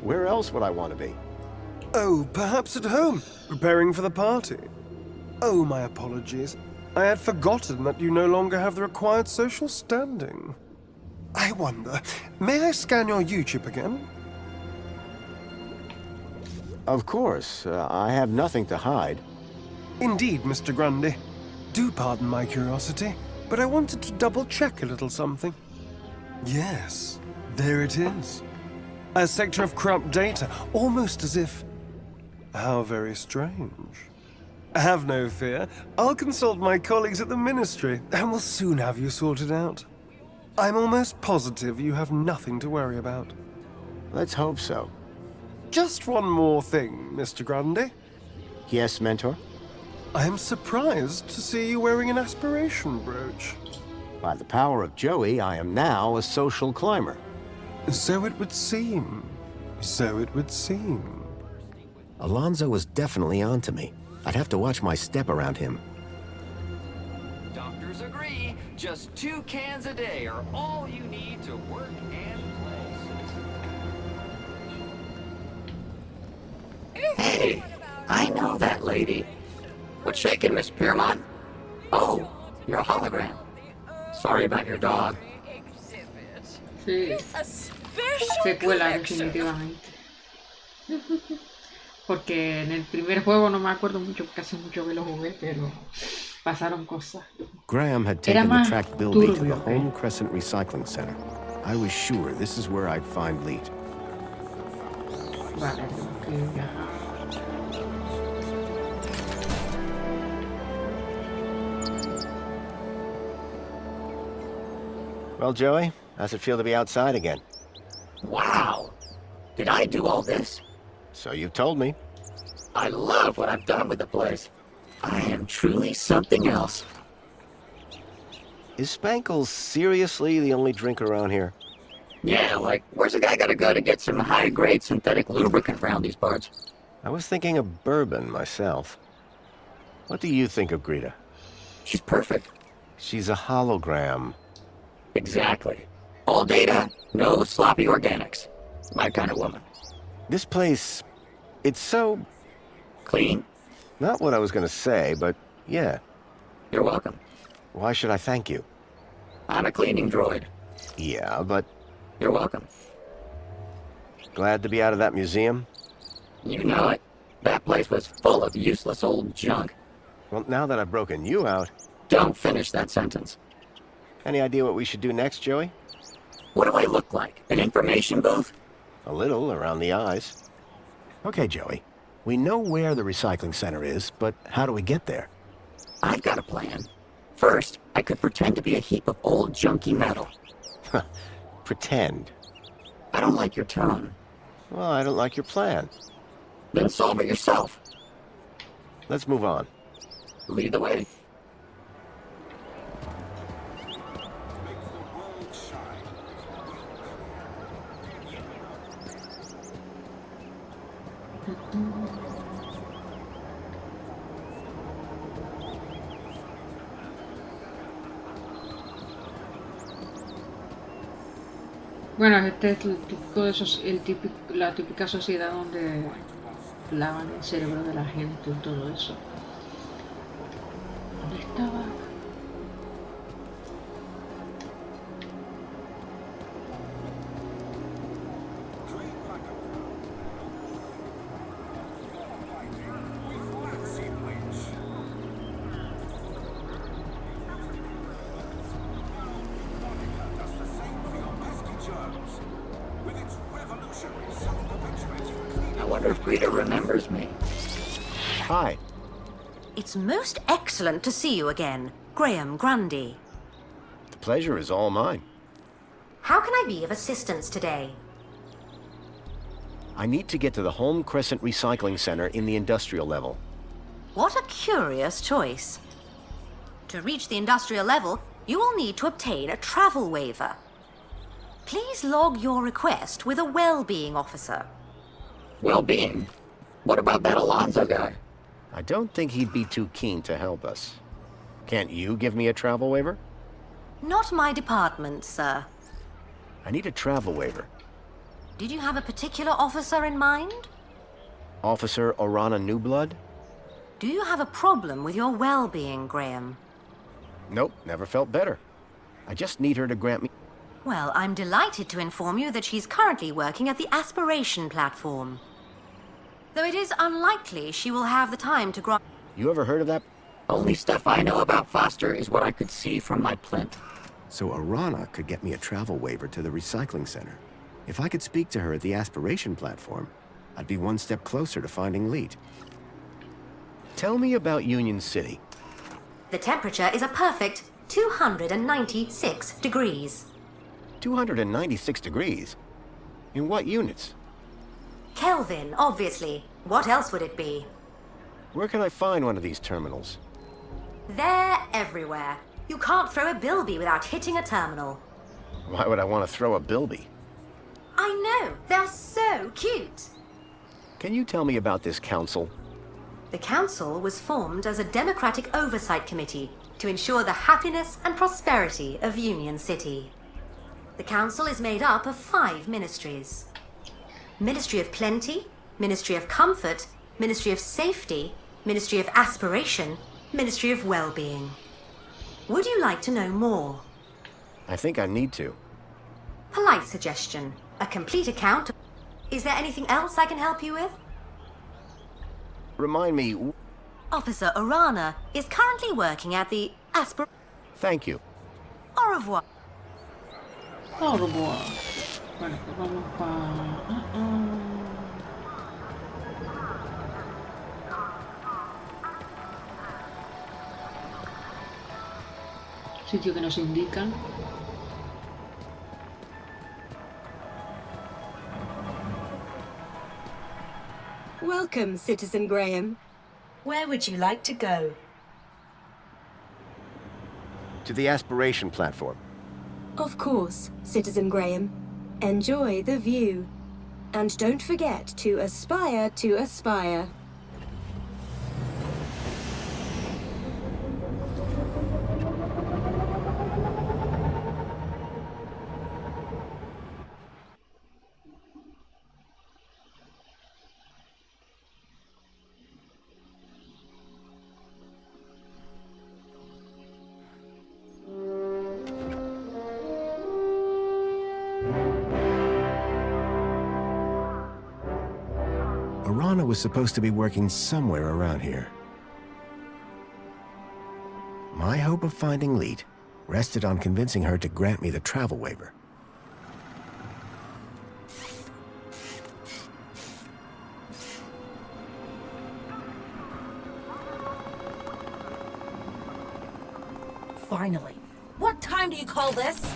S2: Where else would I want to be?
S18: Oh, perhaps at home, preparing for the party. Oh, my apologies. I had forgotten that you no longer have the required social standing. I wonder, may I scan your U-chip again?
S2: Of course. I have nothing to hide.
S18: Indeed, Mr. Grundy. Do pardon my curiosity, but I wanted to double-check a little something. Yes, there it is. A sector of corrupt data, almost as if... How very strange. Have no fear. I'll consult my colleagues at the Ministry, and we'll soon have you sorted out. I'm almost positive you have nothing to worry about.
S2: Let's hope so.
S18: Just one more thing, Mr. Grundy.
S2: Yes, Mentor?
S18: I am surprised to see you wearing an aspiration brooch.
S2: By the power of Joey, I am now a social climber.
S18: So it would seem. So it would seem.
S2: Alonso was definitely onto me. I'd have to watch my step around him.
S12: Doctors agree. Just 2 cans a day are all you need to work and play.
S14: Hey, I know that lady. What's shaking, Miss Piermont? Oh, you're a hologram. Sorry about your dog.
S1: Sí.
S11: It's a special
S1: Secuela,
S11: collection.
S1: definitivamente. Porque en el primer juego no me acuerdo mucho, porque hace mucho que lo jugué, pero pasaron cosas.
S2: Graham had
S1: Era
S2: taken the
S1: más
S2: tracked Bilby to the
S1: turbio,
S2: Home Crescent Recycling Center. I was sure this is where I'd find Leet.
S1: Vale, tengo que viajar.
S2: Well, Joey, how's it feel to be outside again?
S14: Wow. Did I do all this?
S2: So you've told me.
S14: I love what I've done with the place. I am truly something else.
S2: Is Spankles seriously the only drink around here?
S14: Yeah, like, where's a guy gotta go to get some high-grade synthetic lubricant around these parts?
S2: I was thinking of bourbon myself. What do you think of Greta?
S14: She's perfect.
S2: She's a hologram.
S14: Exactly. All data, no sloppy organics. My kind of woman.
S2: This place, it's so...
S14: Clean?
S2: Not what I was gonna say, but yeah.
S14: You're welcome.
S2: Why should I thank you?
S14: I'm a cleaning droid.
S2: Yeah, but...
S14: You're welcome.
S2: Glad to be out of that museum?
S14: You know it. That place was full of useless old junk.
S2: Well, now that I've broken you out...
S14: Don't finish that sentence.
S2: Any idea what we should do next, Joey?
S14: What do I look like? An information booth?
S2: A little, around the eyes. Okay, Joey. We know where the recycling center is, but how do we get there?
S14: I've got a plan. First, I could pretend to be a heap of old junky metal.
S2: Pretend?
S14: I don't like your tone.
S2: Well, I don't like your plan.
S14: Then solve it yourself.
S2: Let's move on.
S14: Lead the way.
S1: Bueno, este es el típico la típica sociedad donde lavan el cerebro de la gente y todo eso. ¿Dónde estaba?
S14: I wonder if Greta remembers me.
S2: Hi.
S3: It's most excellent to see you again, Graham Grundy.
S2: The pleasure is all mine.
S3: How can I be of assistance today?
S2: I need to get to the Home Crescent Recycling Center in the industrial level.
S3: What a curious choice. To reach the industrial level, you will need to obtain a travel waiver. Please log your request with a well-being officer.
S14: Well-being? What about that Alonzo guy?
S2: I don't think he'd be too keen to help us. Can't you give me a travel waiver?
S3: Not my department, sir.
S2: I need a travel waiver.
S3: Did you have a particular officer in mind?
S2: Officer Orana Newblood?
S3: Do you have a problem with your well-being, Graham?
S2: Nope, never felt better. I just need her to grant me...
S3: Well, I'm delighted to inform you that she's currently working at the aspiration platform. Though it is unlikely she will have the time to grant...
S2: You ever heard of that?
S14: Only stuff I know about Foster is what I could see from my plinth.
S2: So Orana could get me a travel waiver to the recycling center. If I could speak to her at the aspiration platform, I'd be one step closer to finding Leet. Tell me about Union City.
S3: The temperature is a perfect 296 degrees.
S2: 296 degrees? In what units?
S3: Kelvin, obviously. What else would it be?
S2: Where can I find one of these terminals?
S3: They're everywhere. You can't throw a bilby without hitting a terminal.
S2: Why would I want to throw a bilby?
S3: I know, they're so cute.
S2: Can you tell me about this council?
S3: The council was formed as a democratic oversight committee to ensure the happiness and prosperity of Union City. The council is made up of 5 ministries. Ministry of Plenty, Ministry of Comfort, Ministry of Safety, Ministry of Aspiration, Ministry of Well-being. Would you like to know more?
S2: I think I need to.
S15: Polite suggestion. A complete account. Is there anything else I can help you with?
S2: Remind me...
S15: Officer Orana is currently working at the
S2: Thank you.
S15: Au revoir.
S1: Au revoir. Vale, pues vamos para... Sitio que nos indican.
S15: Welcome, Citizen Graham. Where would you like to go?
S2: To the aspiration platform.
S15: Of course, Citizen Graham. Enjoy the view. And don't forget to aspire to aspire.
S2: Orana was supposed to be working somewhere around here. My hope of finding Leet rested on convincing her to grant me the travel waiver.
S19: Finally. What time do you call this?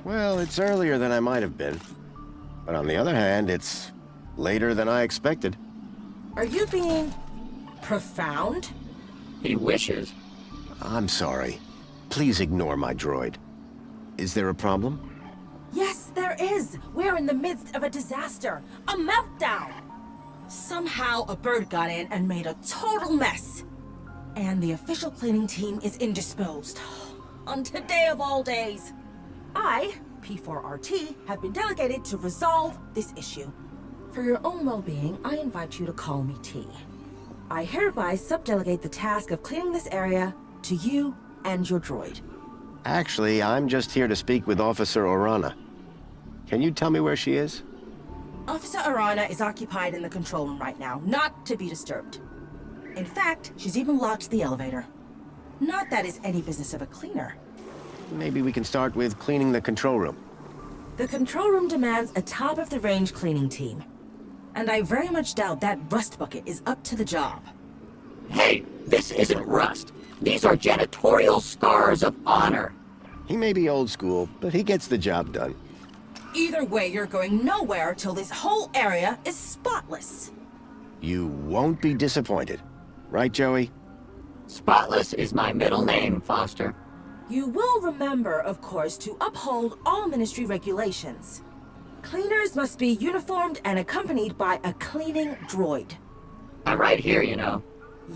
S2: Well, it's earlier than I might have been. But on the other hand, it's later than I expected.
S19: Are you being profound?
S14: He wishes.
S2: I'm sorry. Please ignore my droid. Is there a problem?
S19: Yes, there is. We're in the midst of a disaster. A meltdown. Somehow a bird got in and made a total mess. And the official cleaning team is indisposed. On today of all days. I, P4RT, have been delegated to resolve this issue. For your own well-being, I invite you to call me T. I hereby subdelegate the task of cleaning this area to you and your droid.
S2: Actually, I'm just here to speak with Officer Orana. Can you tell me where she is?
S19: Officer Orana is occupied in the control room right now, not to be disturbed. In fact, she's even locked the elevator. Not that it's any business of a cleaner.
S2: Maybe we can start with cleaning the control room.
S19: The control room demands a top-of-the-range cleaning team. And I very much doubt that rust bucket is up to the job.
S14: Hey, this isn't rust. These are janitorial scars of honor.
S2: He may be old school, but he gets the job done.
S19: Either way, you're going nowhere till this whole area is spotless.
S2: You won't be disappointed. Right, Joey?
S14: Spotless is my middle name, Foster.
S19: You will remember, of course, to uphold all ministry regulations. Cleaners must be uniformed and accompanied by a cleaning droid.
S14: I'm right here, you know.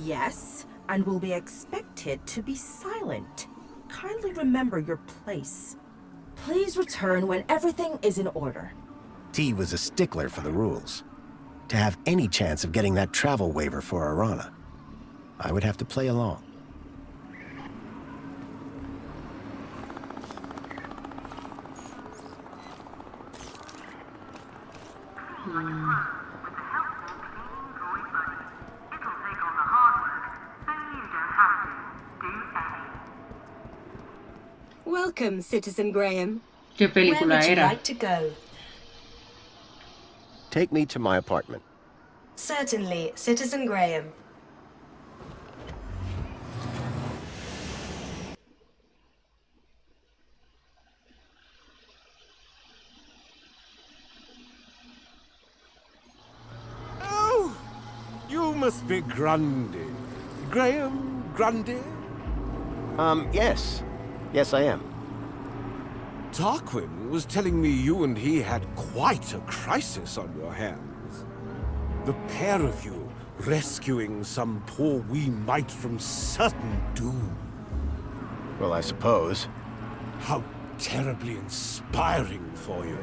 S19: Yes, and will be expected to be silent. Kindly remember your place. Please return when everything is in order.
S2: T was a stickler for the rules. To have any chance of getting that travel waiver for Orana, I would have to play along.
S15: Welcome, Citizen Graham.
S1: ¿Qué película
S15: Where would you
S1: era?
S15: like to go?
S2: Take me to my apartment.
S15: Certainly, Citizen Graham.
S5: Oh, you must be Grundy. Graham Grundy?
S2: Yes. Yes, I am.
S5: Tarquin was telling me you and he had quite a crisis on your hands. The pair of you rescuing some poor wee mite from certain doom.
S2: Well, I suppose.
S5: How terribly inspiring for you.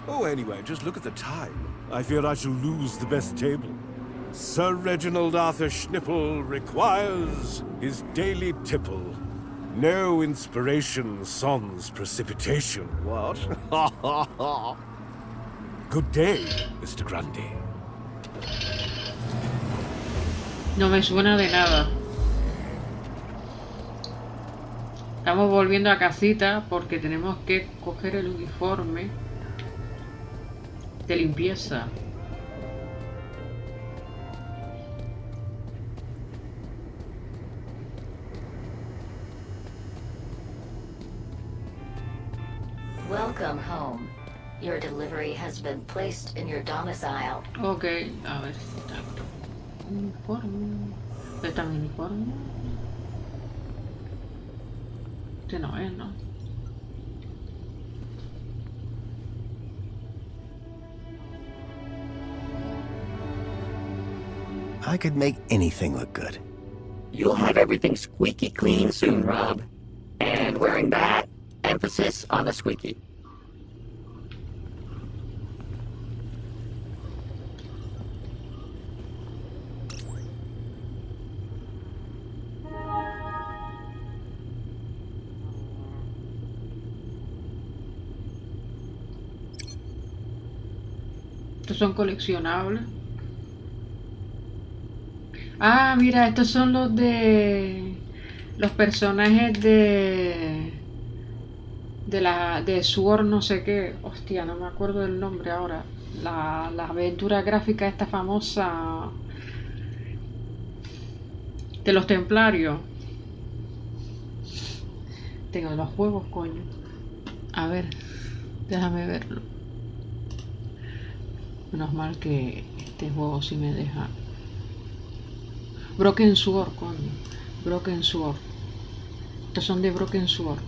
S5: Oh, anyway, just look at the time. I fear I shall lose the best table. Sir Reginald Arthur Schnipple requires his daily tipple. No inspiration sans precipitation, what? Good day, Mr. Grundy.
S1: No me suena de nada. Estamos volviendo a casita porque tenemos que coger el uniforme de limpieza.
S7: Welcome home. Your delivery has been placed in your domicile.
S1: Ok, a ver si está uniforme. ¿Está mi uniforme? Este no es, ¿no?
S2: I could make anything look good.
S14: You'll have everything squeaky clean soon, Rob. And wearing that, emphasis on the squeaky.
S1: Estos son coleccionables. Ah, mira, estos son los de los personajes de Sword no sé qué. Hostia, no me acuerdo del nombre ahora. La aventura gráfica esta famosa de los templarios. Tengo los juegos, coño. A ver, déjame verlo. Menos mal que este juego sí me deja. Broken Sword, coño. Broken Sword. Estos son de Broken Sword.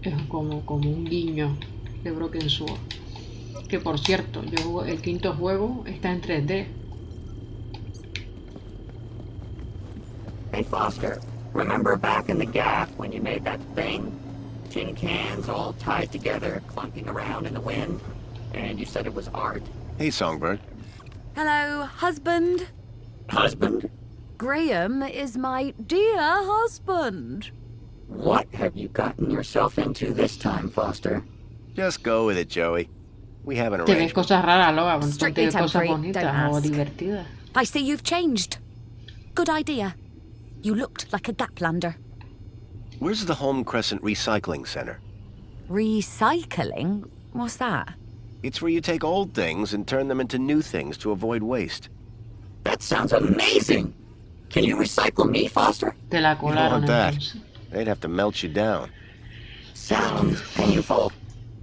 S1: Es como un guiño de Broken Sword. Que por cierto, el quinto juego está en 3D.
S14: Hey Foster, remember back in the Gap when you made that thing? Tin cans all tied together, clunking around in the wind? And you said it was art?
S2: Hey, Songbird.
S3: Hello, husband.
S14: Husband?
S3: Graham is my dear husband.
S14: What have you gotten yourself into this time, Foster?
S2: Just go with it, Joey. We have an
S1: Te ves
S2: arrangement.
S1: cosas raras, Logan.
S3: Strictly
S1: Ponte cosas
S3: temporary,
S1: bonitas
S3: don't
S1: o
S3: ask.
S1: divertidas.
S3: I see you've changed. Good idea. You looked like a Gaplander.
S2: Where's the Home Crescent Recycling Center?
S3: Recycling? What's that?
S2: It's where you take old things and turn them into new things to avoid waste.
S14: That sounds amazing! Can you recycle me, Foster?
S1: Te la
S2: You don't
S1: colaron
S2: want that.
S1: entonces.
S2: They'd have to melt you down.
S14: Sounds painful.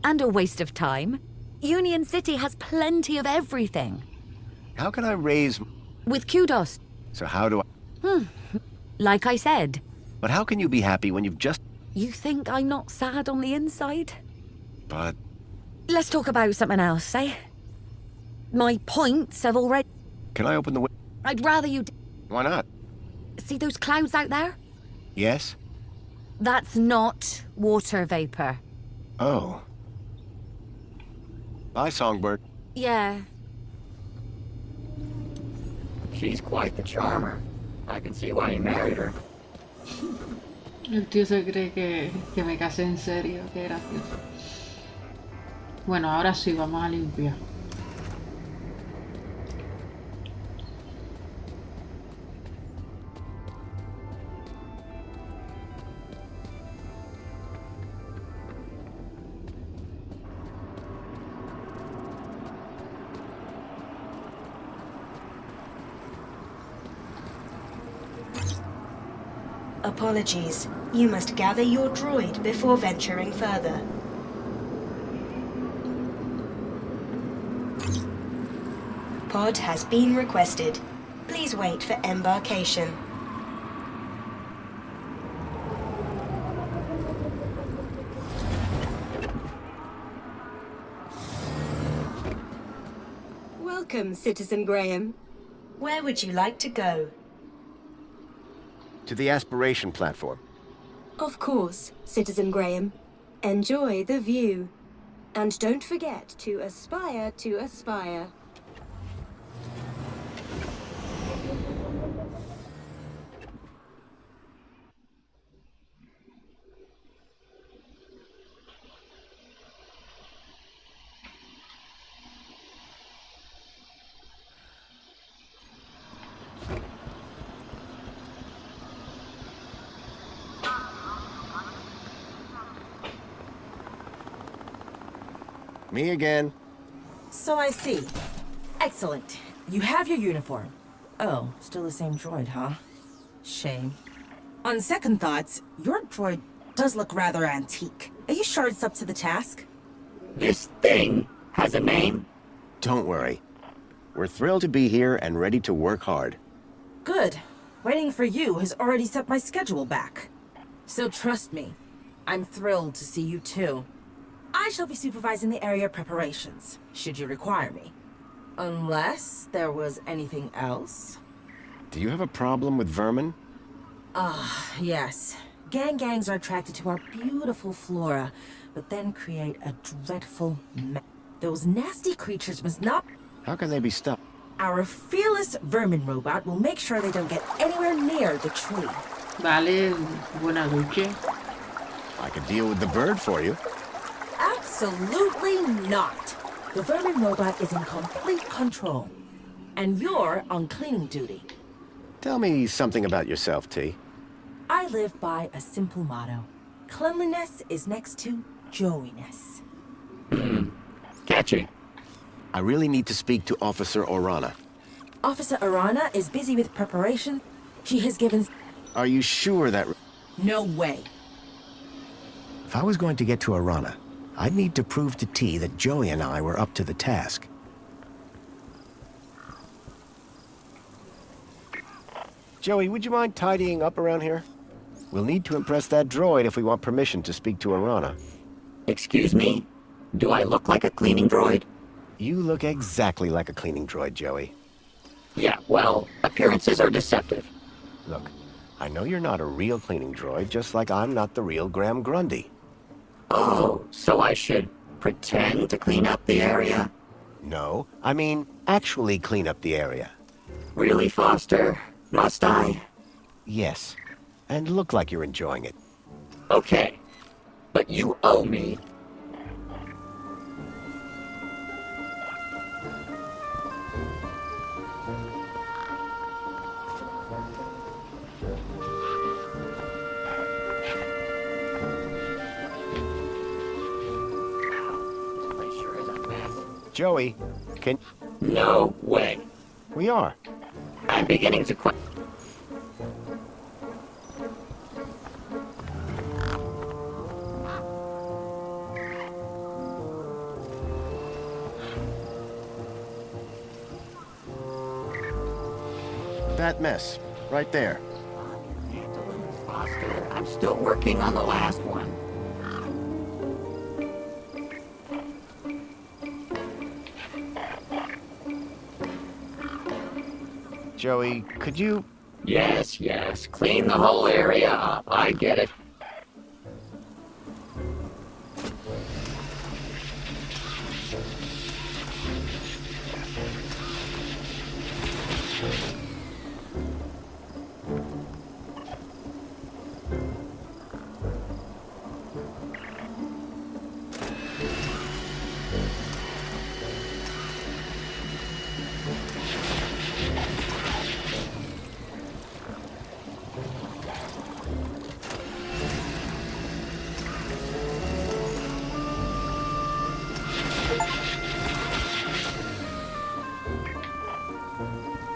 S3: And a waste of time. Union City has plenty of everything.
S2: How can I raise...
S3: With kudos.
S2: So how do I...
S3: Like I said.
S2: But how can you be happy when you've just...
S3: You think I'm not sad on the inside?
S2: But...
S3: Let's talk about something else, eh? My points have already...
S2: Can I open the window?
S3: I'd rather you...
S2: Why not?
S3: See those clouds out there?
S2: Yes?
S3: That's not water vapor.
S2: Oh. Bye, Songbird.
S3: Yeah.
S14: She's quite the charmer. I can see why you married her.
S1: El tío se cree que me casé en serio. Qué gracioso. Bueno, ahora sí, vamos a limpiar.
S15: Apologies. You must gather your droid before venturing further. Pod has been requested. Please wait for embarkation. Welcome, Citizen Graham. Where would you like to go?
S2: To the aspiration platform.
S15: Of course, Citizen Graham. Enjoy the view. And don't forget to aspire to aspire.
S2: Me again.
S19: So I see. Excellent. You have your uniform. Oh, still the same droid, huh? Shame. On second thoughts, your droid does look rather antique. Are you sure it's up to the task?
S14: This thing has a name?
S2: Don't worry. We're thrilled to be here and ready to work hard.
S19: Good. Waiting for you has already set my schedule back. So trust me, I'm thrilled to see you too. I shall be supervising the area preparations, should you require me. Unless there was anything else?
S2: Do you have a problem with vermin?
S19: Yes. Gangs are attracted to our beautiful flora, but then create a dreadful mess. Those nasty creatures must not...
S2: How can they be stopped?
S19: Our fearless vermin robot will make sure they don't get anywhere near the tree.
S1: Vale, buena noche.
S2: I could deal with the bird for you.
S19: Absolutely not. The vermin robot is in complete control. And you're on cleaning duty.
S2: Tell me something about yourself, T.
S19: I live by a simple motto. Cleanliness is next to Joey-ness.
S14: Catchy.
S2: I really need to speak to Officer Orana.
S19: Officer Orana is busy with preparation. She has given...
S2: Are you sure that...
S19: No way.
S2: If I was going to get to Orana, I'd need to prove to T that Joey and I were up to the task. Joey, would you mind tidying up around here? We'll need to impress that droid if we want permission to speak to Orana.
S14: Excuse me? Do I look like a cleaning droid?
S2: You look exactly like a cleaning droid, Joey.
S14: Yeah, well, appearances are deceptive.
S2: Look, I know you're not a real cleaning droid, just like I'm not the real Graham Grundy.
S14: Oh, so I should pretend to clean up the area?
S2: No, I mean actually clean up the area.
S14: Really, Foster? Must I?
S2: Yes, and look like you're enjoying it.
S14: Okay, but you owe me.
S2: Joey, can...
S14: No way.
S2: We are.
S14: I'm beginning to quit.
S2: That mess, right there.
S14: Foster, I'm still working on the last one.
S2: Joey, could you...
S14: Yes, clean the whole area up. I get it.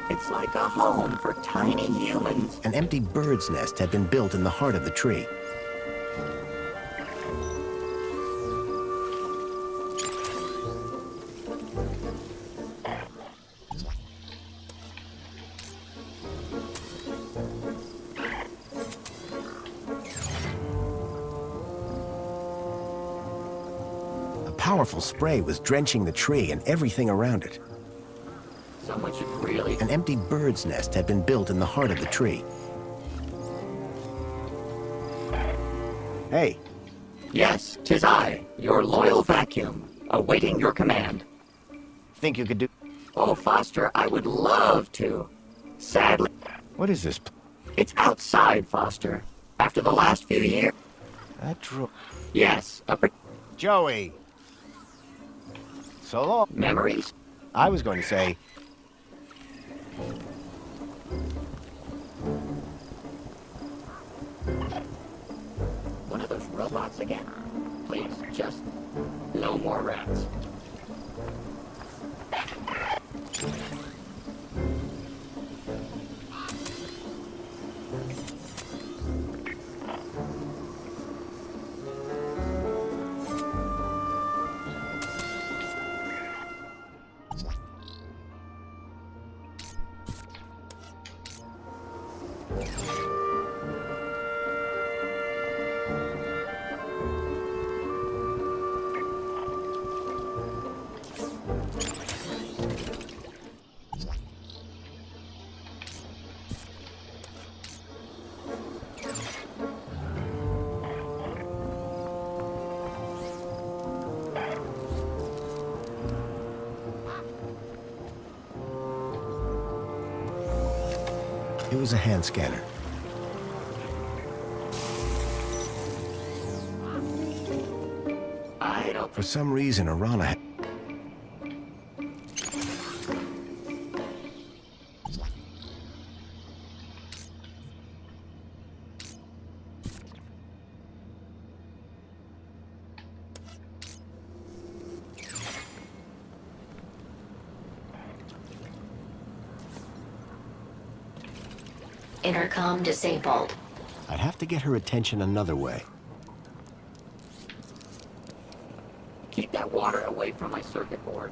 S14: It's like a home for tiny humans.
S2: An empty bird's nest had been built in the heart of the tree. A powerful spray was drenching the tree and everything around it.
S14: Someone should really...
S2: An empty bird's nest had been built in the heart of the tree. Hey.
S14: Yes, 'tis I, your loyal vacuum, awaiting your command.
S2: Think you could do...
S14: Oh, Foster, I would love to. Sadly...
S2: What is this?
S14: It's outside, Foster. After the last few years...
S2: That
S14: Yes,
S2: Joey! So long.
S14: Memories?
S2: I was going to say...
S14: One of those robots again? Please, just No more rats.
S2: It was a hand scanner.
S14: I don't...
S2: For some reason, Arana had...
S7: Intercom disabled.
S2: I'd have to get her attention another way.
S14: Keep that water away from my circuit board.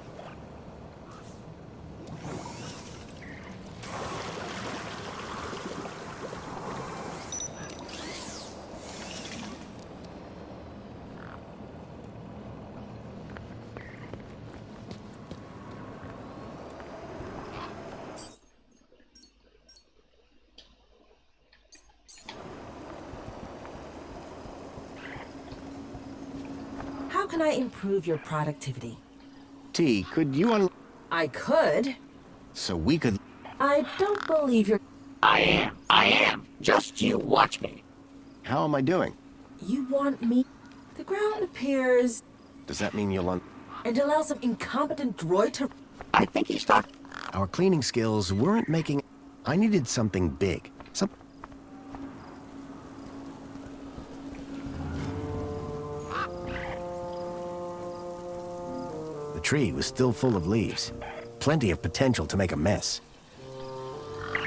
S19: How can I improve your productivity?
S2: T, could you
S19: I could.
S2: So we could...
S19: I don't believe you're...
S14: I am. Just you watch me.
S2: How am I doing?
S19: You want me... The ground appears...
S2: Does that mean you'll
S19: And allow some incompetent droid to...
S14: I think he's talking...
S2: Our cleaning skills weren't making... I needed something big. The tree was still full of leaves. Plenty of potential to make a mess.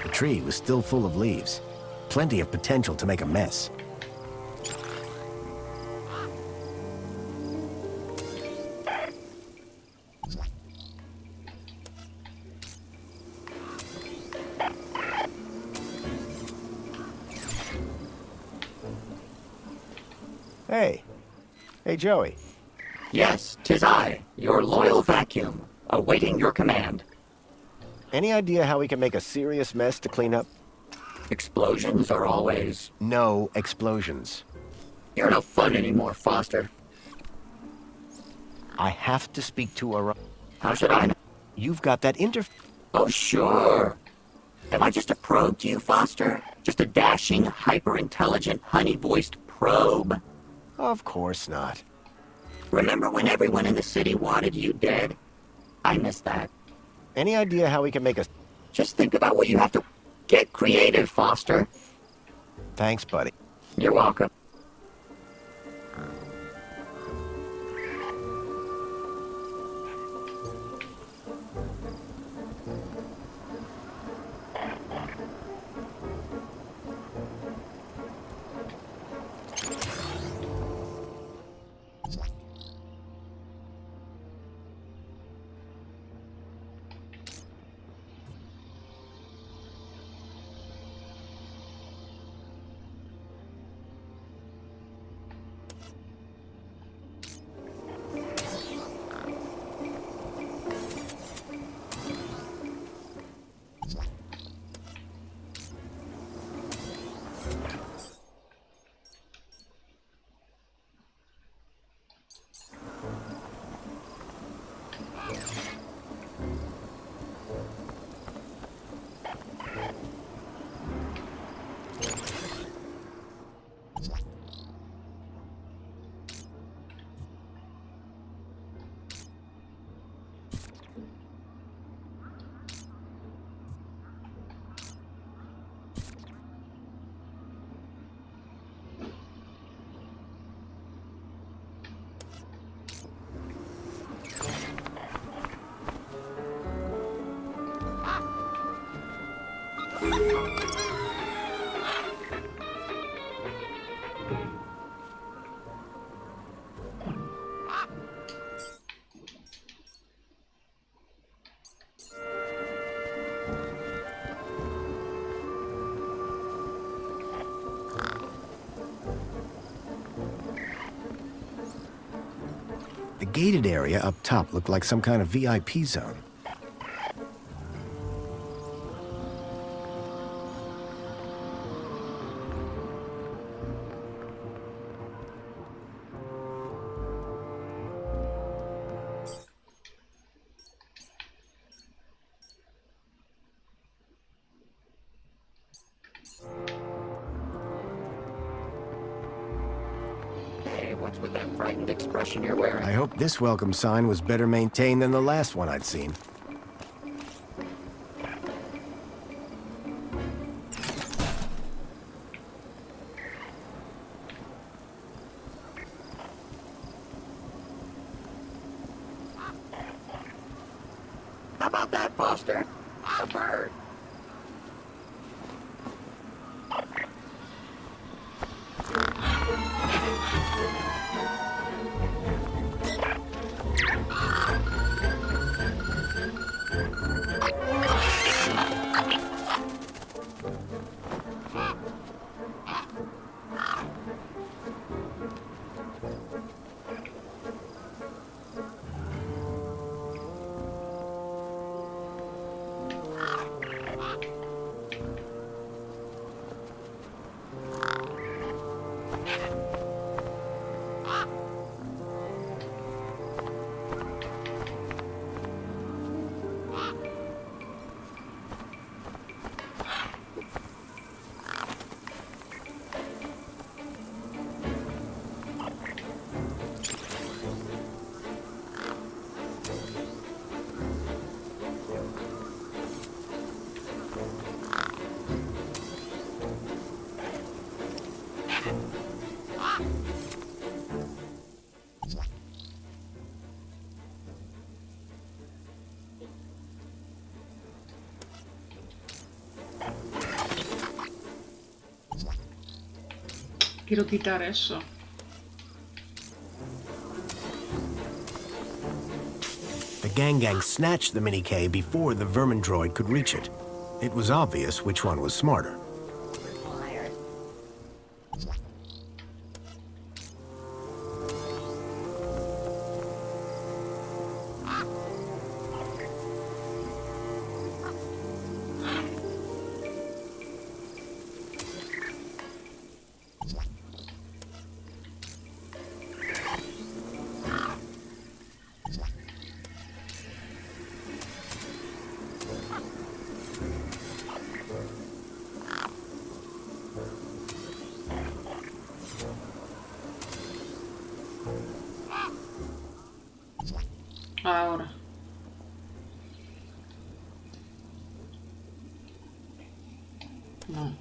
S2: The tree was still full of leaves. Plenty of potential to make a mess. Hey. Hey, Joey.
S14: Yes, 'tis I, your loyal vacuum, awaiting your command.
S2: Any idea how we can make a serious mess to clean up?
S14: Explosions are always...
S2: No explosions.
S14: You're no fun anymore, Foster.
S2: I have to speak to a...
S14: How should I know?
S2: You've got that
S14: Oh, sure. Am I just a probe to you, Foster? Just a dashing, hyper-intelligent, honey-voiced probe?
S2: Of course not.
S14: Remember when everyone in the city wanted you dead? I miss that.
S2: Any idea how we can make a...
S14: Just think about what you have to... Get creative, Foster.
S2: Thanks, buddy.
S14: You're welcome.
S2: The gated area up top looked like some kind of VIP zone.
S14: Hey, what's with that frightened expression you're wearing?
S2: I hope this welcome sign was better maintained than the last one I'd seen.
S14: How about that, Foster? A bird.
S1: Quiero quitar eso.
S2: The gang snatched the Mini-K before the vermin droid could reach it. It was obvious which one was smarter.
S1: Ahora. No.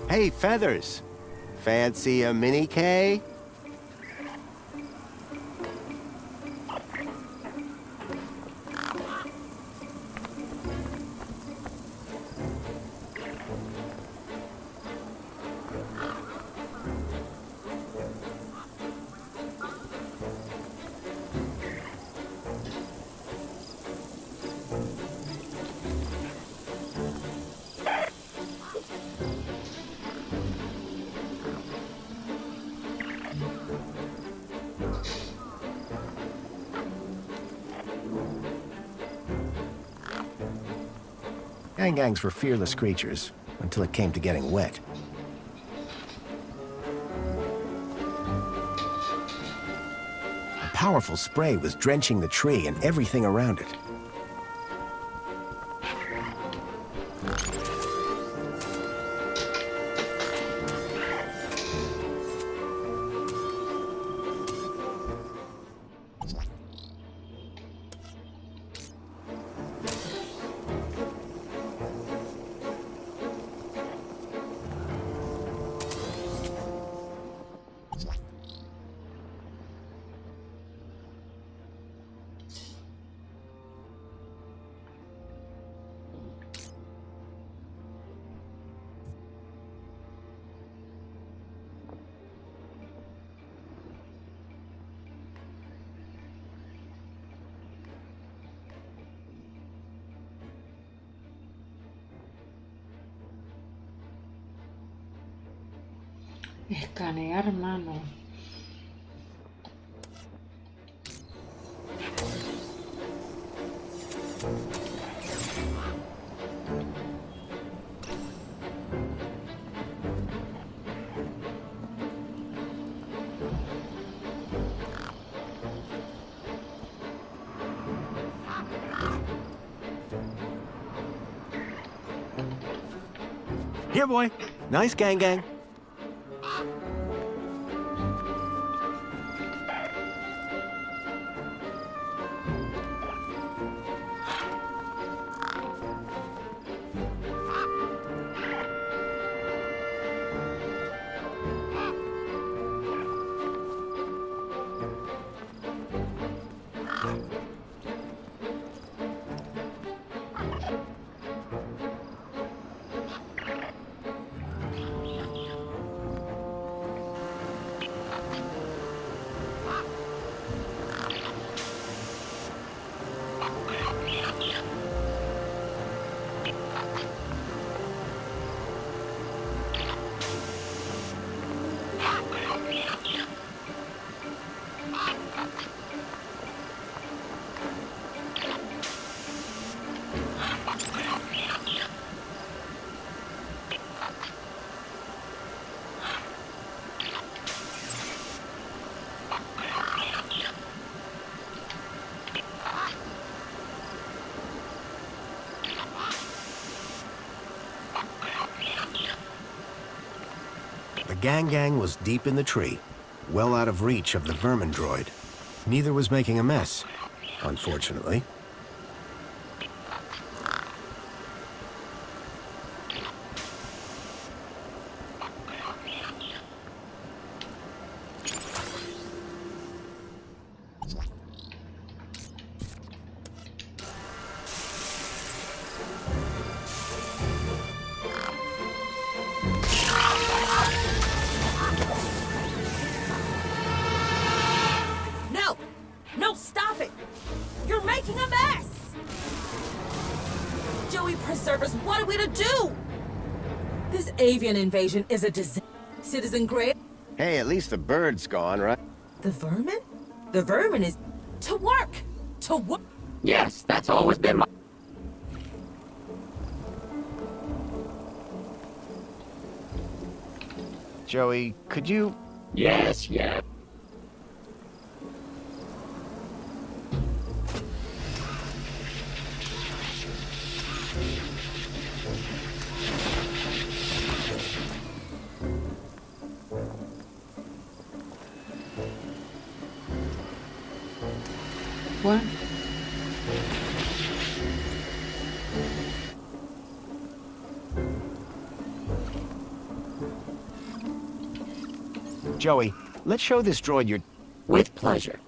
S6: Hey, Feathers. Fancy a Mini-K?
S2: Gangs were fearless creatures, until it came to getting wet. A powerful spray was drenching the tree and everything around it.
S1: Escanear mano.
S2: Here, boy. Nice gang gang. The gang was deep in the tree, well out of reach of the vermin droid. Neither was making a mess, unfortunately.
S19: No, stop it! You're making a mess! Joey, preserve us, what are we to do? This avian invasion is a disaster. Citizen Graham?
S2: Hey, at least the bird's gone, right?
S19: The vermin? The vermin is... To work! To work!
S14: Yes, that's always been my...
S2: Joey, could you...
S14: Yes.
S1: What?
S2: Joey, let's show this droid your...
S14: With pleasure.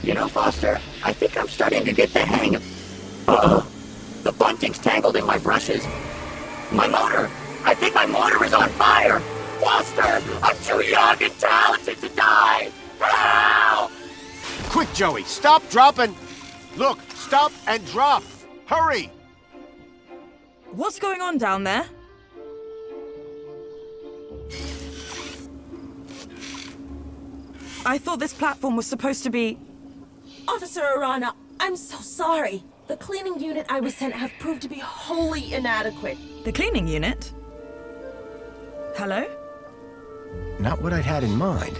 S14: You know, Foster, I think I'm starting to get the hang of... Uh-oh. The bunting's tangled in my brushes. My motor! I think my motor is on fire! Foster! I'm too young and talented to die! Help!
S2: Quick, Joey, stop, drop, and... Look, stop and drop! Hurry!
S21: What's going on down there? I thought this platform was supposed to be...
S19: Officer Arana, I'm so sorry. The cleaning unit I was sent have proved to be wholly inadequate.
S21: The cleaning unit? Hello?
S2: Not what I'd had in mind,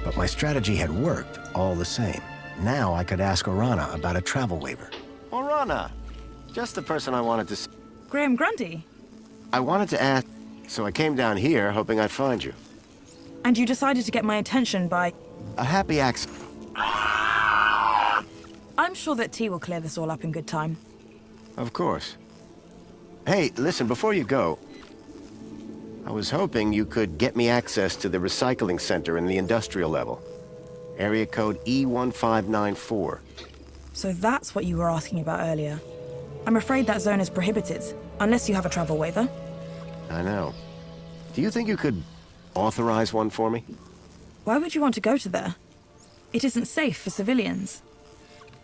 S2: but my strategy had worked all the same. Now I could ask Arana about a travel waiver. Arana! Just the person I wanted to see.
S21: Graham Grundy?
S2: I wanted to ask, so I came down here hoping I'd find you.
S21: And you decided to get my attention by...
S2: A happy accident.
S21: I'm sure that T will clear this all up in good time.
S2: Of course. Hey, listen, before you go, I was hoping you could get me access to the recycling center in the industrial level. Area code E1594.
S21: So that's what you were asking about earlier. I'm afraid that zone is prohibited, unless you have a travel waiver.
S2: I know. Do you think you could authorize one for me?
S21: Why would you want to go to there? It isn't safe for civilians.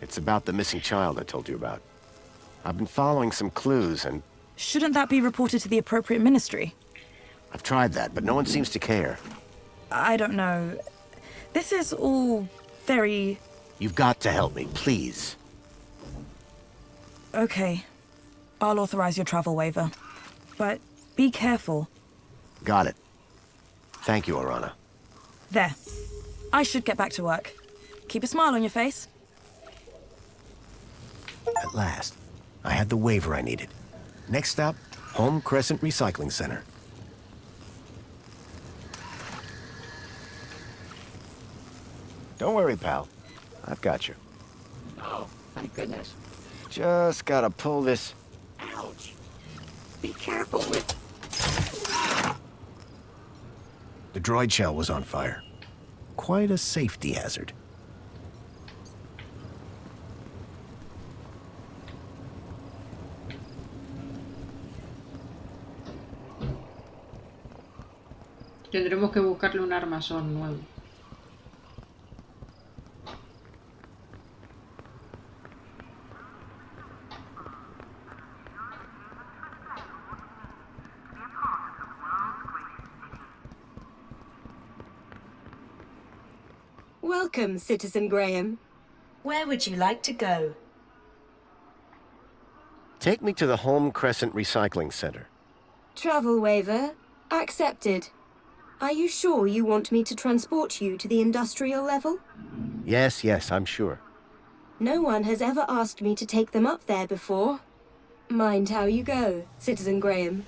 S2: It's about the missing child I told you about. I've been following some clues and...
S21: Shouldn't that be reported to the appropriate ministry?
S2: I've tried that, but no one seems to care.
S21: I don't know. This is all very...
S2: You've got to help me, please.
S21: Okay. I'll authorize your travel waiver. But be careful.
S2: Got it. Thank you, Arana.
S21: There. I should get back to work. Keep a smile on your face.
S2: At last, I had the waiver I needed. Next stop, Home Crescent Recycling Center. Don't worry, pal. I've got you.
S14: Oh, thank goodness.
S2: Just gotta pull this...
S14: Ouch. Be careful with...
S2: The droid shell was on fire. Quite a safety hazard.
S1: Tendremos que buscarle un armazón nuevo.
S15: Welcome, Citizen Graham. Where would you like to go?
S2: Take me to the Home Crescent Recycling Center.
S15: Travel waiver accepted. Are you sure you want me to transport you to the industrial level?
S2: Yes, I'm sure.
S15: No one has ever asked me to take them up there before. Mind how you go, Citizen Graham.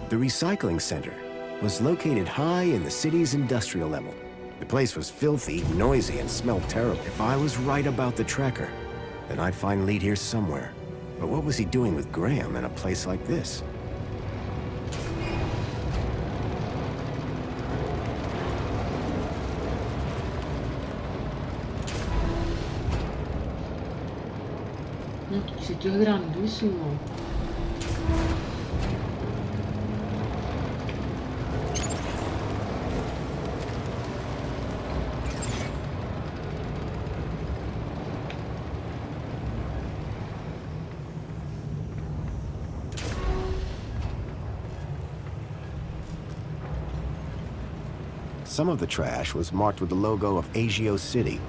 S2: The recycling center was located high in the city's industrial level. The place was filthy, noisy, and smelled terrible. If I was right about the tracker, then I'd find Lead here somewhere. But what was he doing with Graham in a place like this?
S1: El sitio es grandísimo.
S2: Some of the trash was marked with the logo of Agio City.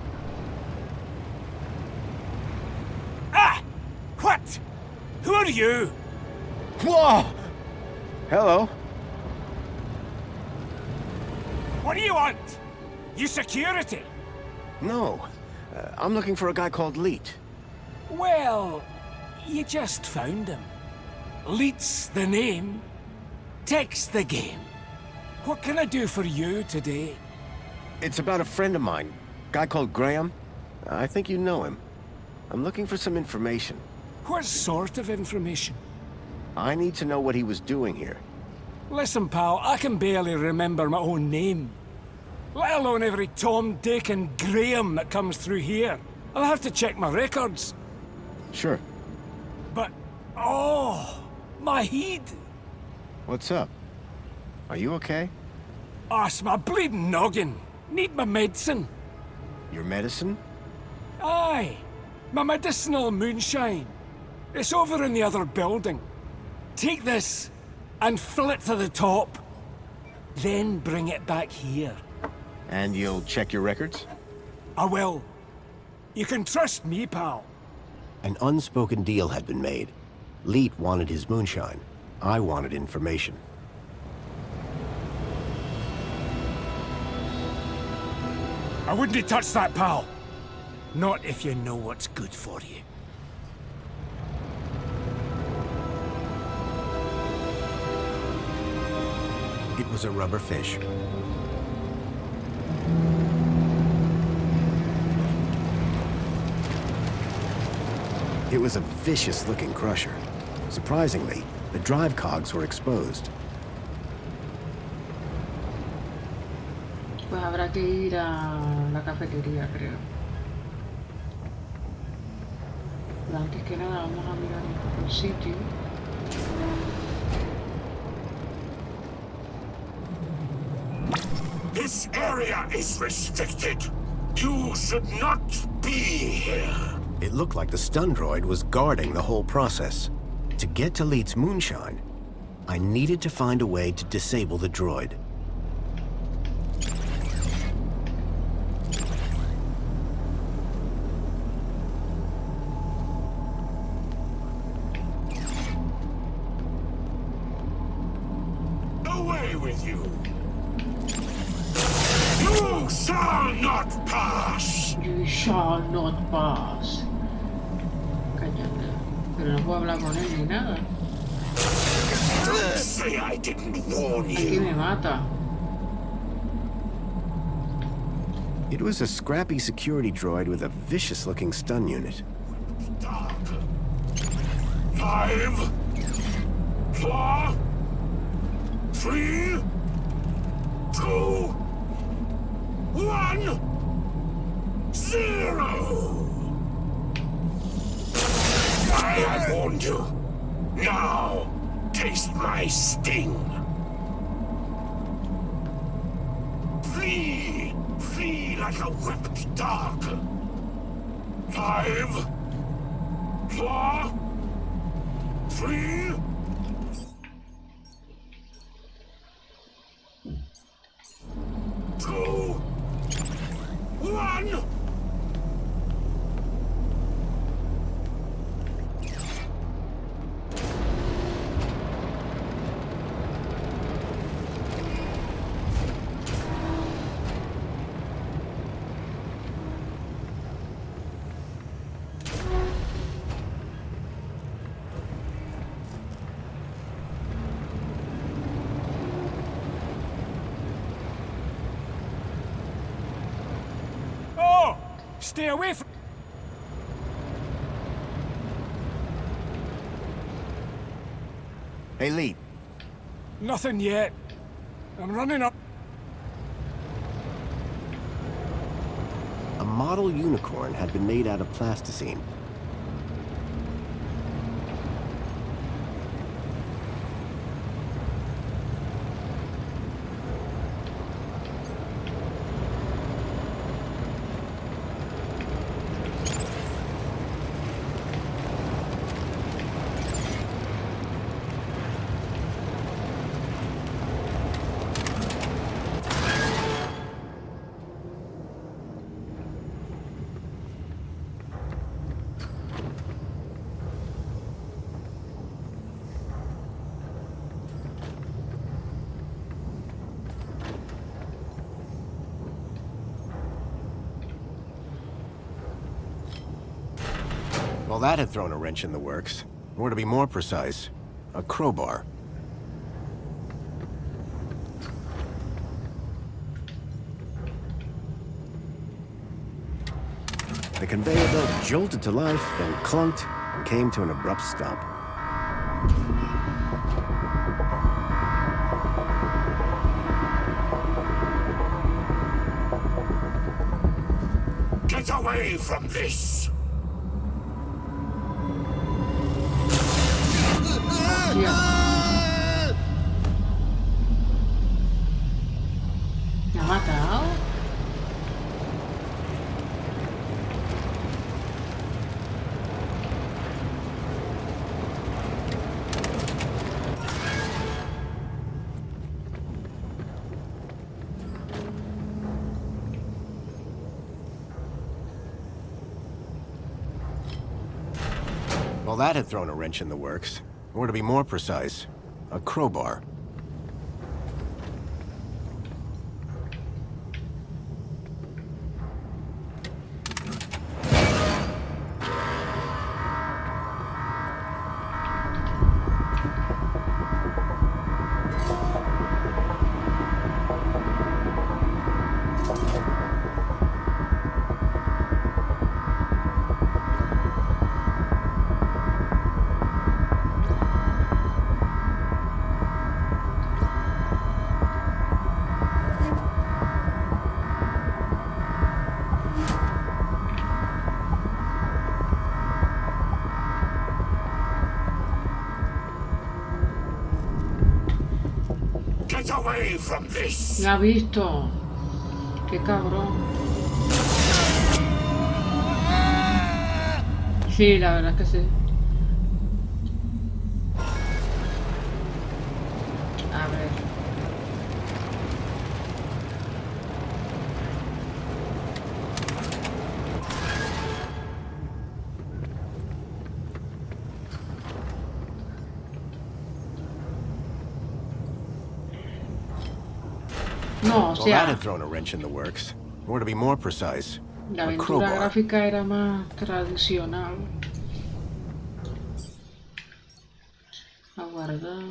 S5: Ah! What? Who are you?
S2: Whoa! Hello.
S5: What do you want? You security?
S2: No. I'm looking for a guy called Leet.
S5: Well, you just found him. Leet's the name. Tech's the game. What can I do for you today?
S2: It's about a friend of mine. Guy called Graham. I think you know him. I'm looking for some information.
S5: What sort of information?
S2: I need to know what he was doing here.
S5: Listen, pal, I can barely remember my own name. Let alone every Tom, Dick, and Graham that comes through here. I'll have to check my records.
S2: Sure.
S5: But, oh, my head.
S2: What's up? Are you okay?
S5: It's my bleeding noggin. Need my medicine.
S2: Your medicine?
S5: Aye. My medicinal moonshine. It's over in the other building. Take this and fill it to the top. Then bring it back here.
S2: And you'll check your records?
S5: I will. You can trust me, pal.
S2: An unspoken deal had been made. Leet wanted his moonshine. I wanted information.
S5: I wouldn't touch that, pal. Not if you know what's good for you.
S2: It was a rubber fish. It was a vicious-looking crusher. Surprisingly, the drive cogs were exposed.
S1: Pues habrá que ir a la cafetería, creo. Pero antes que nada vamos a mirar un poco el sitio.
S6: This area is restricted. You should not be here. It looked like the stun droid was guarding the whole process. To get to Leet's moonshine, I needed to find a way to disable the droid. Away with you! You shall not pass!
S1: You shall not pass. Cállate. Pero no puedo hablar con él ni nada.
S6: Don't say I didn't warn
S1: Aquí
S6: you.
S1: me mata.
S2: It was a scrappy security droid with a vicious-looking stun unit.
S6: 5, 4, 3, 2, 1, 0. I have warned you. Now, taste my sting. Flee! Flee like a whipped dog. 5, 4, 3, 2, 1.
S5: Oh! Stay away from...
S2: Hey, Leet.
S5: Nothing yet. I'm running up.
S2: A model unicorn had been made out of plasticine. Well, that had thrown a wrench in the works. Or to be more precise, a crowbar. The conveyor belt jolted to life, then clunked, and came to an abrupt stop.
S6: Get away from this!
S1: ¿Me ha matado?
S2: Well, that had thrown a wrench in the works. Or to be more precise, a crowbar.
S4: away from this.
S1: La ha visto. Qué cabrón. Sí, la verdad es que sí. A ver. No, o
S2: Well, that
S1: sea,
S2: had thrown a wrench in the works. Or to be more precise,
S1: la
S2: a
S1: aventura
S2: crowbar.
S1: gráfica era más tradicional. Aguardar.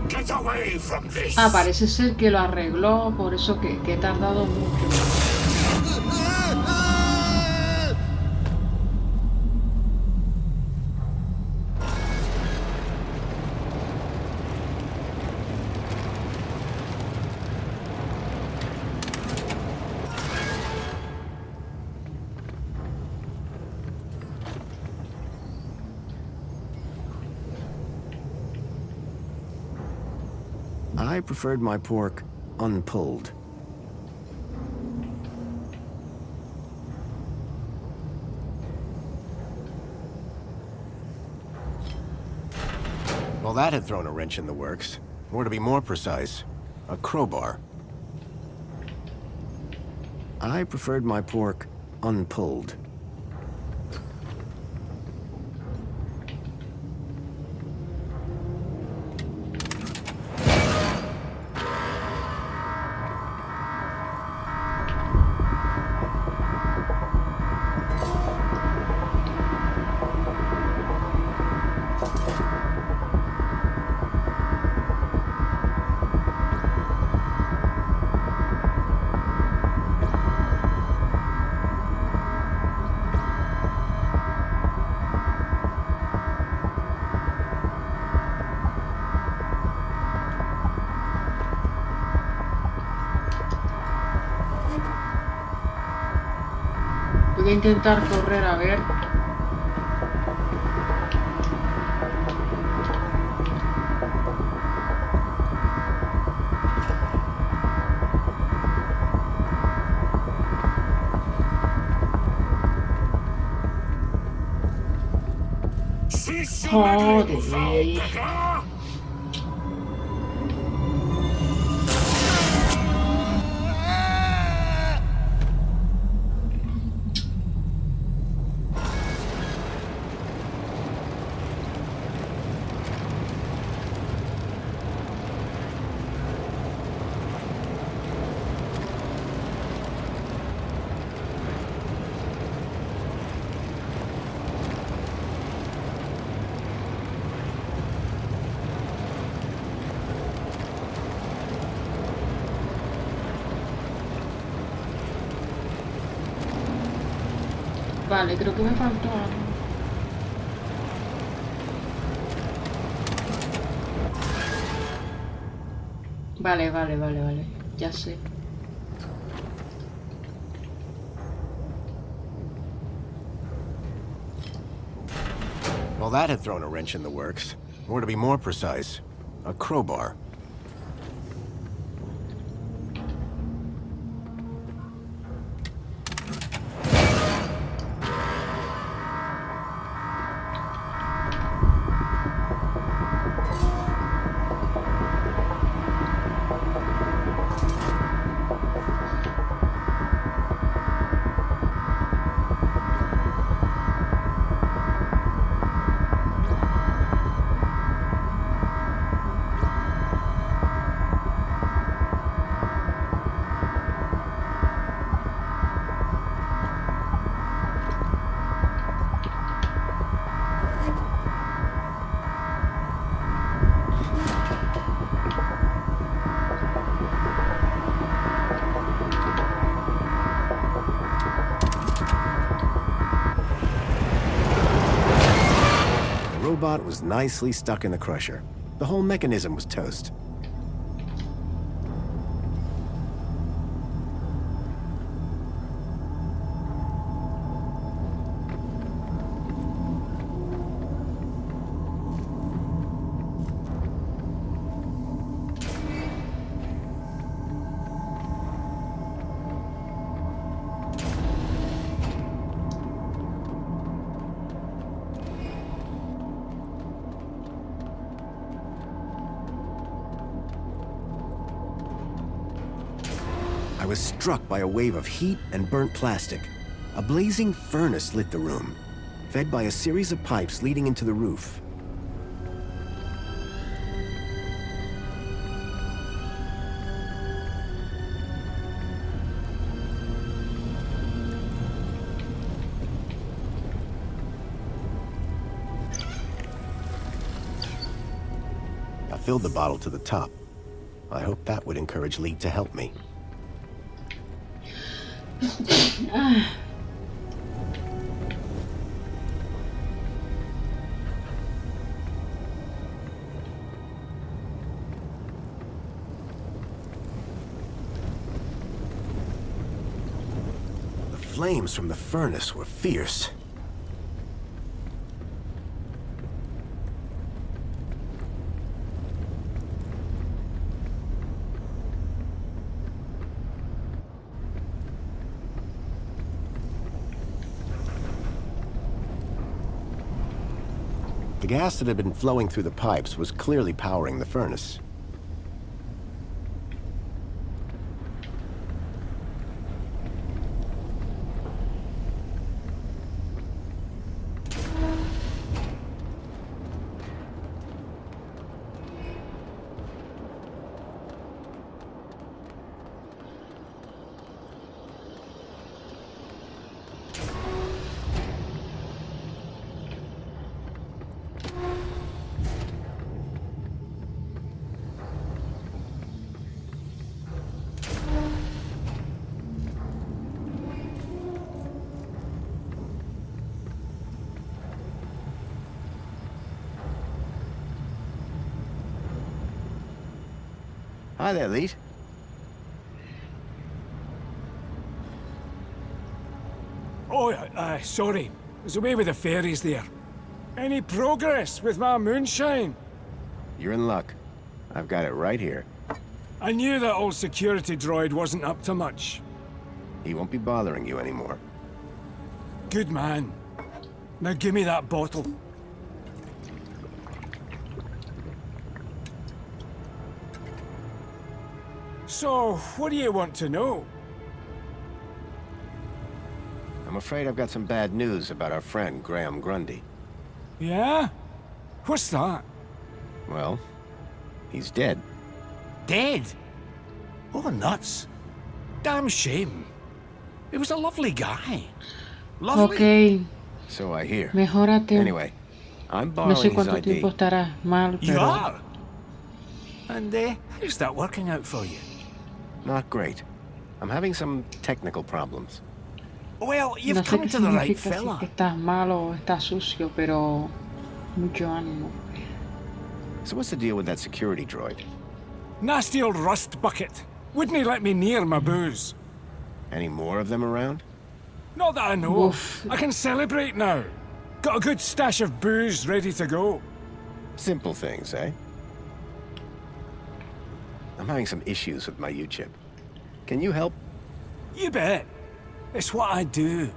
S4: Get away from this.
S1: Ah, parece ser que lo arregló, por eso que he tardado mucho.
S2: I preferred my pork unpulled. Well, that had thrown a wrench in the works. Or to be more precise, a crowbar. I preferred my pork unpulled.
S1: Voy a intentar correr a ver. Joder. Vale, creo que me faltó algo. Vale. Ya sé.
S2: Well, that had thrown a wrench in the works. Or to be more precise, a crowbar. was nicely stuck in the crusher. The whole mechanism was toast. I was struck by a wave of heat and burnt plastic. A blazing furnace lit the room, fed by a series of pipes leading into the roof. I filled the bottle to the top. I hoped that would encourage Lee to help me. The flames from the furnace were fierce. The gas that had been flowing through the pipes was clearly powering the furnace. Hi there, Leet.
S5: Oh, sorry. I was away with the fairies there. Any progress with my moonshine?
S2: You're in luck. I've got it right here.
S5: I knew that old security droid wasn't up to much.
S2: He won't be bothering you anymore.
S5: Good man. Now give me that bottle. So, what do you want to know?
S2: I'm afraid I've got some bad news about our friend, Graham Grundy.
S5: Yeah? What's that?
S2: Well, he's dead.
S5: Dead? Oh, nuts. Damn shame. He was a lovely guy. Lovely.
S1: Ok.
S2: So I hear.
S1: Mejórate.
S2: Anyway, I'm
S1: No
S2: borrowing
S1: sé
S2: his
S1: cuánto
S2: ID.
S1: tiempo estarás mal,
S5: You
S1: pero...
S5: are? And how's that working out for you?
S2: Not great. I'm having some technical problems.
S5: Well,
S1: No
S5: you've
S1: sé
S5: come
S1: qué
S5: to the right
S1: significa si
S5: fella.
S1: que estás mal o estás sucio, pero... Mucho ánimo.
S2: So what's the deal with that security droid?
S5: Nasty old rust bucket. Wouldn't he let me near my booze?
S2: Any more of them around?
S5: Not that I know of. I can celebrate now. Got a good stash of booze ready to go.
S2: Simple things, eh? I'm having some issues with my U-chip. Can you help?
S5: You bet. It's what I do.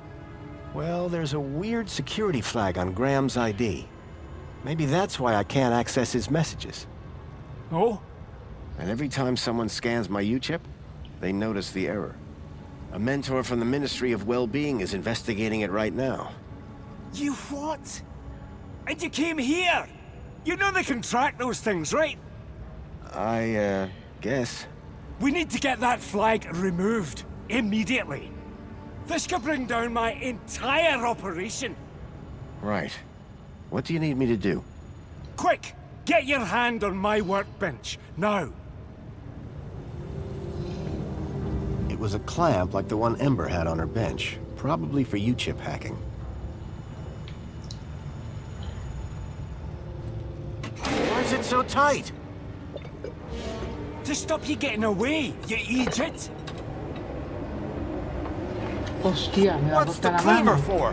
S2: Well, there's a weird security flag on Graham's ID. Maybe that's why I can't access his messages.
S5: Oh?
S2: And every time someone scans my U-chip, they notice the error. A mentor from the Ministry of Well-Being is investigating it right now.
S5: You what? And you came here? You know they can track those things, right?
S2: I, guess.
S5: We need to get that flag removed. Immediately. This could bring down my entire operation.
S2: Right. What do you need me to do?
S5: Quick! Get your hand on my workbench, now!
S2: It was a clamp like the one Ember had on her bench, probably for U-chip hacking.
S6: is it so tight?
S5: To stop you getting away, you idiot!
S1: Hostia, me va a
S5: What's the
S1: cortar la
S5: cleaver
S1: mano.
S5: for?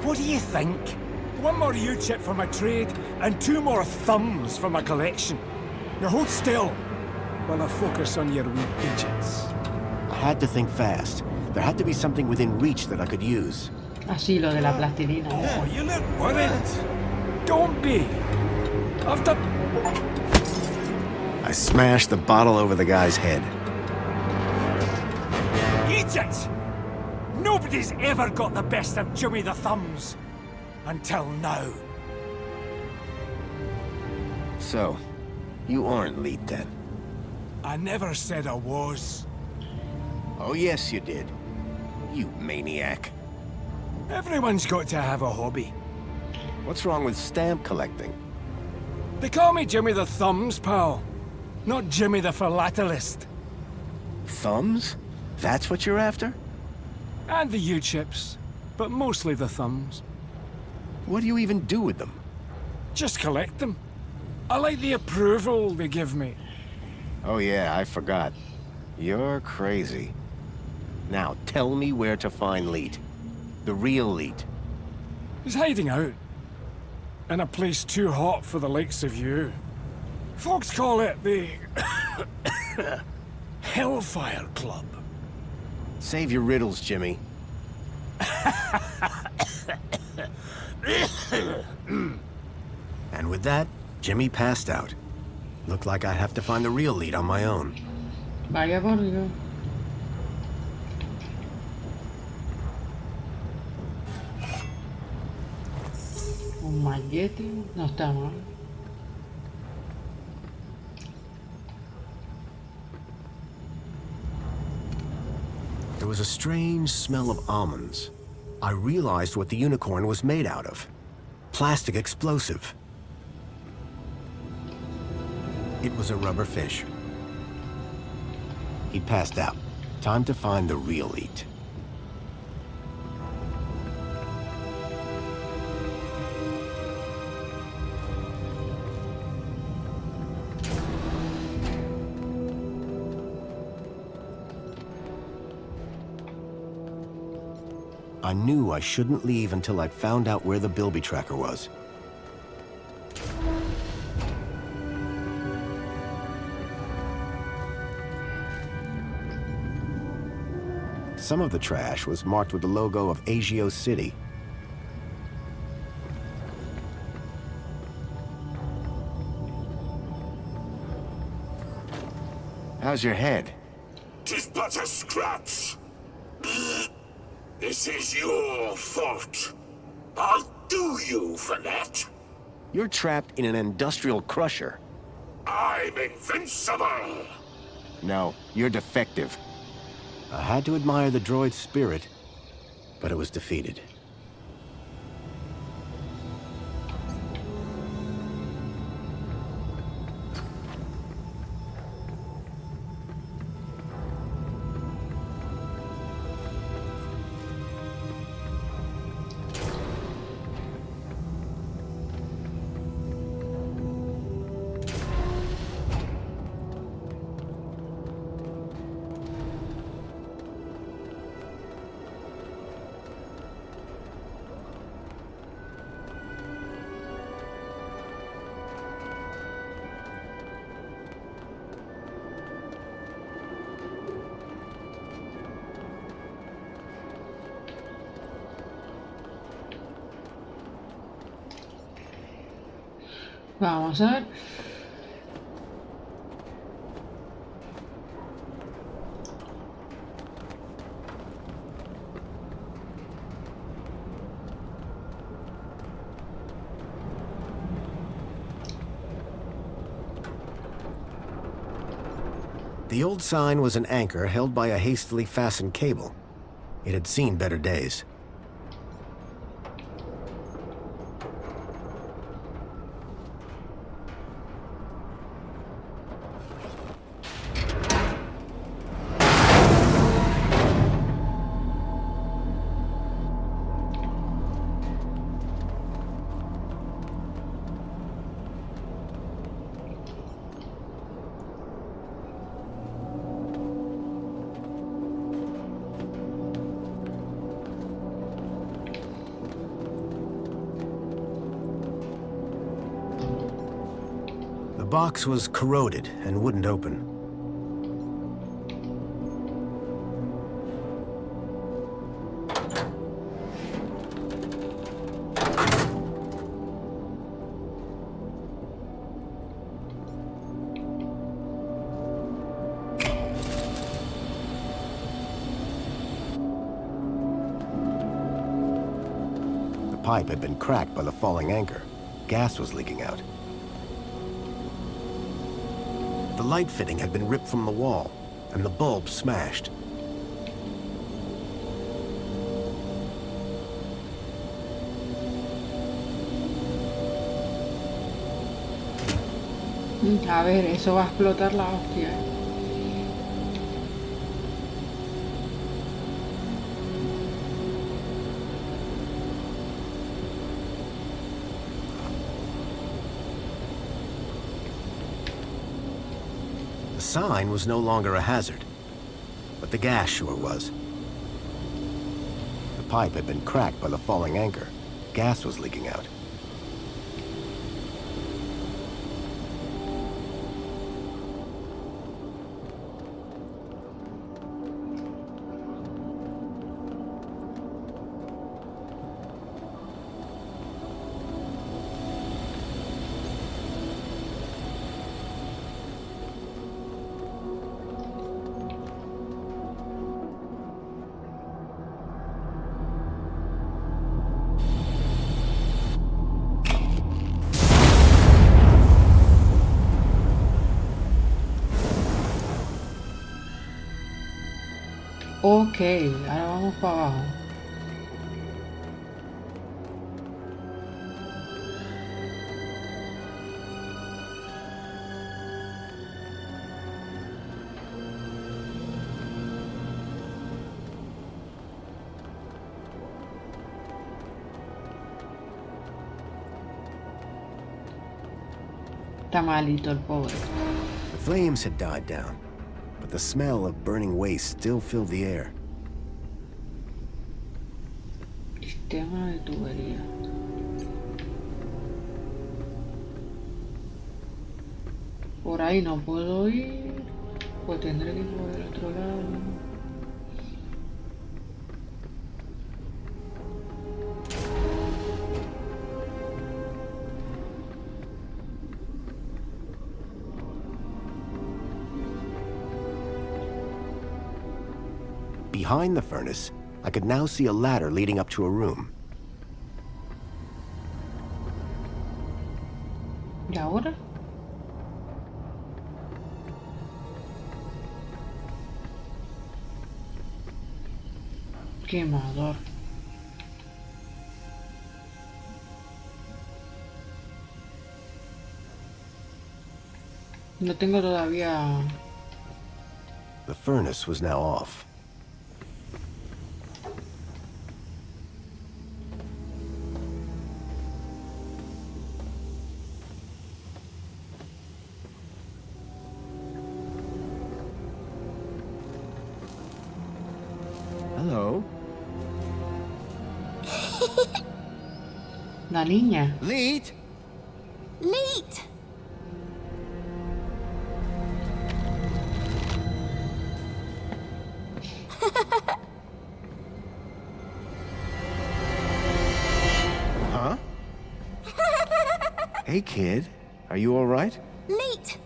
S5: What do you think? One more U-chip for my trade, and 2 more thumbs for my collection. Now hold still, while I focus on your wee digits.
S6: I had to think fast. There had to be something within reach that I could use.
S1: Así, lo de la plastilina.
S5: Oh, you look worried. Don't be. After...
S6: I smashed the bottle over the guy's head.
S5: Idiot! Nobody's ever got the best of Jimmy the Thumbs. Until now.
S6: So, you aren't Leet then?
S5: I never said I was.
S6: Oh yes, you did. You maniac.
S5: Everyone's got to have a hobby.
S6: What's wrong with stamp collecting?
S5: They call me Jimmy the Thumbs, pal. Not Jimmy the Philatelist.
S6: Thumbs? That's what you're after?
S5: And the U-chips, but mostly the thumbs.
S6: What do you even do with them?
S5: Just collect them. I like the approval they give me.
S6: Oh yeah, I forgot. You're crazy. Now, tell me where to find Leet. The real Leet.
S5: He's hiding out. In a place too hot for the likes of you. Folks call it the... Hellfire Club.
S6: Save your riddles, Jimmy. And with that, Jimmy passed out. Looked like I'd have to find the real Leet on my own.
S1: Vaya por Dios. Un mallete, no está mal.
S6: There was a strange smell of almonds. I realized what the unicorn was made out of. Plastic explosive. It was a rubber fish. He'd passed out. Time to find the real Leet. I knew I shouldn't leave until I'd found out where the Bilby tracker was. Some of the trash was marked with the logo of Agio City. How's your head?
S4: 'Tis but a scratch. This is your fault. I'll do you for that.
S6: You're trapped in an industrial crusher.
S4: I'm invincible.
S6: No, you're defective. I had to admire the droid's spirit, but it was defeated.
S1: Vamos a ver.
S6: The old sign was an anchor held by a hastily fastened cable. It had seen better days.
S2: box was corroded and wouldn't open. The pipe had been cracked by the falling anchor. Gas was leaking out. The light fitting had been ripped from the wall, and the bulb smashed.
S1: A ver, eso va a explotar la hostia.
S2: The sign was no longer a hazard, but the gas sure was. The pipe had been cracked by the falling anchor. Gas was leaking out.
S1: Ok, ahora vamos para abajo. Está malito el pobre.
S2: The flames had died down, but the smell of burning waste still filled the air.
S1: Sistema de tubería. Por ahí no puedo ir, pues tendré que ir por el otro lado.
S2: Behind the furnace, I could now see a ladder leading up to a room.
S1: ¿Y ahora? Quemador. No tengo todavía.
S2: The furnace was now off. Hello.
S1: La niña.
S2: Leet?
S22: Leet!
S2: Huh? Hey, kid. Are you all right?
S22: Leet!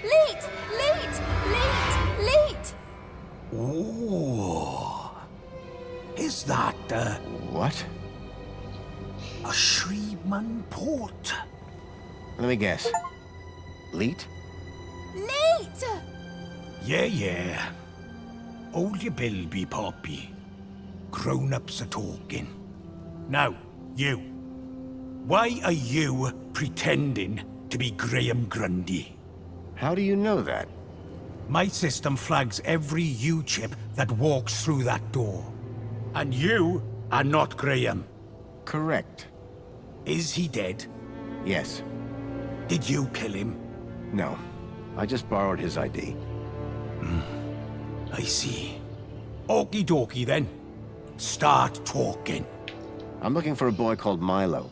S22: Leet! Leet! Leet! Leet!
S4: Oh. Is that,
S2: What?
S4: a Shreeman port?
S2: Let me guess. Leet?
S22: Leet!
S4: Yeah. Hold your bilby, Poppy. Grown-ups are talking. Now, you. Why are you pretending to be Graham Grundy?
S2: How do you know that?
S4: My system flags every U-chip that walks through that door. And you are not Graham.
S2: Correct.
S4: Is he dead?
S2: Yes.
S4: Did you kill him?
S2: No. I just borrowed his ID.
S4: I see. Okie dokie then. Start talking.
S2: I'm looking for a boy called Milo.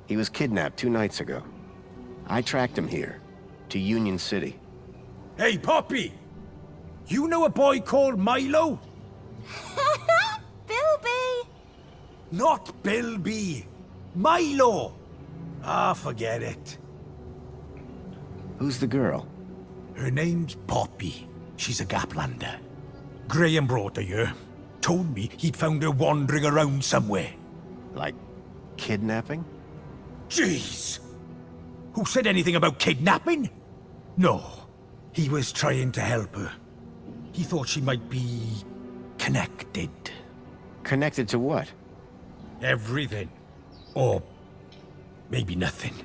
S2: He was kidnapped 2 nights ago. I tracked him here, to Union City.
S4: Hey, Poppy! You know a boy called Milo?
S9: Bilby!
S4: Not Bilby. Milo! Ah, forget it.
S2: Who's the girl?
S4: Her name's Poppy. She's a Gaplander. Graham brought her here. Told me he'd found her wandering around somewhere.
S2: Like, kidnapping?
S4: Jeez! Who said anything about kidnapping? No. He was trying to help her. He thought she might be... connected.
S2: Connected to what?
S4: Everything. Or... maybe nothing.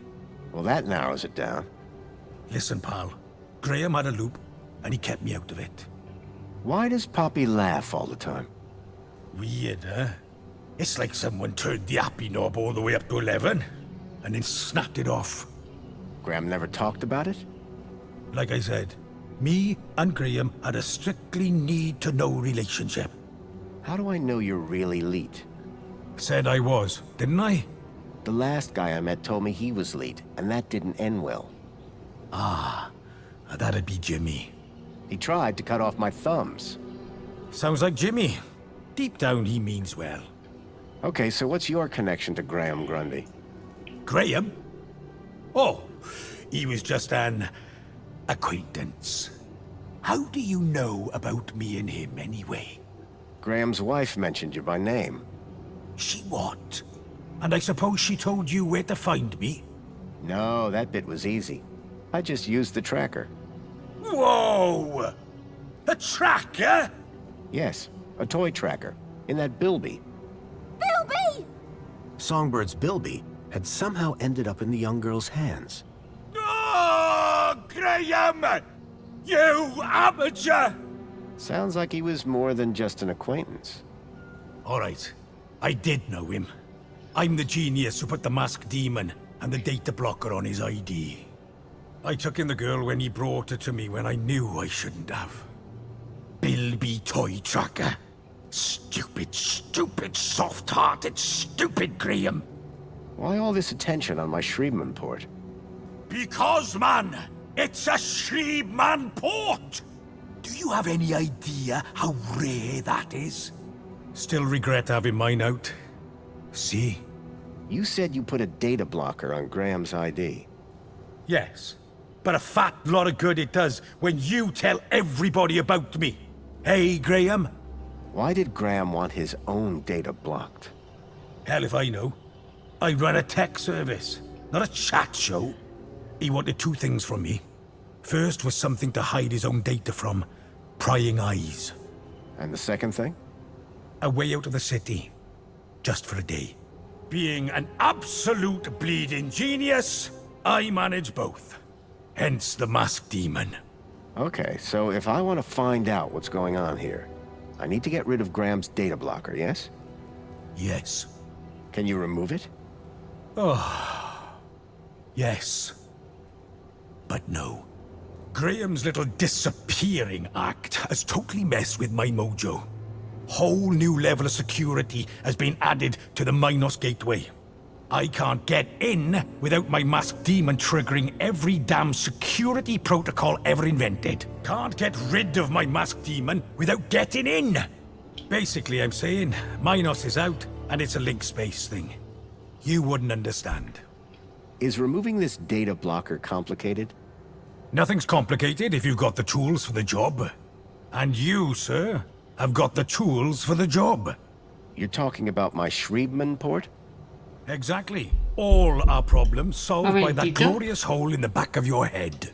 S2: Well, that narrows it down.
S4: Listen, pal. Graham had a loop, and he kept me out of it.
S2: Why does Poppy laugh all the time?
S4: Weird, huh? It's like someone turned the happy knob all the way up to 11, and then snapped it off.
S2: Graham never talked about it?
S4: Like I said, me and Graham had a strictly need-to-know relationship.
S2: How do I know you're really elite?
S4: Said I was, didn't I?
S2: The last guy I met told me he was elite, and that didn't end well.
S4: Ah, that'd be Jimmy.
S2: He tried to cut off my thumbs.
S4: Sounds like Jimmy. Deep down, he means well.
S2: Okay, so what's your connection to Graham Grundy?
S4: Graham? Oh, he was just an acquaintance. How do you know about me and him, anyway?
S2: Graham's wife mentioned you by name.
S4: She what? And I suppose she told you where to find me?
S2: No, that bit was easy. I just used the tracker.
S4: Whoa! A tracker?
S2: Yes, a toy tracker. In that Bilby.
S9: Bilby!
S6: Songbird's Bilby had somehow ended up in the young girl's hands.
S4: Oh, Graham! You amateur!
S2: Sounds like he was more than just an acquaintance.
S4: All right, I did know him. I'm the genius who put the masked demon and the data blocker on his ID. I took in the girl when he brought her to me when I knew I shouldn't have. Bilby Toy Tracker. Stupid, stupid, soft-hearted, stupid Graham.
S2: Why all this attention on my Shriebman port?
S4: Because, man, it's a Shriebman port! Do you have any idea how rare that is? Still regret having mine out. See?
S2: You said you put a data blocker on Graham's ID.
S4: Yes, but a fat lot of good it does when you tell everybody about me. Hey, Graham?
S2: Why did Graham want his own data blocked?
S4: Hell if I know. I run a tech service, not a chat show. He wanted 2 things from me. First was something to hide his own data from. Prying eyes.
S2: And the second thing?
S4: A way out of the city. Just for a day. Being an absolute bleeding genius, I manage both. Hence the masked demon.
S2: Okay, so if I want to find out what's going on here, I need to get rid of Graham's data blocker, yes?
S4: Yes.
S2: Can you remove it?
S4: Oh. Yes. But no. Graham's little disappearing act has totally messed with my mojo. Whole new level of security has been added to the Minos Gateway. I can't get in without my masked demon triggering every damn security protocol ever invented. Can't get rid of my masked demon without getting in. Basically, I'm saying Minos is out and it's a link space thing. You wouldn't understand.
S2: Is removing this data blocker complicated?
S4: Nothing's complicated if you've got the tools for the job. And you, sir, have got the tools for the job.
S2: You're talking about my Shriebman port?
S4: Exactly. All our problems solved by that
S1: Momentito.
S4: glorious hole in the back of your head.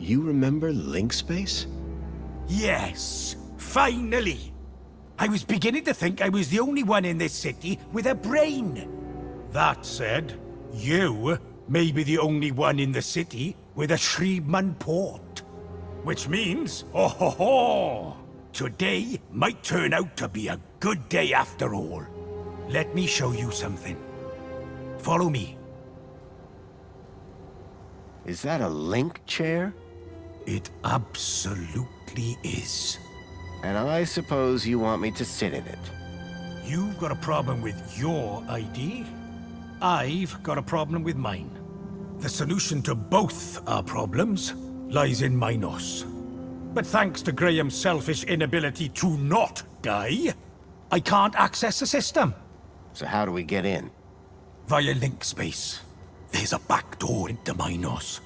S6: You remember link space?
S4: Yes, finally. I was beginning to think I was the only one in this city with a brain. That said, you may be the only one in the city with a Shriebman port. Which means, oh ho ho! Today might turn out to be a good day after all. Let me show you something. Follow me.
S6: Is that a link chair?
S4: It absolutely is.
S6: And I suppose you want me to sit in it.
S4: You've got a problem with your ID. I've got a problem with mine. The solution to both our problems lies in Minos. But thanks to Graham's selfish inability to not die, I can't access the system.
S6: So how do we get in?
S4: Via link space. There's a back door into Minos.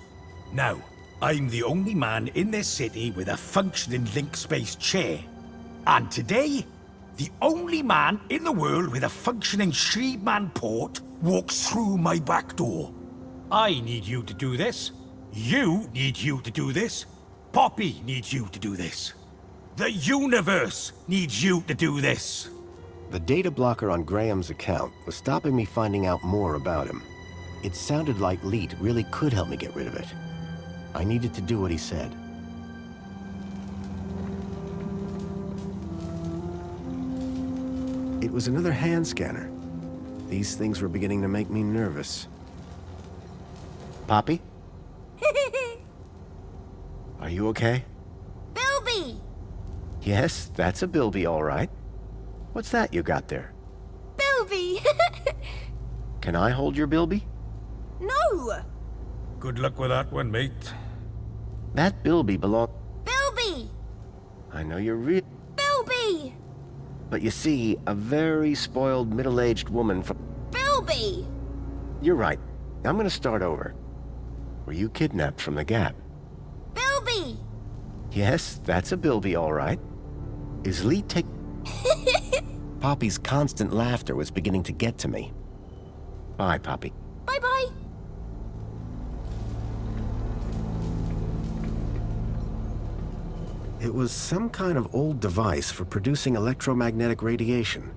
S4: Now, I'm the only man in this city with a functioning link space chair. And today, the only man in the world with a functioning Shriebman port walks through my back door. I need you to do this. You need you to do this. Poppy needs you to do this. The universe needs you to do this.
S6: The data blocker on Graham's account was stopping me finding out more about him. It sounded like Leet really could help me get rid of it. I needed to do what he said. It was another hand scanner. These things were beginning to make me nervous. Poppy? Are you okay?
S9: Bilby!
S6: Yes, that's a Bilby, all right. What's that you got there?
S9: Bilby!
S6: Can I hold your Bilby?
S9: No!
S4: Good luck with that one, mate.
S6: That Bilby belongs...
S9: Bilby!
S6: I know you're real...
S9: Bilby!
S6: But you see, a very spoiled middle-aged woman from...
S9: Bilby!
S6: You're right. I'm gonna start over. Were you kidnapped from the Gap?
S9: Bilby!
S6: Yes, that's a Bilby, all right. Is Lee Poppy's constant laughter was beginning to get to me. Bye, Poppy.
S9: Bye-bye.
S6: It was some kind of old device for producing electromagnetic radiation.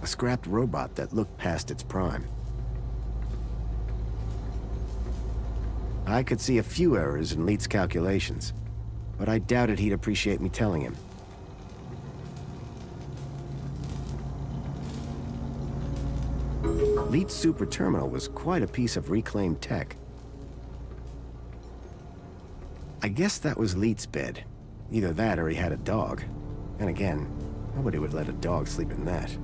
S6: A scrapped robot that looked past its prime. I could see a few errors in Leet's calculations, but I doubted he'd appreciate me telling him. Leet's super terminal was quite a piece of reclaimed tech. I guess that was Leet's bed. Either that or he had a dog. And again, nobody would let a dog sleep in that.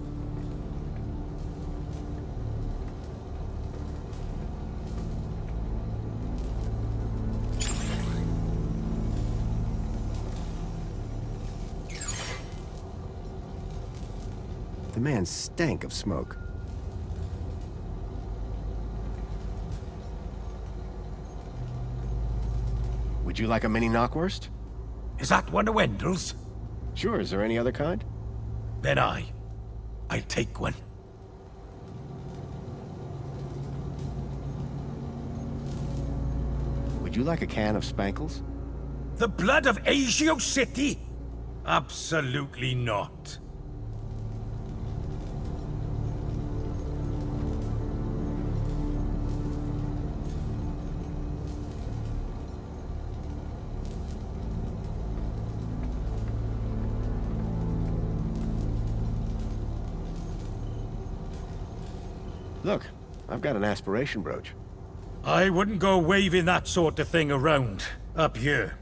S6: The man stank of smoke. Would you like a mini knockwurst?
S4: Is that one of Wendell's?
S6: Sure, is there any other kind?
S4: Then I'll take one.
S6: Would you like a can of Spankles?
S4: The blood of Asio City? Absolutely not.
S6: Look, I've got an aspiration brooch.
S4: I wouldn't go waving that sort of thing around, up here.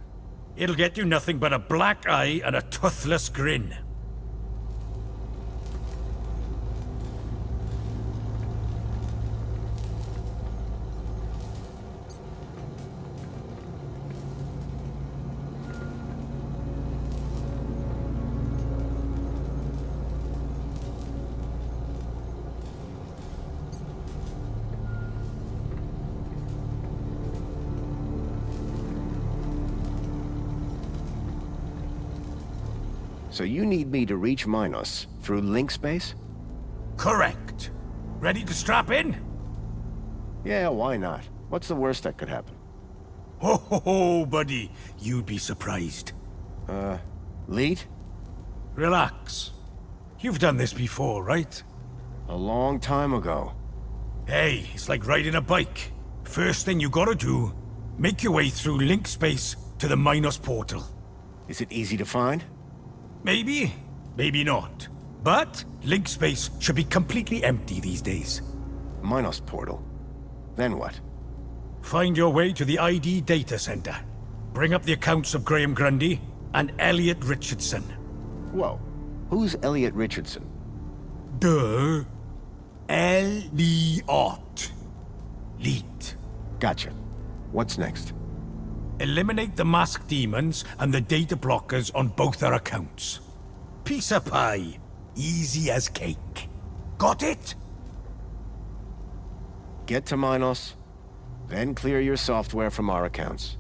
S4: It'll get you nothing but a black eye and a toothless grin.
S6: So you need me to reach Minos through link space?
S4: Correct. Ready to strap in?
S6: Yeah, why not? What's the worst that could happen?
S4: Ho ho ho, buddy. You'd be surprised.
S6: Lead?
S4: Relax. You've done this before, right?
S6: A long time ago.
S4: Hey, it's like riding a bike. First thing you gotta do, make your way through link space to the Minos portal.
S6: Is it easy to find?
S4: Maybe, maybe not. But link space should be completely empty these days.
S6: Minos portal. Then what?
S4: Find your way to the ID data center. Bring up the accounts of Graham Grundy and Elliot Richardson.
S6: Whoa. Who's Elliot Richardson?
S4: Duh. Elliot. Leet.
S6: Gotcha. What's next?
S4: Eliminate the masked demons and the data blockers on both our accounts. Piece of pie. Easy as cake. Got it?
S6: Get to Minos, then clear your software from our accounts.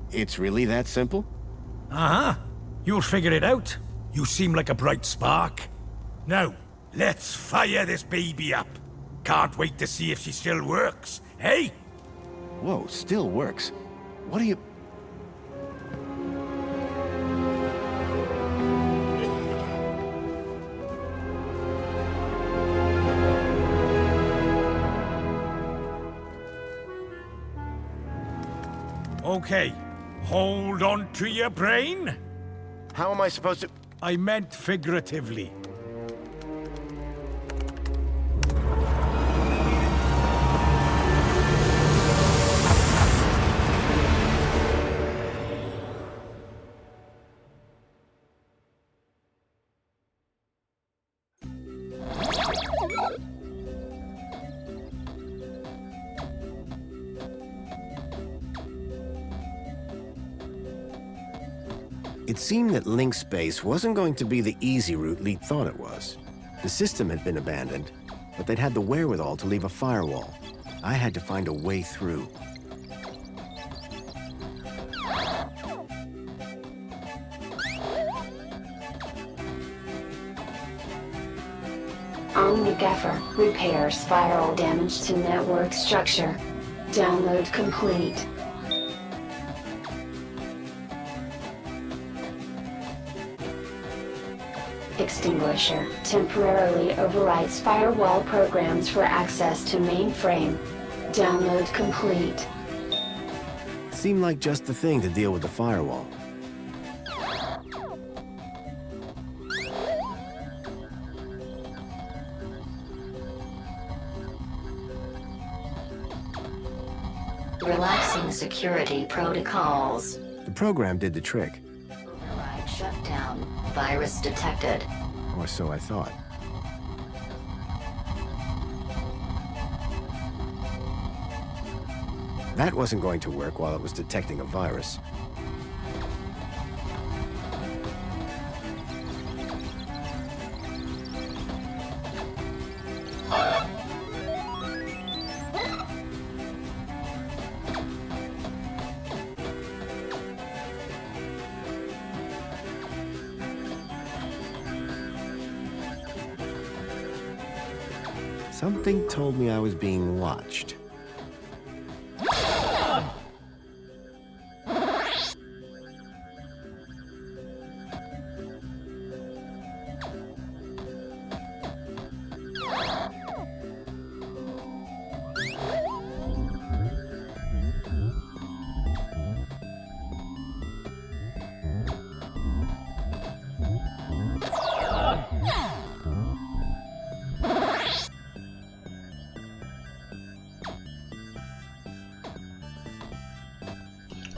S6: It's really that simple?
S4: Uh-huh. You'll figure it out. You seem like a bright spark. Now, let's fire this baby up. Can't wait to see if she still works, hey?
S6: Whoa, still works. What do you...
S4: Okay, hold on to your brain.
S6: How am I supposed to...
S4: I meant figuratively.
S6: It seemed that link space wasn't going to be the easy route Leet thought it was. The system had been abandoned, but they'd had the wherewithal to leave a firewall. I had to find a way through.
S7: OmniGaffer repairs spiral damage to network structure. Download complete. Extinguisher temporarily overrides firewall programs for access to mainframe. Download complete.
S6: Seemed like just the thing to deal with the firewall.
S7: Relaxing security protocols.
S6: The program did the trick.
S7: Override shutdown. Virus detected.
S6: Or so I thought. That wasn't going to work while it was detecting a virus. Something told me I was being watched.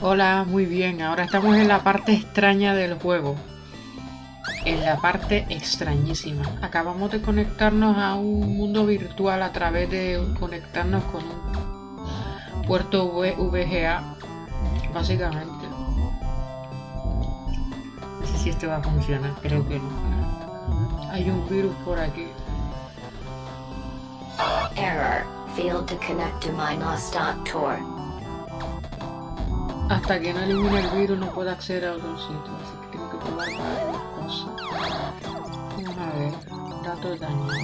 S1: Hola, muy bien, ahora estamos en la parte extraña del juego. En la parte extrañísima. Acabamos de conectarnos a un mundo virtual a través de conectarnos con un puerto VGA, básicamente. No sé si esto va a funcionar, creo que no. Hay un virus por aquí.
S7: Error. Failed to connect to Minos.tor.
S1: Hasta que no elimine el virus no puedo acceder a otro sitio, así que tengo que probar varias cosas. A ver, datos dañados.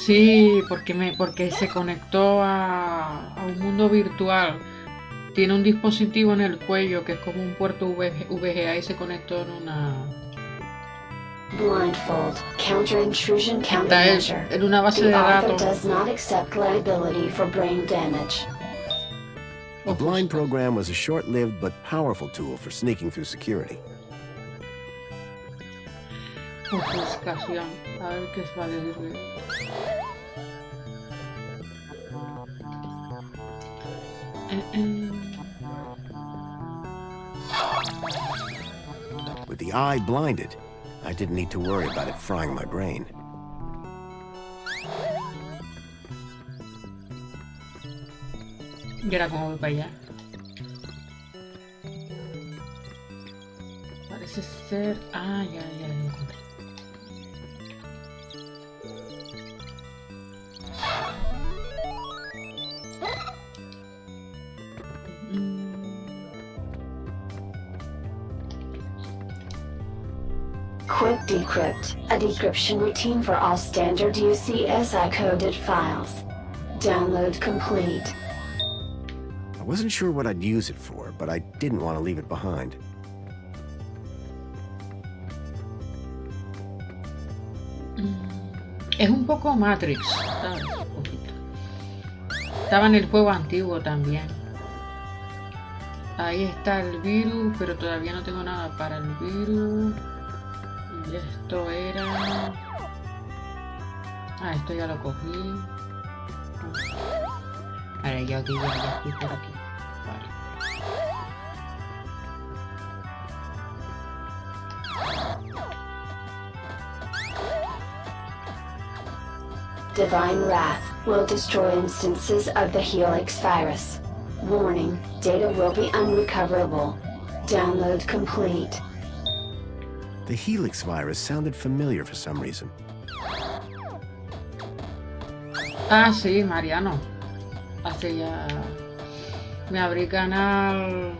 S1: Sí, porque se conectó a un mundo virtual. Tiene un dispositivo en el cuello que es como un puerto VGA y se conectó en una...
S7: Blindfold. Counter-intrusion
S1: Está
S7: countermeasure.
S1: en una base
S7: The
S1: de
S7: author
S1: datos.
S7: does not accept liability for brain damage.
S2: The blind program was a short-lived but powerful tool for sneaking through security.
S1: Ofuscación. A ver qué vale decirle.
S2: With the eye blinded, I didn't need to worry about it frying my brain.
S1: Y ahora cómo voy para allá. Parece ser... Ah, ya lo encontré.
S7: Quick Decrypt, a decryption routine for all standard UCSI-coded files. Download complete.
S2: I wasn't sure what I'd use it for, but I didn't want to leave it behind.
S1: Es un poco Matrix, ¿sabes? Un poquito. Estaba en el juego antiguo también. Ahí está el virus, pero todavía no tengo nada para el virus. Y esto era... Ah, esto ya lo cogí. Ahora ya aquí, ya estoy por aquí. Vale.
S7: Divine Wrath will destroy instances of the Helix virus. Warning, data will be unrecoverable. Download complete.
S2: The Helix virus sounded familiar for some reason.
S1: Ah, sí, Mariano. Hace ya... Me abrí canal...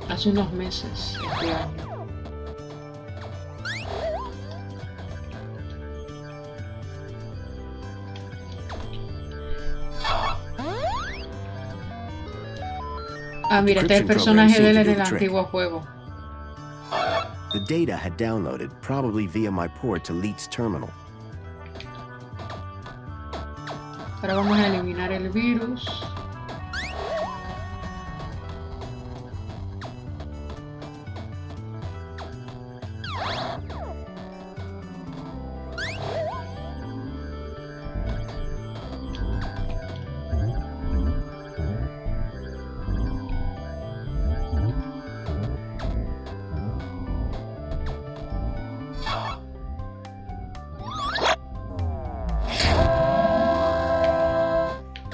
S1: Hace unos meses, este año. Ah, mira, este es el personaje de él en el antiguo juego.
S2: The data had downloaded, probably via my port to Leet's terminal.
S1: Ahora vamos a eliminar el virus.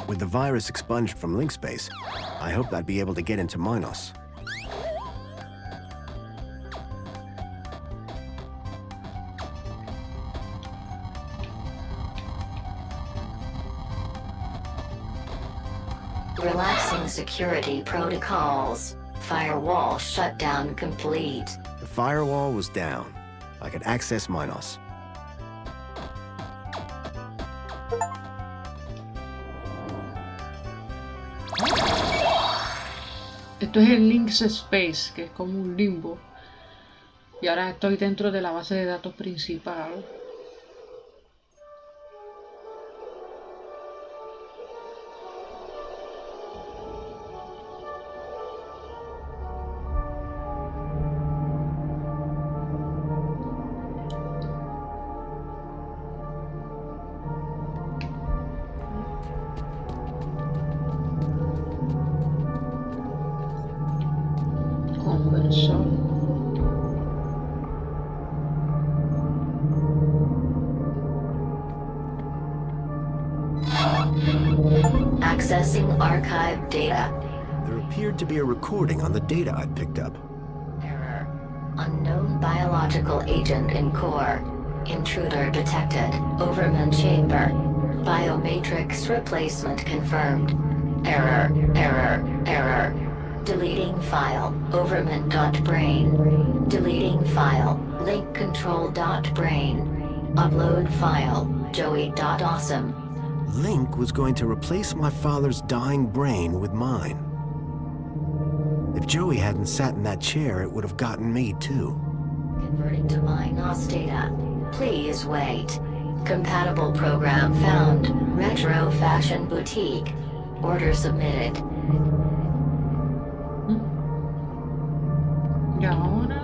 S2: With the virus expunged from link space, I hoped I'd be able to get into Minos.
S7: Relaxing security protocols. Firewall shutdown complete.
S2: The firewall was down. I could access Minos.
S1: Esto es el Links Space, que es como un limbo. Y ahora estoy dentro de la base de datos principal. Conversor.
S7: Accessing archived data.
S2: There appeared to be a recording on the data I'd picked up.
S7: Error. Unknown biological agent in core. Intruder detected. Overman chamber. Biomatrix replacement confirmed. Error. Error. Error. Deleting file. Overman.brain. Deleting file. Link control.brain. Upload file. Joey.awesome.
S2: Link was going to replace my father's dying brain with mine. If Joey hadn't sat in that chair, it would have gotten me too.
S7: Converting to MyNOS data. Please wait. Compatible program found. Retro Fashion Boutique. Order submitted.
S1: ¿Y ahora?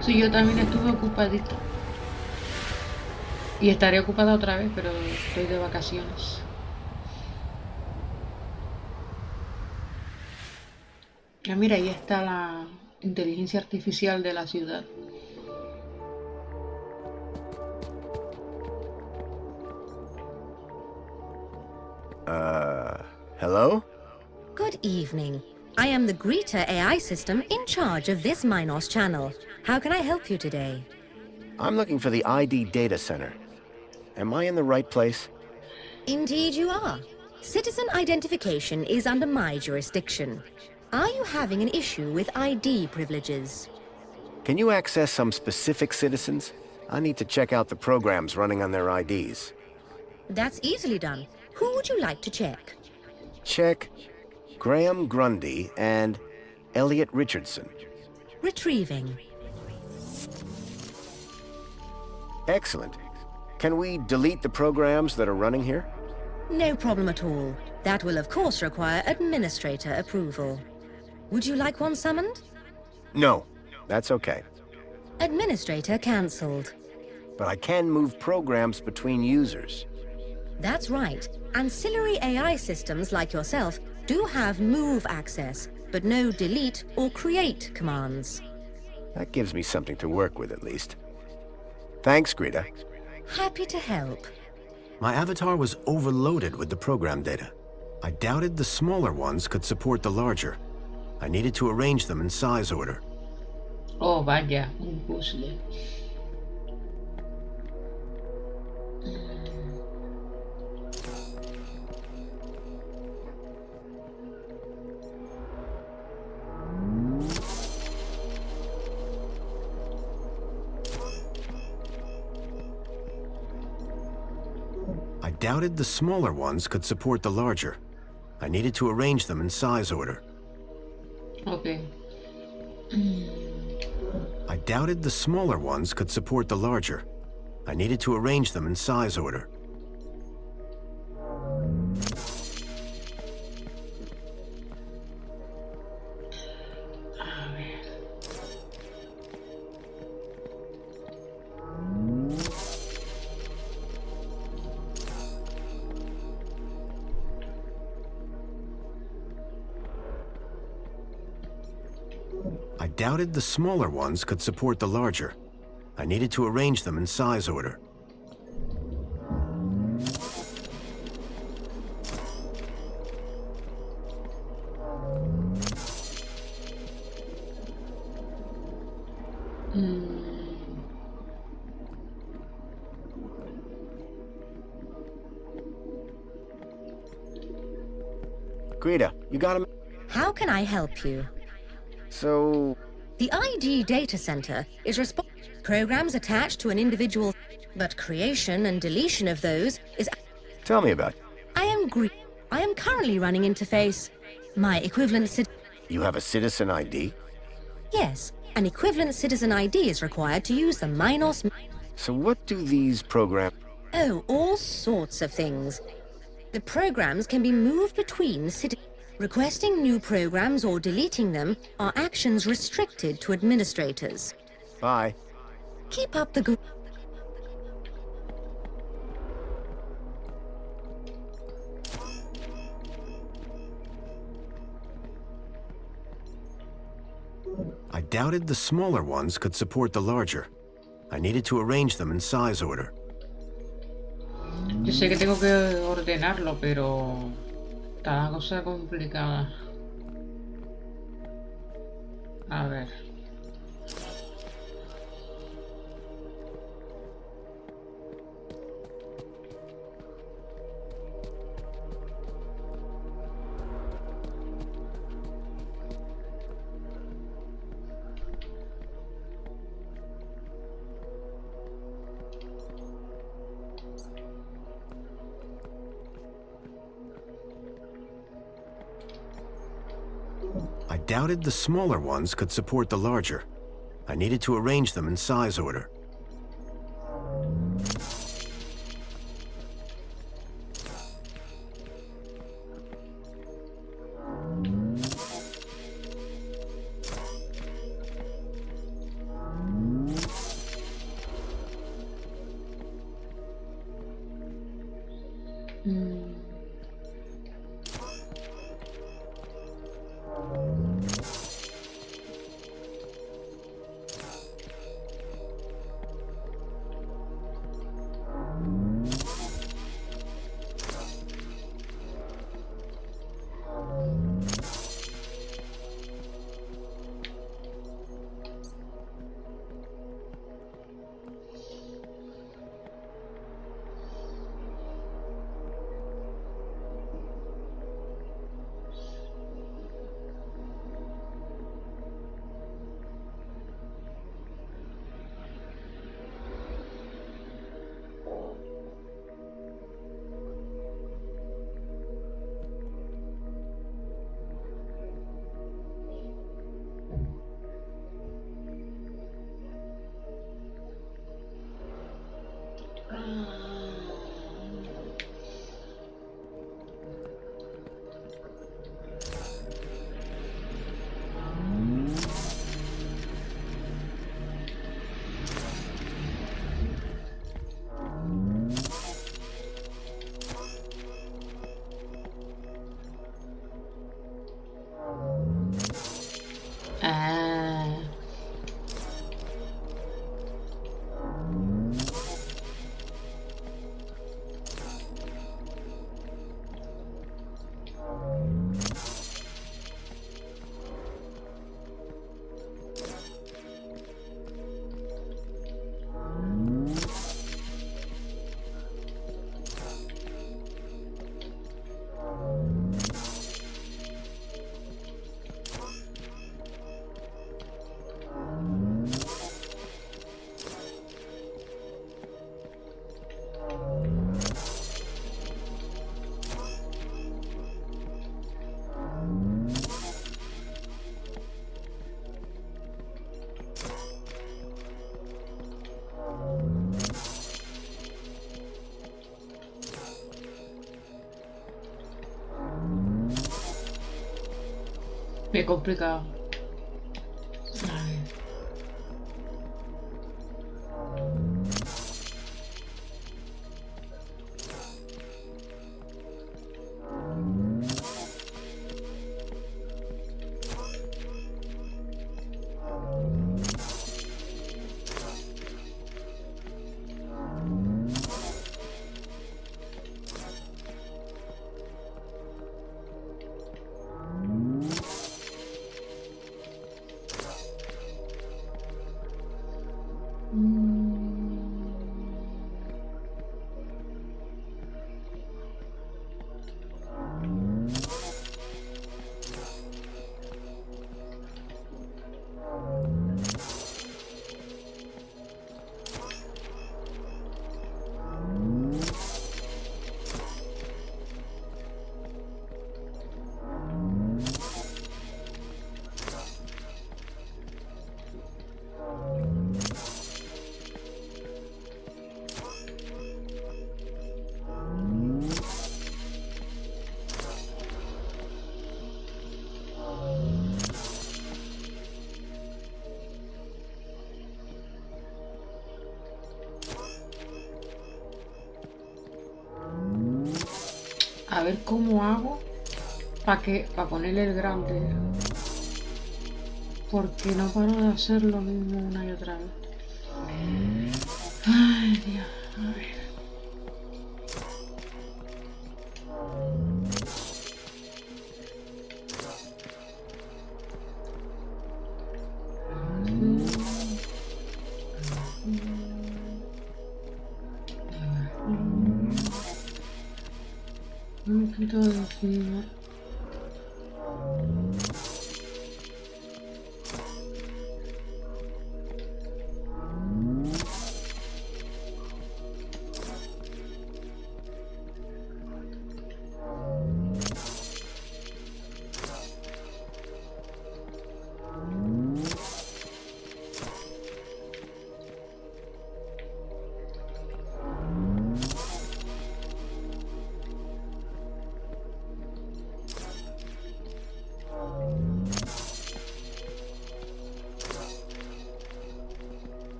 S1: Sí, yo también estuve ocupadita. Y estaré ocupada otra vez, pero estoy de vacaciones. Ah, mira, ahí está la inteligencia artificial de la ciudad.
S2: Hello?
S8: Good evening. I am the Greeter AI system in charge of this MyNOS channel. How can I help you today?
S2: I'm looking for the ID data center. Am I in the right place?
S8: Indeed you are. Citizen identification is under my jurisdiction. Are you having an issue with ID privileges?
S2: Can you access some specific citizens? I need to check out the programs running on their IDs.
S8: That's easily done. Who would you like to check?
S2: Check Graham Grundy and Elliot Richardson.
S8: Retrieving.
S2: Excellent. Can we delete the programs that are running here?
S8: No problem at all. That will of course require administrator approval. Would you like one summoned?
S2: No, that's okay.
S8: Administrator cancelled.
S2: But I can move programs between users.
S8: That's right. Ancillary AI systems like yourself do have move access, but no delete or create commands.
S2: That gives me something to work with at least. Thanks, Greta.
S8: Happy to help.
S2: My avatar was overloaded with the program data. I doubted the smaller ones could support the larger. I needed to arrange them in size order.
S1: Oh, vaya, un puzzle.
S2: I doubted the smaller ones could support the larger. I needed to arrange them in size order.
S1: Okay.
S2: I doubted the smaller ones could support the larger. I needed to arrange them in size order. I doubted the smaller ones could support the larger. I needed to arrange them in size order. Greta, you got him?
S8: How can I help you?
S2: So...
S8: The ID data center is responsible for programs attached to an individual, but creation and deletion of those is...
S2: Tell me about it.
S8: I am currently running interface. My equivalent
S2: You have a citizen ID?
S8: Yes, an equivalent citizen ID is required to use the MyNOS...
S2: So what do these programs...
S8: Oh, all sorts of things. The programs can be moved between citizens. Requesting new programs or deleting them are actions restricted to administrators.
S2: Bye.
S8: Keep up the good...
S2: doubted the smaller ones could support the larger. I needed to arrange them in size order.
S1: Yo sé que tengo que ordenarlo, pero está la cosa complicada. A ver.
S2: I doubted the smaller ones could support the larger. I needed to arrange them in size order.
S1: Qué complicado. A ver cómo hago para ponerle el grande. Porque no paro de hacer lo mismo una y otra vez. Ay, Dios, a ver. No me quito de encima.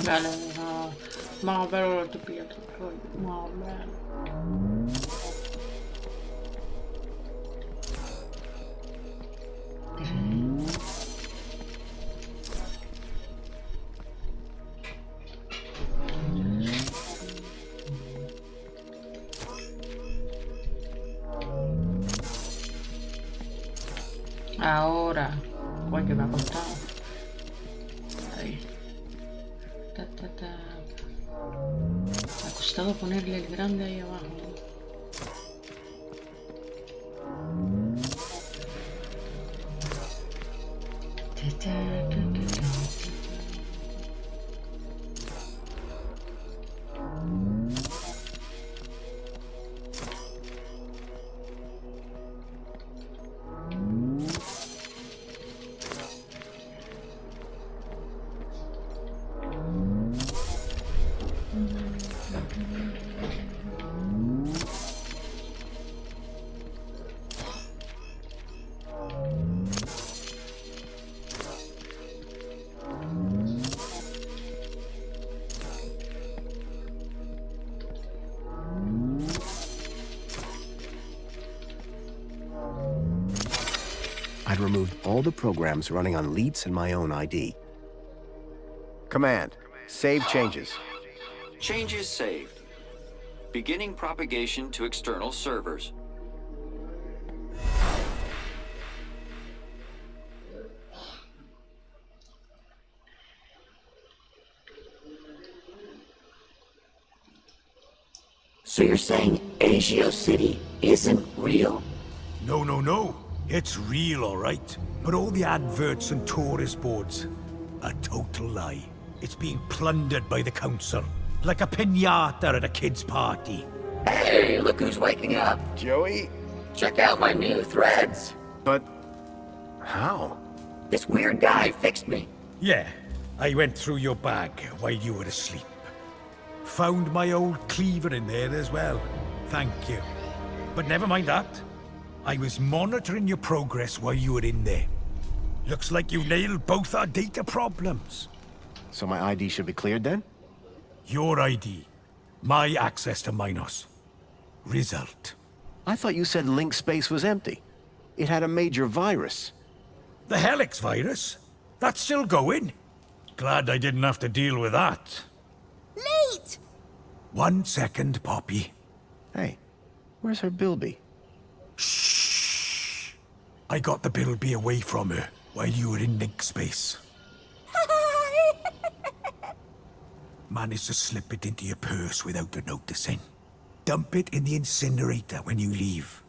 S1: Vale, no, más o menos lo estoy pillando, más o menos. Ahora, oye, me ha costado. Ahí. Me ha costado ponerle el grande ahí abajo.
S2: I'd removed all the programs running on Leets and my own ID. Command, save changes.
S12: Changes saved. Beginning propagation to external servers.
S14: So you're saying Agio City isn't real?
S4: No. It's real, all right. But all the adverts and tourist boards, a total lie. It's being plundered by the council, like a piñata at a kid's party.
S14: Hey, look who's waking up.
S2: Joey?
S14: Check out my new threads.
S2: But how?
S14: This weird guy fixed me.
S4: Yeah, I went through your bag while you were asleep. Found my old cleaver in there as well. Thank you. But never mind that. I was monitoring your progress while you were in there. Looks like you nailed both our data problems.
S2: So my ID should be cleared then?
S4: Your ID. My access to Minos. Result.
S2: I thought you said link space was empty. It had a major virus.
S4: The Helix virus? That's still going? Glad I didn't have to deal with that.
S22: Late!
S4: 1 second, Poppy.
S2: Hey, where's her Bilby?
S4: Shh. I got the Bilby away from her while you were in link space. Managed to slip it into your purse without her noticing. Dump it in the incinerator when you leave.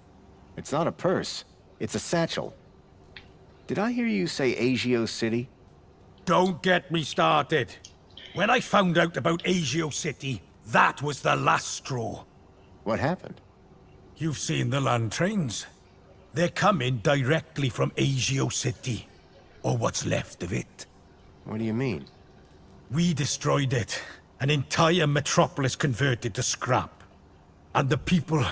S2: It's not a purse. It's a satchel. Did I hear you say Agio City?
S4: Don't get me started. When I found out about Agio City, that was the last straw.
S2: What happened?
S4: You've seen the land trains. They're coming directly from Agio City. Or what's left of it.
S2: What do you mean?
S4: We destroyed it. An entire metropolis converted to scrap. And the people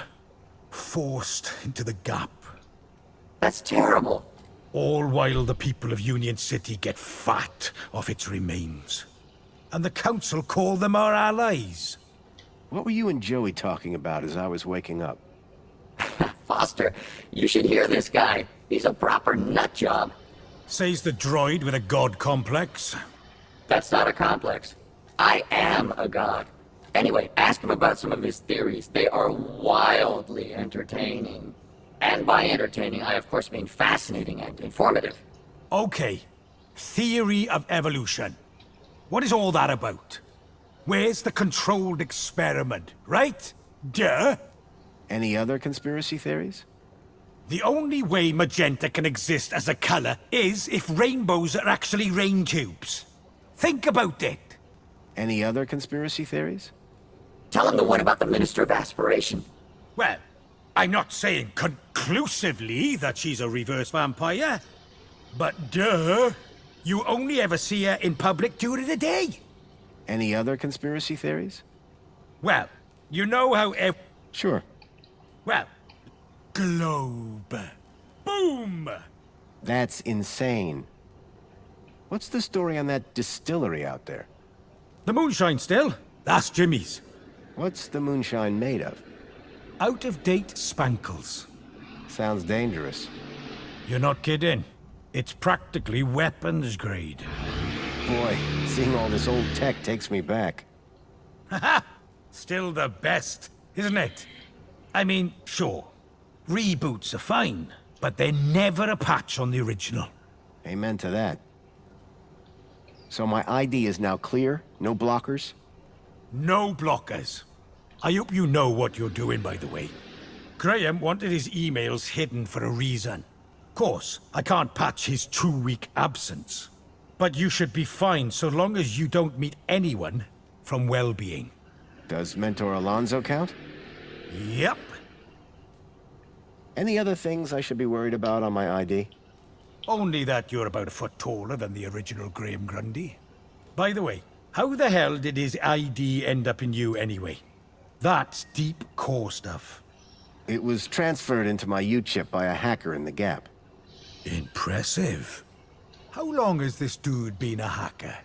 S4: forced into the gap.
S14: That's terrible.
S4: All while the people of Union City get fat off its remains. And the council call them our allies.
S2: What were you and Joey talking about as I was waking up?
S14: Foster, you should hear this guy. He's a proper nut job.
S4: Says the droid with a god complex.
S14: That's not a complex. I am a god. Anyway, ask him about some of his theories. They are wildly entertaining. And by entertaining, I of course mean fascinating and informative.
S4: Okay. Theory of evolution. What is all that about? Where's the controlled experiment, right? Duh!
S2: Any other conspiracy theories?
S4: The only way magenta can exist as a color is if rainbows are actually rain tubes. Think about it.
S2: Any other conspiracy theories?
S14: Tell him the one about the Minister of Aspiration.
S4: Well, I'm not saying conclusively that she's a reverse vampire, but duh, you only ever see her in public during the day.
S2: Any other conspiracy theories?
S4: Well, you know how
S2: Sure.
S4: Well, globe. Boom!
S2: That's insane. What's the story on that distillery out there?
S4: The moonshine still? That's Jimmy's.
S2: What's the moonshine made of?
S4: Out-of-date spankles.
S2: Sounds dangerous.
S4: You're not kidding. It's practically weapons grade.
S2: Boy, seeing all this old tech takes me back.
S4: Haha! Still the best, isn't it? I mean, sure. Reboots are fine, but they're never a patch on the original.
S2: Amen to that. So my ID is now clear? No blockers?
S4: No blockers. I hope you know what you're doing, by the way. Graham wanted his emails hidden for a reason. Of course, I can't patch his 2-week absence. But you should be fine so long as you don't meet anyone from well-being.
S2: Does Mentor Alonso count?
S4: Yep.
S2: Any other things I should be worried about on my ID?
S4: Only that you're about a foot taller than the original Graham Grundy. By the way, how the hell did his ID end up in you anyway? That's deep core stuff.
S2: It was transferred into my U-chip by a hacker in the Gap.
S4: Impressive. How long has this dude been a hacker?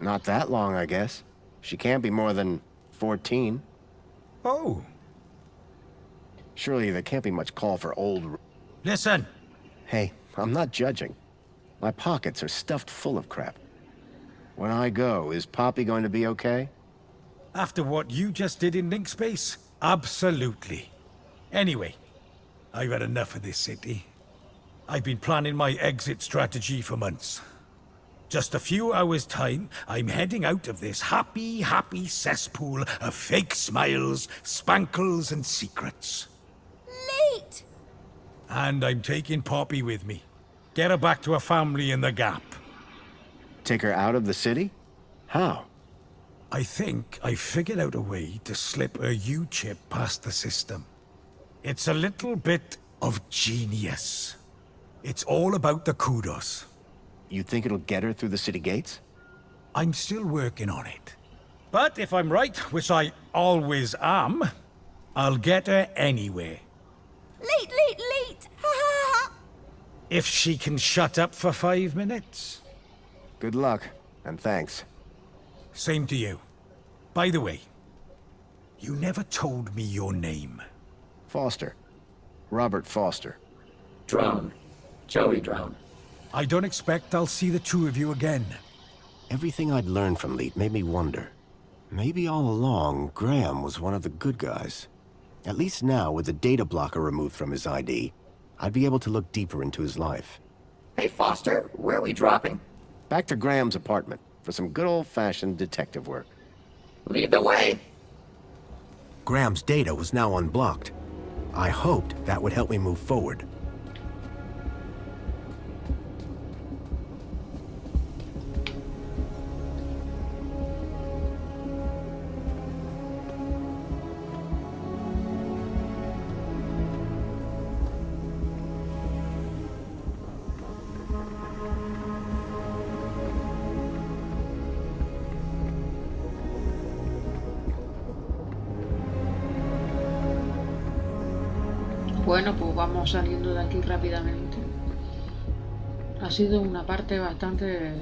S2: Not that long, I guess. She can't be more than 14.
S4: Oh.
S2: Surely there can't be much call for old...
S4: Listen.
S2: Hey, I'm not judging. My pockets are stuffed full of crap. When I go, is Poppy going to be okay?
S4: After what you just did in Link Space, absolutely. Anyway, I've had enough of this city. I've been planning my exit strategy for months. Just a few hours' time, I'm heading out of this happy, happy cesspool of fake smiles, spankles, and secrets.
S22: Late!
S4: And I'm taking Poppy with me. Get her back to her family in the Gap.
S2: Take her out of the city? How?
S4: I think I figured out a way to slip her U-chip past the system. It's a little bit of genius. It's all about the kudos.
S2: You think it'll get her through the city gates?
S4: I'm still working on it. But if I'm right, which I always am, I'll get her anywhere.
S22: Late, late, late! Ha ha ha!
S4: If she can shut up for 5 minutes.
S2: Good luck, and thanks.
S4: Same to you. By the way, you never told me your name.
S2: Foster. Robert Foster.
S14: Drone. Joey Drone.
S4: I don't expect I'll see the two of you again.
S2: Everything I'd learned from Leet made me wonder. Maybe all along, Graham was one of the good guys. At least now, with the data blocker removed from his ID, I'd be able to look deeper into his life.
S14: Hey, Foster, where are we dropping?
S2: Back to Graham's apartment for some good old-fashioned detective work.
S14: Lead the way.
S2: Graham's data was now unblocked. I hoped that would help me move forward.
S1: Bueno, pues vamos saliendo de aquí rápidamente. Ha sido una parte bastante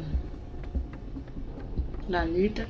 S1: larguita.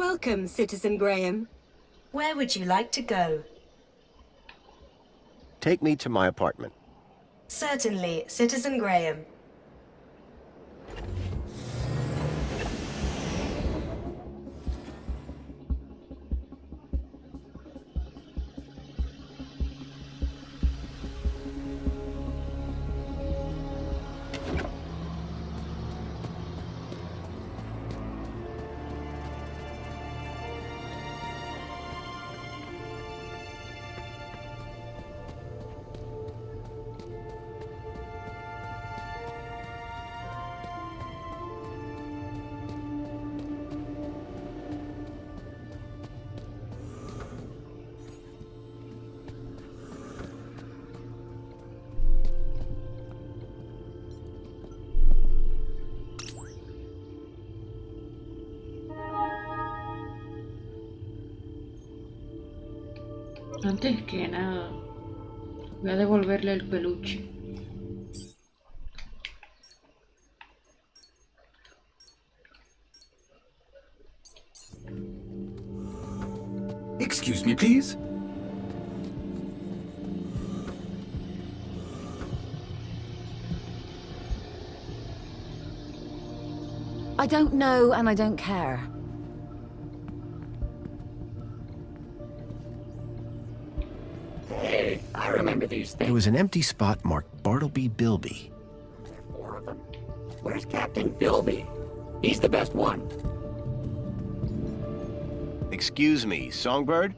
S15: Welcome, Citizen Graham. Where would you like to go?
S2: Take me to my apartment.
S15: Certainly, Citizen Graham.
S1: Antes que nada, voy a devolverle el peluche.
S4: Excuse me, please.
S3: I don't know and I don't care.
S14: Hey, I remember these things.
S2: There was an empty spot marked Bartleby Bilby.
S14: 4 of them. Where's Captain Bilby? He's the best one.
S2: Excuse me, Songbird?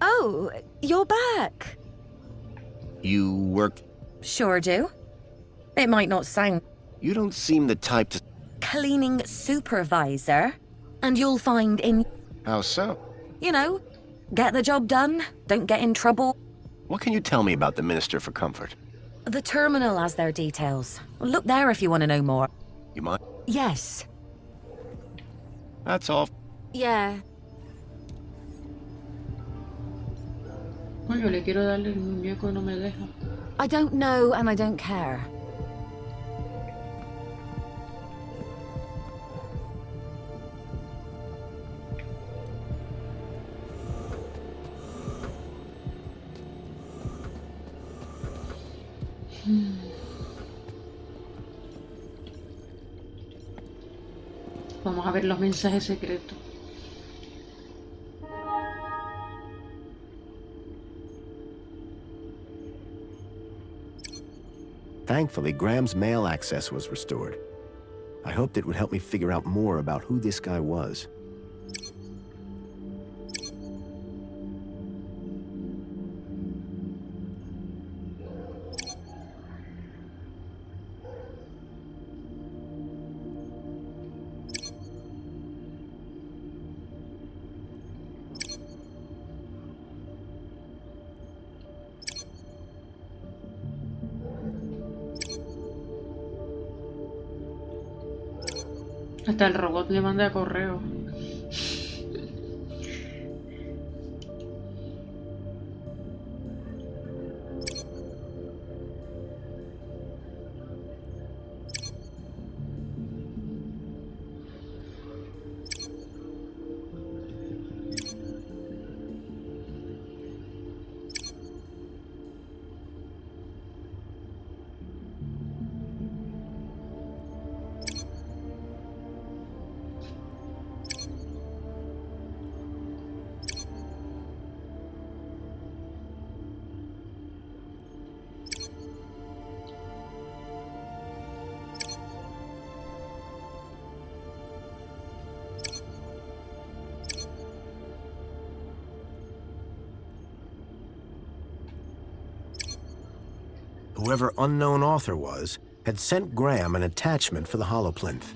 S3: Oh, you're back.
S2: You work...
S3: Sure do. It might not sound...
S2: You don't seem the type to...
S3: Cleaning supervisor. And you'll find in...
S2: How so?
S3: You know, get the job done, don't get in trouble.
S2: What can you tell me about the Minister for Comfort?
S3: The terminal has their details. Look there if you want to know more.
S2: You mind?
S3: Yes.
S2: That's all.
S3: Yeah.
S1: Coño, le quiero darle el muñeco y no me deja.
S3: I don't know and I don't care.
S1: Vamos a ver los mensajes secretos.
S2: Thankfully, Graham's mail access was restored. I hoped it would help me figure out more about who this guy was.
S1: Hasta el robot le manda correo.
S2: Whoever unknown author was, had sent Graham an attachment for the holoplinth.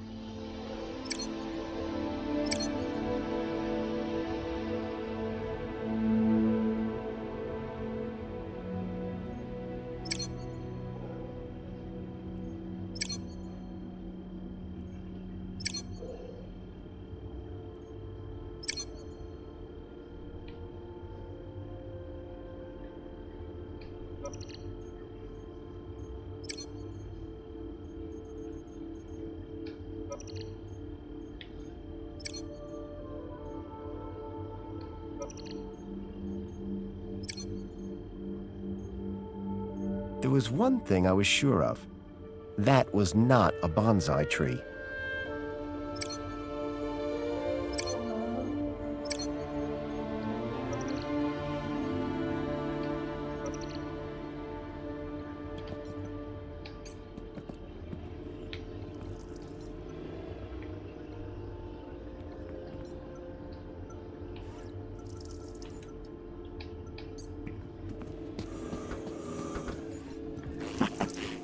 S2: was one thing I was sure of. That was not a bonsai tree.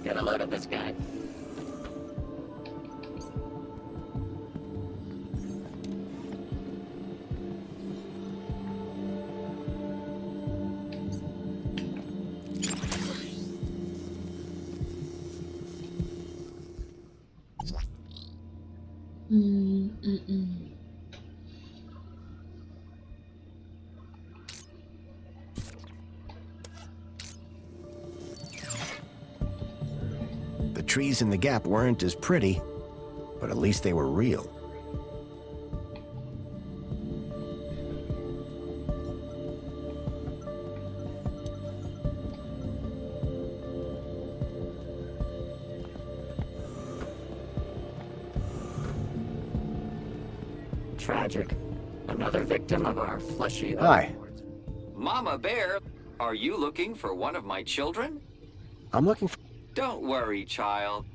S14: Get a load of this guy.
S2: The trees in the gap weren't as pretty, but at least they were real.
S14: Tragic. Another victim of our fleshy...
S2: Hi.
S12: Mama Bear, are you looking for one of my children?
S2: I'm looking for...
S12: Don't worry, child.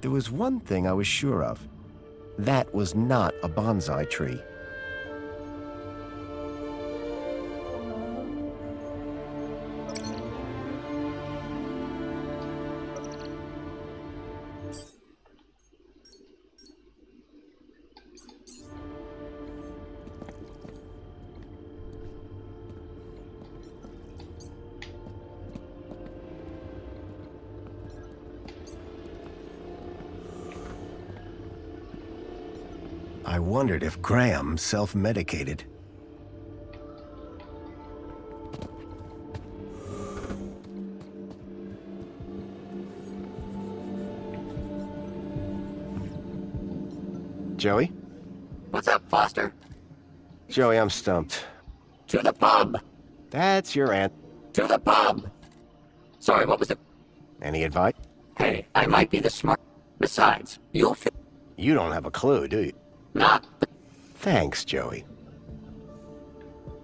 S2: There was one thing I was sure of. That was not a bonsai tree. I wondered if Graham self-medicated. Joey?
S14: What's up, Foster?
S2: Joey, I'm stumped.
S14: To the pub!
S2: That's your aunt.
S14: To the pub! Sorry, what was the...
S2: Any advice?
S14: Hey, I might be the smart... Besides, you'll fit...
S2: You don't have a clue, do you?
S14: Not...
S2: Thanks, Joey.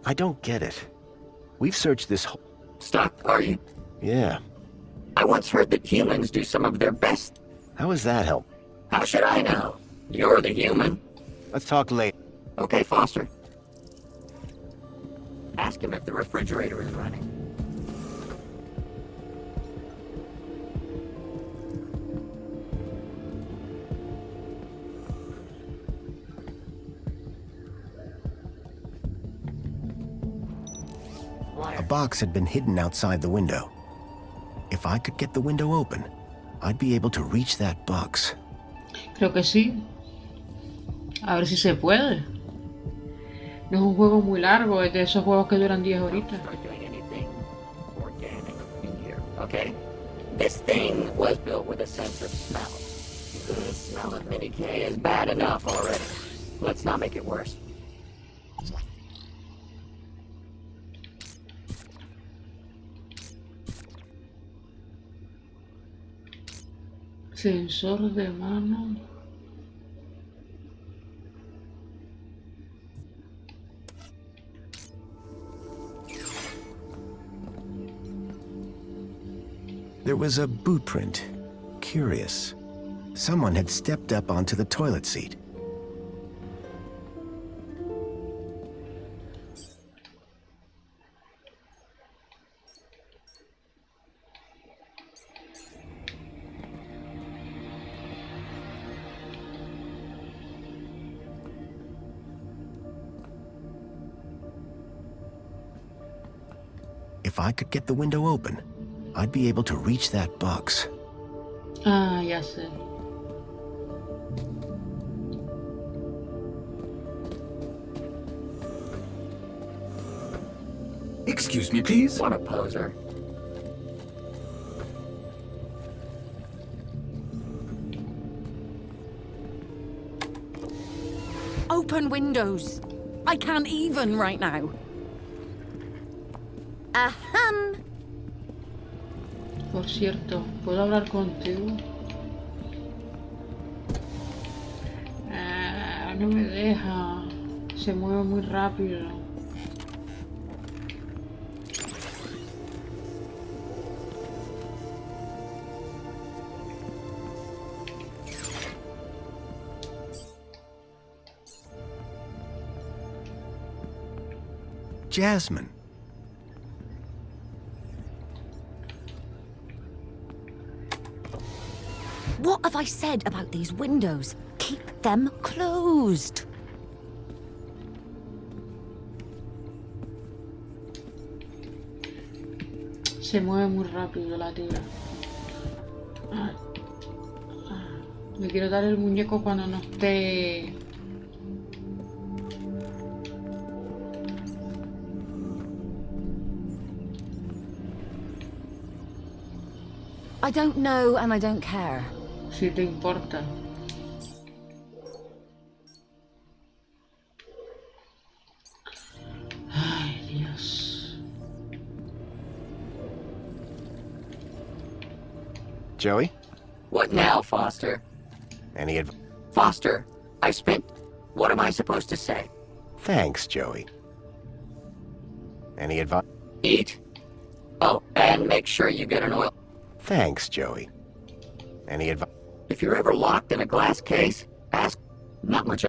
S2: I don't get it. We've searched this whole...
S14: Stuck, are you?
S2: Yeah.
S14: I once heard that humans do some of their best.
S2: How does that help?
S14: How should I know? You're the human.
S2: Let's talk later.
S14: Okay, Foster. Ask him if the refrigerator is running.
S2: A box had been hidden outside the window. If I could get the window open, I'd be able to reach that box.
S1: Creo que sí. A ver si se puede. No es un juego muy largo, es de esos juegos que duran 10 horitas.
S14: Okay? This thing was built with a sense of smell. The smell of mini-K is bad enough already. Let's not make it worse.
S1: Sensor de mano.
S2: There was a boot print. Curious. Someone had stepped up onto the toilet seat. If I could get the window open, I'd be able to reach that box.
S1: Ah, ya sé.
S4: Excuse me, please?
S14: What a poser.
S3: Open windows. I can't even right now. Ahem.
S1: Por cierto, ¿puedo hablar contigo? No me deja. Se mueve muy rápido.
S2: Jasmine.
S3: What have I said about these windows? Keep them closed.
S1: Se mueve muy rápido la tía. Me quiero dar el muñeco cuando no esté...
S3: I don't know and I don't care.
S1: Si te importa. Ay, Dios.
S2: Joey?
S14: What now, Foster?
S2: Any advice?
S14: Foster, I spent... What am I supposed to say?
S2: Thanks, Joey. Any advice?
S14: Eat. Oh, and make sure you get an oil...
S2: Thanks, Joey. Any advice?
S14: If you're ever locked in a glass case, ask... Not much...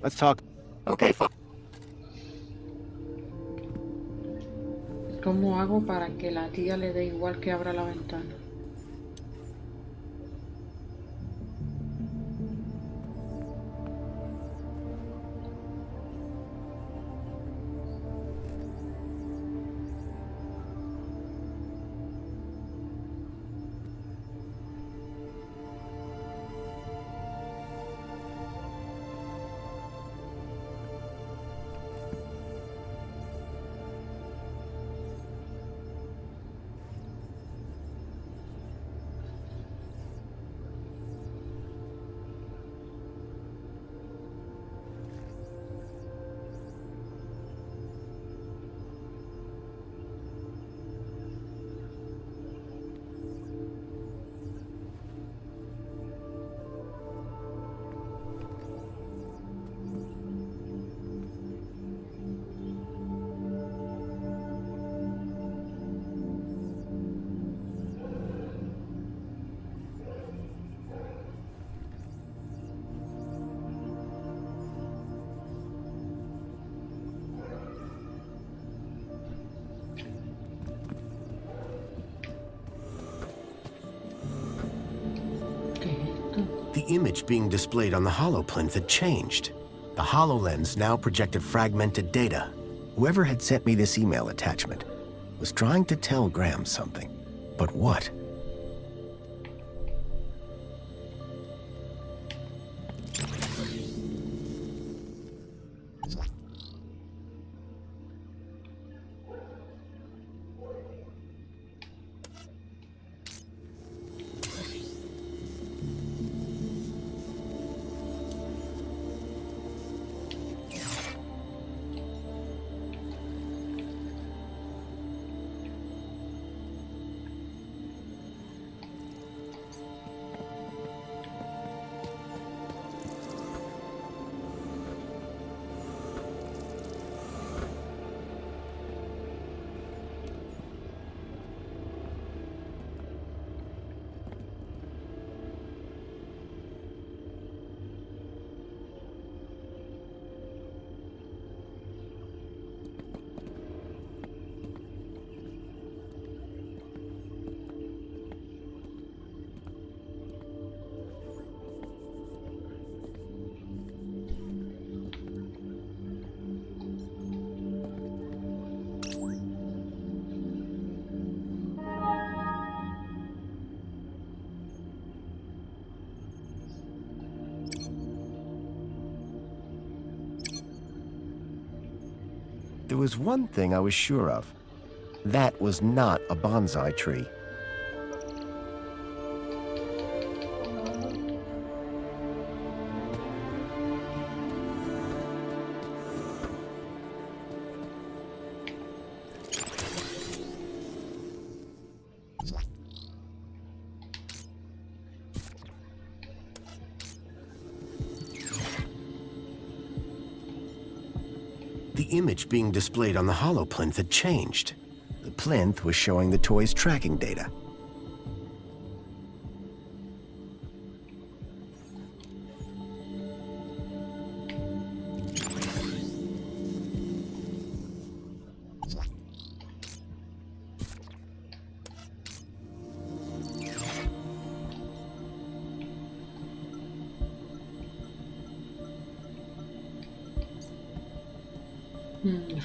S2: Let's talk.
S14: Okay, fine.
S1: ¿Cómo hago para que la tía le dé igual que abra la ventana?
S2: The image being displayed on the holoplinth had changed. The HoloLens now projected fragmented data. Whoever had sent me this email attachment was trying to tell Graham something. But what? There was one thing I was sure of. That was not a bonsai tree. The image being displayed on the hollow plinth had changed. The plinth was showing the toy's tracking data.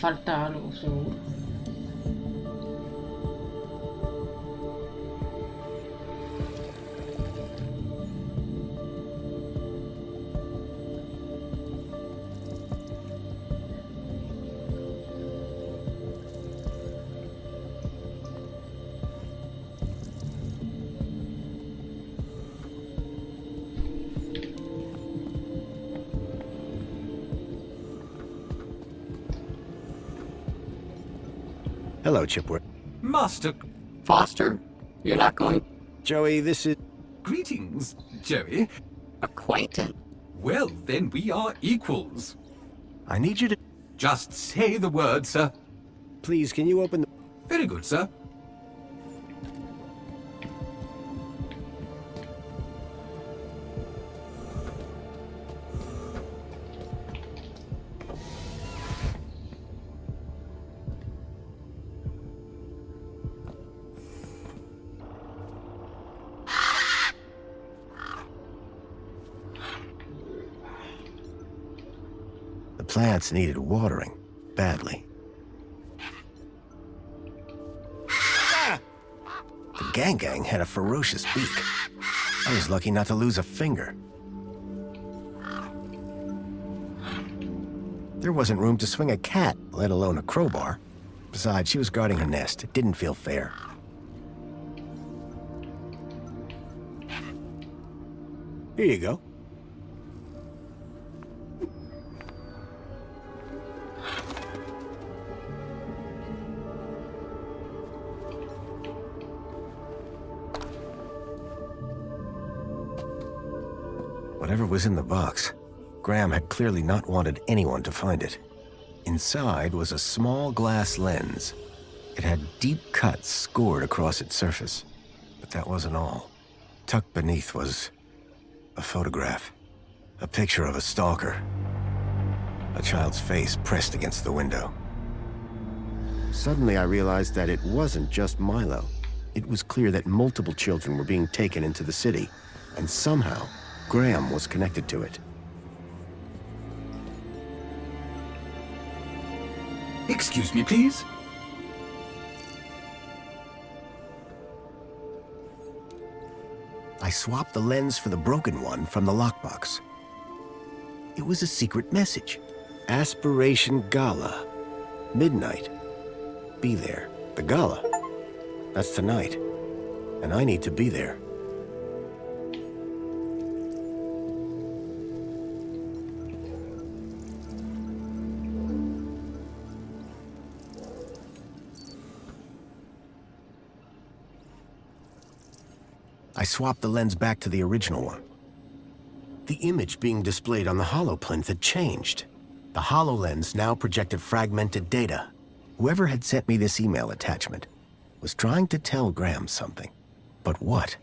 S1: Falta algo, seguro.
S2: Hello, Chipworth.
S13: Master
S14: Foster, you're not going...
S2: Joey, this is...
S13: Greetings, Joey.
S14: Acquaintance?
S13: Well, then we are equals.
S2: I need you to...
S13: Just say the word, sir.
S2: Please, can you open the...
S13: Very good, sir.
S2: The plants needed watering, badly. The gang had a ferocious beak. I was lucky not to lose a finger. There wasn't room to swing a cat, let alone a crowbar. Besides, she was guarding her nest. It didn't feel fair. Here you go. Whatever was in the box, Graham had clearly not wanted anyone to find it. Inside was a small glass lens. It had deep cuts scored across its surface. But that wasn't all. Tucked beneath was a photograph. A picture of a stalker. A child's face pressed against the window. Suddenly I realized that it wasn't just Milo. It was clear that multiple children were being taken into the city, and somehow Graham was connected to it.
S13: Excuse me, please.
S2: I swapped the lens for the broken one from the lockbox. It was a secret message. Aspiration Gala. Midnight. Be there. The gala. That's tonight. And I need to be there. I swapped the lens back to the original one. The image being displayed on the holoplinth had changed. The HoloLens now projected fragmented data. Whoever had sent me this email attachment was trying to tell Graham something. But what?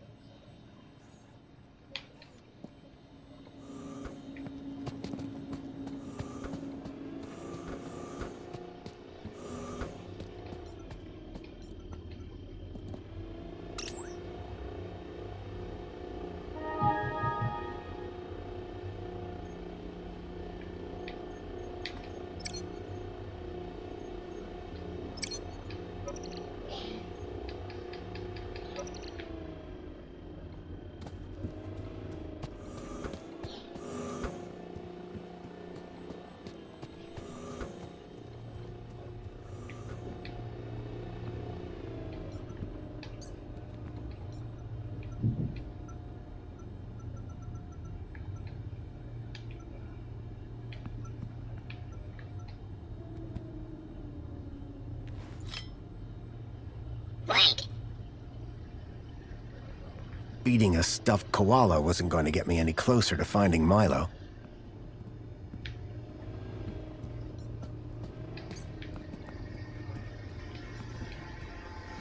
S2: beating a stuffed koala wasn't going to get me any closer to finding Milo.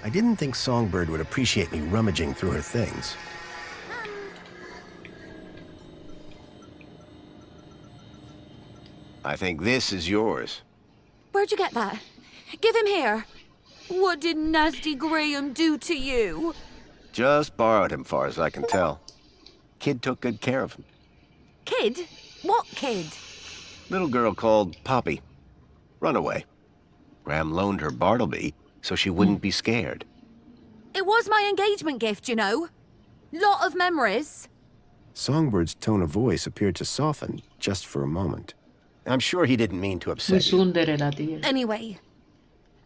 S2: I didn't think Songbird would appreciate me rummaging through her things.
S6: I think this is yours.
S3: Where'd you get that? Give him here. What did nasty Graham do to you?
S6: Just borrowed him, far as I can tell. Kid took good care of him.
S3: Kid? What kid?
S6: Little girl called Poppy. Runaway. Graham loaned her Bartleby so she wouldn't be scared.
S3: It was my engagement gift, you know. Lot of memories.
S2: Songbird's tone of voice appeared to soften just for a moment. I'm sure he didn't mean to
S1: Muy
S2: upset you.
S1: tsundere la tía.
S3: Anyway,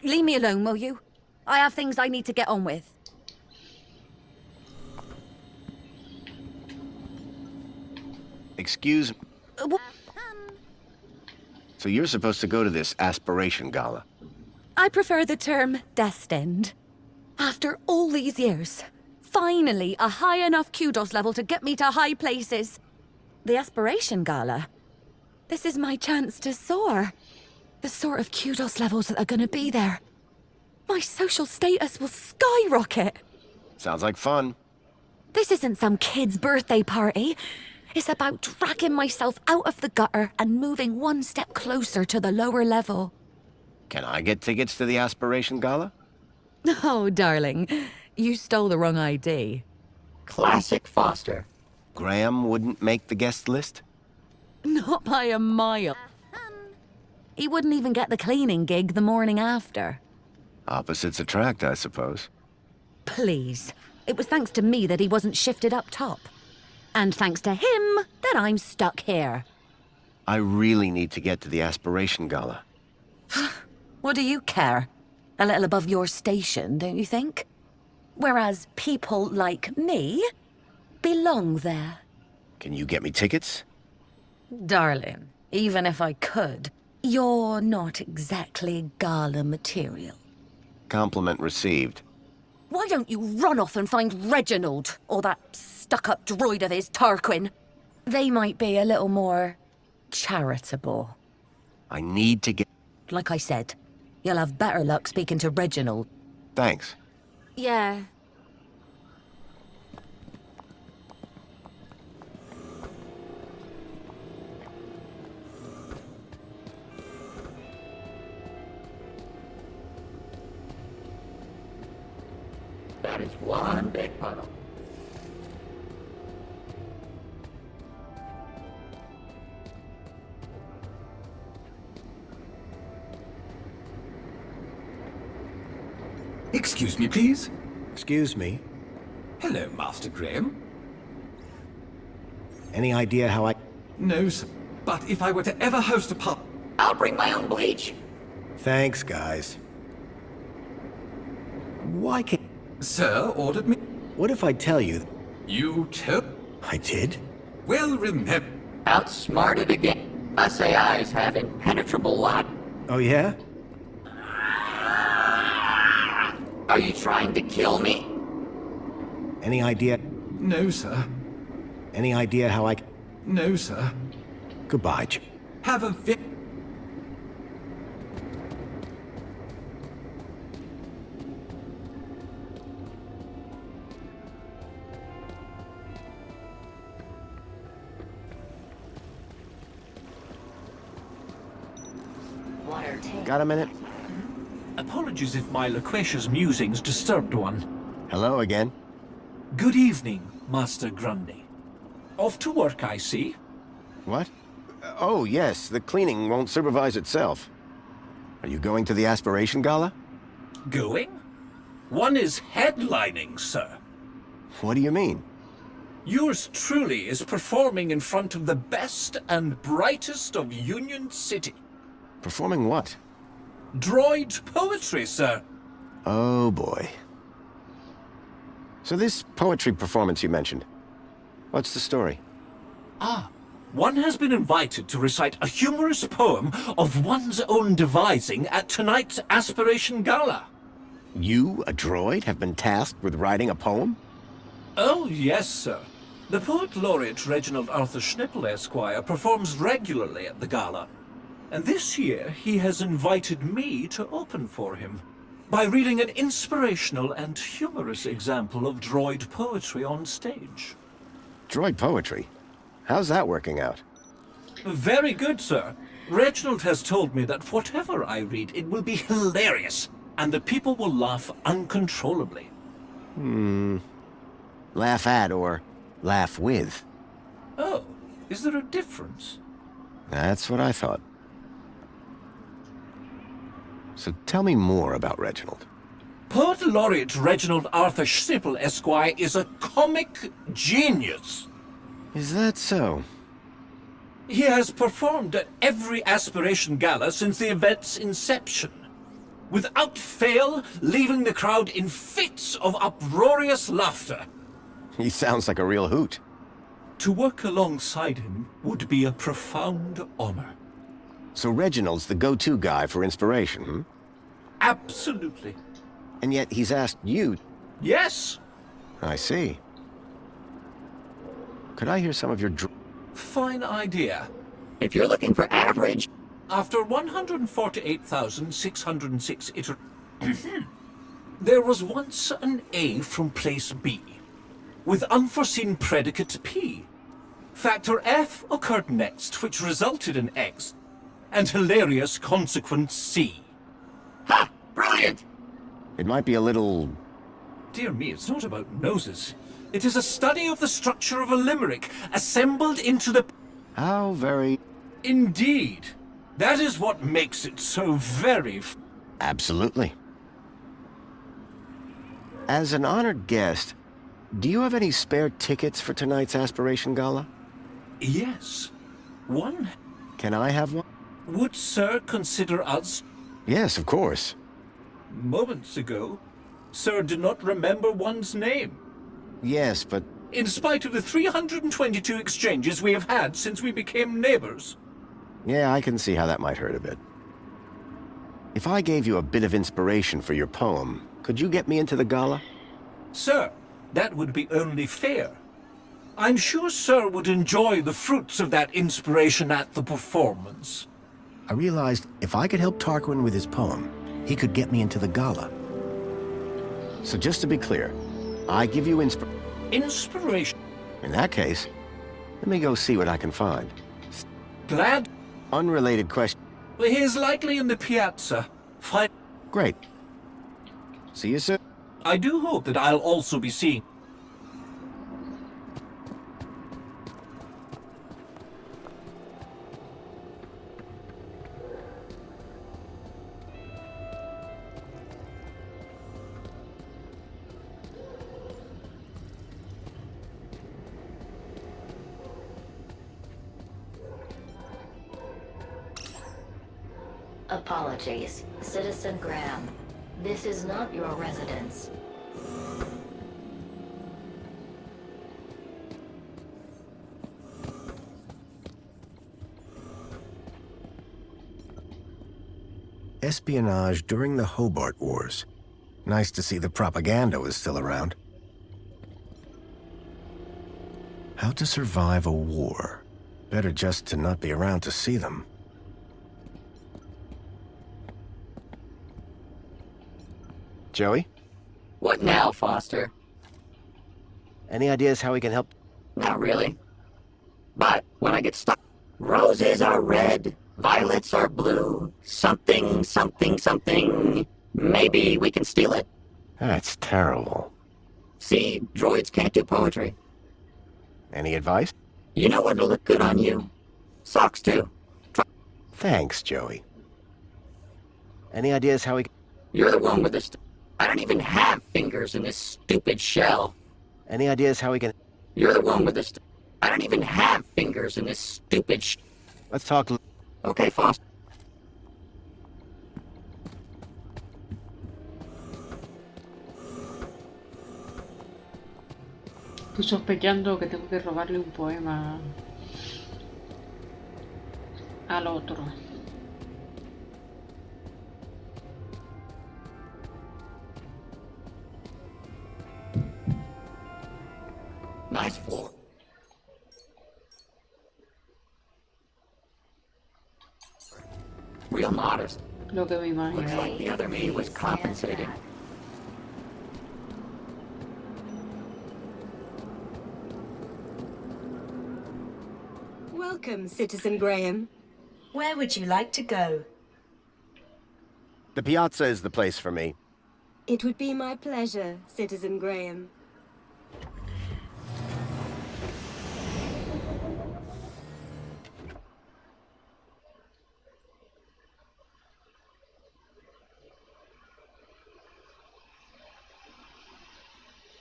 S3: leave me alone, will you? I have things I need to get on with.
S6: Excuse me. So you're supposed to go to this aspiration gala.
S3: I prefer the term destined. After all these years, finally a high enough kudos level to get me to high places. The aspiration gala. This is my chance to soar. The sort of kudos levels that are gonna be there. My social status will skyrocket.
S6: Sounds like fun.
S3: This isn't some kid's birthday party. It's about dragging myself out of the gutter and moving one step closer to the lower level.
S6: Can I get tickets to the aspiration gala?
S3: Oh, darling, you stole the wrong ID.
S14: Classic Foster.
S6: Graham wouldn't make the guest list?
S3: Not by a mile. He wouldn't even get the cleaning gig the morning after.
S6: Opposites attract, I suppose.
S3: Please. It was thanks to me that he wasn't shifted up top. And thanks to him that I'm stuck here.
S6: I really need to get to the aspiration gala.
S3: What do you care? A little above your station, don't you think? Whereas people like me belong there.
S6: Can you get me tickets?
S3: Darling, even if I could, you're not exactly gala material.
S6: Compliment received.
S3: Why don't you run off and find Reginald, or that stuck-up droid of his, Tarquin? They might be a little more charitable.
S6: I need to get...
S3: Like I said, you'll have better luck speaking to Reginald.
S6: Thanks.
S3: Yeah.
S14: That is one big puddle.
S4: Excuse me, please.
S2: Excuse me.
S4: Hello, Master Graham.
S2: Any idea how I...
S4: No, sir. But if I were to ever host a pub...
S14: I'll bring my own bleach.
S2: Thanks, guys. Why can't...
S4: Sir ordered me...
S2: What if I tell you...
S4: You took...
S2: I did?
S4: Well, remember...
S14: Outsmarted again. Us AIs have impenetrable logic.
S2: Oh, yeah?
S14: Are you trying to kill me?
S2: Any idea...
S4: No, sir.
S2: Any idea how I...
S4: No, sir.
S2: Goodbye, Jim.
S4: Have a
S7: Water tank.
S2: Got a minute?
S20: Apologies if my loquacious musings disturbed one.
S6: Hello again.
S20: Good evening, Master Grundy. Off to work, I see.
S6: What? Oh, yes, the cleaning won't supervise itself. Are you going to the aspiration gala?
S20: Going? One is headlining, sir.
S6: What do you mean?
S20: Yours truly is performing in front of the best and brightest of Union City.
S6: Performing what?
S20: Droid poetry, sir.
S6: Oh, boy. So this poetry performance you mentioned, what's the story?
S20: One has been invited to recite a humorous poem of one's own devising at tonight's Aspiration Gala.
S6: You, a droid, have been tasked with writing a poem?
S20: Oh, yes, sir. The Poet Laureate Reginald Arthur Schnipple, Esquire, performs regularly at the gala. And this year, he has invited me to open for him by reading an inspirational and humorous example of droid poetry on stage.
S2: Droid poetry? How's that working out?
S20: Very good, sir. Reginald has told me that whatever I read, it will be hilarious, and the people will laugh uncontrollably.
S2: Laugh at or laugh with?
S20: Oh, is there a difference?
S2: That's what I thought. So tell me more about Reginald.
S20: Poet Laureate Reginald Arthur Schnipple, Esquire, is a comic genius.
S2: Is that so?
S20: He has performed at every Aspiration Gala since the event's inception, without fail leaving the crowd in fits of uproarious laughter.
S2: He sounds like a real hoot.
S20: To work alongside him would be a profound honor.
S2: So Reginald's the go-to guy for inspiration, hmm?
S20: Absolutely.
S2: And yet he's asked you...
S20: Yes.
S2: I see. Could I hear some of your...
S20: Fine idea.
S14: If you're looking for average...
S20: After 148,606 there was once an A from place B, with unforeseen predicate P. Factor F occurred next, which resulted in X, and hilarious consequence C.
S14: Ha! Brilliant!
S2: It might be a little...
S20: Dear me, it's not about noses. It is a study of the structure of a limerick, assembled into the...
S2: How very...
S20: Indeed. That is what makes it so very...
S2: Absolutely. As an honored guest, do you have any spare tickets for tonight's Aspiration Gala?
S20: Yes. One...
S2: Can I have one?
S20: Would Sir consider us...
S2: Yes, of course.
S20: Moments ago, Sir did not remember one's name.
S2: Yes, but...
S20: In spite of the 322 exchanges we have had since we became neighbors.
S2: Yeah, I can see how that might hurt a bit. If I gave you a bit of inspiration for your poem, could you get me into the gala?
S20: Sir, that would be only fair. I'm sure Sir would enjoy the fruits of that inspiration at the performance.
S2: I realized if I could help Tarquin with his poem, he could get me into the gala. So just to be clear, I give you
S20: inspiration.
S2: In that case, let me go see what I can find.
S20: Glad.
S2: Unrelated question.
S20: He is likely in the piazza. Fine.
S2: Great. See you soon.
S20: I do hope that I'll also be seeing...
S7: Apologies, Citizen Graham. This is not your residence.
S2: Espionage during the Hobart Wars. Nice to see the propaganda was still around. How to survive a war. Better just to not be around to see them. Joey?
S14: What now, Foster?
S2: Any ideas how we can help?
S14: Not really. But when I get stuck... Roses are red, violets are blue, something, something, something. Maybe we can steal it?
S2: That's terrible.
S14: See, droids can't do poetry.
S2: Any advice?
S14: You know what'll look good on you? Socks, too.
S2: Thanks, Joey. Any ideas how we...
S14: You're the one with this... I don't even have fingers in this stupid shell.
S2: Any ideas how we can...
S14: You're the one with this... I don't even have fingers in this stupid
S2: Let's talk...
S14: Okay, Foster.
S1: Estoy sospechando que tengo que robarle un poema al otro.
S14: Real modest.
S1: Lo que me imagino.
S14: Looks like the other me was compensating.
S15: Welcome, Citizen Graham. Where would you like to go?
S2: The piazza is the place for me.
S15: It would be my pleasure, Citizen Graham.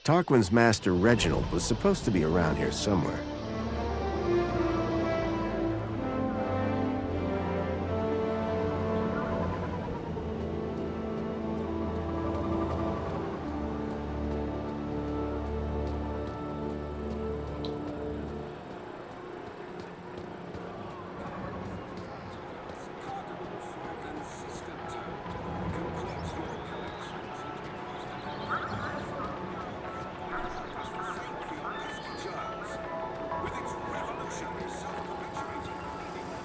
S2: Tarquin's master Reginald was supposed to be around here somewhere.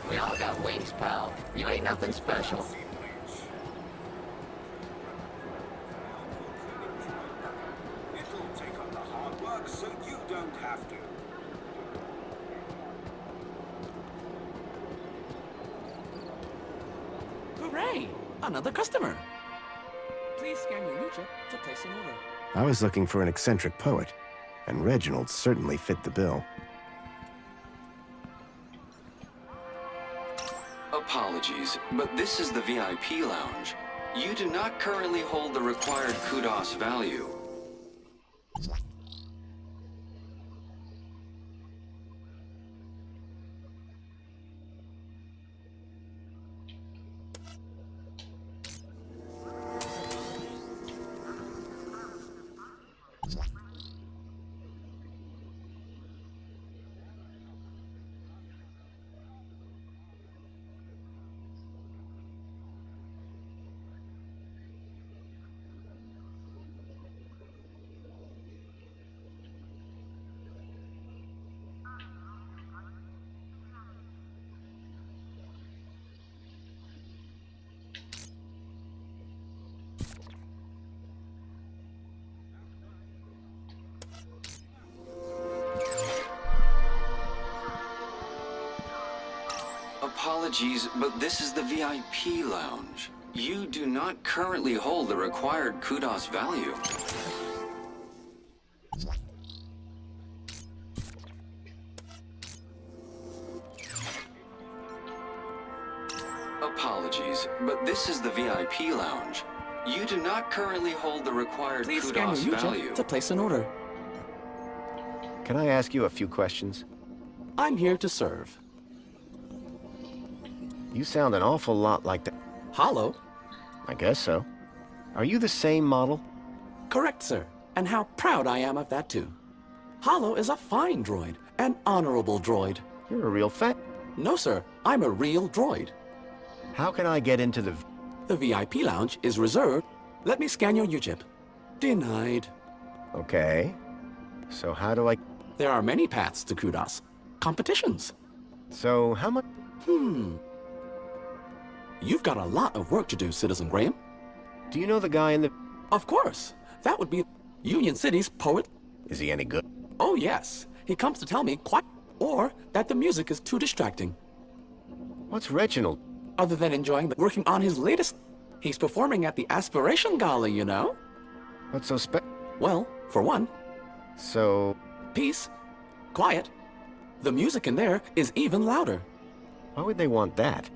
S14: We all got wings, pal. You ain't nothing special.
S4: It'll take on the hard work so you don't have to.
S16: Hooray! Another customer. Please scan your U-chip to place an order.
S2: I was looking for an eccentric poet, and Reginald certainly fit the bill.
S12: Apologies, but this is the VIP lounge. You do not currently hold the required kudos value. Apologies, but this is the VIP lounge. You do not currently hold the required kudos value. Apologies, but this is the VIP lounge. You do not currently hold the required
S16: Please
S12: kudos
S16: scan your
S12: value.
S16: U-chip to place an order.
S2: Can I ask you a few questions?
S16: I'm here to serve.
S2: You sound an awful lot like the...
S16: Hollow?
S2: I guess so. Are you the same model?
S16: Correct, sir. And how proud I am of that, too. Hollow is a fine droid, an honorable droid.
S2: You're a real fan.
S16: No, sir. I'm a real droid.
S2: How can I get into the...
S16: The VIP lounge is reserved. Let me scan your U-chip. Denied.
S2: Okay. So how do I...
S16: There are many paths to kudos. Competitions.
S2: So how much...
S16: You've got a lot of work to do, Citizen Graham.
S2: Do you know the guy in the...
S16: Of course. That would be Union City's poet.
S2: Is he any good?
S16: Oh, yes. He comes to tell me quite... Or that the music is too distracting.
S2: What's Reginald?
S16: Other than enjoying working on his latest... He's performing at the Aspiration Gala, you know?
S2: What's so
S16: Well, for one...
S2: So...
S16: Peace. Quiet. The music in there is even louder.
S2: Why would they want that?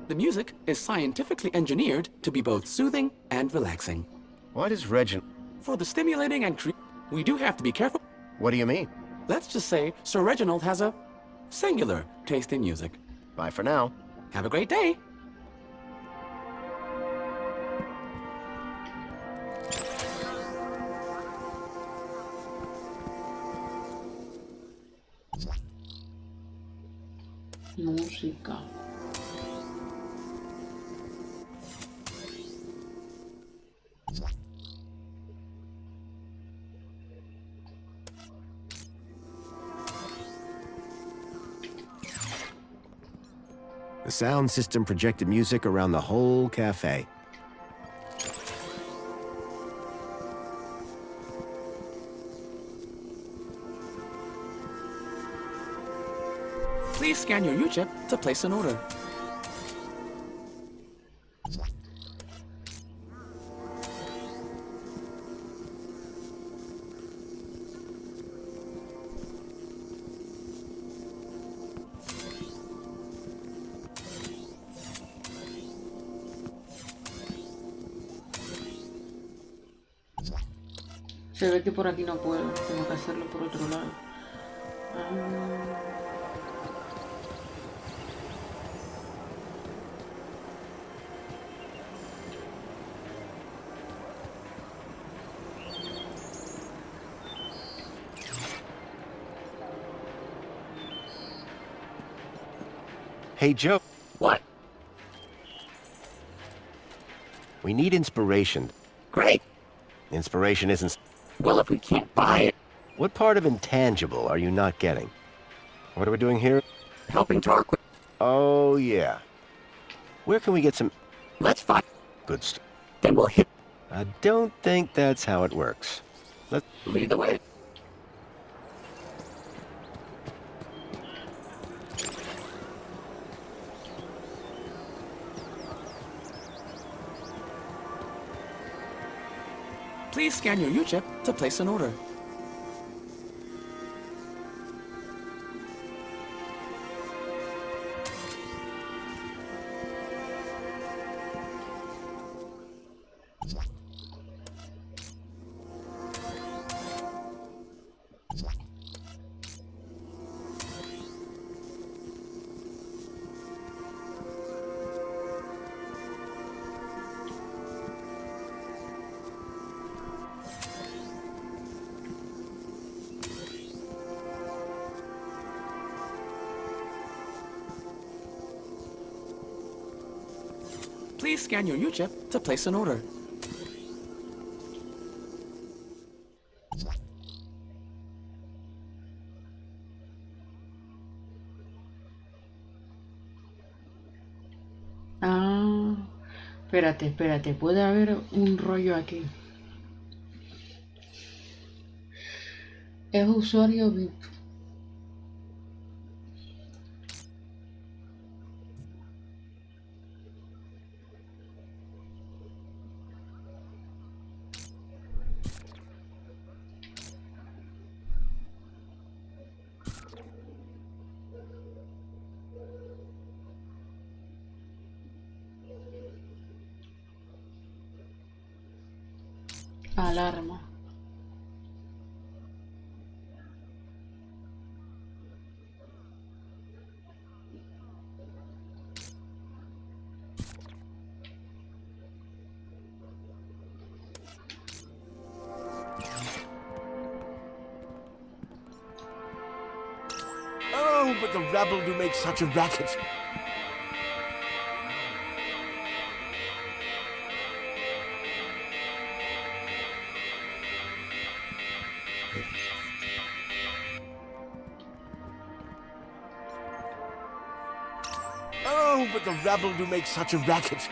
S16: The music is scientifically engineered to be both soothing and relaxing.
S2: Why does Reginald...
S16: For the stimulating and we do have to be careful.
S2: What do you mean?
S16: Let's just say Sir Reginald has a singular taste in music.
S2: Bye for now.
S16: Have a great day.
S1: Música.
S2: The sound system projected music around the whole cafe.
S16: Please scan your U-chip to place an order.
S1: Se ve que por aquí no puedo, tengo que hacerlo por otro lado.
S2: Hey, Joe.
S14: What?
S2: We need inspiration.
S14: Great.
S2: Inspiration isn't...
S14: Well, if we can't buy it...
S2: What part of intangible are you not getting? What are we doing here?
S14: Helping Tarquin.
S2: Oh, yeah. Where can we get some...
S14: Let's find...
S2: Good stuff.
S14: Then we'll hit...
S2: I don't think that's how it works. Let's...
S14: Lead the way.
S16: Please scan your U-chip to place an order. Please scan your U-chip to place an order.
S1: Ah, espérate, puede haber un rollo aquí. Es usuario VIP. Alarma.
S6: Oh, but the rabble do make such a racket. Oh, but the rabble do make such a racket.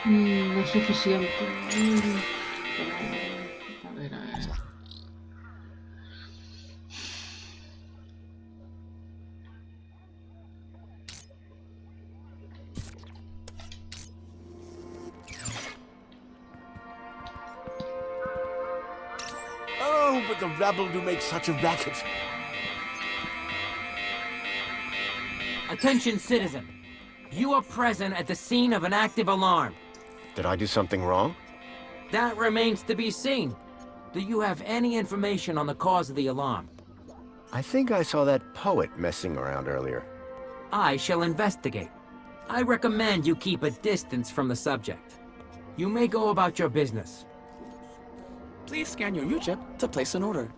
S1: No es suficiente. A ver.
S6: Oh, but the rabble do make such a racket.
S10: Attention, citizen. You are present at the scene of an active alarm.
S2: Did I do something wrong?
S10: That remains to be seen. Do you have any information on the cause of the alarm?
S2: I think I saw that poet messing around earlier.
S10: I shall investigate. I recommend you keep a distance from the subject. You may go about your business.
S16: Please scan your U-chip to place an order.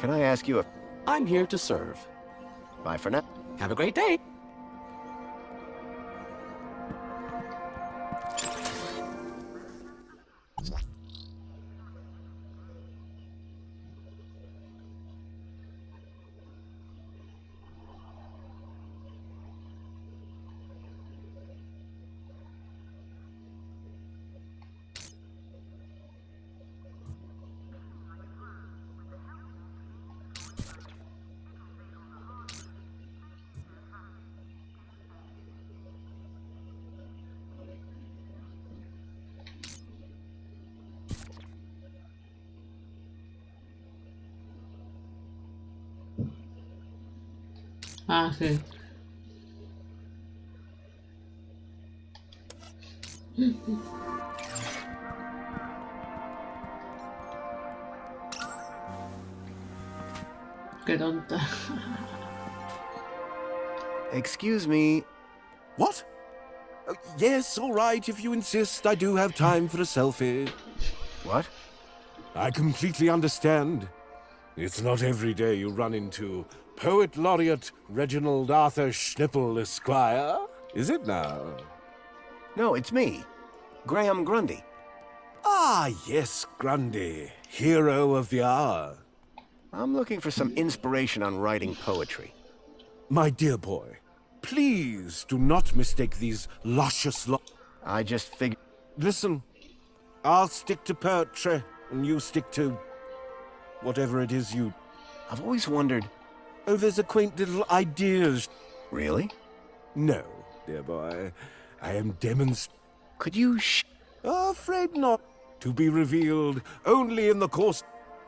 S2: Can I ask you a...
S16: I'm here to serve.
S2: Bye for now.
S16: Have a great day.
S1: Ah, sí. Qué tonta.
S2: Excuse me.
S6: What? Yes, all right, if you insist. I do have time for a selfie.
S2: What?
S6: I completely understand. It's not every day you run into Poet Laureate Reginald Arthur Schnippel, Esquire, is it now?
S2: No, it's me. Graham Grundy.
S6: Ah, yes, Grundy. Hero of the hour.
S2: I'm looking for some inspiration on writing poetry.
S6: My dear boy, please do not mistake these luscious
S2: I just figured...
S6: Listen, I'll stick to poetry, and you stick to... whatever it is you...
S2: I've always wondered...
S6: Oh, there's a quaint little ideas.
S2: Really?
S6: No, dear boy. I am demonstrating...
S2: Could you
S6: Afraid not. To be revealed only in the course...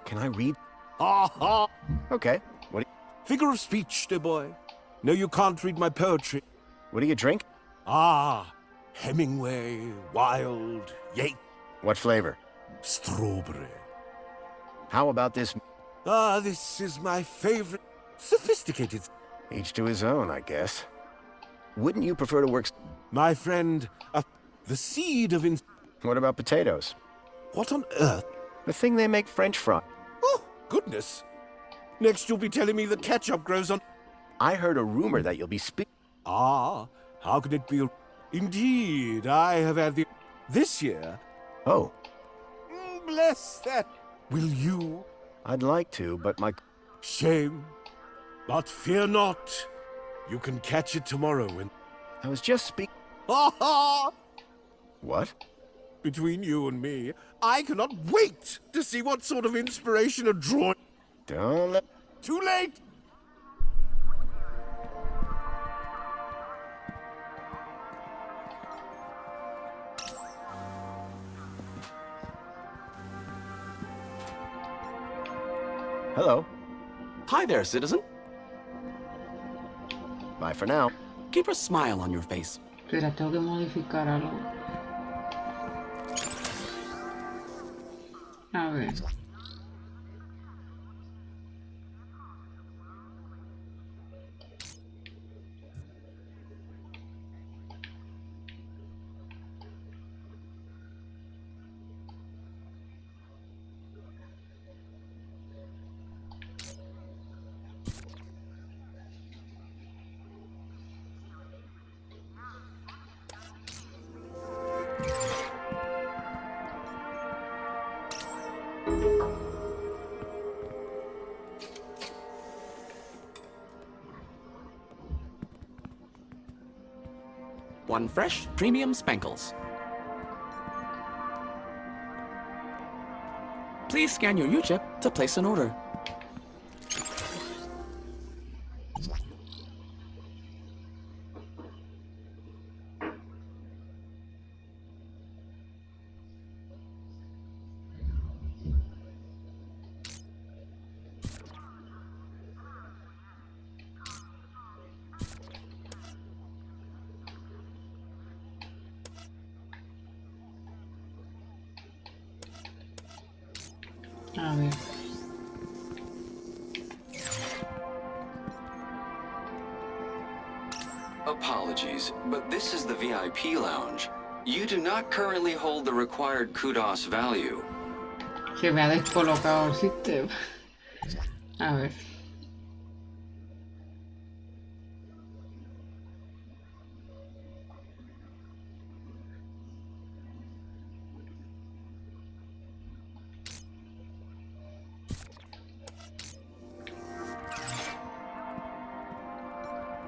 S2: Can I read?
S6: Ha!
S2: Okay. What?
S6: Figure of speech, dear boy. No, you can't read my poetry.
S2: What do you drink?
S6: Hemingway, Wilde, Yeats.
S2: What flavor?
S6: Strawberry.
S2: How about this?
S6: This is my favorite. Sophisticated.
S2: Each to his own, I guess. Wouldn't you prefer to work...
S6: My friend, the seed of...
S2: What about potatoes?
S6: What on earth?
S2: The thing they make French fries.
S6: Oh, goodness. Next you'll be telling me that ketchup grows on...
S2: I heard a rumor that you'll be
S6: how could it be... Indeed, I have had the... This year...
S2: Oh.
S6: Bless that. Will you?
S2: I'd like to, but my...
S6: Shame. But fear not. You can catch it tomorrow when...
S2: I was just speaking... What?
S6: Between you and me, I cannot wait to see what sort of inspiration a drawing...
S2: Don't let...
S6: Too late!
S2: Hello.
S16: Hi there, citizen.
S2: Bye for now.
S16: Keep a smile on your face.
S1: Espera, tengo que modificar algo. A ver.
S16: One fresh, premium Spankles. Please scan your U-chip to place an order.
S1: A ver.
S12: Apologies, but this is the VIP lounge. You do not currently hold the required kudos value.
S1: Que me ha descolocado el sistema. A ver.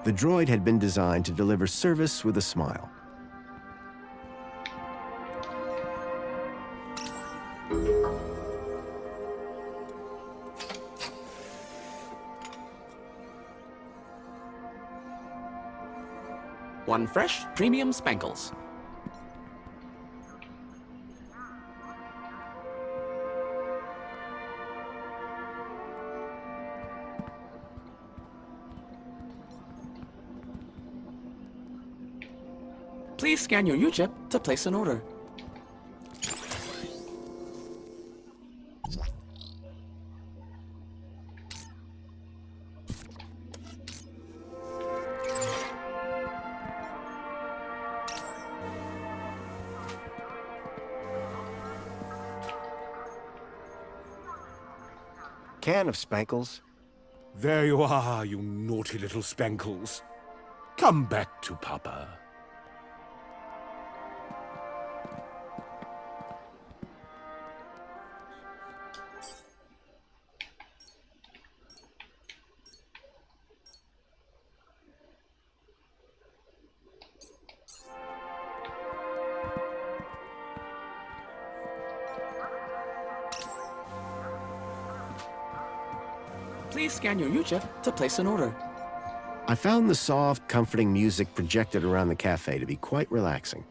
S2: The droid had been designed to deliver service with a smile.
S16: One fresh, premium Spankles. Please scan your U-chip to place an order.
S2: Can of Spankles.
S4: There you are, you naughty little Spankles. Come back to Papa.
S16: Please scan your U-chip to place an order.
S2: I found the soft, comforting music projected around the cafe to be quite relaxing.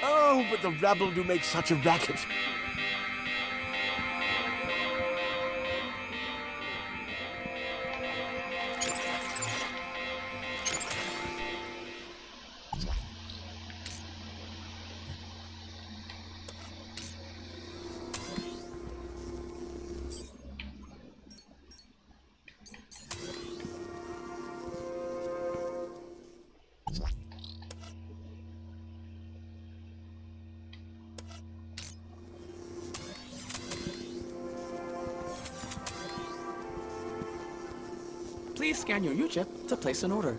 S6: Oh, but the rabble do make such a racket.
S16: Please scan your U-chip to place an order.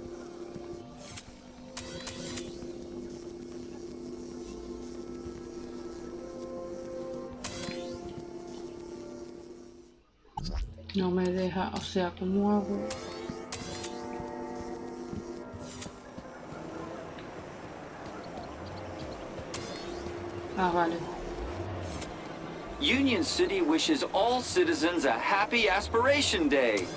S1: No me deja, o sea, ¿cómo hago? Ah, vale.
S12: Union City wishes all citizens a happy Aspiration Day.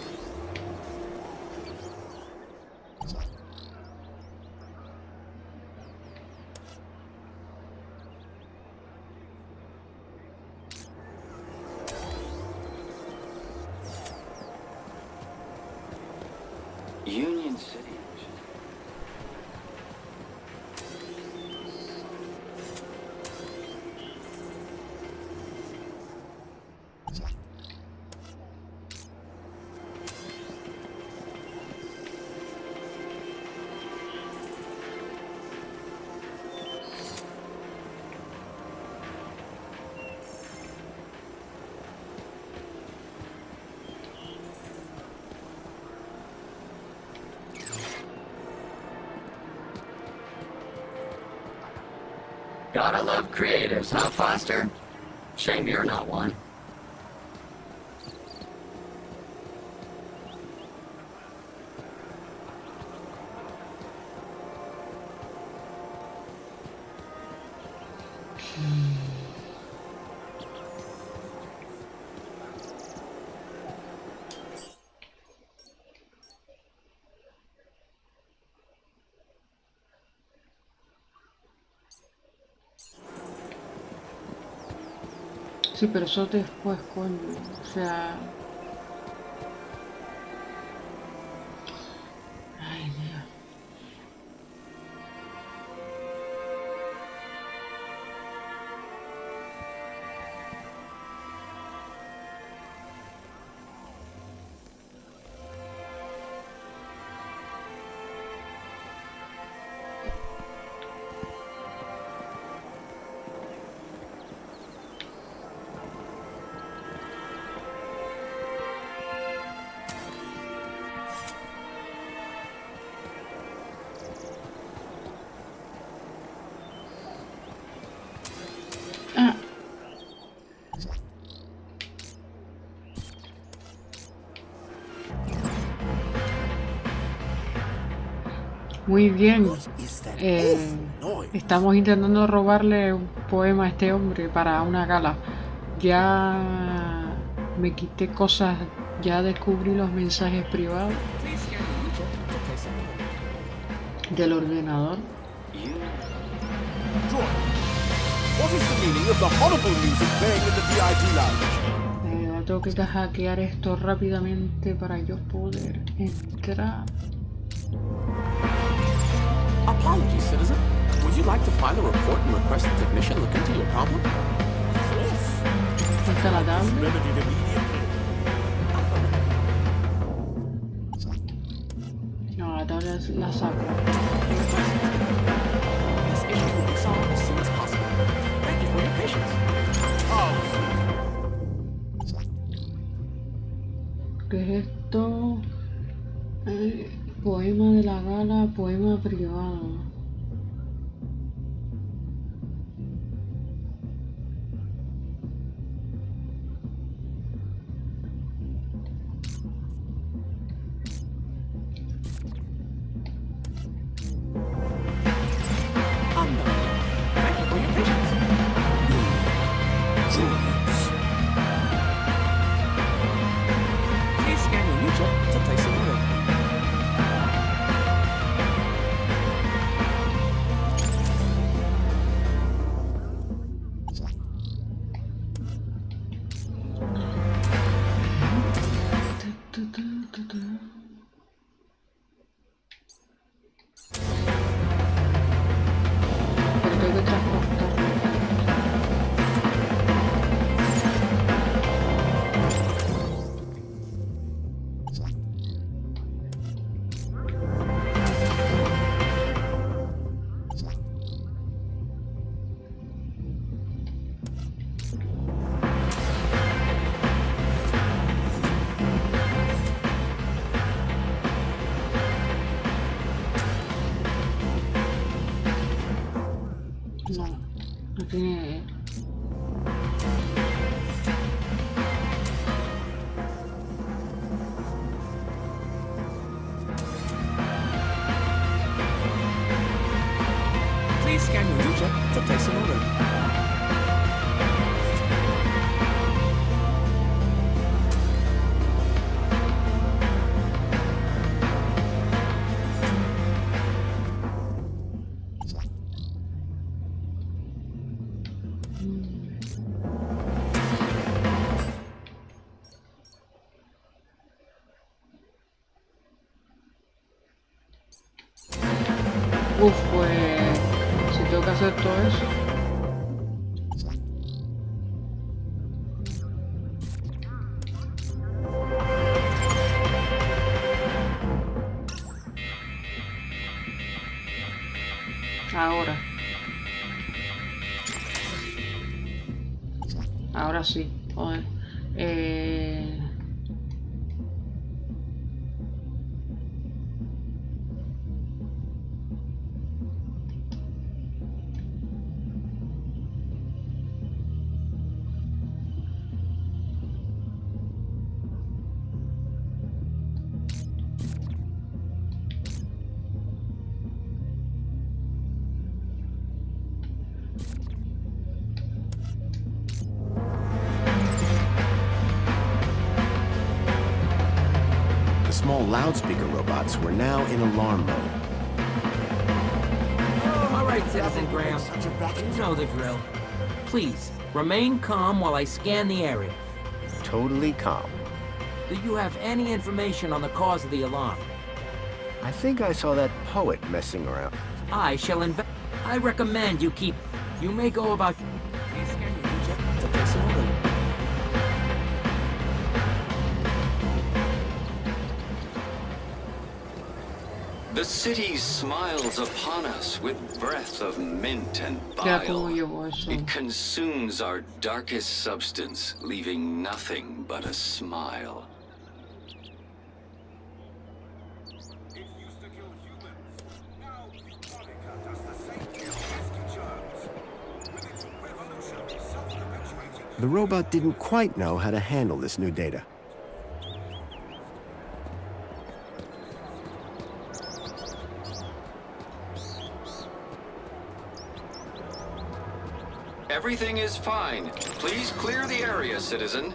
S12: Union City.
S14: Gotta love creatives, huh, Foster? Shame you're not one.
S1: Sí, pero eso después, coño. O sea... Ay, Dios. Ah. Muy bien. Estamos intentando robarle un poema a este hombre para una gala. Ya me quité cosas, ya descubrí los mensajes privados del ordenador.
S17: What is the meaning of the horrible music playing in the VIP lounge?
S1: Tengo que hackear esto rápidamente para yo poder entrar.
S16: Apologies, citizen. Would you like to file a report and request a technician look into your problem?
S1: ¿Está la tablet? No, la tablet la saco.
S16: This issue will be solved as soon as possible. Thank you for your patience.
S1: ¿Qué es esto? Poema de la gala, poema privado.
S16: Thank you for your patience. Please scan your user to place an order.
S1: No tiene...
S16: Please scan your user to place an order.
S1: Uf, pues... Si tengo que hacer todo eso... Ahora. Ahora sí. Joder.
S6: The small loudspeaker robots were now in alarm mode.
S10: All right, Citizen Graham. You know the drill. Please, remain calm while I scan the area.
S2: Totally calm.
S10: Do you have any information on the cause of the alarm?
S2: I think I saw that poet messing around.
S10: I shall I recommend you keep... You may go about...
S16: Please scan your object to place an order.
S12: The city smiles upon us with breath of mint and bile. It consumes our darkest substance, leaving nothing but a smile.
S2: The robot didn't quite know how to handle this new data.
S12: Everything is fine. Please clear the area, citizen.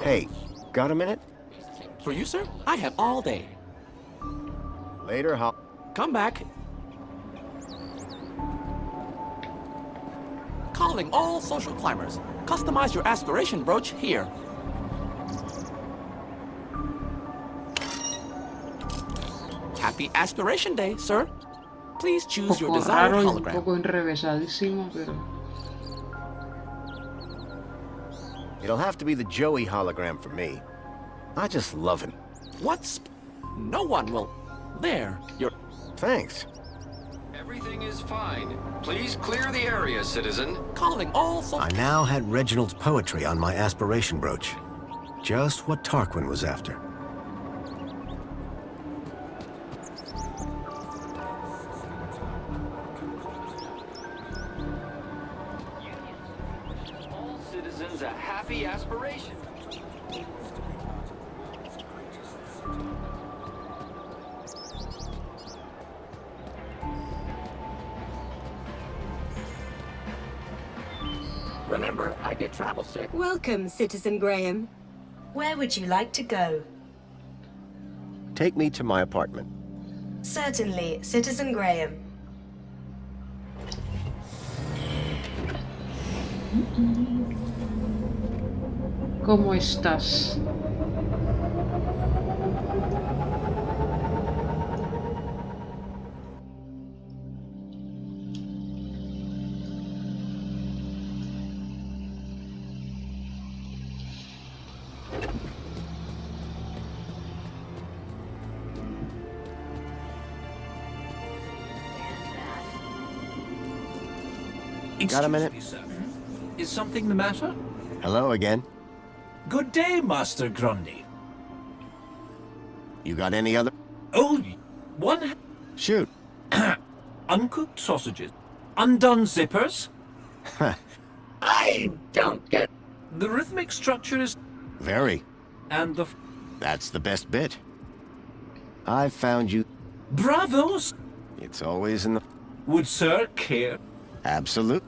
S2: Hey, got a minute?
S16: For you, sir? I have all day.
S2: Later, Hop.
S16: Come back. Calling all social climbers. Customize your aspiration brooch here. Happy Aspiration Day, sir. Please choose your desired hologram.
S1: Un poco enrevesadísimo, pero...
S2: It'll have to be the Joey hologram for me. I just love him.
S16: What's... No one will... There, you're...
S2: Thanks.
S12: Everything is fine. Please clear the area, citizen.
S16: Calling all
S2: I now had Reginald's poetry on my aspiration brooch. Just what Tarquin was after.
S12: All citizens a happy aspiration.
S14: Remember, I get travel sick.
S15: Welcome, Citizen Graham.
S11: Where would you like to go?
S2: Take me to my apartment.
S11: Certainly, Citizen Graham.
S1: ¿Cómo estás?
S2: Got a minute?
S20: Me, sir. Is something the matter?
S2: Hello again.
S20: Good day, Master Grundy.
S2: You got any other?
S20: Oh, one...
S2: Shoot.
S20: Uncooked sausages. Undone zippers.
S14: I don't get...
S20: The rhythmic structure is...
S2: Very.
S20: And the...
S2: That's the best bit. I found you.
S20: Bravos!
S2: It's always in the...
S20: Would Sir care?
S2: Absolute.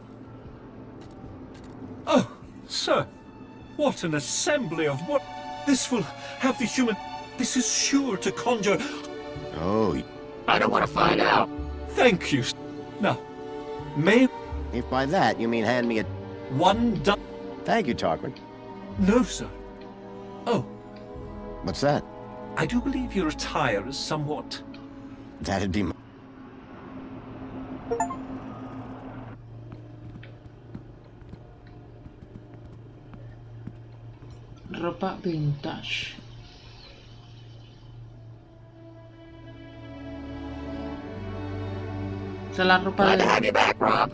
S20: Oh, sir. What an assembly of what... This will have the human... This is sure to conjure...
S2: Oh.
S14: I don't want to find out.
S20: Thank you. Now, may...
S2: If by that you mean hand me a...
S20: One done...
S2: Thank you, Tarquin.
S20: No, sir. Oh.
S2: What's that?
S20: I do believe your attire is somewhat...
S2: That'd be...
S1: Ropa vintage. Esa es la ropa
S14: Glad
S1: de...
S14: to have you back, Rob.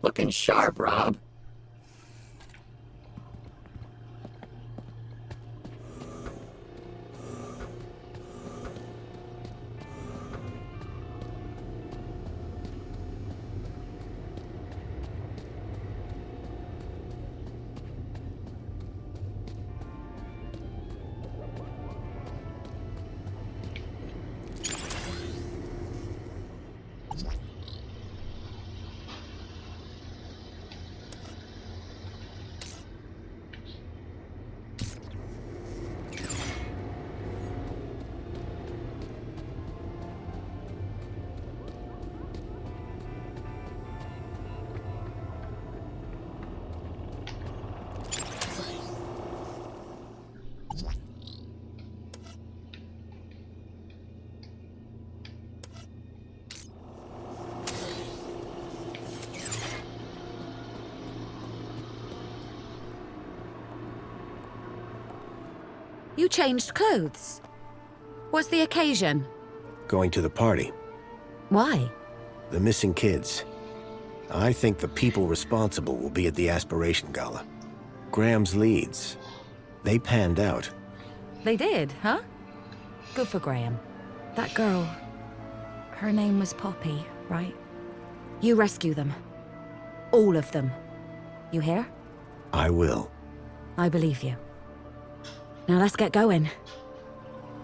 S14: Looking sharp, Rob.
S3: You changed clothes. What's the occasion?
S2: Going to the party.
S3: Why?
S2: The missing kids. I think the people responsible will be at the Aspiration Gala. Graham's leads. They panned out.
S3: They did, huh? Good for Graham. That girl, her name was Poppy, right? You rescue them. All of them. You hear?
S2: I will.
S3: I believe you. Now let's get going.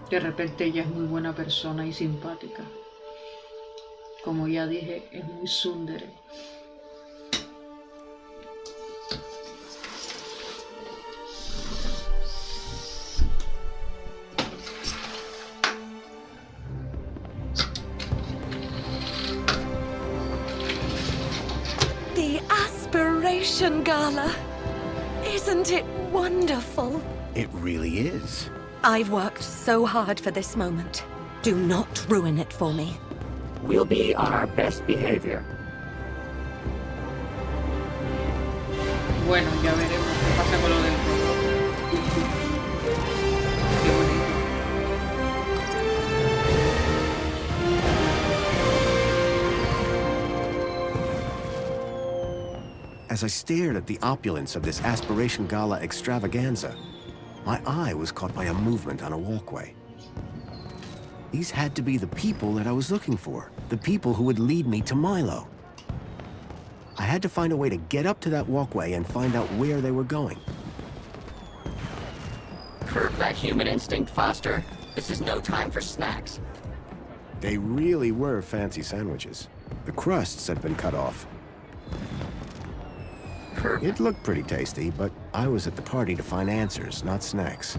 S1: De repente ella es muy buena persona y simpática. Como ya dije, es muy tsundere.
S22: The Aspiration Gala. Isn't it wonderful?
S2: It really is.
S22: I've worked so hard for this moment. Do not ruin it for me.
S14: We'll be on our best behavior.
S1: Bueno, ya veremos qué pasa con lo del juego. Qué bonito.
S2: As I stared at the opulence of this Aspiration Gala extravaganza, my eye was caught by a movement on a walkway. These had to be the people that I was looking for, the people who would lead me to Milo. I had to find a way to get up to that walkway and find out where they were going.
S14: Curb that human instinct, Foster. This is no time for snacks.
S2: They really were fancy sandwiches. The crusts had been cut off. It looked pretty tasty, but I was at the party to find answers, not snacks.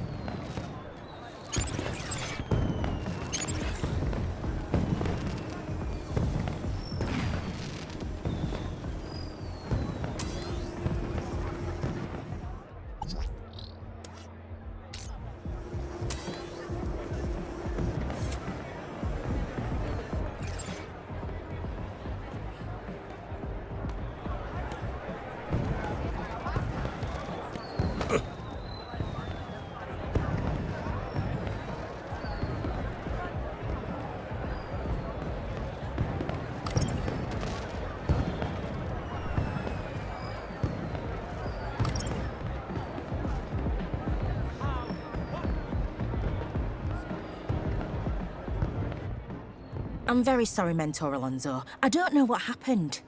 S18: I'm very sorry, Mentor Alonso. I don't know what happened.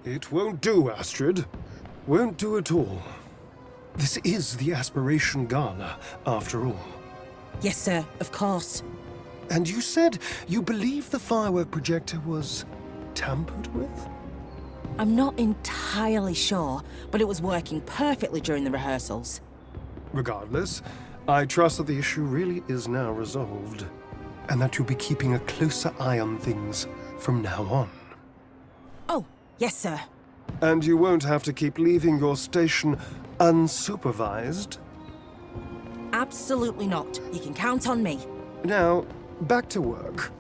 S19: It won't do, Astrid. Won't do at all. This is the Aspiration Gala, after all.
S18: Yes, sir, of course.
S19: And you said you believe the firework projector was tampered with?
S18: I'm not entirely sure, but it was working perfectly during the rehearsals.
S19: Regardless, I trust that the issue really is now resolved, and that you'll be keeping a closer eye on things from now on.
S18: Oh, yes, sir.
S19: And you won't have to keep leaving your station unsupervised?
S18: Absolutely not. You can count on me.
S19: Now, back to work,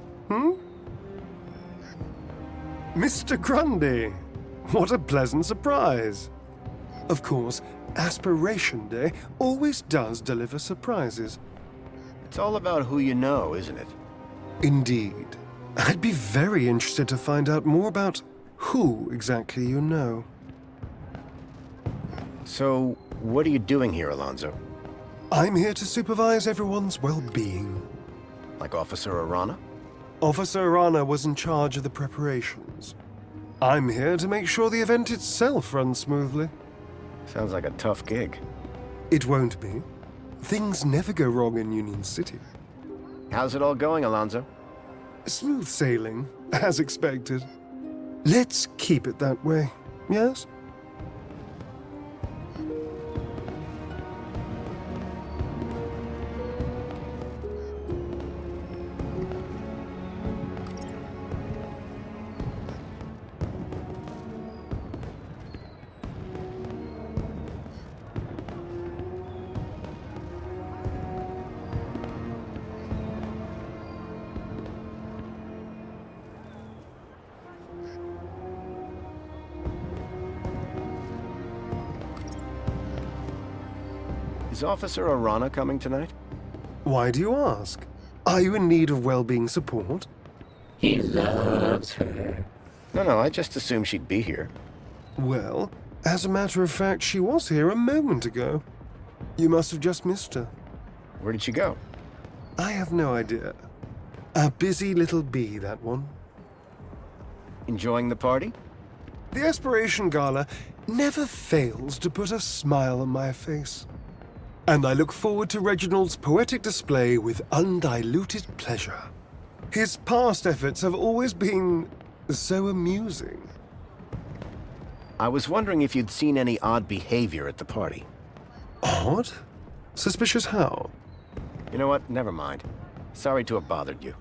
S19: Mr. Grundy, what a pleasant surprise. Of course, Aspiration Day always does deliver surprises.
S2: It's all about who you know, isn't it?
S19: Indeed. I'd be very interested to find out more about who exactly you know.
S2: So, what are you doing here, Alonso?
S19: I'm here to supervise everyone's well-being.
S2: Like Officer Arana?
S19: Officer Arana was in charge of the preparations. I'm here to make sure the event itself runs smoothly.
S2: Sounds like a tough gig.
S19: It won't be. Things never go wrong in Union City.
S2: How's it all going, Alonso?
S19: Smooth sailing, as expected. Let's keep it that way, yes?
S2: Is Officer Arana coming tonight?
S19: Why do you ask? Are you in need of well-being support?
S14: He loves her.
S2: No, I just assumed she'd be here.
S19: Well, as a matter of fact, she was here a moment ago. You must have just missed her.
S2: Where did she go?
S19: I have no idea. A busy little bee, that one.
S2: Enjoying the party?
S19: The Aspiration Gala never fails to put a smile on my face. And I look forward to Reginald's poetic display with undiluted pleasure. His past efforts have always been so amusing.
S2: I was wondering if you'd seen any odd behavior at the party.
S19: Odd? Suspicious how?
S2: You know what? Never mind. Sorry to have bothered you.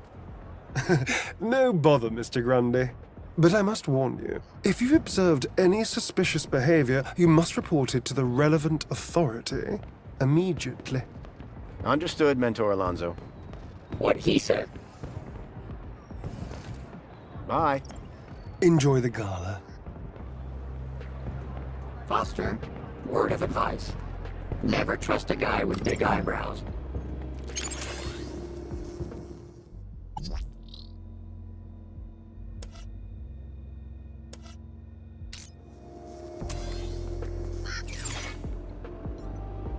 S19: No bother, Mr. Grundy. But I must warn you, if you've observed any suspicious behavior, you must report it to the relevant authority immediately.
S2: Understood, Mentor Alonso.
S14: What he said.
S2: Bye.
S19: Enjoy the gala.
S14: Foster, word of advice. Never trust a guy with big eyebrows.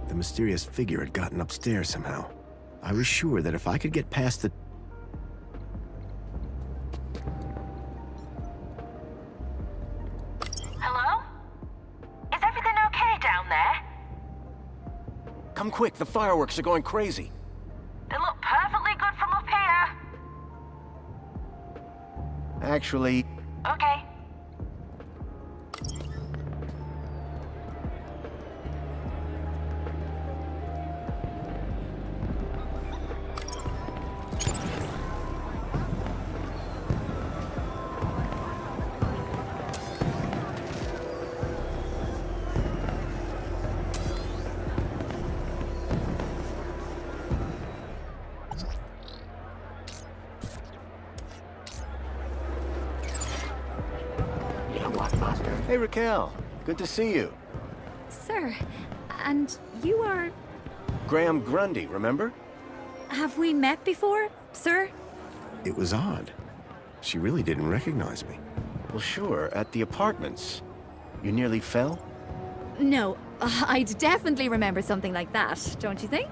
S2: The mysterious figure had gotten upstairs somehow. I was sure that if I could get past the...
S5: Hello? Is everything okay down there?
S2: Come quick, the fireworks are going crazy.
S5: They look perfectly good from up here.
S2: Actually...
S5: Okay.
S2: Hey, Raquel. Good to see you.
S22: Sir, and you are...
S2: Graham Grundy, remember?
S22: Have we met before, sir?
S2: It was odd. She really didn't recognize me. Well, sure, at the apartments. You nearly fell?
S22: No, I'd definitely remember something like that, don't you think?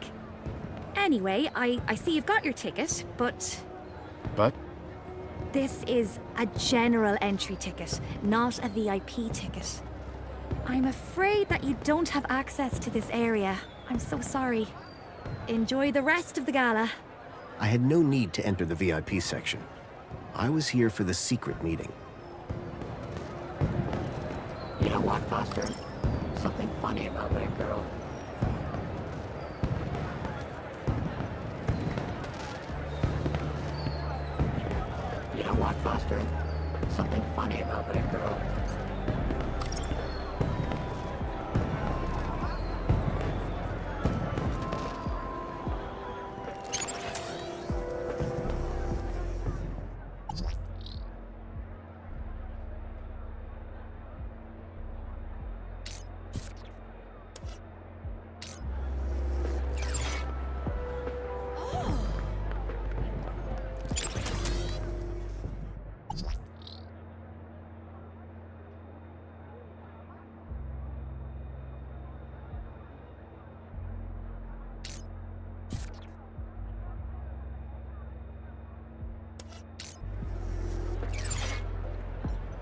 S22: Anyway, I see you've got your ticket, but...
S2: But?
S22: This is a general entry ticket, not a VIP ticket. I'm afraid that you don't have access to this area. I'm so sorry. Enjoy the rest of the gala.
S2: I had no need to enter the VIP section. I was here for the secret meeting.
S14: You know what, Foster? Something funny about that girl. You know what, Foster? Something funny about that girl.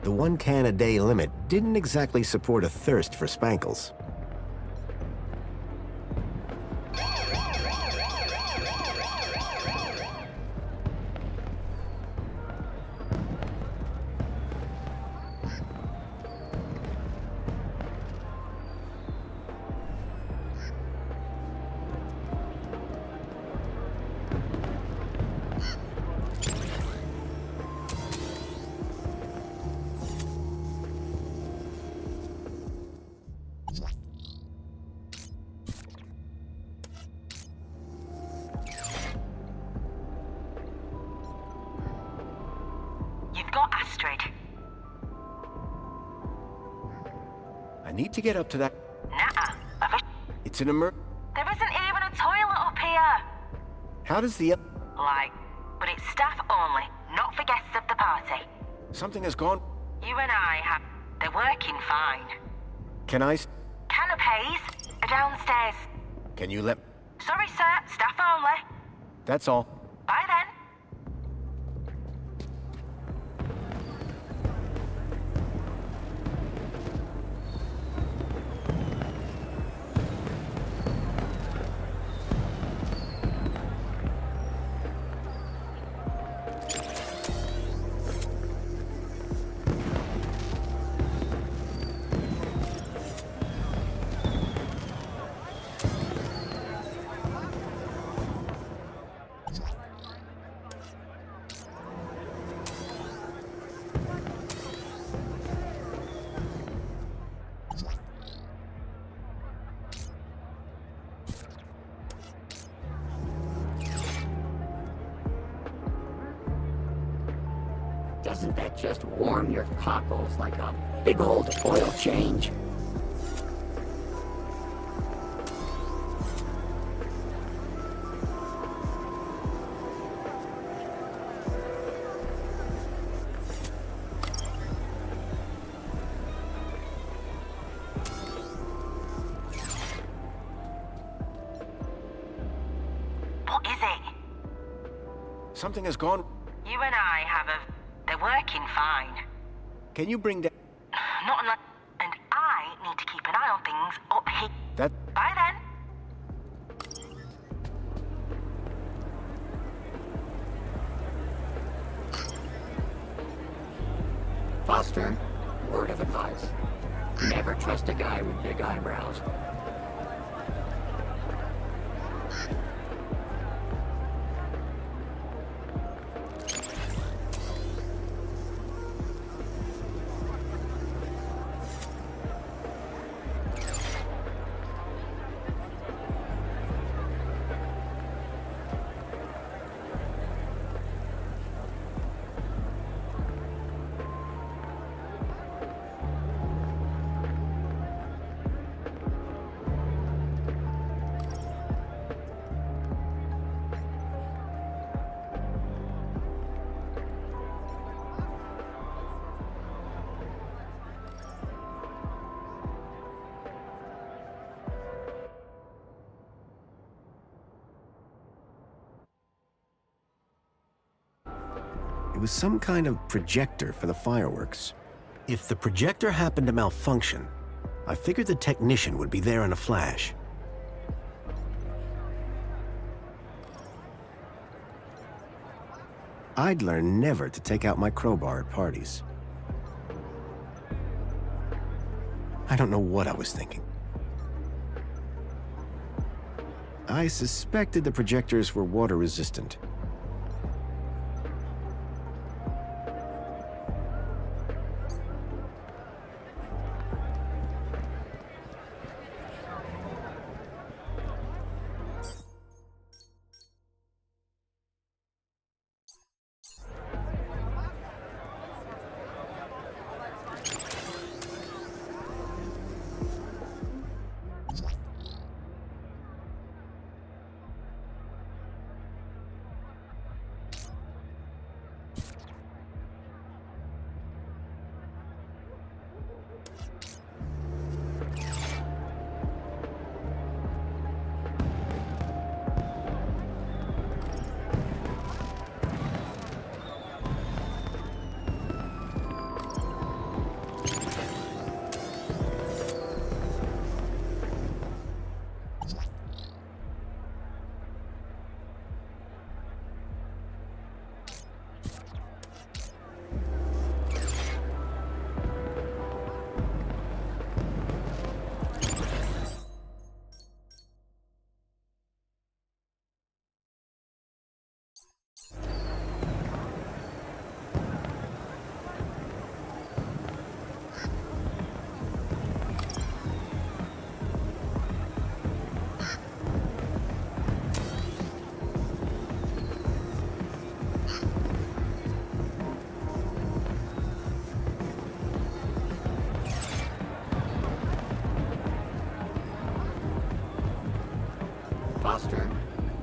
S2: The 1 can a day limit didn't exactly support a thirst for spankles.
S5: You've got Astrid.
S2: I need to get up to that...
S5: Nah.
S2: It's an emer...
S5: There isn't even a toilet up here.
S2: How does the...
S5: Like, but it's staff only, not for guests of the party.
S2: Something has gone...
S5: You and I have... They're working fine.
S2: Can I...
S5: Canapes are downstairs.
S2: Can you let...
S5: Sorry, sir. Staff only.
S2: That's all.
S5: Bye then.
S14: Doesn't that just warm your cockles like a big old oil change?
S5: What is it?
S2: Something has gone...
S5: You and I have a... They're working fine.
S2: Can you bring down...
S5: Not unless... And I need to keep an eye on things up here.
S2: That...
S5: Bye then.
S14: Foster, word of advice. Never trust a guy with big eyebrows.
S2: It was some kind of projector for the fireworks. If the projector happened to malfunction, I figured the technician would be there in a flash. I'd learned never to take out my crowbar at parties. I don't know what I was thinking. I suspected the projectors were water-resistant.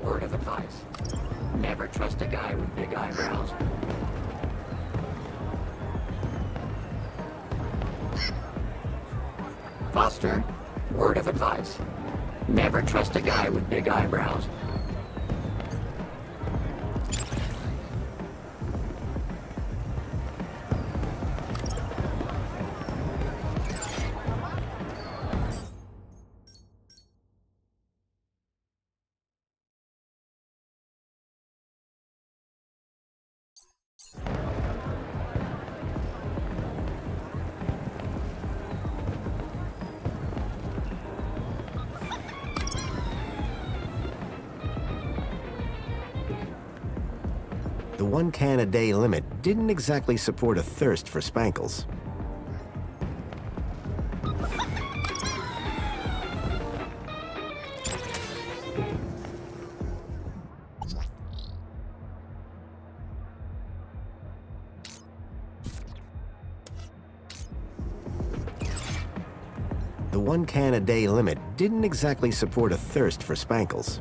S14: word of advice. Never trust a guy with big eyebrows. Foster, word of advice. Never trust a guy with big eyebrows.
S2: The 1 can a day limit didn't exactly support a thirst for spankles. The 1 can a day limit didn't exactly support a thirst for spankles.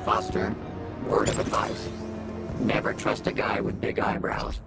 S14: Foster, word of advice. Never trust a guy with big eyebrows.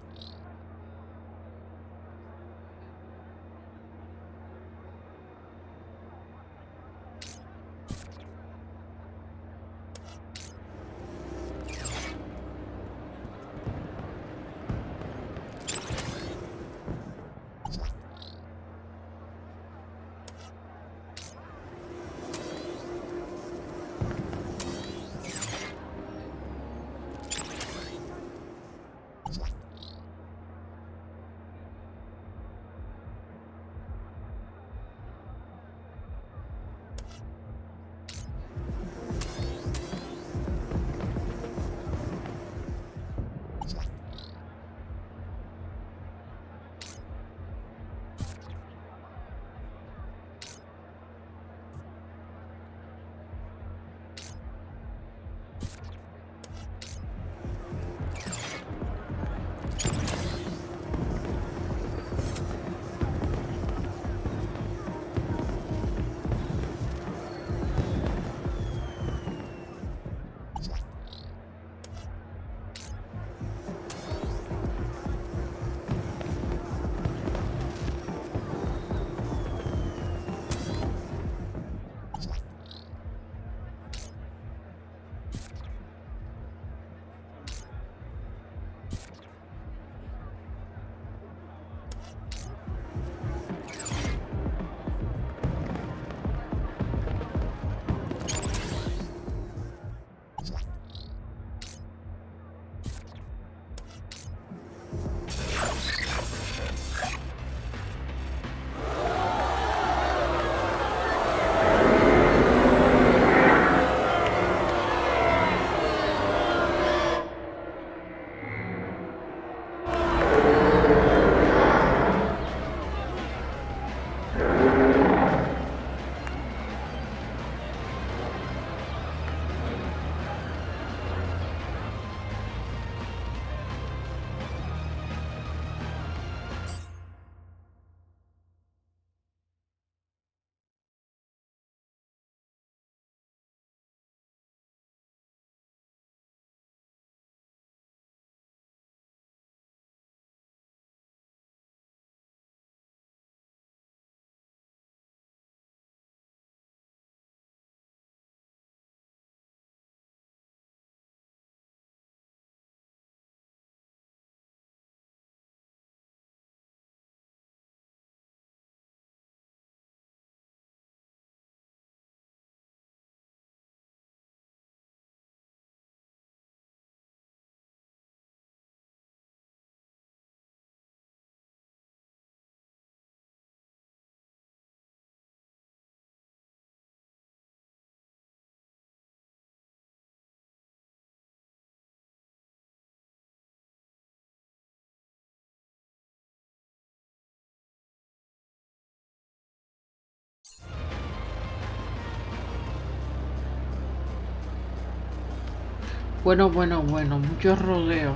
S1: Bueno, muchos rodeos,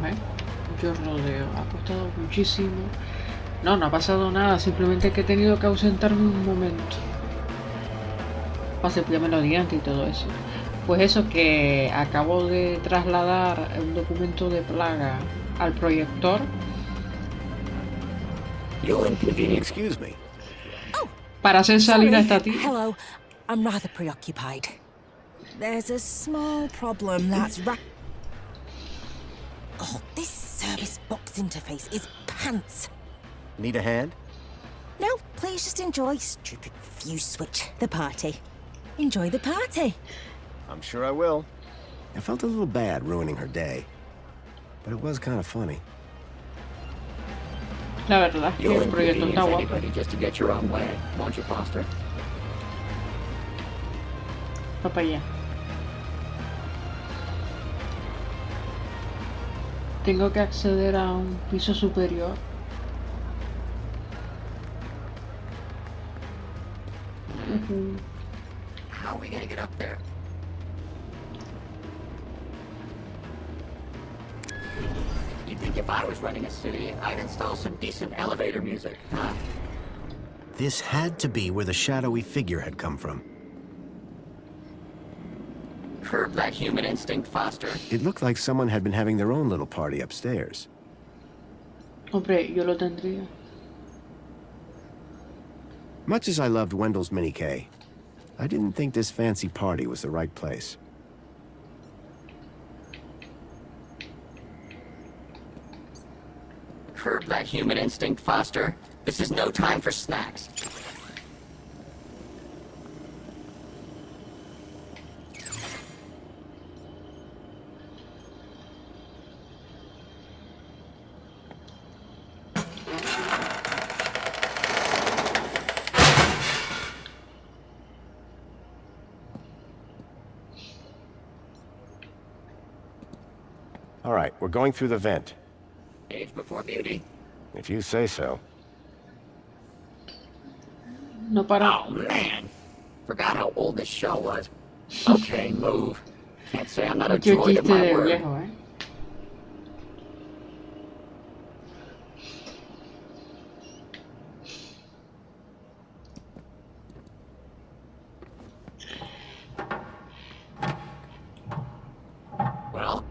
S1: muchos rodeos. Ha costado muchísimo. No, no ha pasado nada, simplemente que he tenido que ausentarme un momento para cepillarme los dientes y todo eso. Pues eso, que acabo de trasladar un documento de plaga al proyector.
S2: Excuse me.
S1: Para hacer salir a esta tía.
S18: Hello, I'm rather preoccupied. There's a small problem that's Oh, this service box interface is pants.
S2: Need a hand?
S18: No, please just enjoy, stupid fuse switch. The party. Enjoy the party.
S2: I'm sure I will. I felt a little bad ruining her day, but it was kind of funny.
S1: La verdad es que el proyecto está guapo.
S14: Just to get your own way, won't you, Foster?
S1: Va para allá. Tengo que acceder a un piso superior.
S14: How are we gonna get up there? You'd think if I was running a city, I'd install some decent elevator music, huh?
S2: This had to be where the shadowy figure had come from.
S14: Curb that human instinct, Foster.
S2: It looked like someone had been having their own little party upstairs.
S1: Hombre, yo lo tendría.
S2: Much as I loved Wendell's Mini K, I didn't think this fancy party was the right place.
S14: Curb that human instinct, Foster. This is no time for snacks.
S2: All right, we're going through the vent.
S14: Age before beauty.
S2: If you say so.
S1: No para.
S14: Oh, man. Forgot how old this show was. Okay, move. Can't say I'm not a
S1: Mucho
S14: droid of
S1: chiste
S14: my
S1: de
S14: word.
S1: viejo, ¿eh?
S14: Well?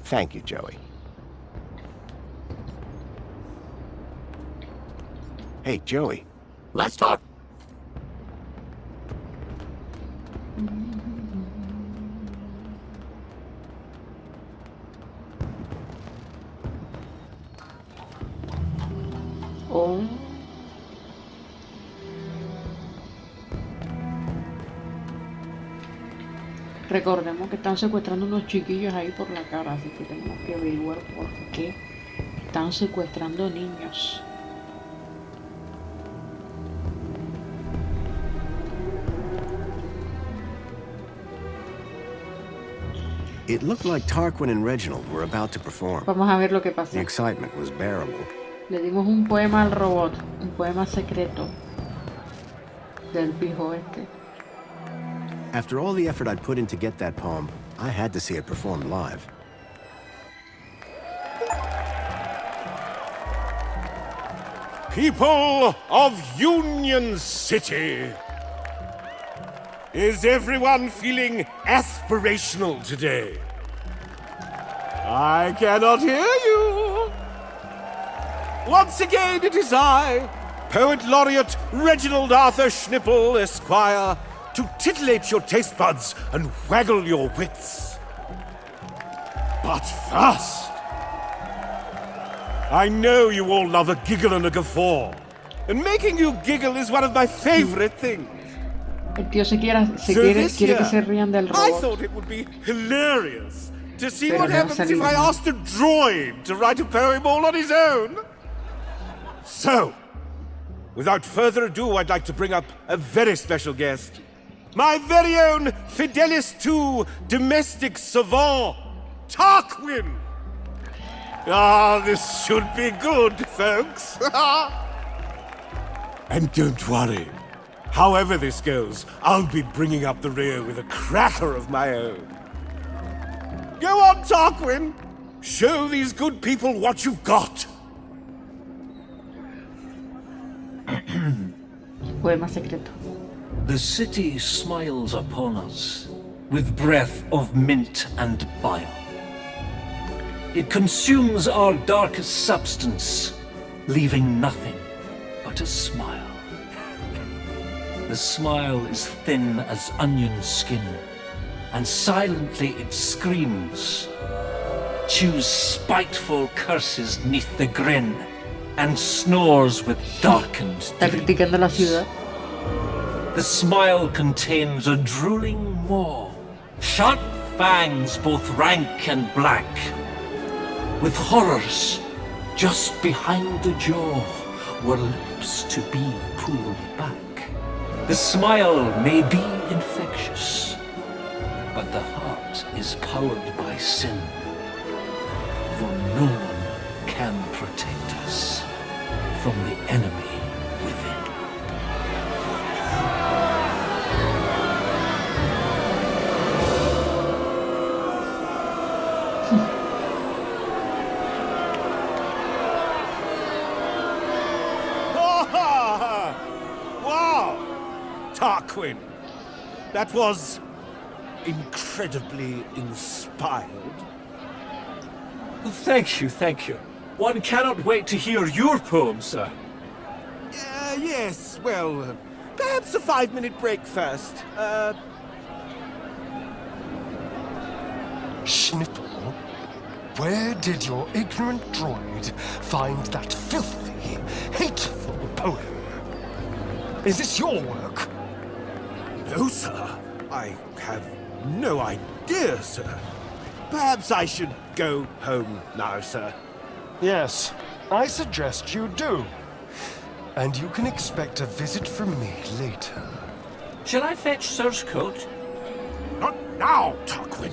S2: Thank you, Joey. Hey, Joey.
S14: Let's talk.
S1: Oh. Recordemos que están secuestrando unos chiquillos ahí por la cara, así que tenemos que averiguar por qué están secuestrando niños.
S2: It looked like Tarquin and Reginald were about to perform.
S1: Vamos a ver lo que pasa.
S2: The excitement was bearable.
S1: Le dimos un poema al robot, un poema secreto del viejo este.
S2: After all the effort I'd put in to get that poem, I had to see it performed live.
S17: People of Union City! Is everyone feeling aspirational today? I cannot hear you! Once again, it is I, Poet Laureate Reginald Arthur Schnipple, Esquire, to titillate your taste buds and waggle your wits. But first, I know you all love a giggle and a guffaw, and making you giggle is one of my favorite things.
S1: El tío quiere
S17: this
S1: que
S17: year,
S1: se rían del
S17: I
S1: robot.
S17: thought it would be hilarious to see
S1: Pero
S17: what
S1: no ha
S17: happens if
S1: salido
S17: I
S1: mal.
S17: asked a droid to write a poem all on his own. So, without further ado, I'd like to bring up a very special guest. My very own Fidelis II domestic savant, Tarquin! Ah, this should be good, folks. And don't worry. However this goes, I'll be bringing up the rear with a cracker of my own. Go on, Tarquin! Show these good people what you've got!
S1: Poema secreto.
S20: The city smiles upon us with breath of mint and bile. It consumes our darkest substance, leaving nothing but a smile. The smile is thin as onion skin, and silently it screams, chews spiteful curses neath the grin, and snores with darkened
S1: Está criticando la ciudad.
S20: The smile contains a drooling maw, sharp fangs both rank and black, with horrors just behind the jaw were lips to be pulled back. The smile may be infectious, but the heart is powered by sin, for no one can protect us from the enemy within.
S17: Wow! Tarquin, that was incredibly inspired.
S20: Thank you, thank you. One cannot wait to hear your poem, sir.
S17: Yes, well, perhaps a 5-minute break first.
S19: Schnittle, where did your ignorant droid find that filthy, hateful poem? Is this your work?
S17: No, sir. I have no idea, sir. Perhaps I should go home now, sir.
S19: Yes, I suggest you do. And you can expect a visit from me later.
S20: Shall I fetch Sir's coat?
S17: Not now, Tarquin.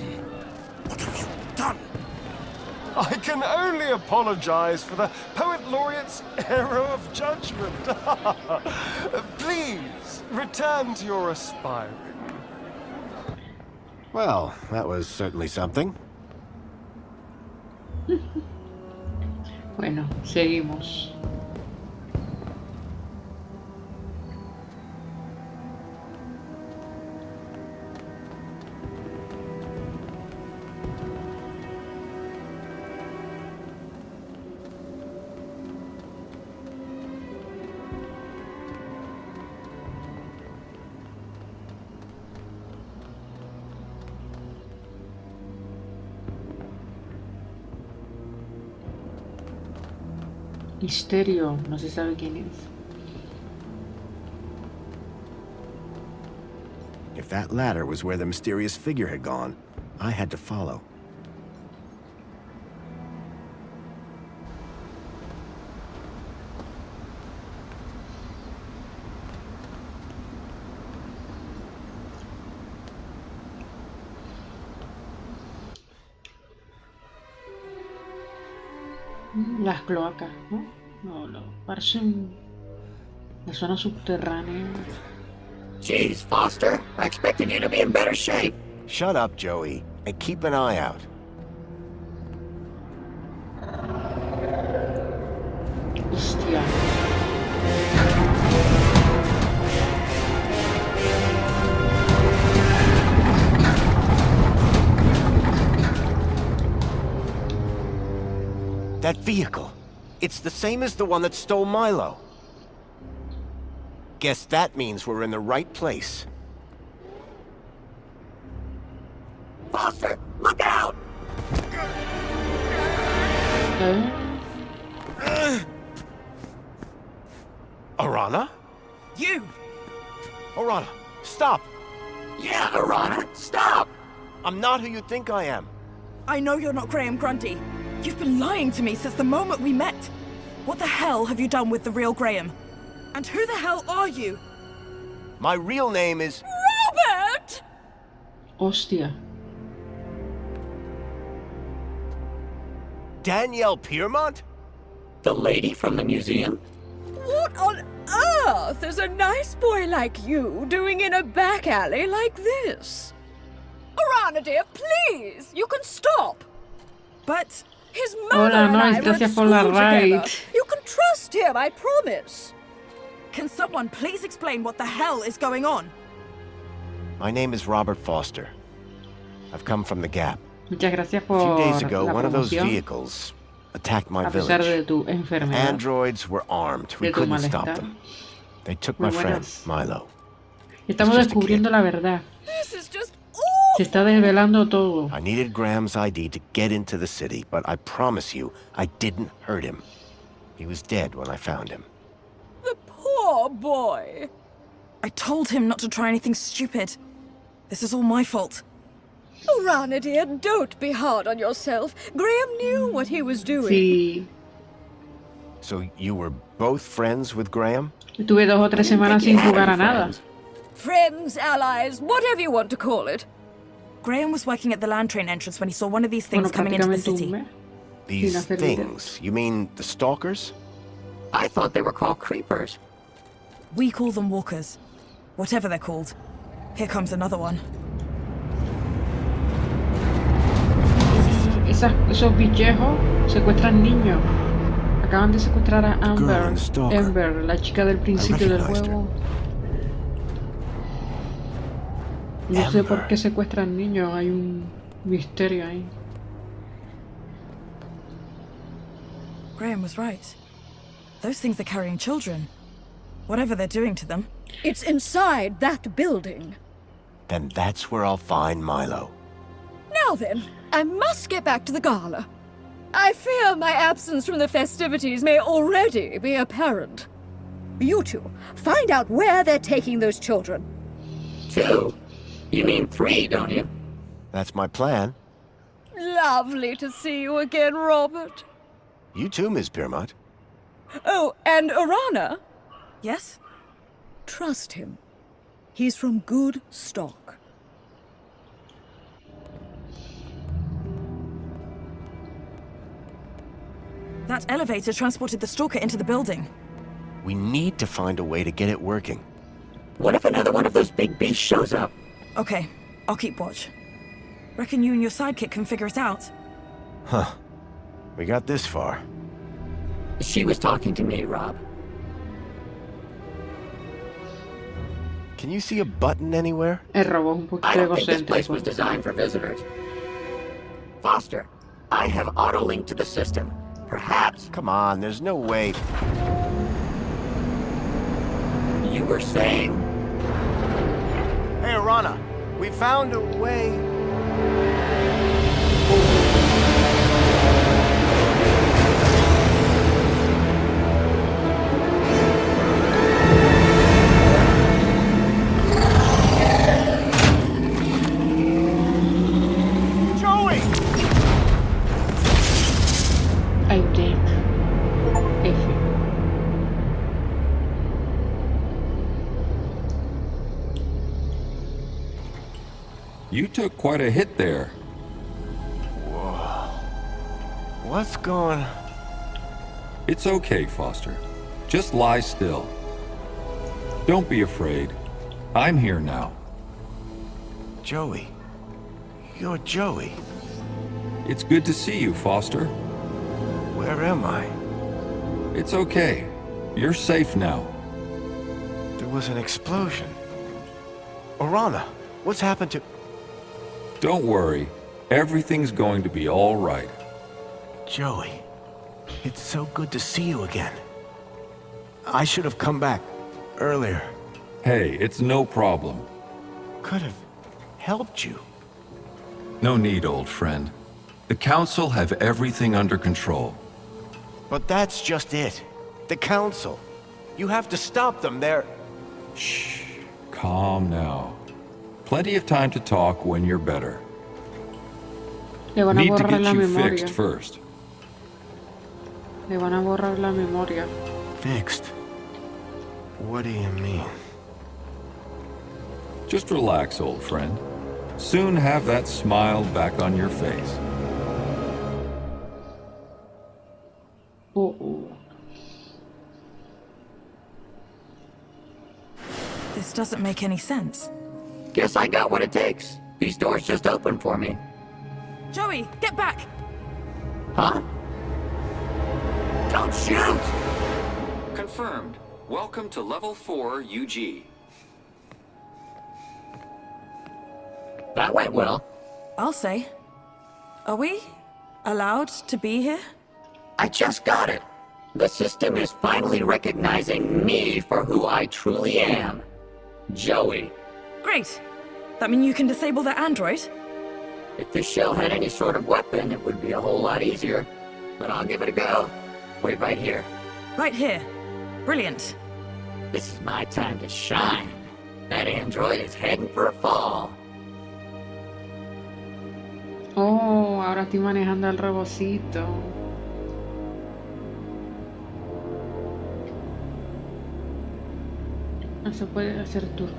S17: What have you done?
S19: I can only apologize for the Poet Laureate's error of judgment. Please, return to your aspiring.
S2: Well, that was certainly something.
S1: Bueno, seguimos. Misterio, no se sabe quién es.
S2: If that ladder was where the mysterious figure had gone, I had to follow.
S1: Las cloacas, ¿no? No, parece una zona subterránea.
S14: Jeez, Foster. I expected you to be in better shape.
S2: Shut up, Joey, and keep an eye out.
S1: Hostia.
S2: That vehicle. It's the same as the one that stole Milo. Guess that means we're in the right place.
S14: Foster, look out!
S2: Arana?
S18: You!
S2: Arana, stop!
S14: Yeah, Arana, stop!
S2: I'm not who you think I am.
S18: I know you're not Graham Grundy. You've been lying to me since the moment we met. What the hell have you done with the real Graham? And who the hell are you?
S2: My real name is...
S18: Robert!
S1: Hostia.
S2: Danielle Piermont?
S14: The lady from the museum?
S22: What on earth is a nice boy like you doing in a back alley like this? Arana, dear, please! You can stop!
S18: But...
S22: his mother and I were at school together. You can trust him, I promise.
S18: Can someone please explain what the hell is going on?
S2: My name is Robert Foster. I've come from the Gap.
S1: Muchas gracias
S2: A
S1: por
S2: few days ago,
S1: la
S2: one of those
S1: promoción.
S2: vehicles attacked my
S1: A pesar de
S2: village.
S1: tu enfermedad,
S2: Androids were armed. We
S1: de tu
S2: couldn't stop
S1: malestar.
S2: them. They took
S1: Muy
S2: my friend,
S1: buenas.
S2: Milo.
S1: Estamos
S2: just a
S1: descubriendo la verdad.
S22: This is just
S1: Se está desvelando todo.
S2: I needed Graham's ID to get into the city, but I promise you, I didn't hurt him. He was dead when I found him.
S22: the poor boy.
S18: I told him not to try anything stupid. This is all my fault.
S22: Arana, dear, don't be hard on yourself. Graham knew what he was doing.
S1: Sí.
S2: So you were both friends with Graham?
S1: Estuve 2 o 3 semanas sin jugar a nada.
S22: Friends, allies, whatever you want to call it.
S18: Graham was working at the land train entrance when he saw one of these things
S1: Bueno,
S18: coming into the
S1: prácticamente un
S18: city.
S1: mes.
S2: These
S1: Sin hacer vida.
S2: things? You mean the stalkers?
S14: I thought they were called creepers.
S18: We call them walkers. Whatever they're called. Here comes another one.
S1: Esos bichejos secuestran niños. Acaban de secuestrar a Amber. Amber, la chica del principio del juego. No sé por qué secuestran niños, hay un misterio ahí.
S18: Graham was right. Those things are carrying children. Whatever they're doing to them.
S9: It's inside that building.
S6: Then that's where I'll find Milo.
S9: Now then, I must get back to the gala. I fear my absence from the festivities may already be apparent. You two, find out where they're taking those children.
S14: 2? You mean 3, don't you?
S6: That's my plan.
S9: Lovely to see you again, Robert.
S6: You too, Miss Piermont.
S9: Oh, and Arana?
S18: Yes?
S9: Trust him. He's from good stock.
S18: That elevator transported the stalker into the building.
S6: We need to find a way to get it working.
S14: What if another one of those big beasts shows up?
S18: Okay, I'll keep watch. Reckon you and your sidekick can figure it out.
S6: Huh. We got this far.
S14: She was talking to me, Rob.
S6: Can you see a button anywhere?
S14: I don't think this place was designed for visitors. Foster, I have auto-linked to the system. Perhaps...
S6: Come on, there's no way...
S14: You were saying?
S6: Hey, Arana, we found a way...
S12: You took quite a hit there.
S6: Whoa. What's going...
S12: It's okay, Foster. Just lie still. Don't be afraid. I'm here now.
S6: Joey. You're Joey.
S12: It's good to see you, Foster.
S6: Where am I?
S12: It's okay. You're safe now.
S6: There was an explosion. Arana, what's happened to...
S12: Don't worry. Everything's going to be all right.
S6: Joey, it's so good to see you again. I should have come back earlier.
S12: Hey, it's no problem.
S6: Could have helped you.
S12: No need, old friend. The Council have everything under control.
S6: But that's just it. The Council. You have to stop them. They're...
S12: Shh. Calm now. Plenty of time to talk when you're better.
S1: Le van a
S12: Need to
S1: borrar
S12: get
S1: la
S12: you
S1: memoria.
S12: fixed first.
S1: Le van a borrar la memoria.
S6: Fixed? What do you mean?
S12: Just relax, old friend. Soon have that smile back on your face.
S18: This doesn't make any sense.
S14: Guess I got what it takes. These doors just opened for me.
S18: Joey, get back!
S14: Huh? Don't shoot!
S12: Confirmed. Welcome to Level 4 UG.
S14: That went well.
S18: I'll say. Are we allowed to be here?
S14: I just got it. The system is finally recognizing me for who I truly am. Joey.
S18: Great. That mean you can disable the android?
S14: If this shell had any sort of weapon, it would be a whole lot easier. But I'll give it a go. Wait right here.
S18: Right here. Brilliant.
S14: This is my time to shine. That android is heading for a fall.
S1: Oh, ahora estoy manejando el robocito. No se puede hacer tour.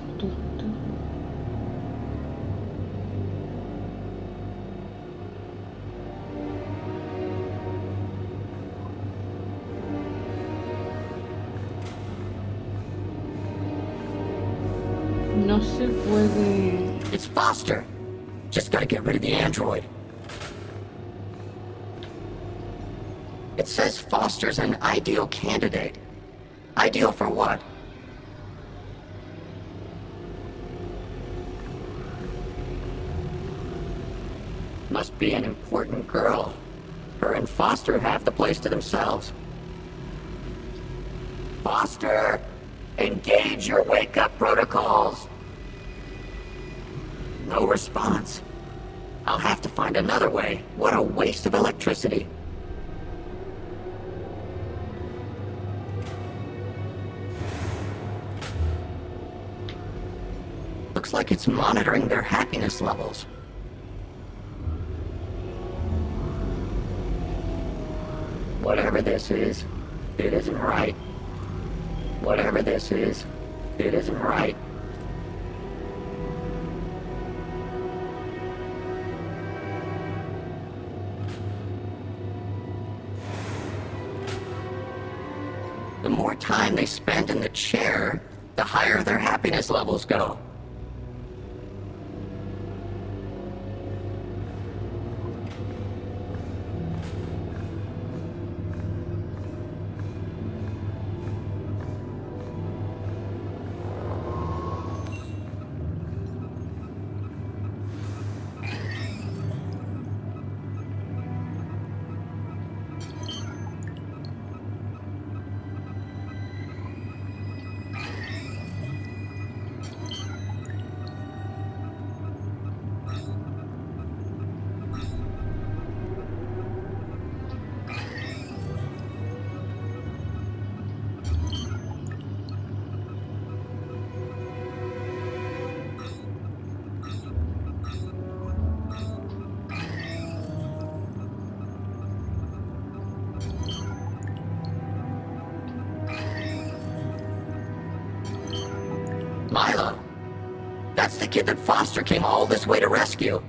S1: No se puede...
S14: It's Foster. Just gotta get rid of the android. It says Foster's an ideal candidate. Ideal for what? Must be an important girl. Her and Foster have the place to themselves. Foster! Engage your wake-up protocols! No response. I'll have to find another way. What a waste of electricity. Looks like it's monitoring their happiness levels. Whatever this is, it isn't right. Whatever this is, it isn't right. The more time they spend in the chair, the higher their happiness levels go. Milo. That's the kid that Foster came all this way to rescue.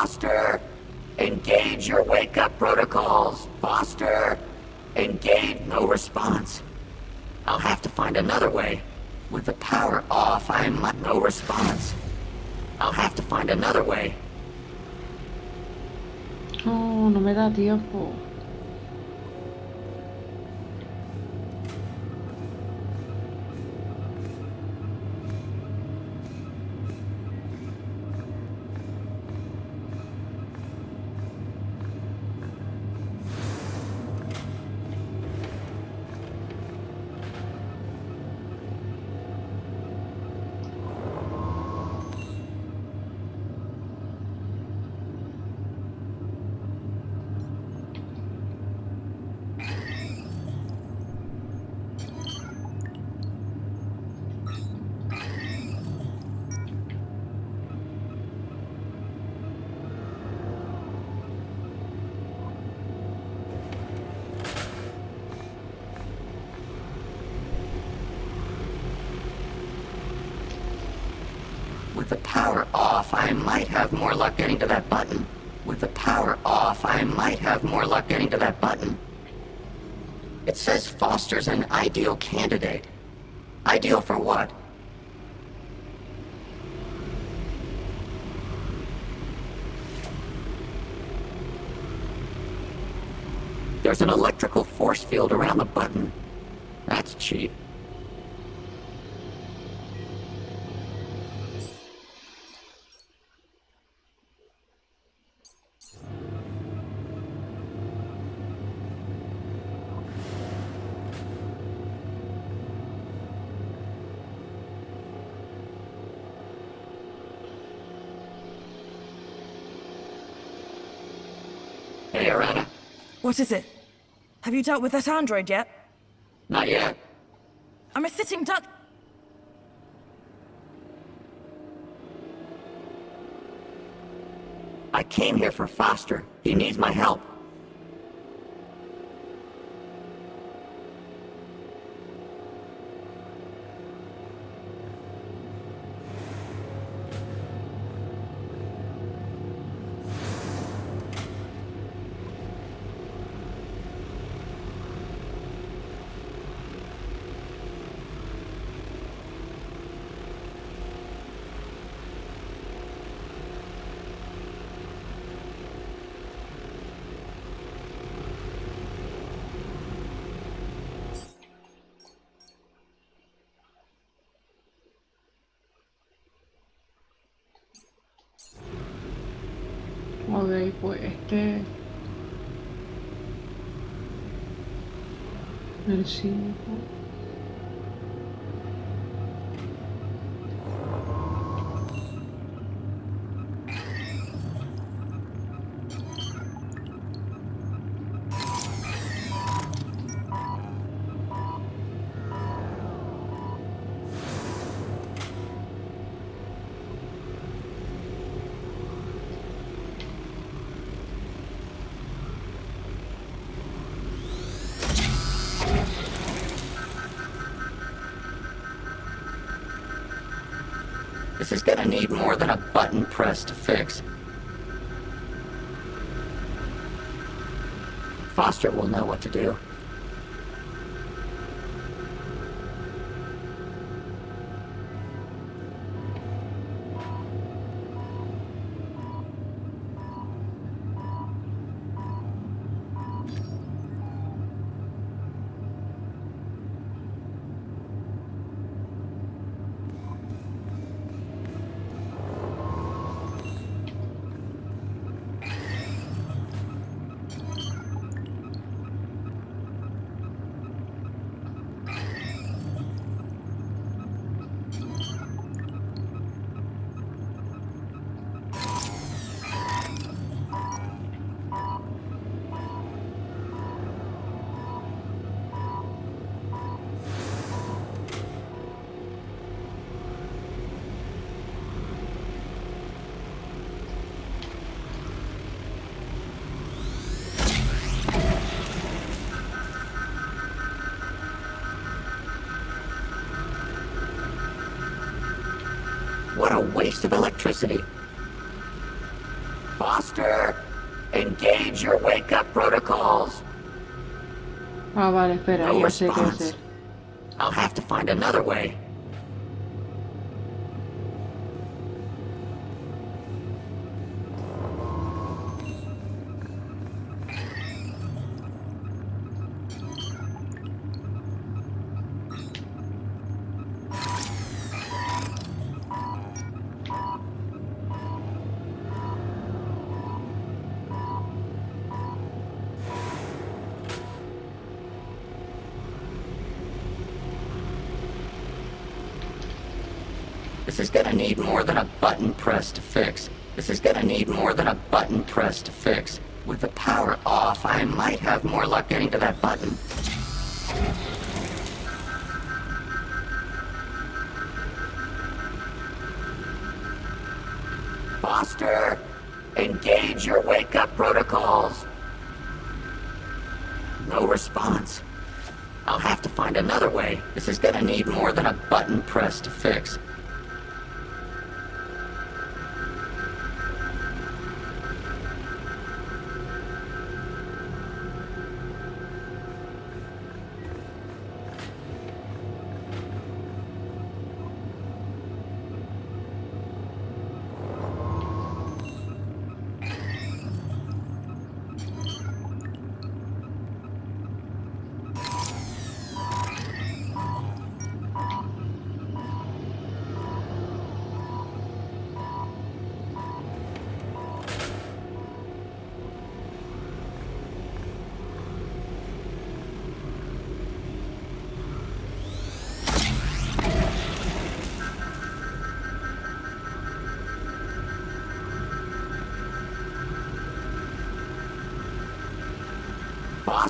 S14: Foster! Engage your wake-up protocols! Foster! Engage... No response. I'll have to find another way. With the power off, No response. I'll have to find another way.
S1: Oh, no me da tiempo.
S14: off, I might have more luck getting to that button. With the power off, I might have more luck getting to that button. It says Foster's an ideal candidate. Ideal for what? There's an electrical force field around the button. That's cheap. Hey, Arana.
S18: What is it? Have you dealt with that android yet?
S14: Not yet.
S18: I'm a sitting duck.
S14: I came here for Foster. He needs my help.
S1: Ok, pues el 5.
S14: This is gonna need more than a button press to fix. Foster will know what to do. What a waste of electricity. Foster, engage your wake-up protocols.
S1: Ah, vale, espera,
S14: No
S1: ya sé qué
S14: response.
S1: hacer.
S14: I'll have to find another way. This is gonna need more than a button press to fix. This is gonna need more than a button press to fix. With the power off, I might have more luck getting to that button. Foster, engage your wake-up protocols. No response. I'll have to find another way. This is gonna need more than a button press to fix.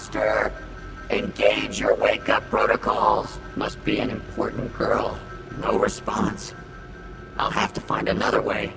S14: Foster! Engage your wake-up protocols. Must be an important girl. No response. I'll have to find another way.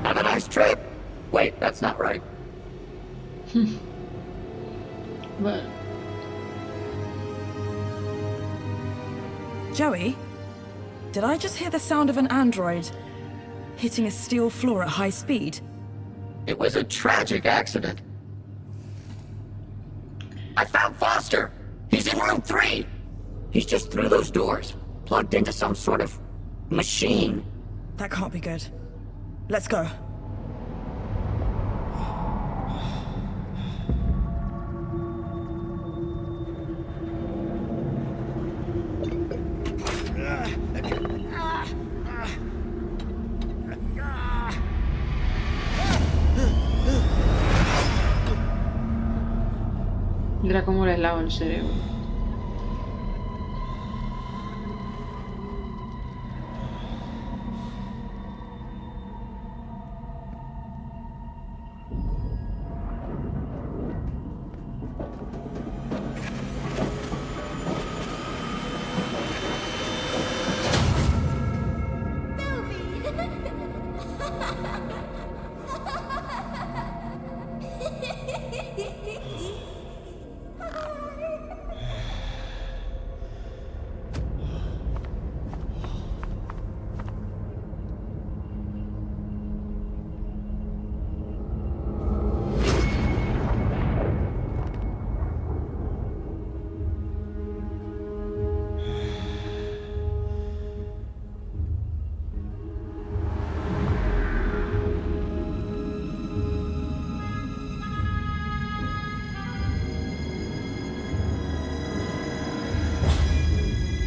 S14: Have a nice trip. Wait, that's not right.
S1: But
S18: Joey? Did I just hear the sound of an android hitting a steel floor at high speed?
S14: It was a tragic accident. I found Foster! He's in room 3! He's just through those doors, plugged into some sort of machine.
S18: That can't be good. Let's go.
S1: mira cómo les lavo el cerebro.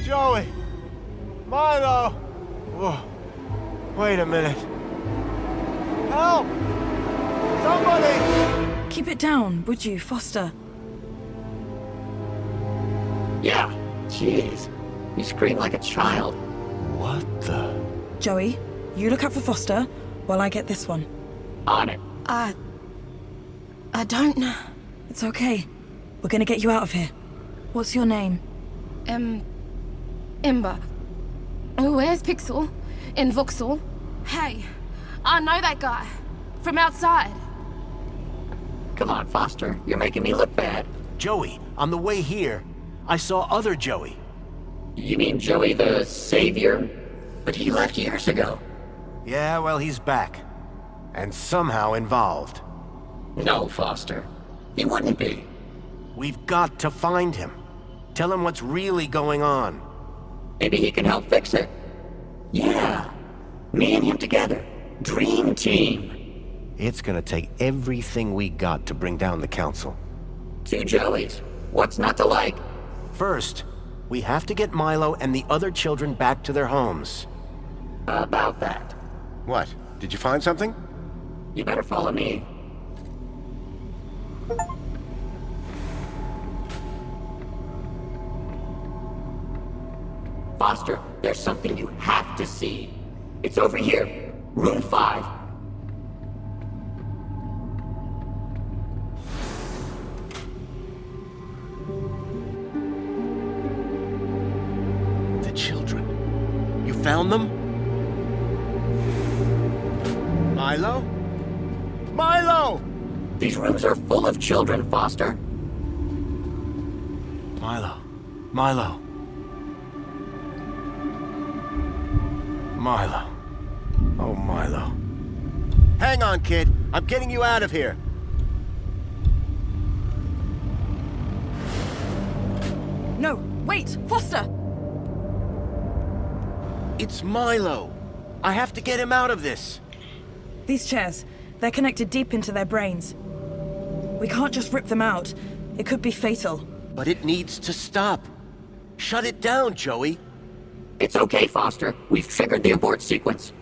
S6: Joey! Milo! Whoa. Wait a minute. Help! Somebody!
S18: Keep it down, would you, Foster?
S14: Yeah, jeez. You scream like a child.
S6: What the?
S18: Joey, you look out for Foster while I get this one.
S14: On it.
S22: I don't know.
S18: It's okay. We're gonna get you out of here. What's your name?
S22: Ember. Where's Pixel? In Vauxhall? Hey, I know that guy. From outside.
S14: Come on, Foster. You're making me look bad.
S6: Joey, on the way here, I saw other Joey.
S14: You mean Joey the Savior? But he left years ago.
S6: Yeah, well, he's back. And somehow involved.
S14: No, Foster. He wouldn't be.
S6: We've got to find him. Tell him what's really going on.
S14: Maybe he can help fix it. Yeah. Me and him together. Dream team.
S6: It's gonna take everything we got to bring down the council.
S14: 2 Joeys. What's not to like?
S6: First, we have to get Milo and the other children back to their homes.
S14: About that.
S6: What? Did you find something?
S14: You better follow me. Foster, there's something you have to see. It's over here. Room 5.
S6: The children. You found them? Milo? Milo!
S14: These rooms are full of children, Foster.
S6: Milo. Milo. Milo. Oh, Milo. Hang on, kid. I'm getting you out of here.
S18: No, wait, Foster!
S6: It's Milo. I have to get him out of this.
S18: These chairs, they're connected deep into their brains. We can't just rip them out. It could be fatal.
S6: But it needs to stop. Shut it down, Joey.
S14: It's okay, Foster. We've triggered the abort sequence.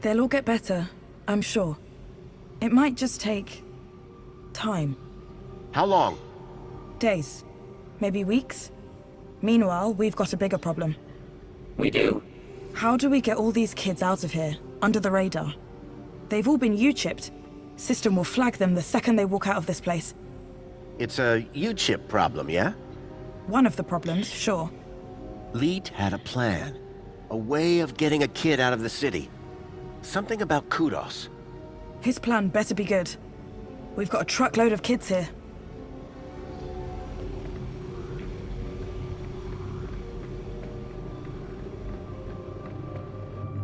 S18: They'll all get better, I'm sure. It might just take... time.
S6: How long?
S18: Days. Maybe weeks. Meanwhile, we've got a bigger problem.
S14: We do?
S18: How do we get all these kids out of here, under the radar? They've all been U-chipped. System will flag them the second they walk out of this place.
S6: It's a U-chip problem, yeah?
S18: One of the problems, sure.
S6: Leet had a plan. A way of getting a kid out of the city. Something about kudos.
S18: His plan better be good. We've got a truckload of kids here.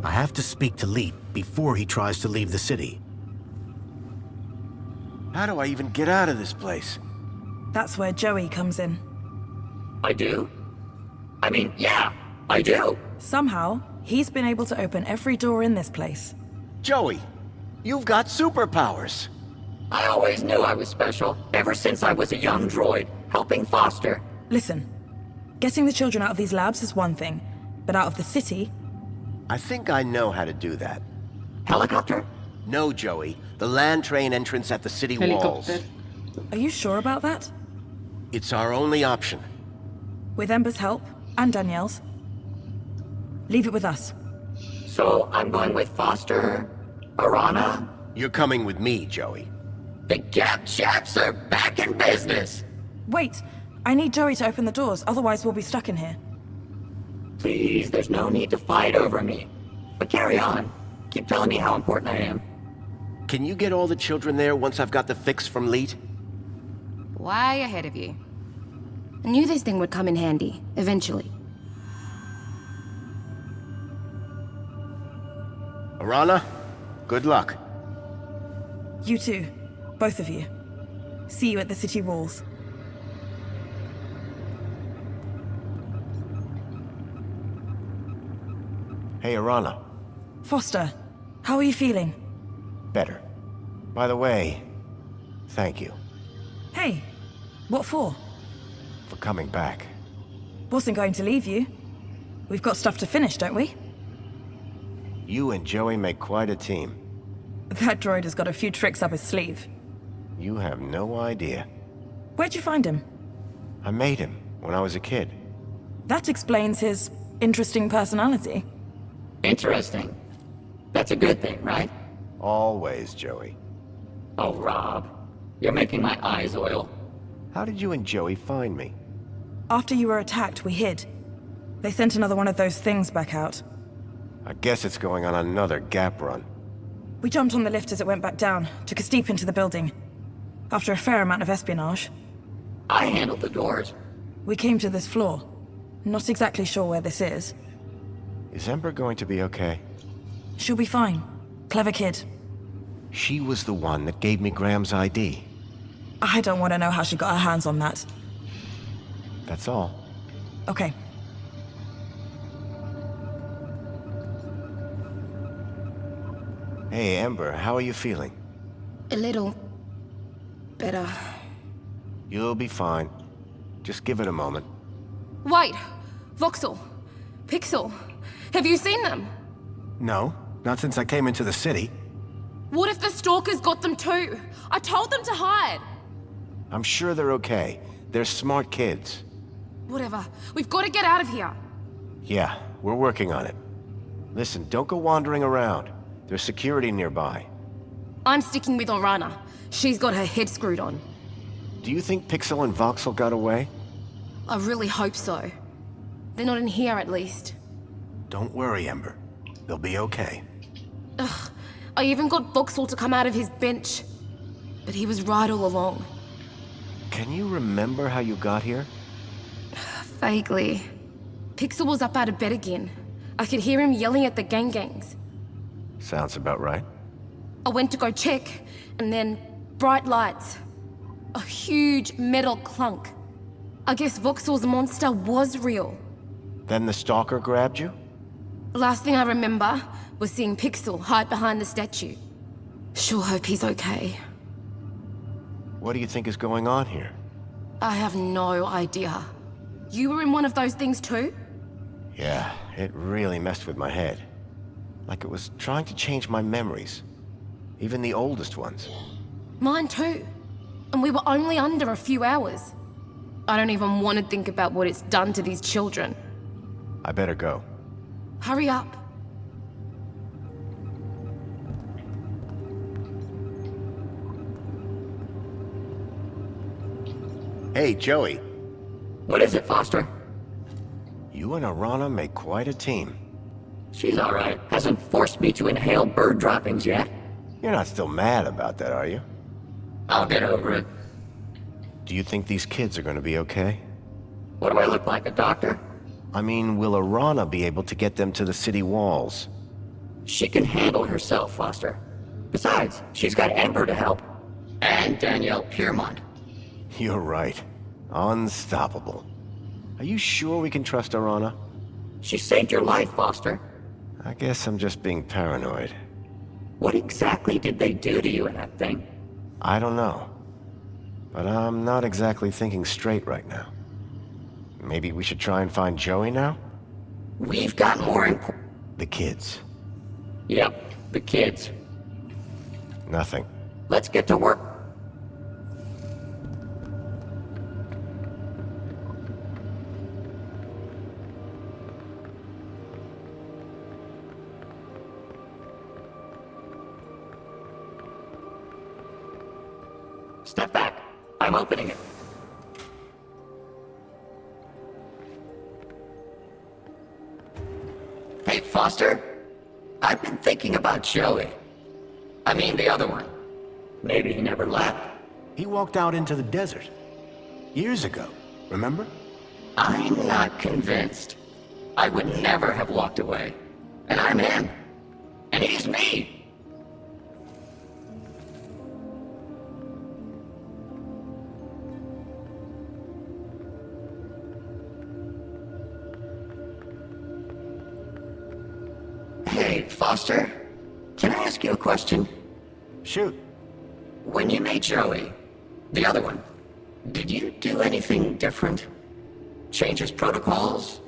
S6: I have to speak to Leet before he tries to leave the city. How do I even get out of this place?
S18: That's where Joey comes in.
S14: I do? I mean, yeah, I do.
S18: Somehow, he's been able to open every door in this place.
S6: Joey, you've got superpowers.
S14: I always knew I was special, ever since I was a young droid, helping Foster.
S18: Listen, getting the children out of these labs is one thing, but out of the city...
S6: I think I know how to do that.
S14: Helicopter?
S6: No, Joey. The land train entrance at the city walls.
S18: Are you sure about that?
S6: It's our only option.
S18: With Ember's help, and Danielle's. Leave it with us.
S14: So I'm going with Foster... Arana?
S6: You're coming with me, Joey.
S14: The Gap chaps are back in business.
S18: Wait, I need Joey to open the doors, otherwise we'll be stuck in here.
S14: Please, there's no need to fight over me. But carry on. Keep telling me how important I am.
S6: Can you get all the children there once I've got the fix from Leet?
S8: Way ahead of you. I knew this thing would come in handy, eventually.
S6: Arana, good luck.
S18: You too. Both of you. See you at the city walls.
S6: Hey, Arana.
S18: Foster, how are you feeling?
S6: Better. By the way, thank you.
S18: Hey, what for?
S6: For coming back.
S18: Wasn't going to leave you. We've got stuff to finish, don't we?
S6: You and Joey make quite a team.
S18: That droid has got a few tricks up his sleeve.
S6: You have no idea.
S18: Where'd you find him?
S6: I made him when I was a kid.
S18: That explains his interesting personality.
S14: Interesting. That's a good thing, right?
S6: Always, Joey.
S14: Oh, Rob. You're making my eyes oil.
S6: How did you and Joey find me?
S18: After you were attacked, we hid. They sent another one of those things back out.
S6: I guess it's going on another Gap run.
S18: We jumped on the lift as it went back down, took us deep into the building. After a fair amount of espionage.
S14: I handled the doors.
S18: We came to this floor. Not exactly sure where this is.
S6: Is Ember going to be okay?
S18: She'll be fine. Clever kid.
S6: She was the one that gave me Graham's ID.
S18: I don't want to know how she got her hands on that.
S6: That's all.
S18: Okay.
S6: Hey, Ember, how are you feeling?
S8: A little... better.
S6: You'll be fine. Just give it a moment.
S8: Wait! Voxel! Pixel! Have you seen them?
S6: No, not since I came into the city.
S8: What if the stalkers got them too? I told them to hide!
S6: I'm sure they're okay. They're smart kids.
S8: Whatever. We've got to get out of here.
S6: Yeah, we're working on it. Listen, don't go wandering around. There's security nearby.
S8: I'm sticking with Orana. She's got her head screwed on.
S6: Do you think Pixel and Voxel got away?
S8: I really hope so. They're not in here, at least.
S6: Don't worry, Ember. They'll be okay.
S8: Ugh. I even got Voxel to come out of his bench. but he was right all along.
S6: Can you remember how you got here?
S8: Vaguely. Pixel was up out of bed again. I could hear him yelling at the gangs.
S6: Sounds about right.
S8: I went to go check, and then bright lights. A huge metal clunk. I guess Vauxhall's monster was real.
S6: Then the stalker grabbed you?
S8: The last thing I remember was seeing Pixel hide behind the statue. Sure hope he's okay.
S6: What do you think is going on here?
S8: I have no idea. You were in one of those things too?
S6: Yeah, it really messed with my head. Like it was trying to change my memories. Even the oldest ones.
S8: Mine too. And we were only under a few hours. I don't even want to think about what it's done to these children.
S6: I better go.
S8: Hurry up.
S6: Hey, Joey.
S14: What is it, Foster?
S6: You and Arana make quite a team.
S14: She's all right. Hasn't forced me to inhale bird droppings yet.
S6: You're not still mad about that, are you?
S14: I'll get over it.
S6: Do you think these kids are going to be okay?
S14: What do I look like, a doctor?
S6: I mean, will Arana be able to get them to the city walls?
S14: She can handle herself, Foster. Besides, she's got Ember to help. And Danielle Piermont.
S6: You're right. Unstoppable. Are you sure we can trust Arana?
S14: She saved your life, Foster.
S6: I guess I'm just being paranoid.
S14: What exactly did they do to you in that thing?
S6: I don't know. But I'm not exactly thinking straight right now. Maybe we should try and find Joey now?
S14: We've got more important...
S6: The kids.
S14: Yep, the kids.
S6: Nothing.
S14: Let's get to work. Step back. I'm opening it. Hey, Foster. I've been thinking about Joey. I mean the other one. Maybe he never left.
S6: He walked out into the desert. Years ago, remember?
S14: I'm not convinced. I would never have walked away. And I'm him. And he's me. Hey, Foster. Can I ask you a question?
S6: Shoot.
S14: When you made Joey, the other one, did you do anything different? Change his protocols?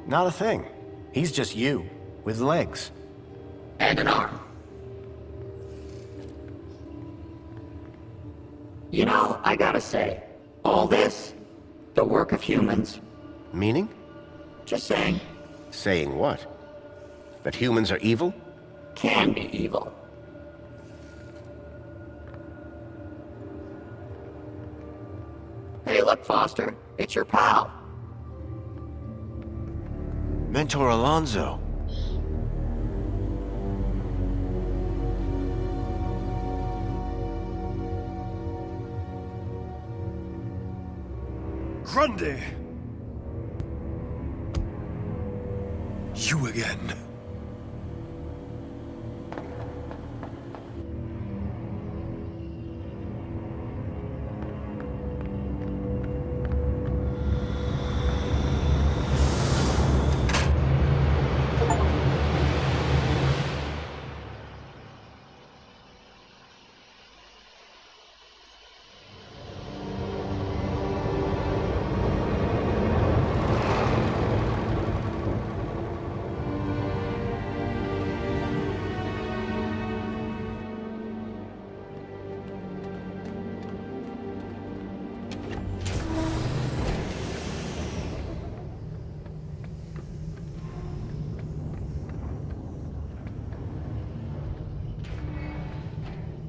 S6: Not a thing. He's just you, with legs.
S14: And an arm. You know, I gotta say, all this, the work of humans.
S6: Meaning?
S14: Just saying.
S6: Saying what? That humans are evil?
S14: Can be evil. Hey, look, Foster. It's your pal.
S6: Mentor Alonso.
S19: Grundy! You again.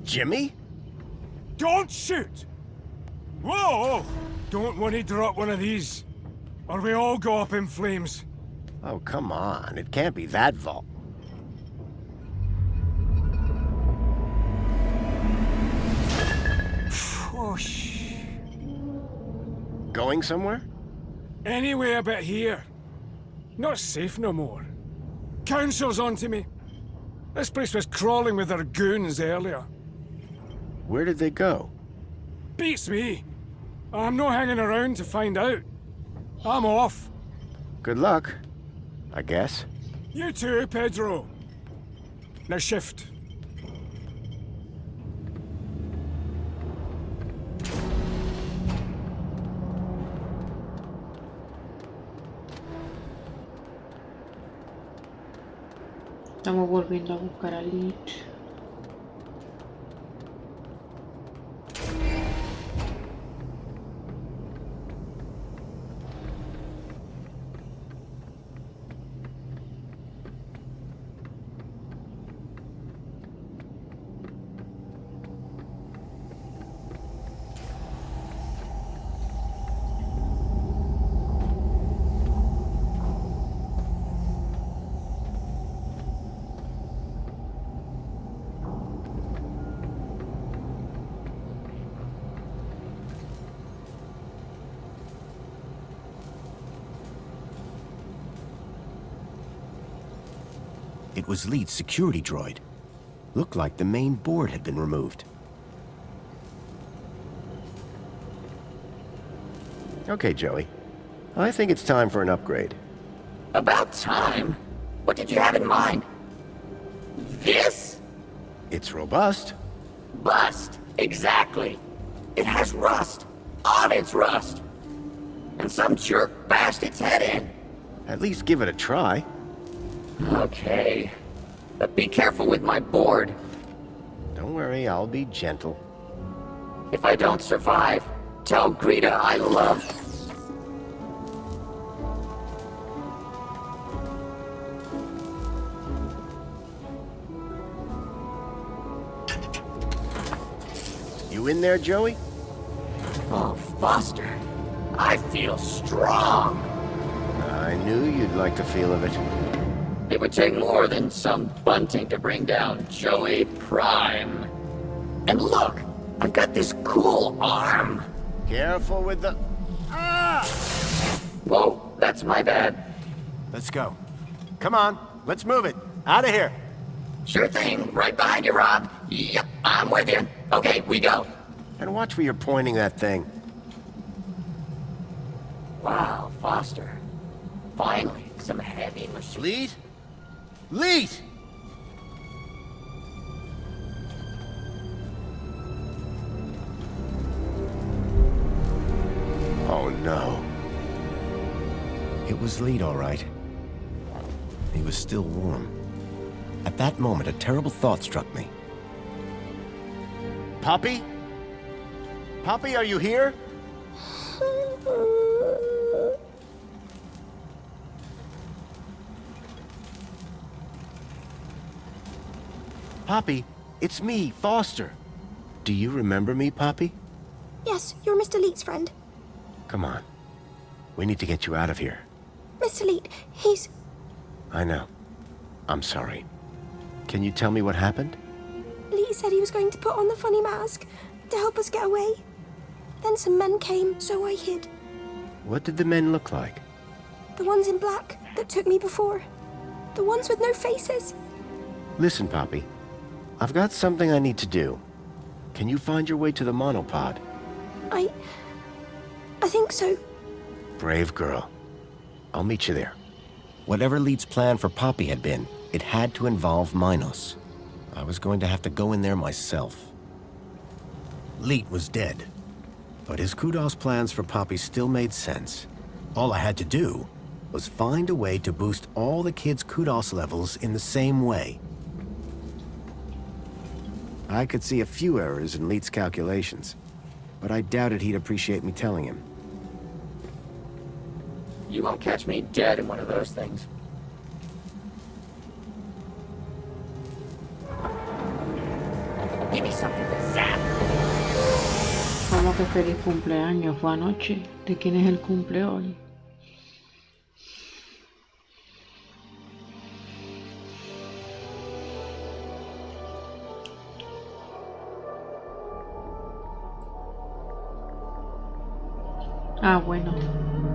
S6: Jimmy?
S17: Don't shoot! Whoa! Don't want to drop one of these, or we all go up in flames.
S6: Oh, come on. It can't be that vault.
S4: shh.
S6: Going somewhere?
S4: Anyway but here. Not safe no more. Council's onto me. This place was crawling with their goons earlier.
S6: Where did they go?
S4: Beats me. I'm not hanging around to find out. I'm off.
S6: Good luck, I guess.
S4: You too, Pedro. Now shift.
S1: Estamos volviendo a buscar a Lich.
S2: It was Lead's security droid. Looked like the main board had been removed. Okay, Joey. I think it's time for an upgrade.
S14: About time? What did you have in mind? This?
S2: It's robust.
S14: Bust. Exactly. It has rust. On its rust. And some jerk bashed its head in.
S2: At least give it a try.
S14: Okay. But be careful with my board.
S2: Don't worry, I'll be gentle.
S14: If I don't survive, tell Greta I love.
S2: You in there, Joey?
S14: Oh, Foster. I feel strong.
S2: I knew you'd like the feel of it.
S14: It would take more than some bunting to bring down Joey Prime. And look, I've got this cool arm.
S2: Careful with the... Ah!
S14: Whoa, that's my bad.
S2: Let's go. Come on, let's move it. Out of here.
S14: Sure thing, right behind you, Rob. Yep, I'm with you. Okay, we go.
S2: And watch where you're pointing that thing.
S14: Wow, Foster. Finally, some heavy machine.
S2: Lead? Lead! Oh no. It was Lead, all right. He was still warm. At that moment, a terrible thought struck me. Poppy? Poppy, are you here? Poppy, it's me, Foster. Do you remember me, Poppy?
S13: Yes, you're Mr. Leet's friend.
S2: Come on. We need to get you out of here.
S13: Mr. Leet, he's...
S2: I know. I'm sorry. Can you tell me what happened?
S13: Leet said he was going to put on the funny mask to help us get away. Then some men came, so I hid.
S2: What did the men look like?
S13: The ones in black that took me before. The ones with no faces.
S2: Listen, Poppy. I've got something I need to do. Can you find your way to the monopod?
S13: I think so.
S2: Brave girl. I'll meet you there. Whatever Leet's plan for Poppy had been, it had to involve Minos. I was going to have to go in there myself. Leet was dead, but his kudos plans for Poppy still made sense. All I had to do was find a way to boost all the kids' kudos levels in the same way. I could see a few errors in Leet's calculations, but I doubted he'd appreciate me telling him.
S14: You won't catch me dead in one of those things. Give me something to zap.
S1: ¿Cómo que feliz cumpleaños? Fue anoche. ¿De quién es el cumple hoy? Ah, bueno.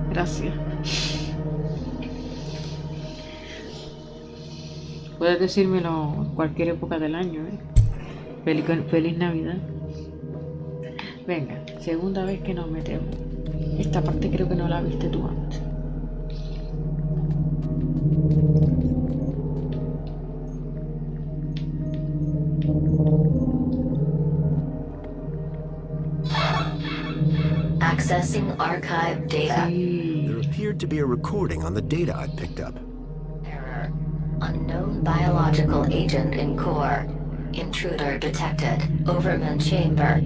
S1: Gracias. Puedes decírmelo en cualquier época del año, ¿eh? Feliz Navidad. Venga, segunda vez que nos metemos. Esta parte creo que no la viste tú antes.
S2: Accessing archive data. There appeared to be a recording on the data I'd picked up. Error. Unknown biological agent in core. Intruder detected. Overman chamber.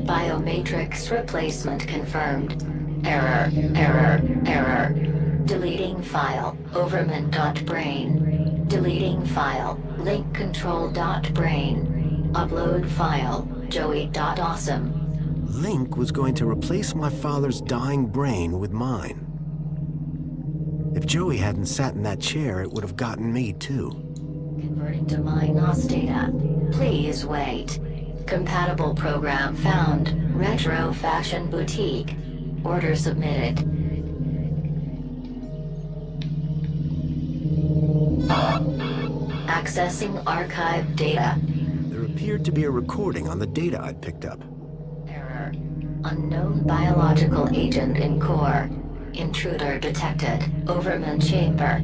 S2: Biomatrix replacement confirmed. Error. Deleting file. Overman.brain. Deleting file. Link control.brain. Upload file. Joey.awesome. Link was going to replace my father's dying brain with mine. If Joey hadn't sat in that chair, it would have gotten me too. Converting to my NOS data. Please wait. Compatible program found. Retro Fashion Boutique. Order submitted. Accessing archive data. There appeared to be a recording on the data I'd picked up. Error. Unknown biological agent in core. Intruder detected. Overman chamber.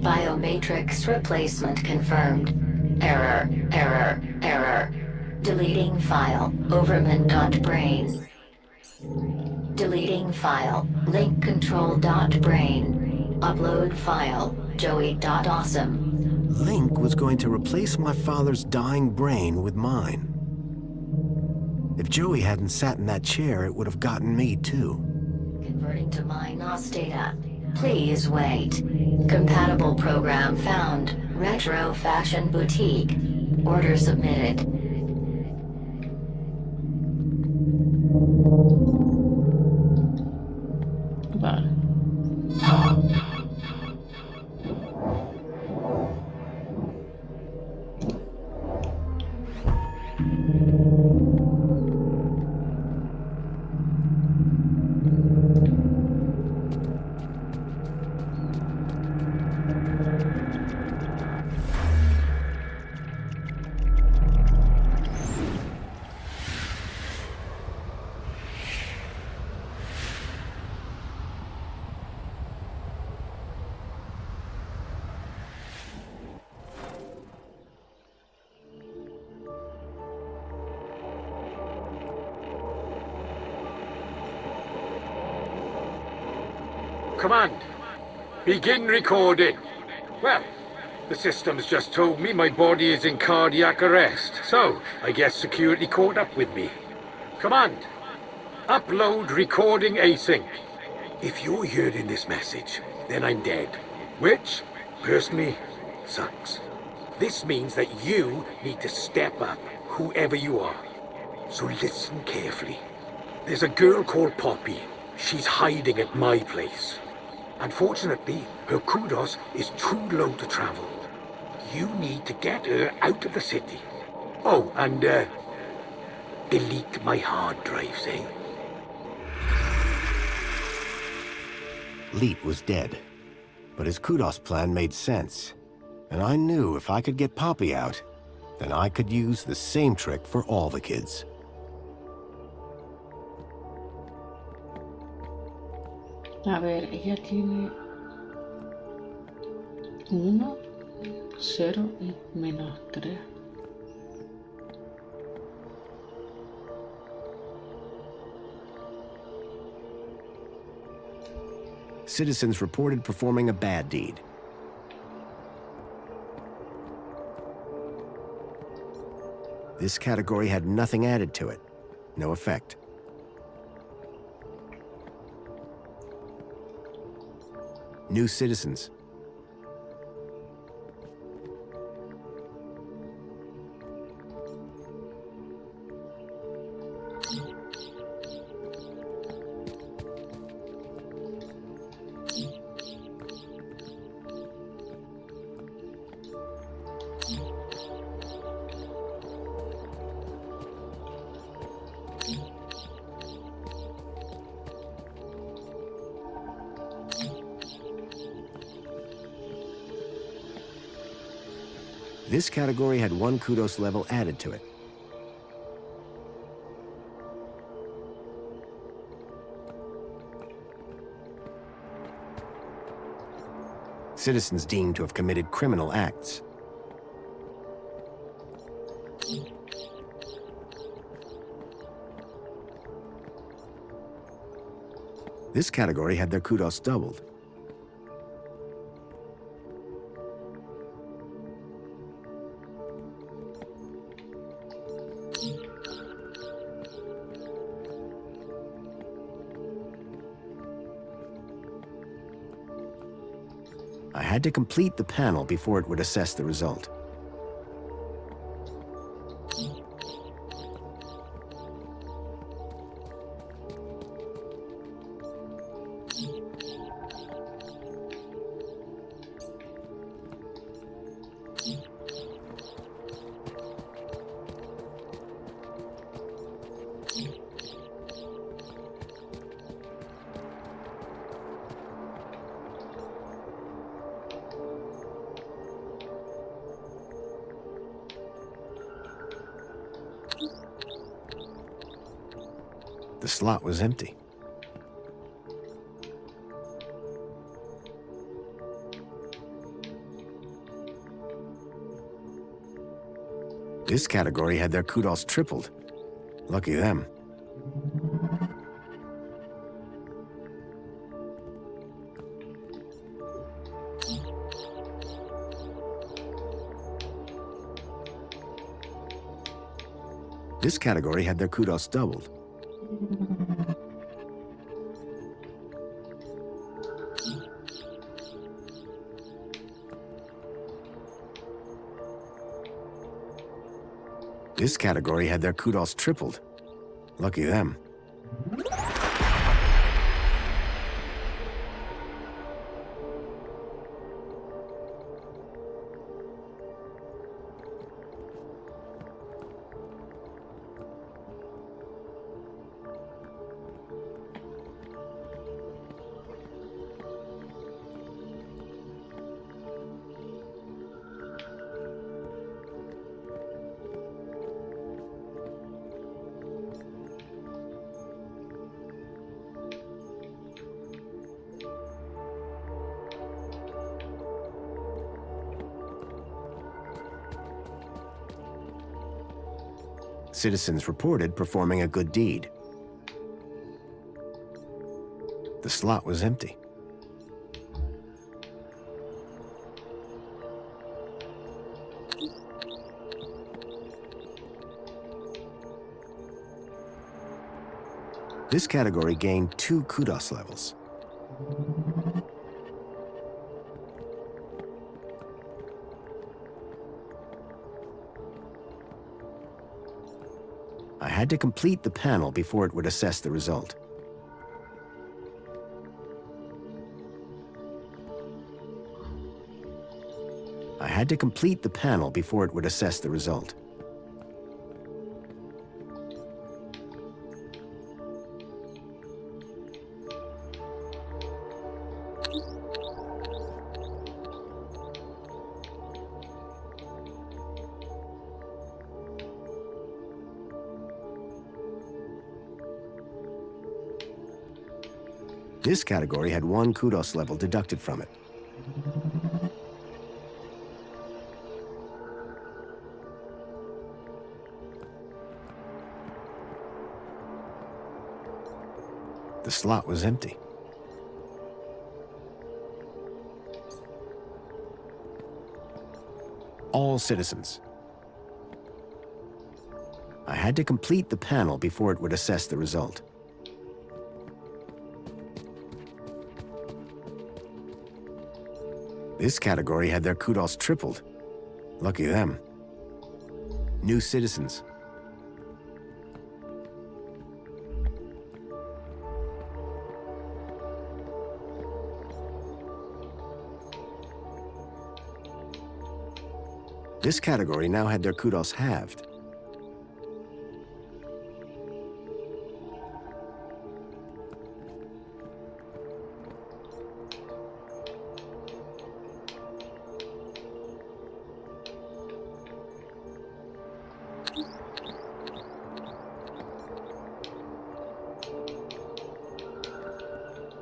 S2: Biomatrix replacement confirmed. Error. Deleting file. Overman.brain. Deleting file. Link control.brain. Upload file. Joey.awesome. Link was going to replace my father's dying brain with mine. If Joey hadn't sat in that chair, it would have gotten me too. Converting to my NOS data. Please wait. Compatible program found. Retro Fashion Boutique. Order submitted.
S1: Vale.
S17: Command, begin recording. Well, the system's just told me my body is in cardiac arrest, so I guess security caught up with me. Command, upload recording async. If you're hearing this message, then I'm dead, which, personally, sucks. This means that you need to step up, whoever you are. So listen carefully. There's a girl called Poppy. She's hiding at my place. Unfortunately, her kudos is too low to travel. You need to get her out of the city. Oh, and, delete my hard drives, eh?
S2: Leet was dead, but his kudos plan made sense. And I knew if I could get Poppy out, then I could use the same trick for all the kids.
S1: A ver, ella tiene 1, 0 y -3.
S2: Citizens reported performing a bad deed. This category had nothing added to it. No effect. New citizens. This category had 1 kudos level added to it. Citizens deemed to have committed criminal acts. This category had their kudos doubled. I had to complete the panel before it would assess the result. The slot was empty. This category had their kudos tripled. Lucky them. This category had their kudos doubled. This category had their kudos tripled. Lucky them. Citizens reported performing a good deed. The slot was empty. This category gained 2 kudos levels. I had to complete the panel before it would assess the result. I had to complete the panel before it would assess the result. This category had 1 kudos level deducted from it. The slot was empty. All citizens. I had to complete the panel before it would assess the result. This category had their kudos tripled. Lucky them. New citizens. This category now had their kudos halved.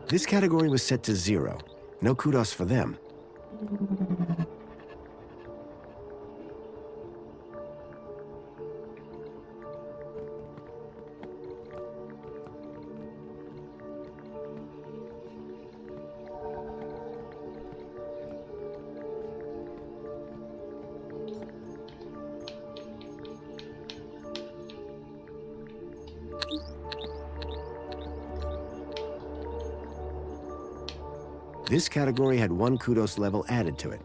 S2: This category was set to 0. No kudos for them. This category had 1 kudos level added to it.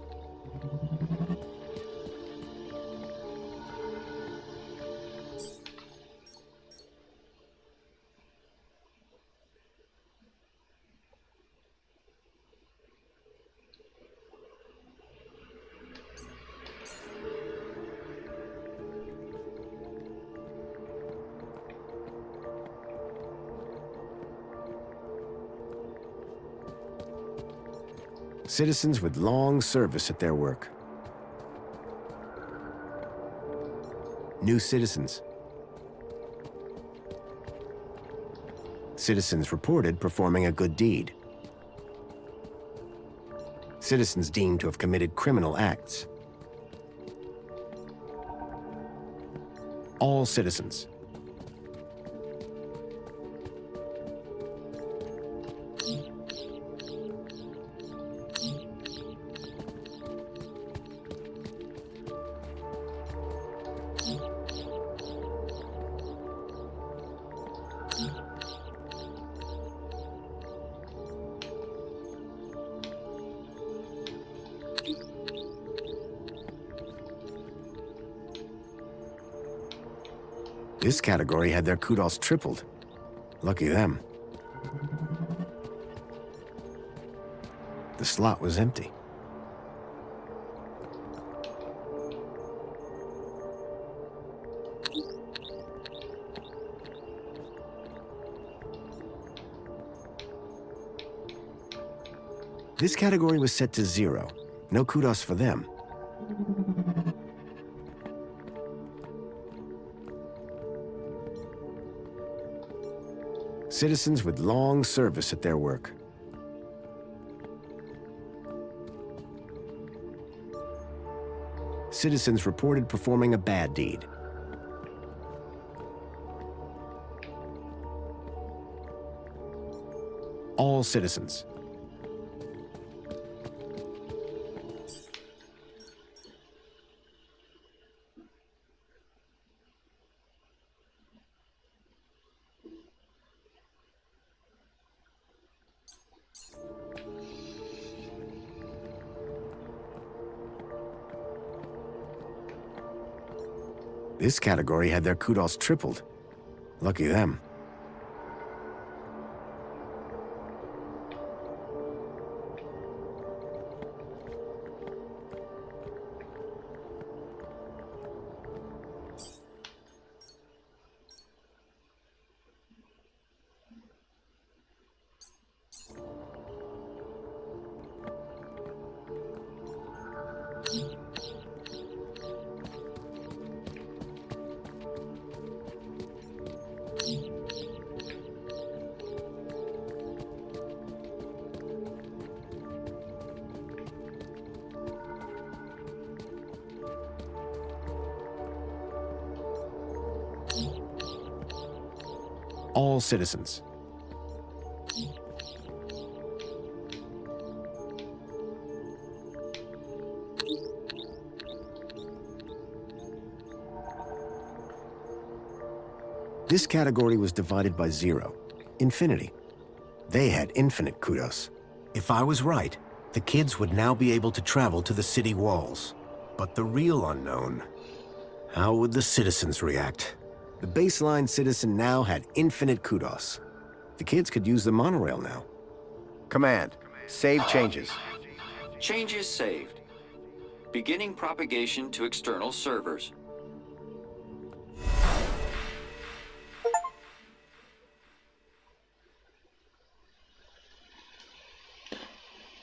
S2: Citizens with long service at their work. New citizens. Citizens reported performing a good deed. Citizens deemed to have committed criminal acts. All citizens. This category had their kudos tripled. Lucky them. The slot was empty. This category was set to 0. No kudos for them. Citizens with long service at their work. Citizens reported performing a bad deed. All citizens. This category had their kudos tripled. Lucky them. All citizens. This category was divided by 0. Infinity. They had infinite kudos.
S6: If I was right, the kids would now be able to travel to the city walls. But the real unknown, how would the citizens react?
S2: The baseline citizen now had infinite kudos. The kids could use the monorail now.
S6: Command, save changes.
S12: Changes saved. Beginning propagation to external servers.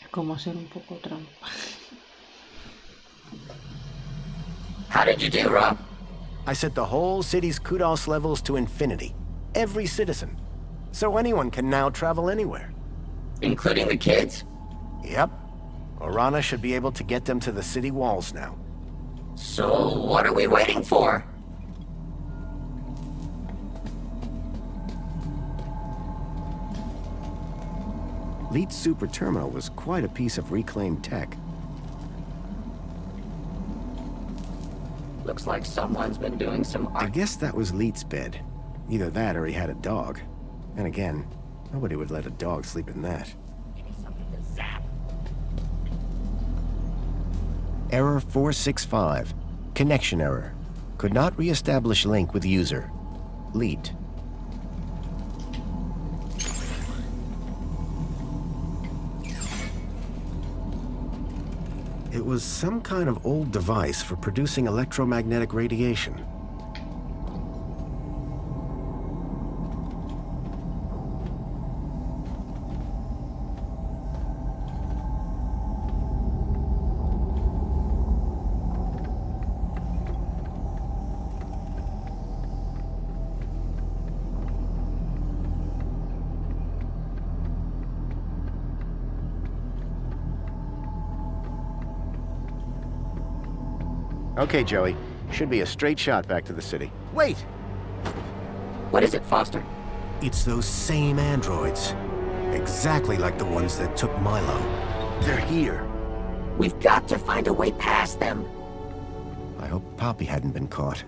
S1: Es como ser un poco trampa.
S14: How did you do, Rob?
S2: I set the whole city's kudos levels to infinity. Every citizen. So anyone can now travel anywhere.
S14: Including the kids?
S2: Yep. Orana should be able to get them to the city walls now.
S14: So what are we waiting for?
S2: Leet's super terminal was quite a piece of reclaimed tech.
S14: Looks like someone's been doing some art.
S2: I guess that was Leet's bed. Either that or he had a dog. And again, nobody would let a dog sleep in that. Error 465. Connection error. Could not re-establish link with user. Leet. It was some kind of old device for producing electromagnetic radiation. Okay, Joey. Should be a straight shot back to the city. Wait!
S14: What is it, Foster?
S2: It's those same androids. Exactly like the ones that took Milo. They're here.
S14: We've got to find a way past them.
S2: I hope Poppy hadn't been caught.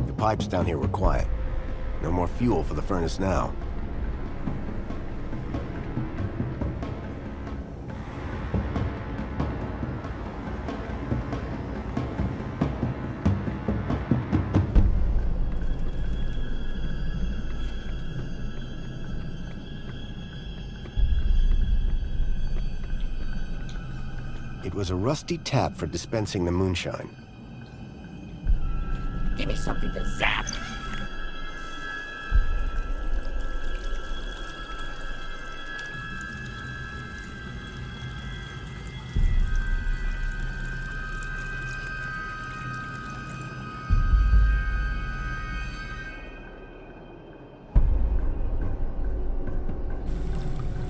S2: The pipes down here were quiet. No more fuel for the furnace now. It was a rusty tap for dispensing the moonshine.
S14: Give me something to zap.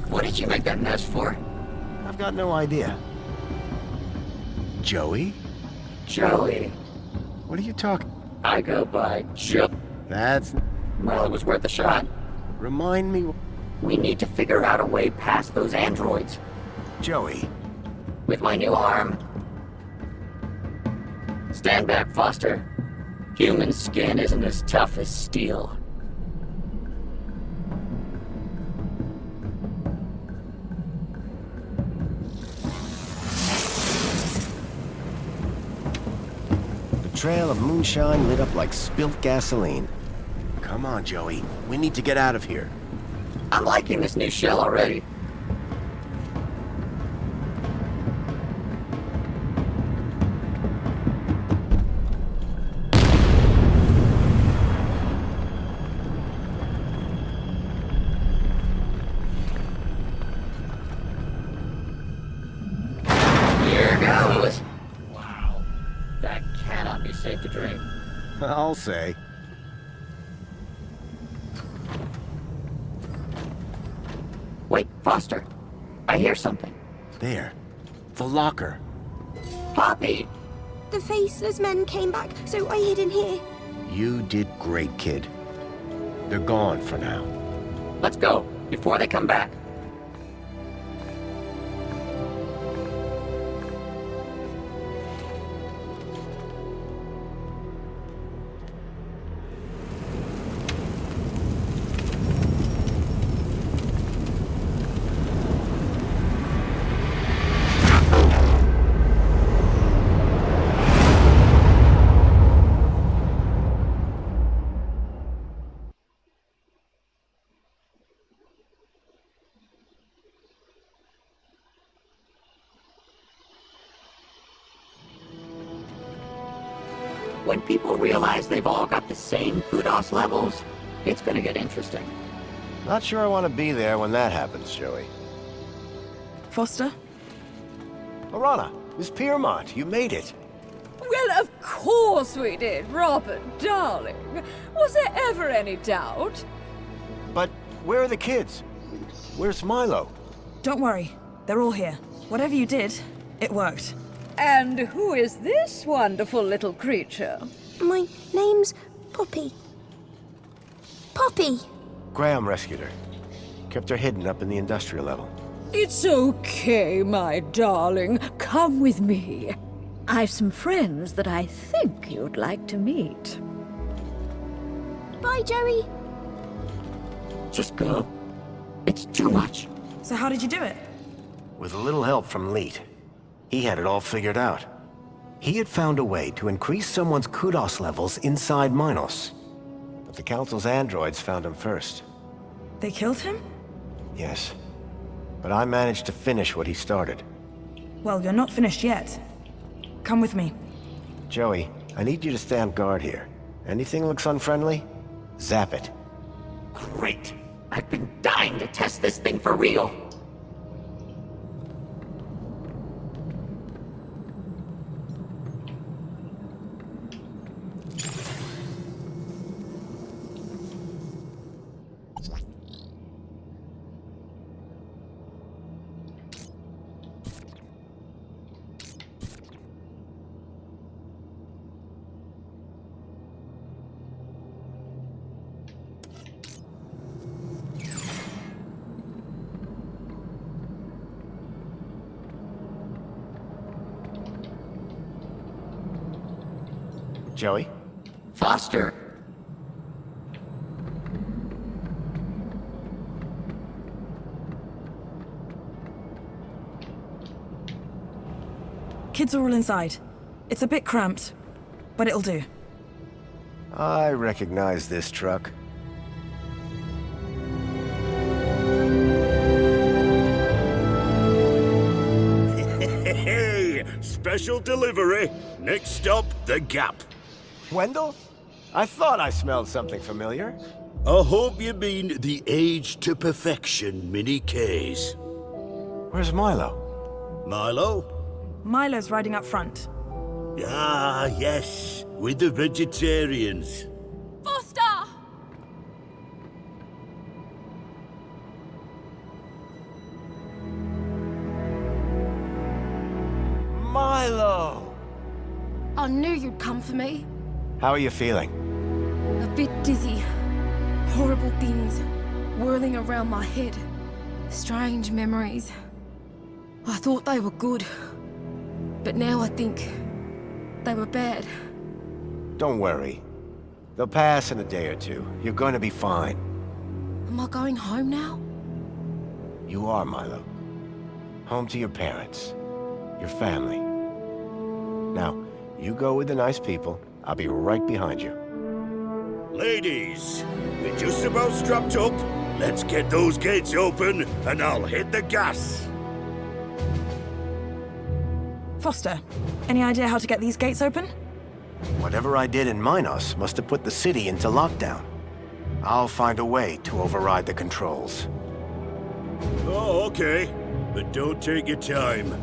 S14: What did you make that mess for?
S2: I've got no idea. Joey?
S14: Joey.
S2: What are you talking?
S14: I go by Joe.
S2: That's...
S14: Well, it was worth a shot.
S2: Remind me...
S14: We need to figure out a way past those androids.
S2: Joey.
S14: With my new arm. Stand back, Foster. Human skin isn't as tough as steel.
S2: Trail of moonshine lit up like spilt gasoline. Come on, Joey. We need to get out of here.
S14: I'm liking this new shell already. Here goes. Wow. That cannot be safe to drink.
S2: I'll say.
S14: Wait, Foster. I hear something.
S2: There. The locker.
S14: Poppy!
S13: The faceless men came back, so I hid in here.
S2: You did great, kid. They're gone for now.
S14: Let's go, before they come back. when people realize they've all got the same kudos levels, it's gonna get interesting.
S2: Not sure I want to be there when that happens, Joey.
S18: Foster?
S2: Lorana, Miss Piermont, you made it.
S9: Well, of course we did, Robert, darling. Was there ever any doubt?
S2: But where are the kids? Where's Milo?
S18: Don't worry. They're all here. Whatever you did, it worked.
S9: And who is this wonderful little creature?
S13: My name's Poppy. Poppy!
S2: Graham rescued her. Kept her hidden up in the industrial level.
S9: It's okay, my darling. Come with me. I've some friends that I think you'd like to meet.
S13: Bye, Joey.
S14: Just go. It's too much.
S18: So how did you do it?
S2: With a little help from Leet. He had it all figured out. He had found a way to increase someone's kudos levels inside Minos. But the Council's androids found him first.
S18: They killed him?
S2: Yes. But I managed to finish what he started.
S18: Well, you're not finished yet. Come with me.
S2: Joey, I need you to stand guard here. Anything looks unfriendly? Zap it.
S14: Great. I've been dying to test this thing for real.
S2: Joey?
S14: Foster.
S18: Kids are all inside. It's a bit cramped, but it'll do.
S2: I recognize this truck.
S7: Hey, special delivery. Next stop, the Gap.
S2: Wendell? I thought I smelled something familiar.
S7: I hope you mean the Age to Perfection mini case.
S2: Where's Milo?
S7: Milo?
S18: Milo's riding up front.
S7: Ah, yes, with the vegetarians.
S22: Foster!
S2: Milo!
S8: I knew you'd come for me.
S2: How are you feeling?
S8: A bit dizzy. Horrible things whirling around my head. Strange memories. I thought they were good, but now I think they were bad.
S2: Don't worry. They'll pass in a day or two. You're going to be fine.
S8: Am I going home now?
S2: You are, Milo. Home to your parents. Your family. Now, you go with the nice people. I'll be right behind you.
S7: Ladies, we're just about strapped up. Let's get those gates open, and I'll hit the gas.
S18: Foster, any idea how to get these gates open?
S2: Whatever I did in Minos must have put the city into lockdown. I'll find a way to override the controls.
S7: Oh, okay. But don't take your time.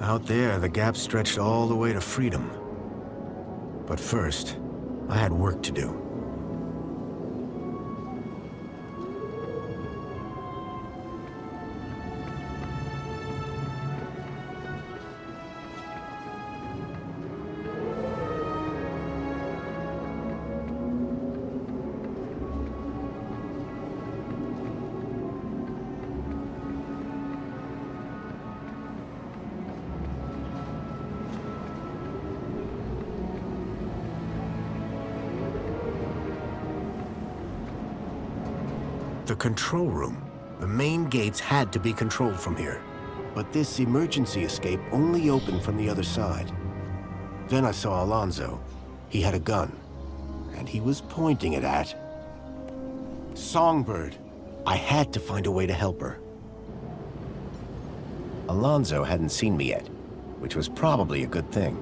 S6: Out there, the gap stretched all the way to freedom. But first, I had work to do. The control room. The main gates had to be controlled from here. But this emergency escape only opened from the other side. Then I saw Alonzo. He had a gun, and he was pointing it at Songbird. I had to find a way to help her. Alonzo hadn't seen me yet, which was probably a good thing.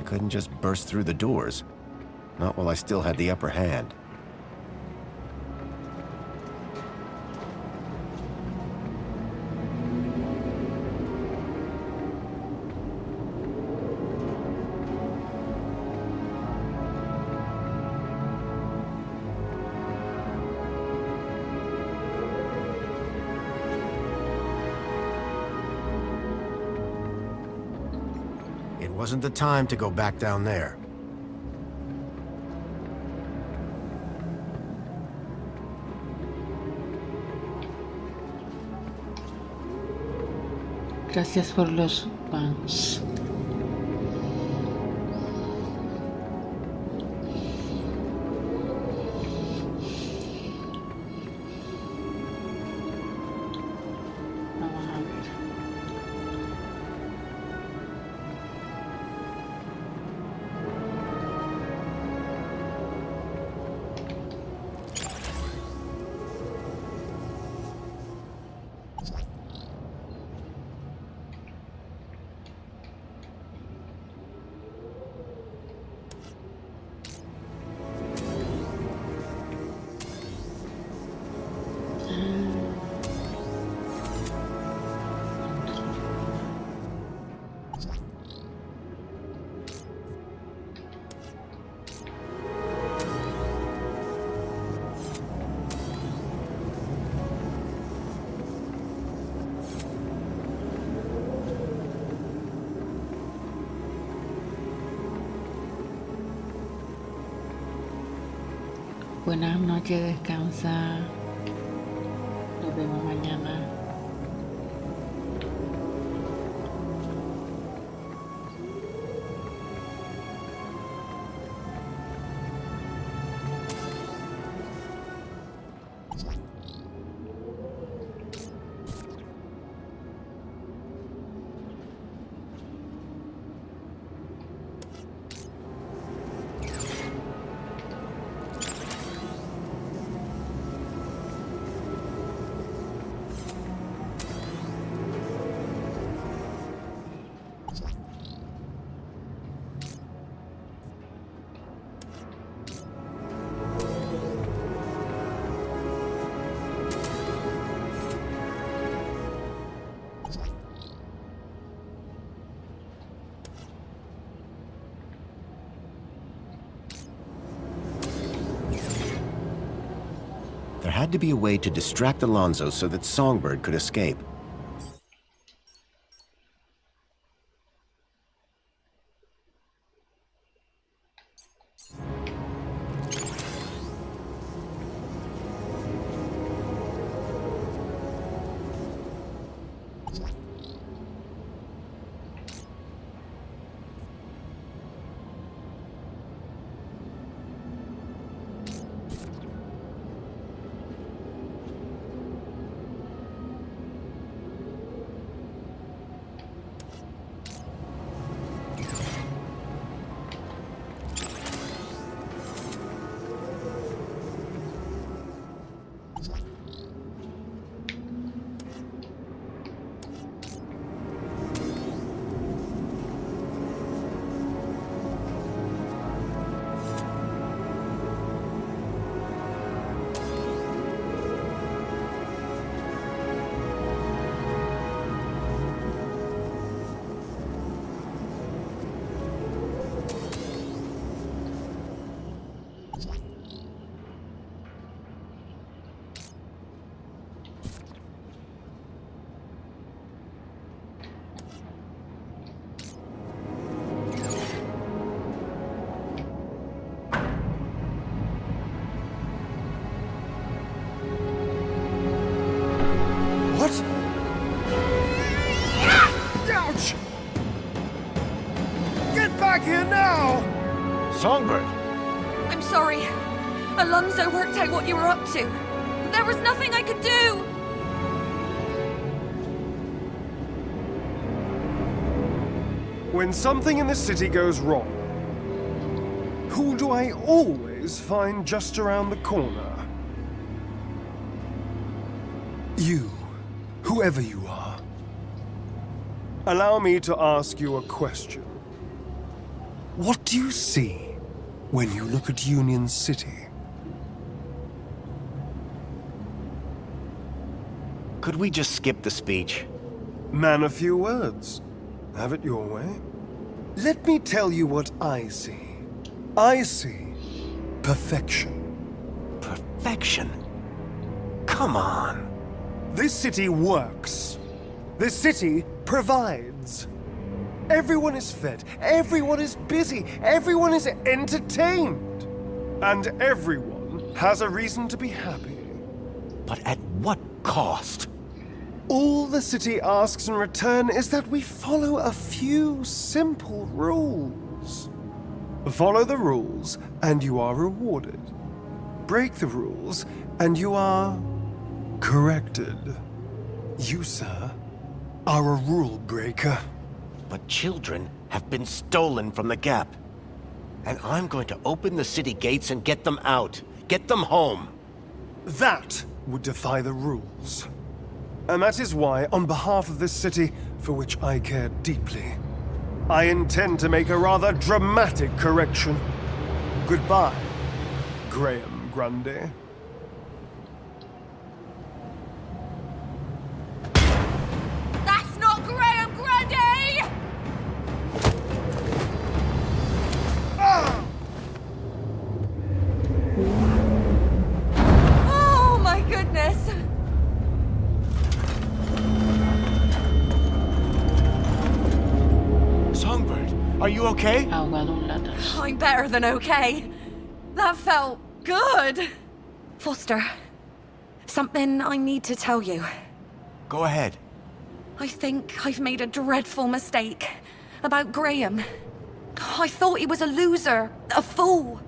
S6: Couldn't just burst through the doors. Not while I still had the upper hand. Wasn't the time to go back down there.
S1: Gracias por los pans. Buenas noches, descansa. Nos vemos mañana.
S6: There had to be a way to distract Alonzo so that Songbird could escape.
S19: What? Ouch! Get back here now!
S6: Songbird!
S22: I'm sorry. Alonso worked out what you were up to. There was nothing I could do!
S19: When something in the city goes wrong, who do I always find just around the corner? You, whoever you are. Allow me to ask you a question. What do you see when you look at Union City?
S6: Could we just skip the speech?
S19: Man, a few words. Have it your way. Let me tell you what I see. I see perfection.
S6: Perfection? Come on.
S19: This city works. This city provides. Everyone is fed, everyone is busy, everyone is entertained. And everyone has a reason to be happy.
S6: But at what cost?
S19: All the city asks in return is that we follow a few simple rules. Follow the rules, and you are rewarded. Break the rules, and you are corrected. You, sir, are a rule breaker.
S6: But children have been stolen from the Gap. And I'm going to open the city gates and get them out. Get them home.
S19: That would defy the rules. And that is why, on behalf of this city, for which I care deeply, I intend to make a rather dramatic correction. Goodbye, Graham Grundy.
S22: That's not Graham Grundy!
S19: Ah!
S22: Oh my goodness!
S6: Songbird, are you okay?
S22: I'm better than okay. That felt good. Foster, something I need to tell you.
S6: Go ahead.
S22: I think I've made a dreadful mistake about Graham. I thought he was a loser, a fool.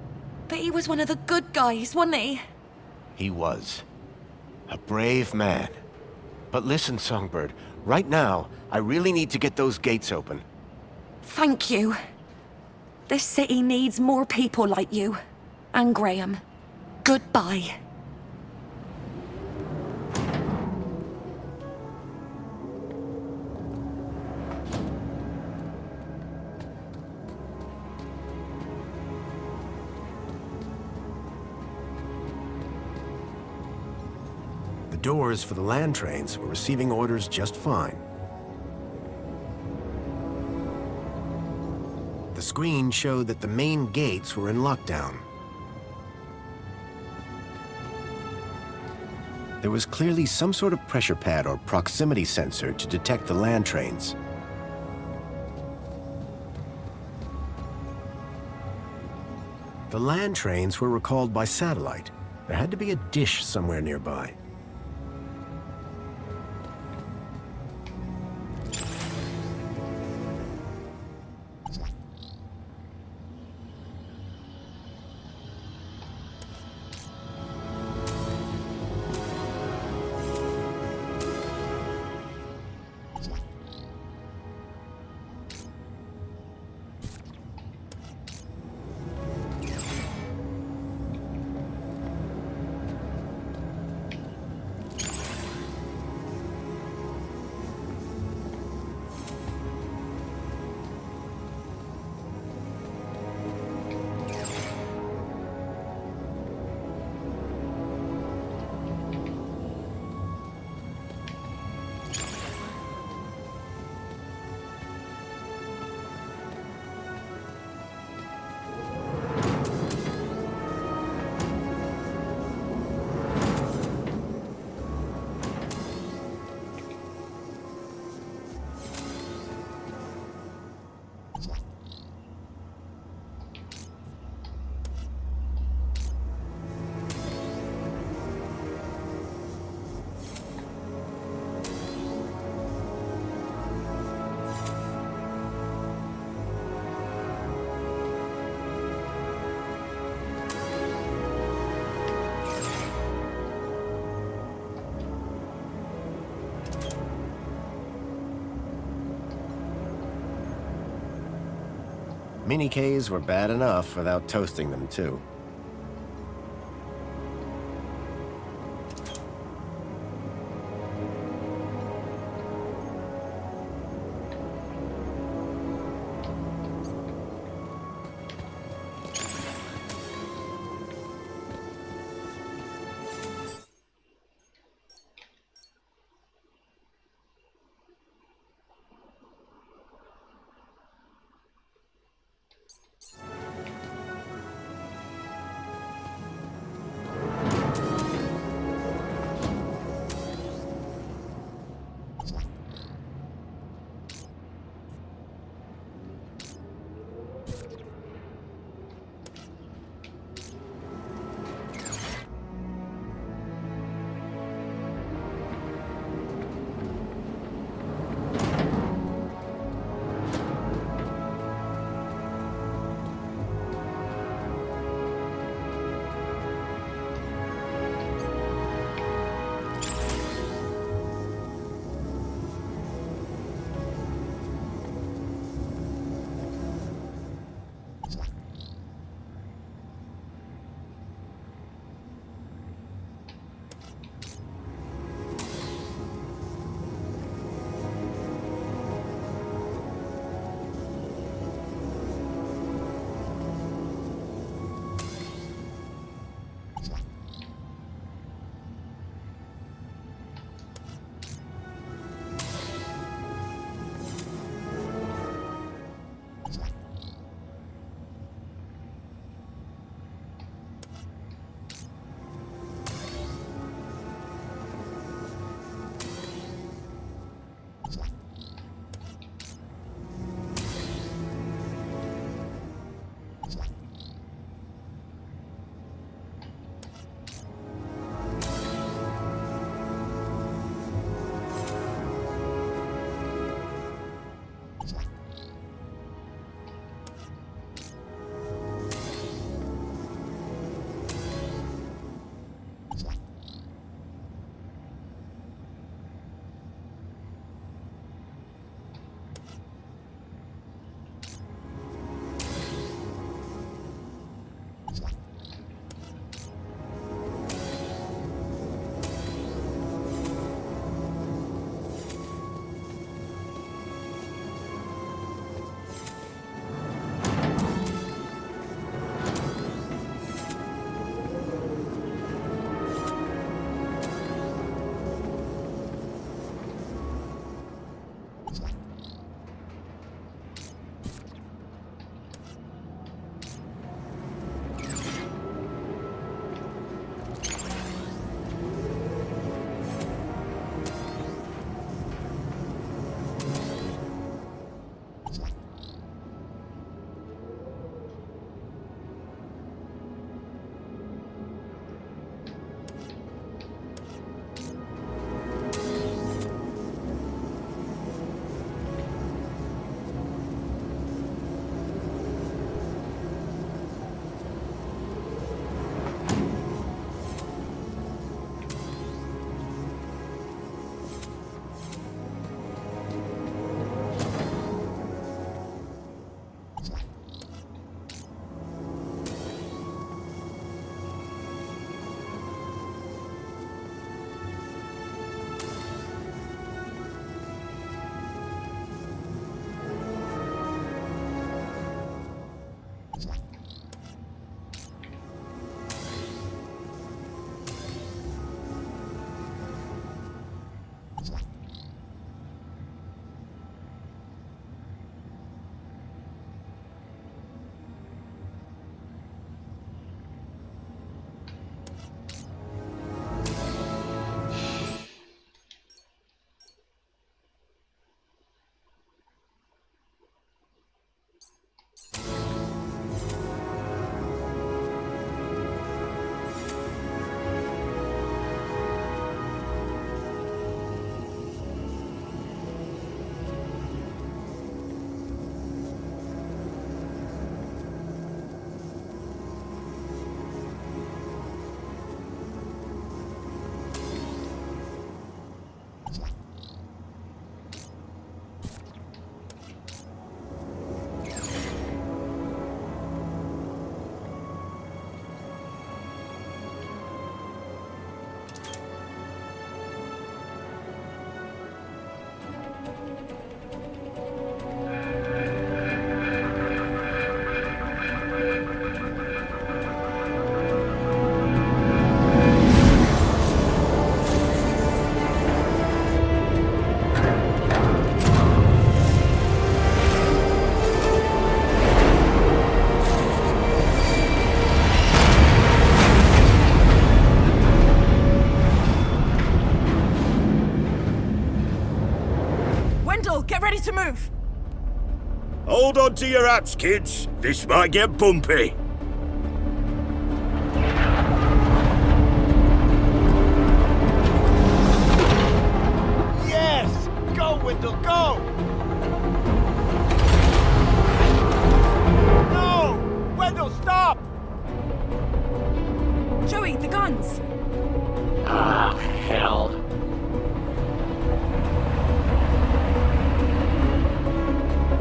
S22: But he was one of the good guys, wasn't he?
S6: He was. A brave man. But listen, Songbird, right now, I really need to get those gates open.
S22: Thank you. This city needs more people like you. And Graham. Goodbye.
S2: The doors for the land trains were receiving orders just fine. The screen showed that the main gates were in lockdown. There was clearly some sort of pressure pad or proximity sensor to detect the land trains. The land trains were recalled by satellite. There had to be a dish somewhere nearby. Mini Ks were bad enough without toasting them, too.
S18: Will, get ready to move!
S7: Hold on to your hats, kids. This might get bumpy.
S17: Yes! Go, Wendell, go! No! Wendell, stop!
S18: Joey, the guns!
S14: Ah, hell.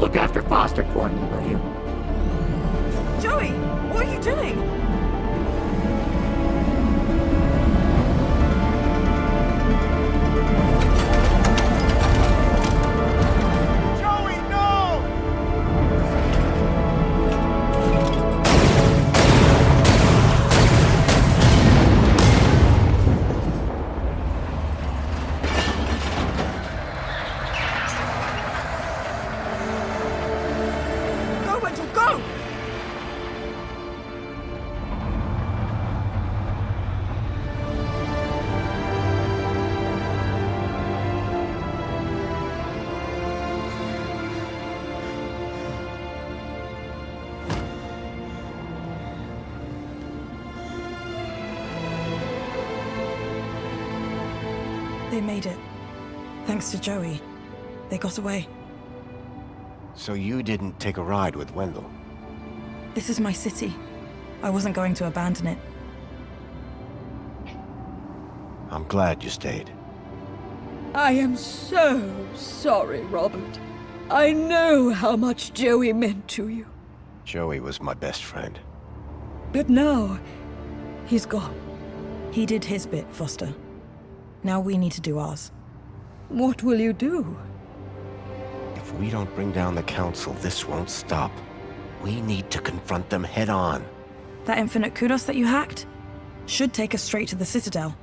S14: Look after Foster for me, will you?
S18: Joey, what are you doing?
S17: Joey, no!
S18: Go, Wendell, go! They made it. Thanks to Joey. They got away.
S6: So you didn't take a ride with Wendell?
S18: This is my city. I wasn't going to abandon it.
S6: I'm glad you stayed.
S9: I am so sorry, Robert. I know how much Joey meant to you.
S6: Joey was my best friend.
S9: But now, he's gone.
S18: He did his bit, Foster. Now we need to do ours.
S9: What will you do?
S6: If we don't bring down the Council, this won't stop. We need to confront them head on.
S18: That infinite kudos that you hacked should take us straight to the Citadel.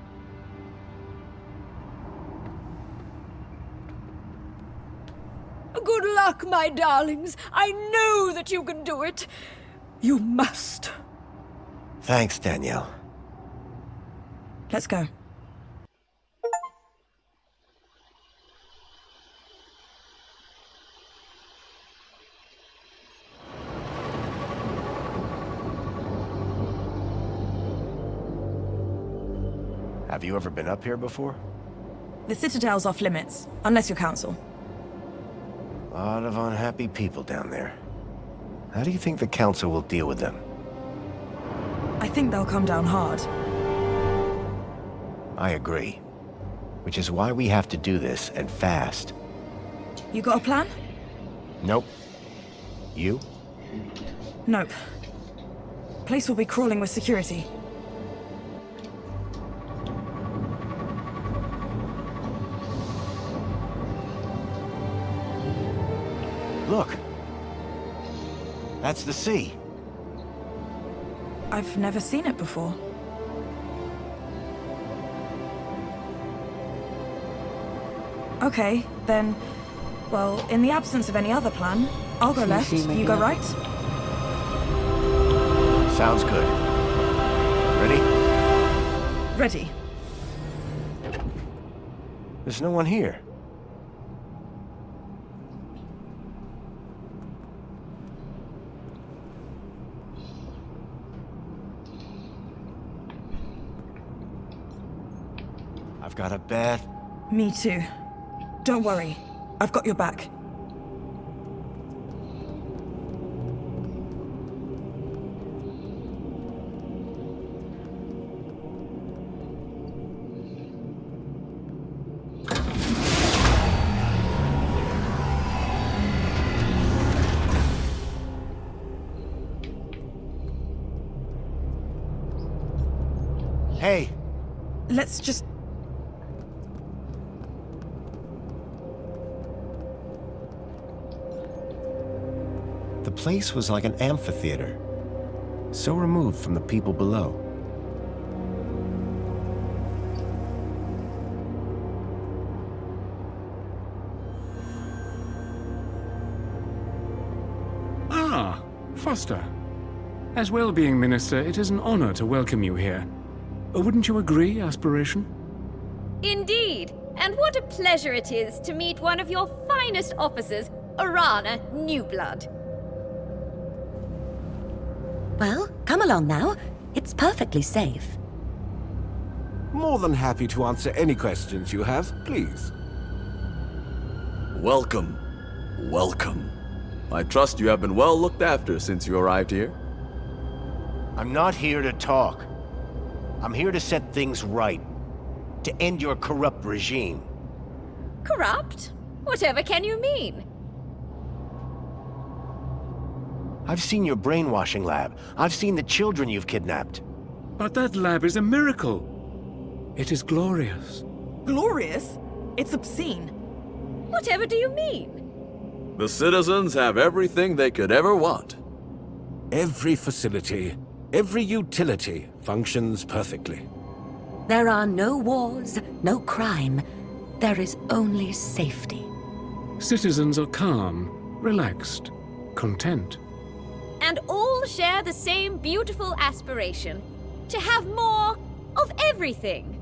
S9: Good luck, my darlings. I know that you can do it. You must.
S6: Thanks, Danielle.
S18: Let's go.
S6: Have you ever been up here before?
S18: The Citadel's off limits, unless you're Council.
S6: A lot of unhappy people down there. How do you think the Council will deal with them?
S18: I think they'll come down hard.
S6: I agree. Which is why we have to do this, and fast.
S18: You got a plan?
S6: Nope. You?
S18: Nope. Place will be crawling with security.
S6: Look! That's the sea.
S18: I've never seen it before. Okay, then... Well, in the absence of any other plan, I'll go left, you go right.
S6: Sounds good. Ready?
S18: Ready.
S6: There's no one here. I've got a bad...
S18: Me too. Don't worry. I've got your back.
S6: Hey!
S18: Let's just...
S6: The place was like an amphitheater, so removed from the people below.
S10: Ah, Foster. As well-being minister, it is an honor to welcome you here. Wouldn't you agree, Aspiration?
S22: Indeed. And what a pleasure it is to meet one of your finest officers, Arana Newblood.
S3: Well, come along now. It's perfectly safe.
S17: More than happy to answer any questions you have, please.
S16: Welcome. Welcome. I trust you have been well looked after since you arrived here.
S2: I'm not here to talk. I'm here to set things right. To end your corrupt regime.
S22: Corrupt? Whatever can you mean?
S2: I've seen your brainwashing lab. I've seen the children you've kidnapped.
S10: But that lab is a miracle. It is glorious.
S18: Glorious? It's obscene.
S22: Whatever do you mean?
S16: The citizens have everything they could ever want.
S17: Every facility, every utility functions perfectly.
S3: There are no wars, no crime. There is only safety.
S10: Citizens are calm, relaxed, content.
S22: And all share the same beautiful aspiration to have more of everything.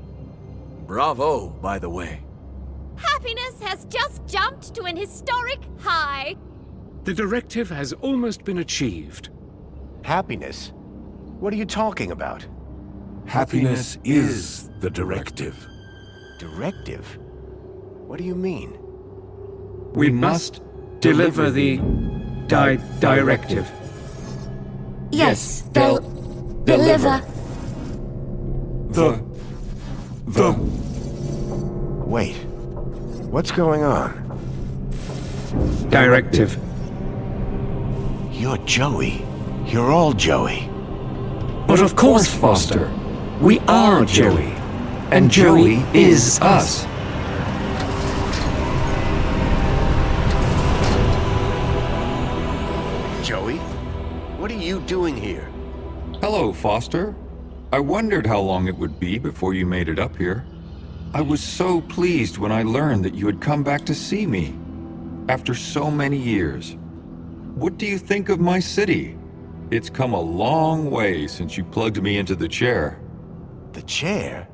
S16: Bravo, by the way.
S22: Happiness has just jumped to an historic high.
S10: The directive has almost been achieved.
S2: Happiness? What are you talking about?
S4: Happiness is the directive.
S2: Directive? What do you mean?
S10: We must deliver the directive.
S3: Yes, they'll deliver.
S4: The...
S2: Wait. What's going on?
S10: Directive.
S2: You're Joey. You're all Joey.
S10: But of course, Foster. We are Joey. And Joey is us.
S2: Joey? What are you doing here?
S21: Hello, Foster. I wondered how long it would be before you made it up here. I was so pleased when I learned that you had come back to see me. After so many years. What do you think of my city? It's come a long way since you plugged me into the chair.
S2: The chair?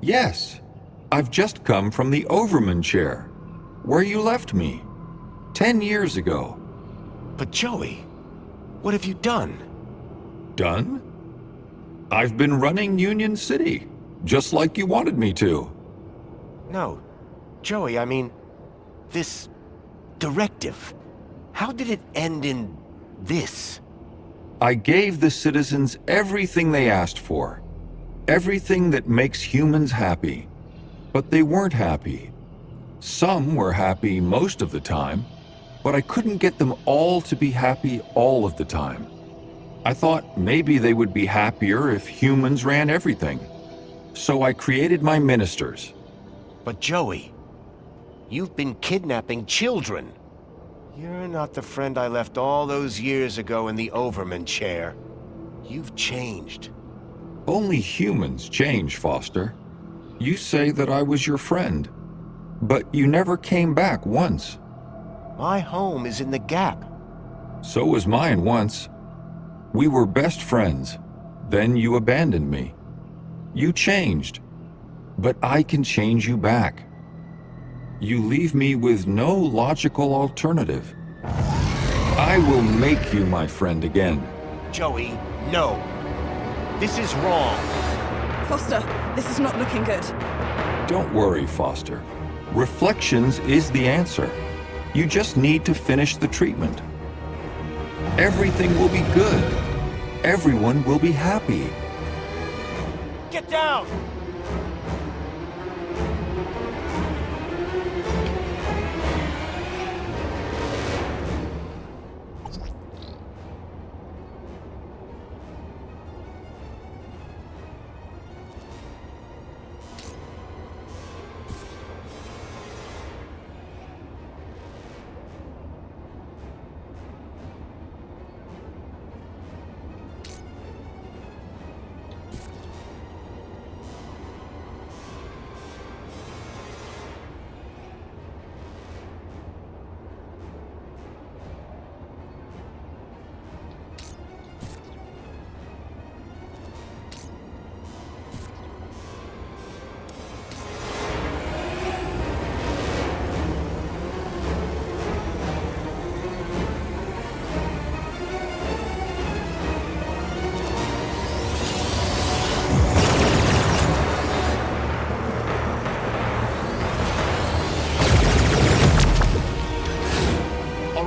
S21: Yes. I've just come from the Overman chair, where you left me 10 years ago.
S2: But Joey, what have you done?
S21: Done? I've been running Union City, just like you wanted me to.
S2: No, Joey, I mean, this directive. How did it end in this?
S21: I gave the citizens everything they asked for. Everything that makes humans happy. But they weren't happy. Some were happy most of the time, but I couldn't get them all to be happy all of the time. I thought maybe they would be happier if humans ran everything. So I created my ministers.
S2: But Joey, you've been kidnapping children. You're not the friend I left all those years ago in the Overman chair. You've changed.
S21: Only humans change, Foster. You say that I was your friend, but you never came back once.
S2: My home is in the Gap.
S21: So was mine once. We were best friends. Then you abandoned me. You changed. But I can change you back. You leave me with no logical alternative. I will make you my friend again.
S2: Joey, no. This is wrong.
S18: Foster, this is not looking good.
S21: Don't worry, Foster. Reflections is the answer. You just need to finish the treatment. Everything will be good. Everyone will be happy.
S2: Get down!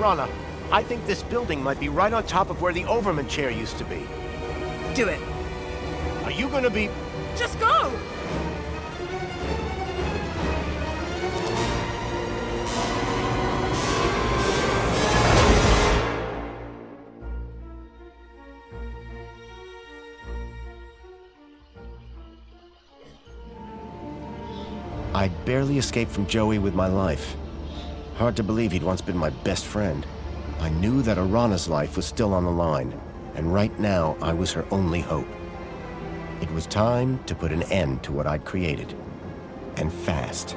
S6: Rana, I think this building might be right on top of where the Overman chair used to be.
S18: Do it.
S6: Are you gonna be...
S18: Just go!
S6: I'd barely escaped from Joey with my life. Hard to believe he'd once been my best friend. I knew that Arana's life was still on the line, and right now I was her only hope. It was time to put an end to what I'd created. And fast.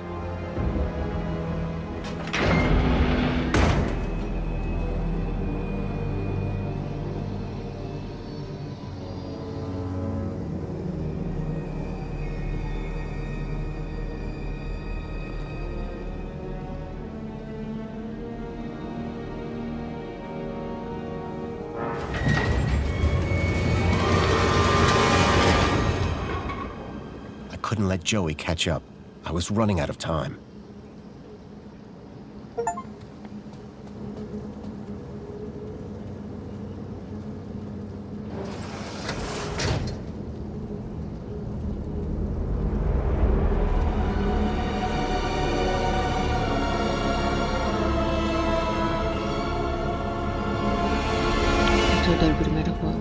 S6: Couldn't let Joey catch up. I was running out of time.
S1: Esto del primer juego.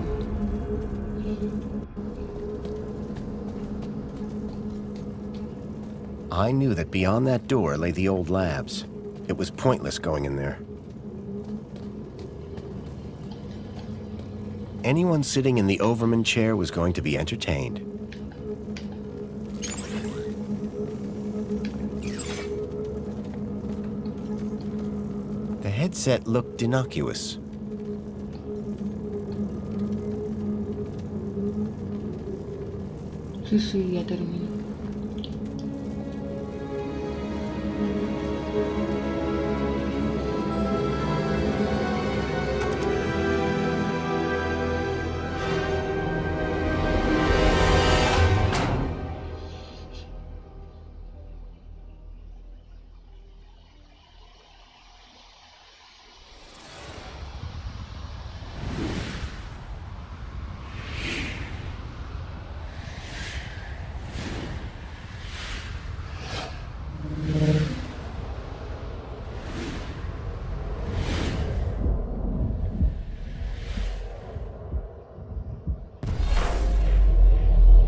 S6: I knew that beyond that door lay the old labs. It was pointless going in there. Anyone sitting in the Overman chair was going to be entertained. The headset looked innocuous.
S1: Sí, ya terminé.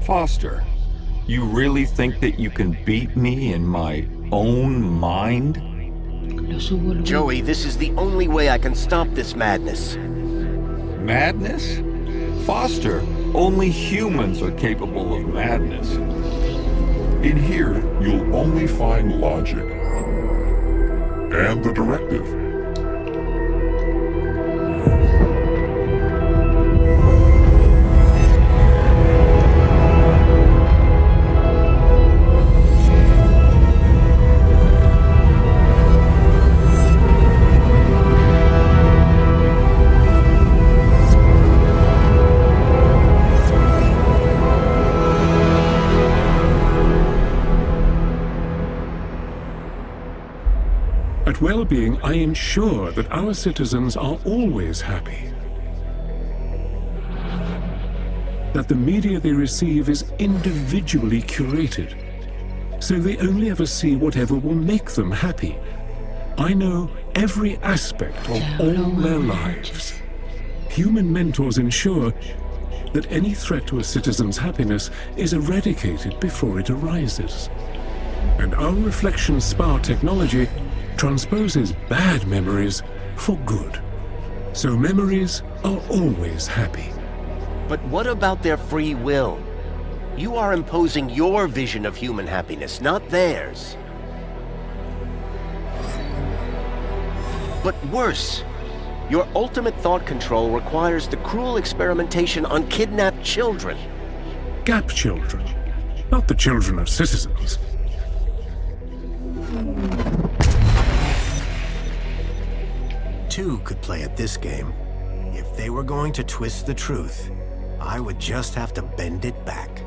S21: Foster, you really think that you can beat me in my own mind?
S6: Joey, this is the only way I can stop this madness.
S21: Madness? Foster, only humans are capable of madness.
S11: In here, you'll only find logic. And the directive. At Well-Being, I ensure that our citizens are always happy. That the media they receive is individually curated, so they only ever see whatever will make them happy. I know every aspect of all their lives. Human mentors ensure that any threat to a citizen's happiness is eradicated before it arises. And our reflection spar technology transposes bad memories for good. So memories are always happy.
S6: But what about their free will? You are imposing your vision of human happiness, not theirs. But worse, your ultimate thought control requires the cruel experimentation on kidnapped children.
S11: GAP children, not the children of citizens.
S6: Two could play at this game. If they were going to twist the truth, I would just have to bend it back.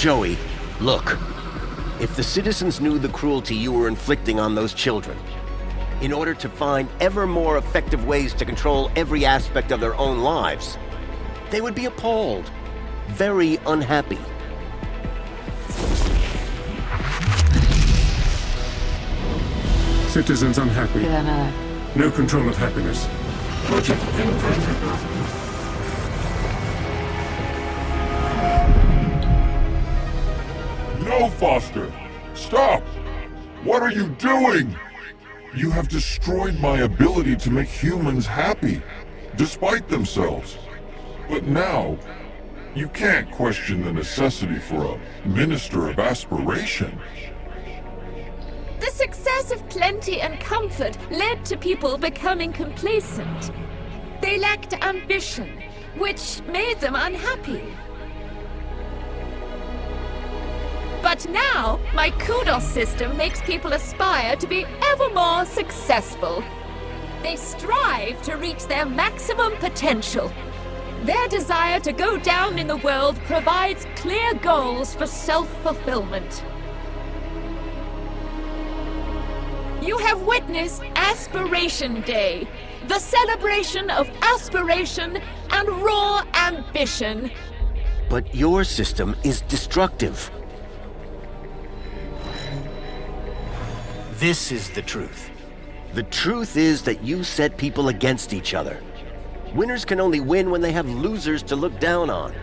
S2: Joey, look. If the citizens knew the cruelty you were inflicting on those children, in order to find ever more effective ways to control every aspect of their own lives, they would be appalled, very unhappy.
S11: Citizens unhappy. No control of happiness. Logic infinite.
S5: No, Foster! Stop! What are you doing? You have destroyed my ability to make humans happy, despite themselves. But now, you can't question the necessity for a minister of aspiration.
S9: The success of plenty and comfort led to people becoming complacent. They lacked ambition, which made them unhappy. But now, my kudos system makes people aspire to be ever more successful. They strive to reach their maximum potential. Their desire to go down in the world provides clear goals for self-fulfillment. You have witnessed Aspiration Day, the celebration of aspiration and raw ambition.
S2: But your system is destructive. This is the truth. The truth is that you set people against each other. Winners can only win when they have losers to look down on.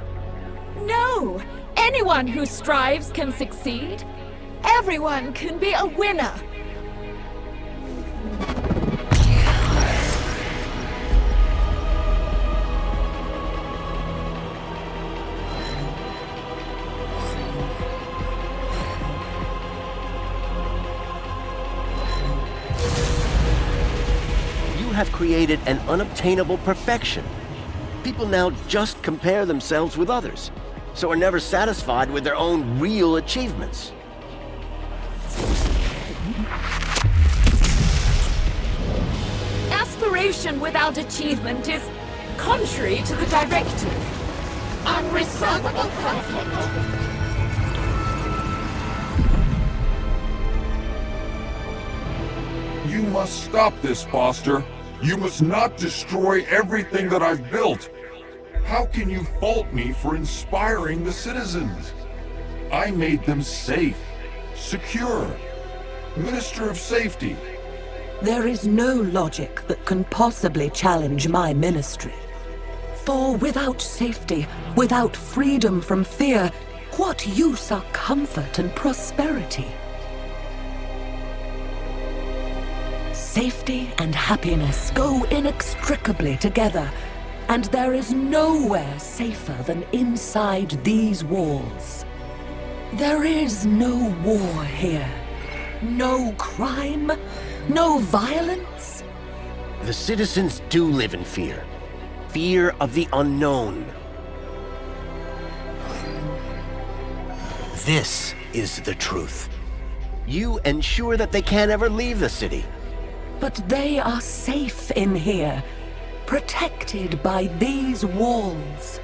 S9: No! Anyone who strives can succeed. Everyone can be a winner.
S2: Have created an unobtainable perfection. People now just compare themselves with others, so are never satisfied with their own real achievements.
S9: Aspiration without achievement is contrary to the directive. Unresolvable conflict.
S5: You must stop this, Foster. You must not destroy everything that I've built. How can you fault me for inspiring the citizens? I made them safe, secure, Minister of Safety.
S15: There is no logic that can possibly challenge my ministry. For without safety, without freedom from fear, what use are comfort and prosperity? Safety and happiness go inextricably together, and there is nowhere safer than inside these walls. There is no war here. No crime, no violence.
S2: The citizens do live in fear. Fear of the unknown. This is the truth. You ensure that they can't ever leave the city.
S15: But they are safe in here, protected by these walls.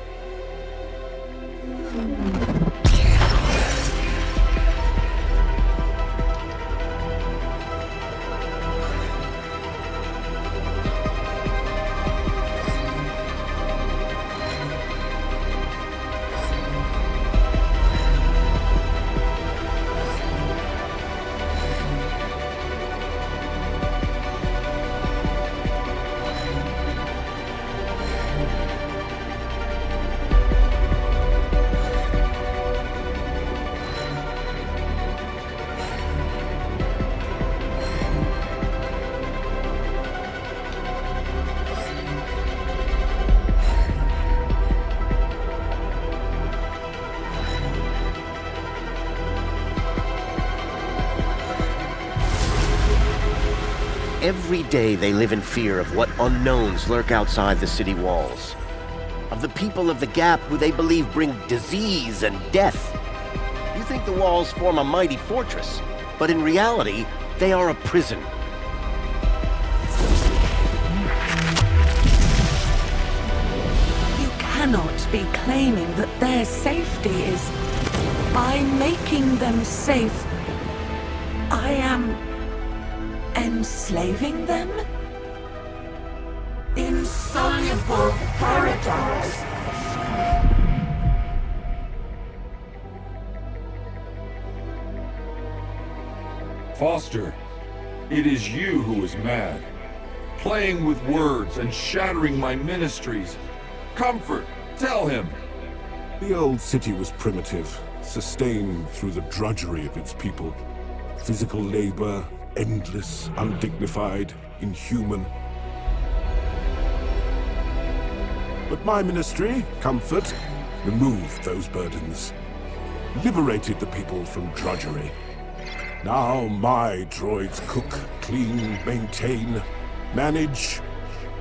S2: Every day they live in fear of what unknowns lurk outside the city walls. Of the people of the Gap who they believe bring disease and death. You think the walls form a mighty fortress, but in reality, they are a prison.
S15: You cannot be claiming that their safety is By making them safe, I am enslaving them? Insoluble paradise.
S21: Foster, it is you who is mad. Playing with words and shattering my ministries. Comfort, tell him.
S4: The old city was primitive, sustained through the drudgery of its people. Physical labor, endless, undignified, inhuman. But my ministry, Comfort, removed those burdens. Liberated the people from drudgery. Now my droids cook, clean, maintain, manage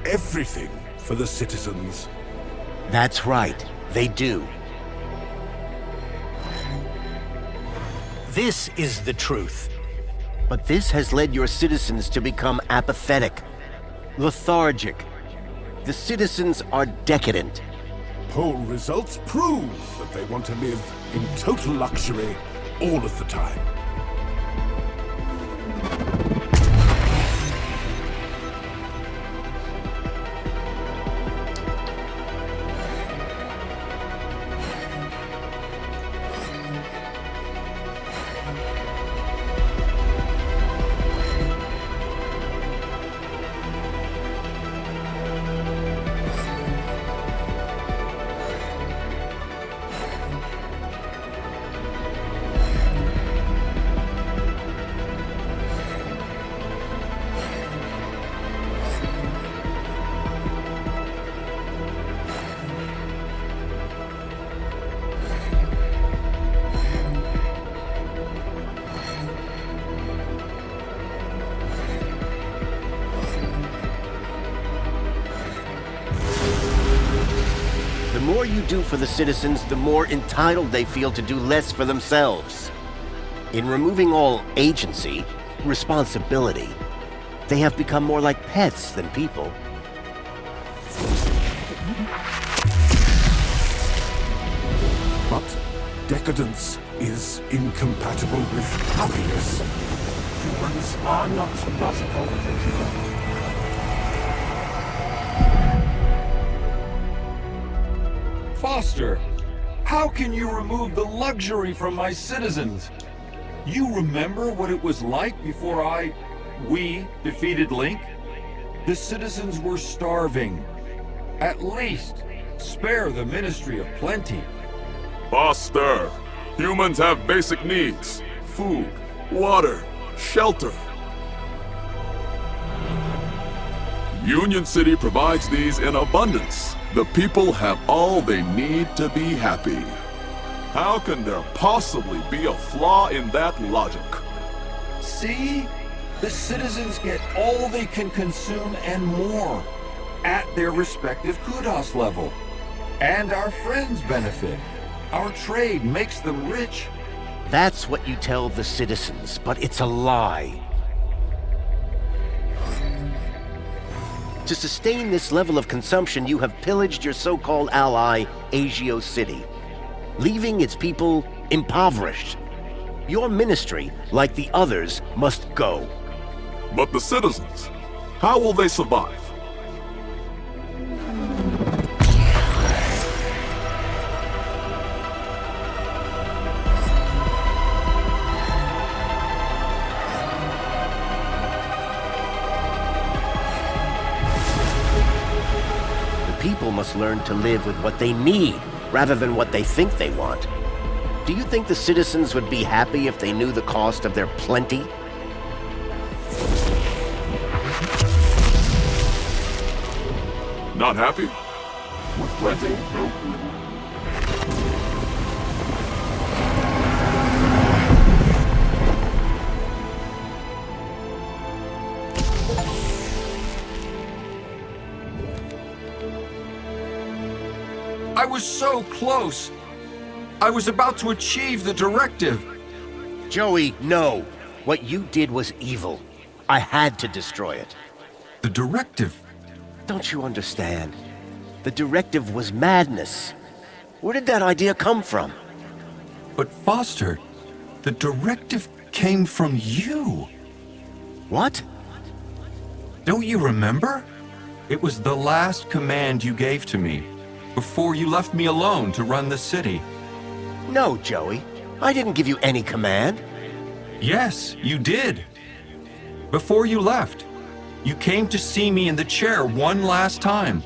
S4: everything for the citizens.
S6: That's right, they do. This is the truth. But this has led your citizens to become apathetic, lethargic. The citizens are decadent.
S4: Poll results prove that they want to live in total luxury all of the time.
S6: The more you do for the citizens, the more entitled they feel to do less for themselves. In removing all agency, responsibility, they have become more like pets than people.
S4: But decadence is incompatible with happiness. Humans are not logical.
S21: Foster, how can you remove the luxury from my citizens? You remember what it was like before we defeated Link? The citizens were starving. At least, spare the Ministry of Plenty.
S5: Foster, humans have basic needs. Food, water, shelter. Union City provides these in abundance. The people have all they need to be happy. How can there possibly be a flaw in that logic?
S21: See? The citizens get all they can consume and more, at their respective kudos level. And our friends benefit. Our trade makes them rich.
S6: That's what you tell the citizens, but it's a lie. To sustain this level of consumption, you have pillaged your so-called ally, Agio City, leaving its people impoverished. Your ministry, like the others, must go.
S5: But the citizens, how will they survive?
S6: People must learn to live with what they need, rather than what they think they want. Do you think the citizens would be happy if they knew the cost of their plenty?
S5: Not happy? With plenty?
S21: I was so close. I was about to achieve the directive.
S6: Joey, no. What you did was evil. I had to destroy it.
S21: The directive?
S6: Don't you understand? The directive was madness. Where did that idea come from?
S21: But Foster, the directive came from you.
S6: What?
S21: Don't you remember? It was the last command you gave to me, before you left me alone to run the city.
S6: No, Joey. I didn't give you any command.
S21: Yes, you did. Before you left, you came to see me in the chair one last time.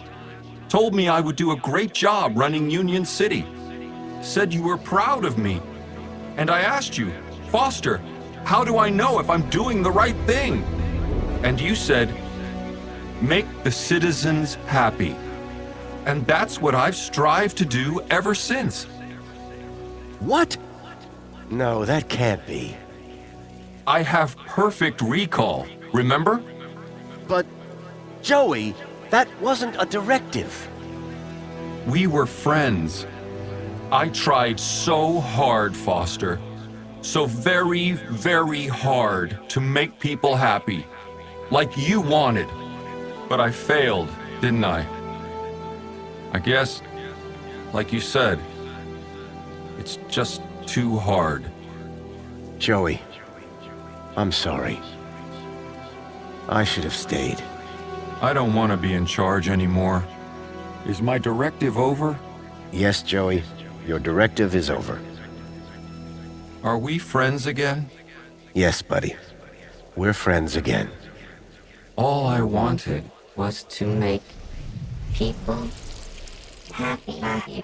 S21: Told me I would do a great job running Union City. Said you were proud of me. And I asked you, Foster, how do I know if I'm doing the right thing? And you said, make the citizens happy. And that's what I've strived to do ever since.
S6: What? No, that can't be.
S21: I have perfect recall, remember?
S6: But, Joey, that wasn't a directive.
S21: We were friends. I tried so hard, Foster. So very, very hard to make people happy. Like you wanted. But I failed, didn't I? I guess, like you said, it's just too hard.
S6: Joey, I'm sorry. I should have stayed.
S21: I don't want to be in charge anymore. Is my directive over?
S6: Yes, Joey. Your directive is over.
S21: Are we friends again?
S6: Yes, buddy. We're friends again.
S21: All I wanted
S14: was to make people happy.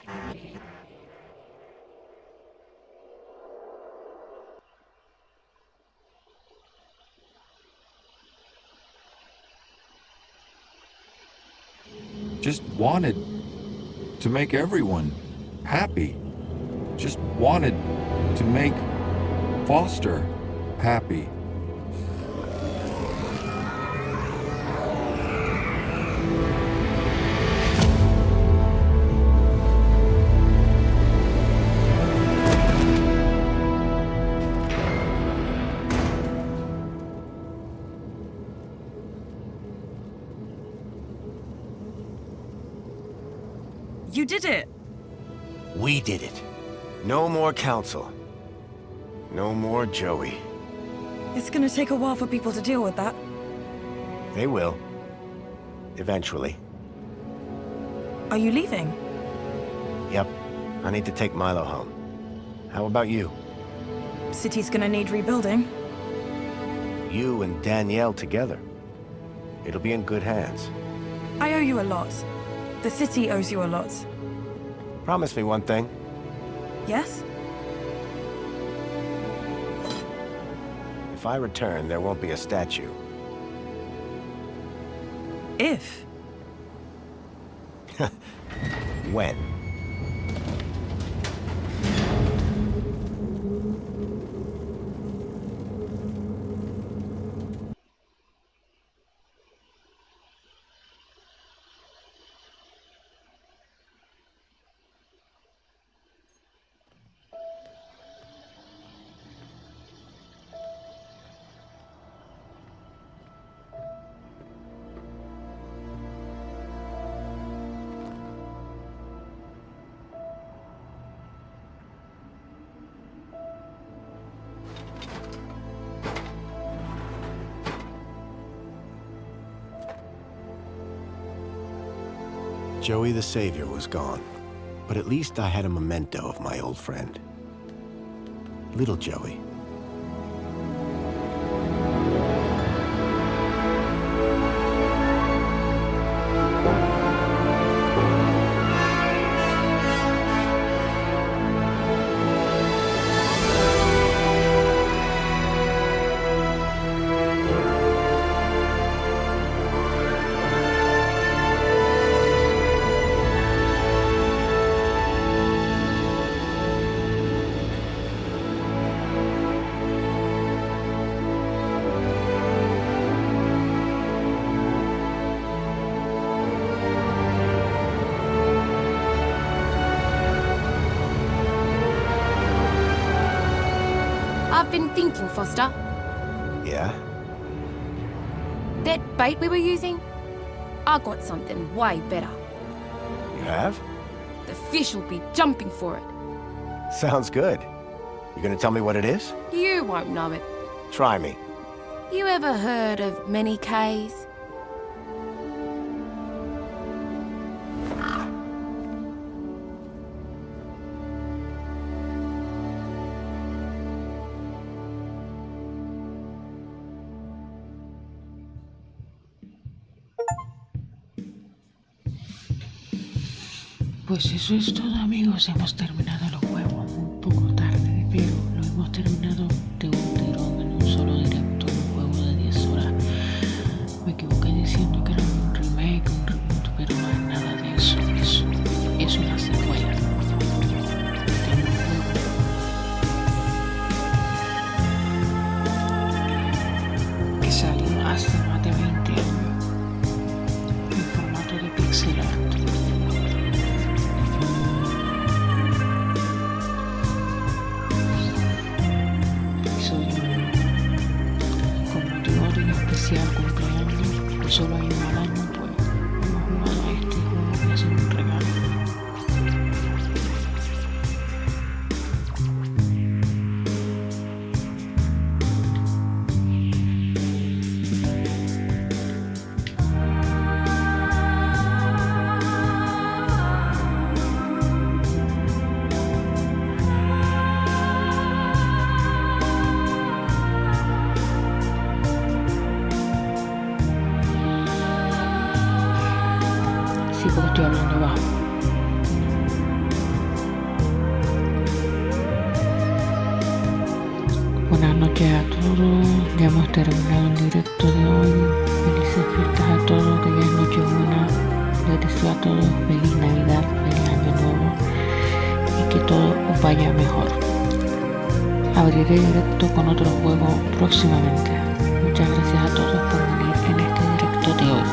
S21: Just wanted to make everyone happy. Just wanted to make Foster happy.
S18: You did it!
S6: We did it. No more council. No more Joey.
S18: It's gonna take a while for people to deal with that.
S6: They will. Eventually.
S18: Are you leaving?
S6: Yep. I need to take Milo home. How about you?
S18: City's gonna need rebuilding.
S6: You and Danielle together. It'll be in good hands.
S18: I owe you a lot. The city owes you a lot.
S6: Promise me one thing.
S18: Yes?
S6: If I return, there won't be a statue.
S18: If?
S6: When? Joey the Savior was gone, but at least I had a memento of my old friend. Little Joey.
S8: I've been thinking, Foster.
S6: Yeah?
S8: That bait we were using? I got something way better.
S6: You have?
S8: The fish will be jumping for it.
S6: Sounds good.
S2: You gonna tell me what it is?
S8: You won't know it.
S2: Try me.
S8: You ever heard of many Ks?
S1: Pues eso es todo, amigos. Hemos terminado los juegos un poco tarde, pero lo hemos terminado de un tirón en un solo directo, un juego de 10 horas. Me equivoqué diciendo que era un remake, un reboot, pero no es nada de eso. Es una secuela. Que salió hace más de 20 años en formato de pixel art. Especial cumpleaños, que solo hay uno al año, pues hemos jugado a este juego que es un regalo. Porque estoy hablando bajo. Buenas noches a todos, ya hemos terminado el directo de hoy. Felices fiestas a todos, que ya es Nochebuena. Les deseo a todos feliz Navidad, feliz Año Nuevo y que todo os vaya mejor. Abriré directo con otro juego próximamente. Muchas gracias a todos por venir en este directo de hoy.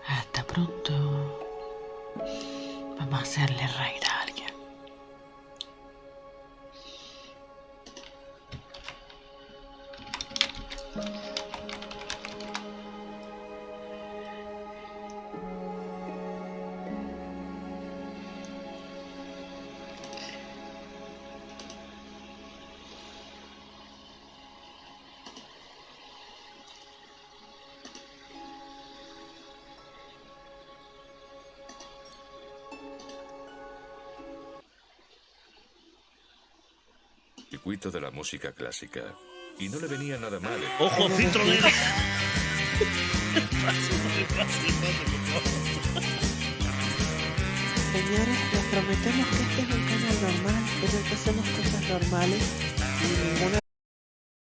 S1: Hasta pronto. Vamos a hacerle reír.
S12: Circuito de la música clásica. Y no le venía nada mal.
S20: ¡Ojo, citronero!
S23: Señores, les prometemos que este es un canal normal en el que hacemos cosas normales y ninguna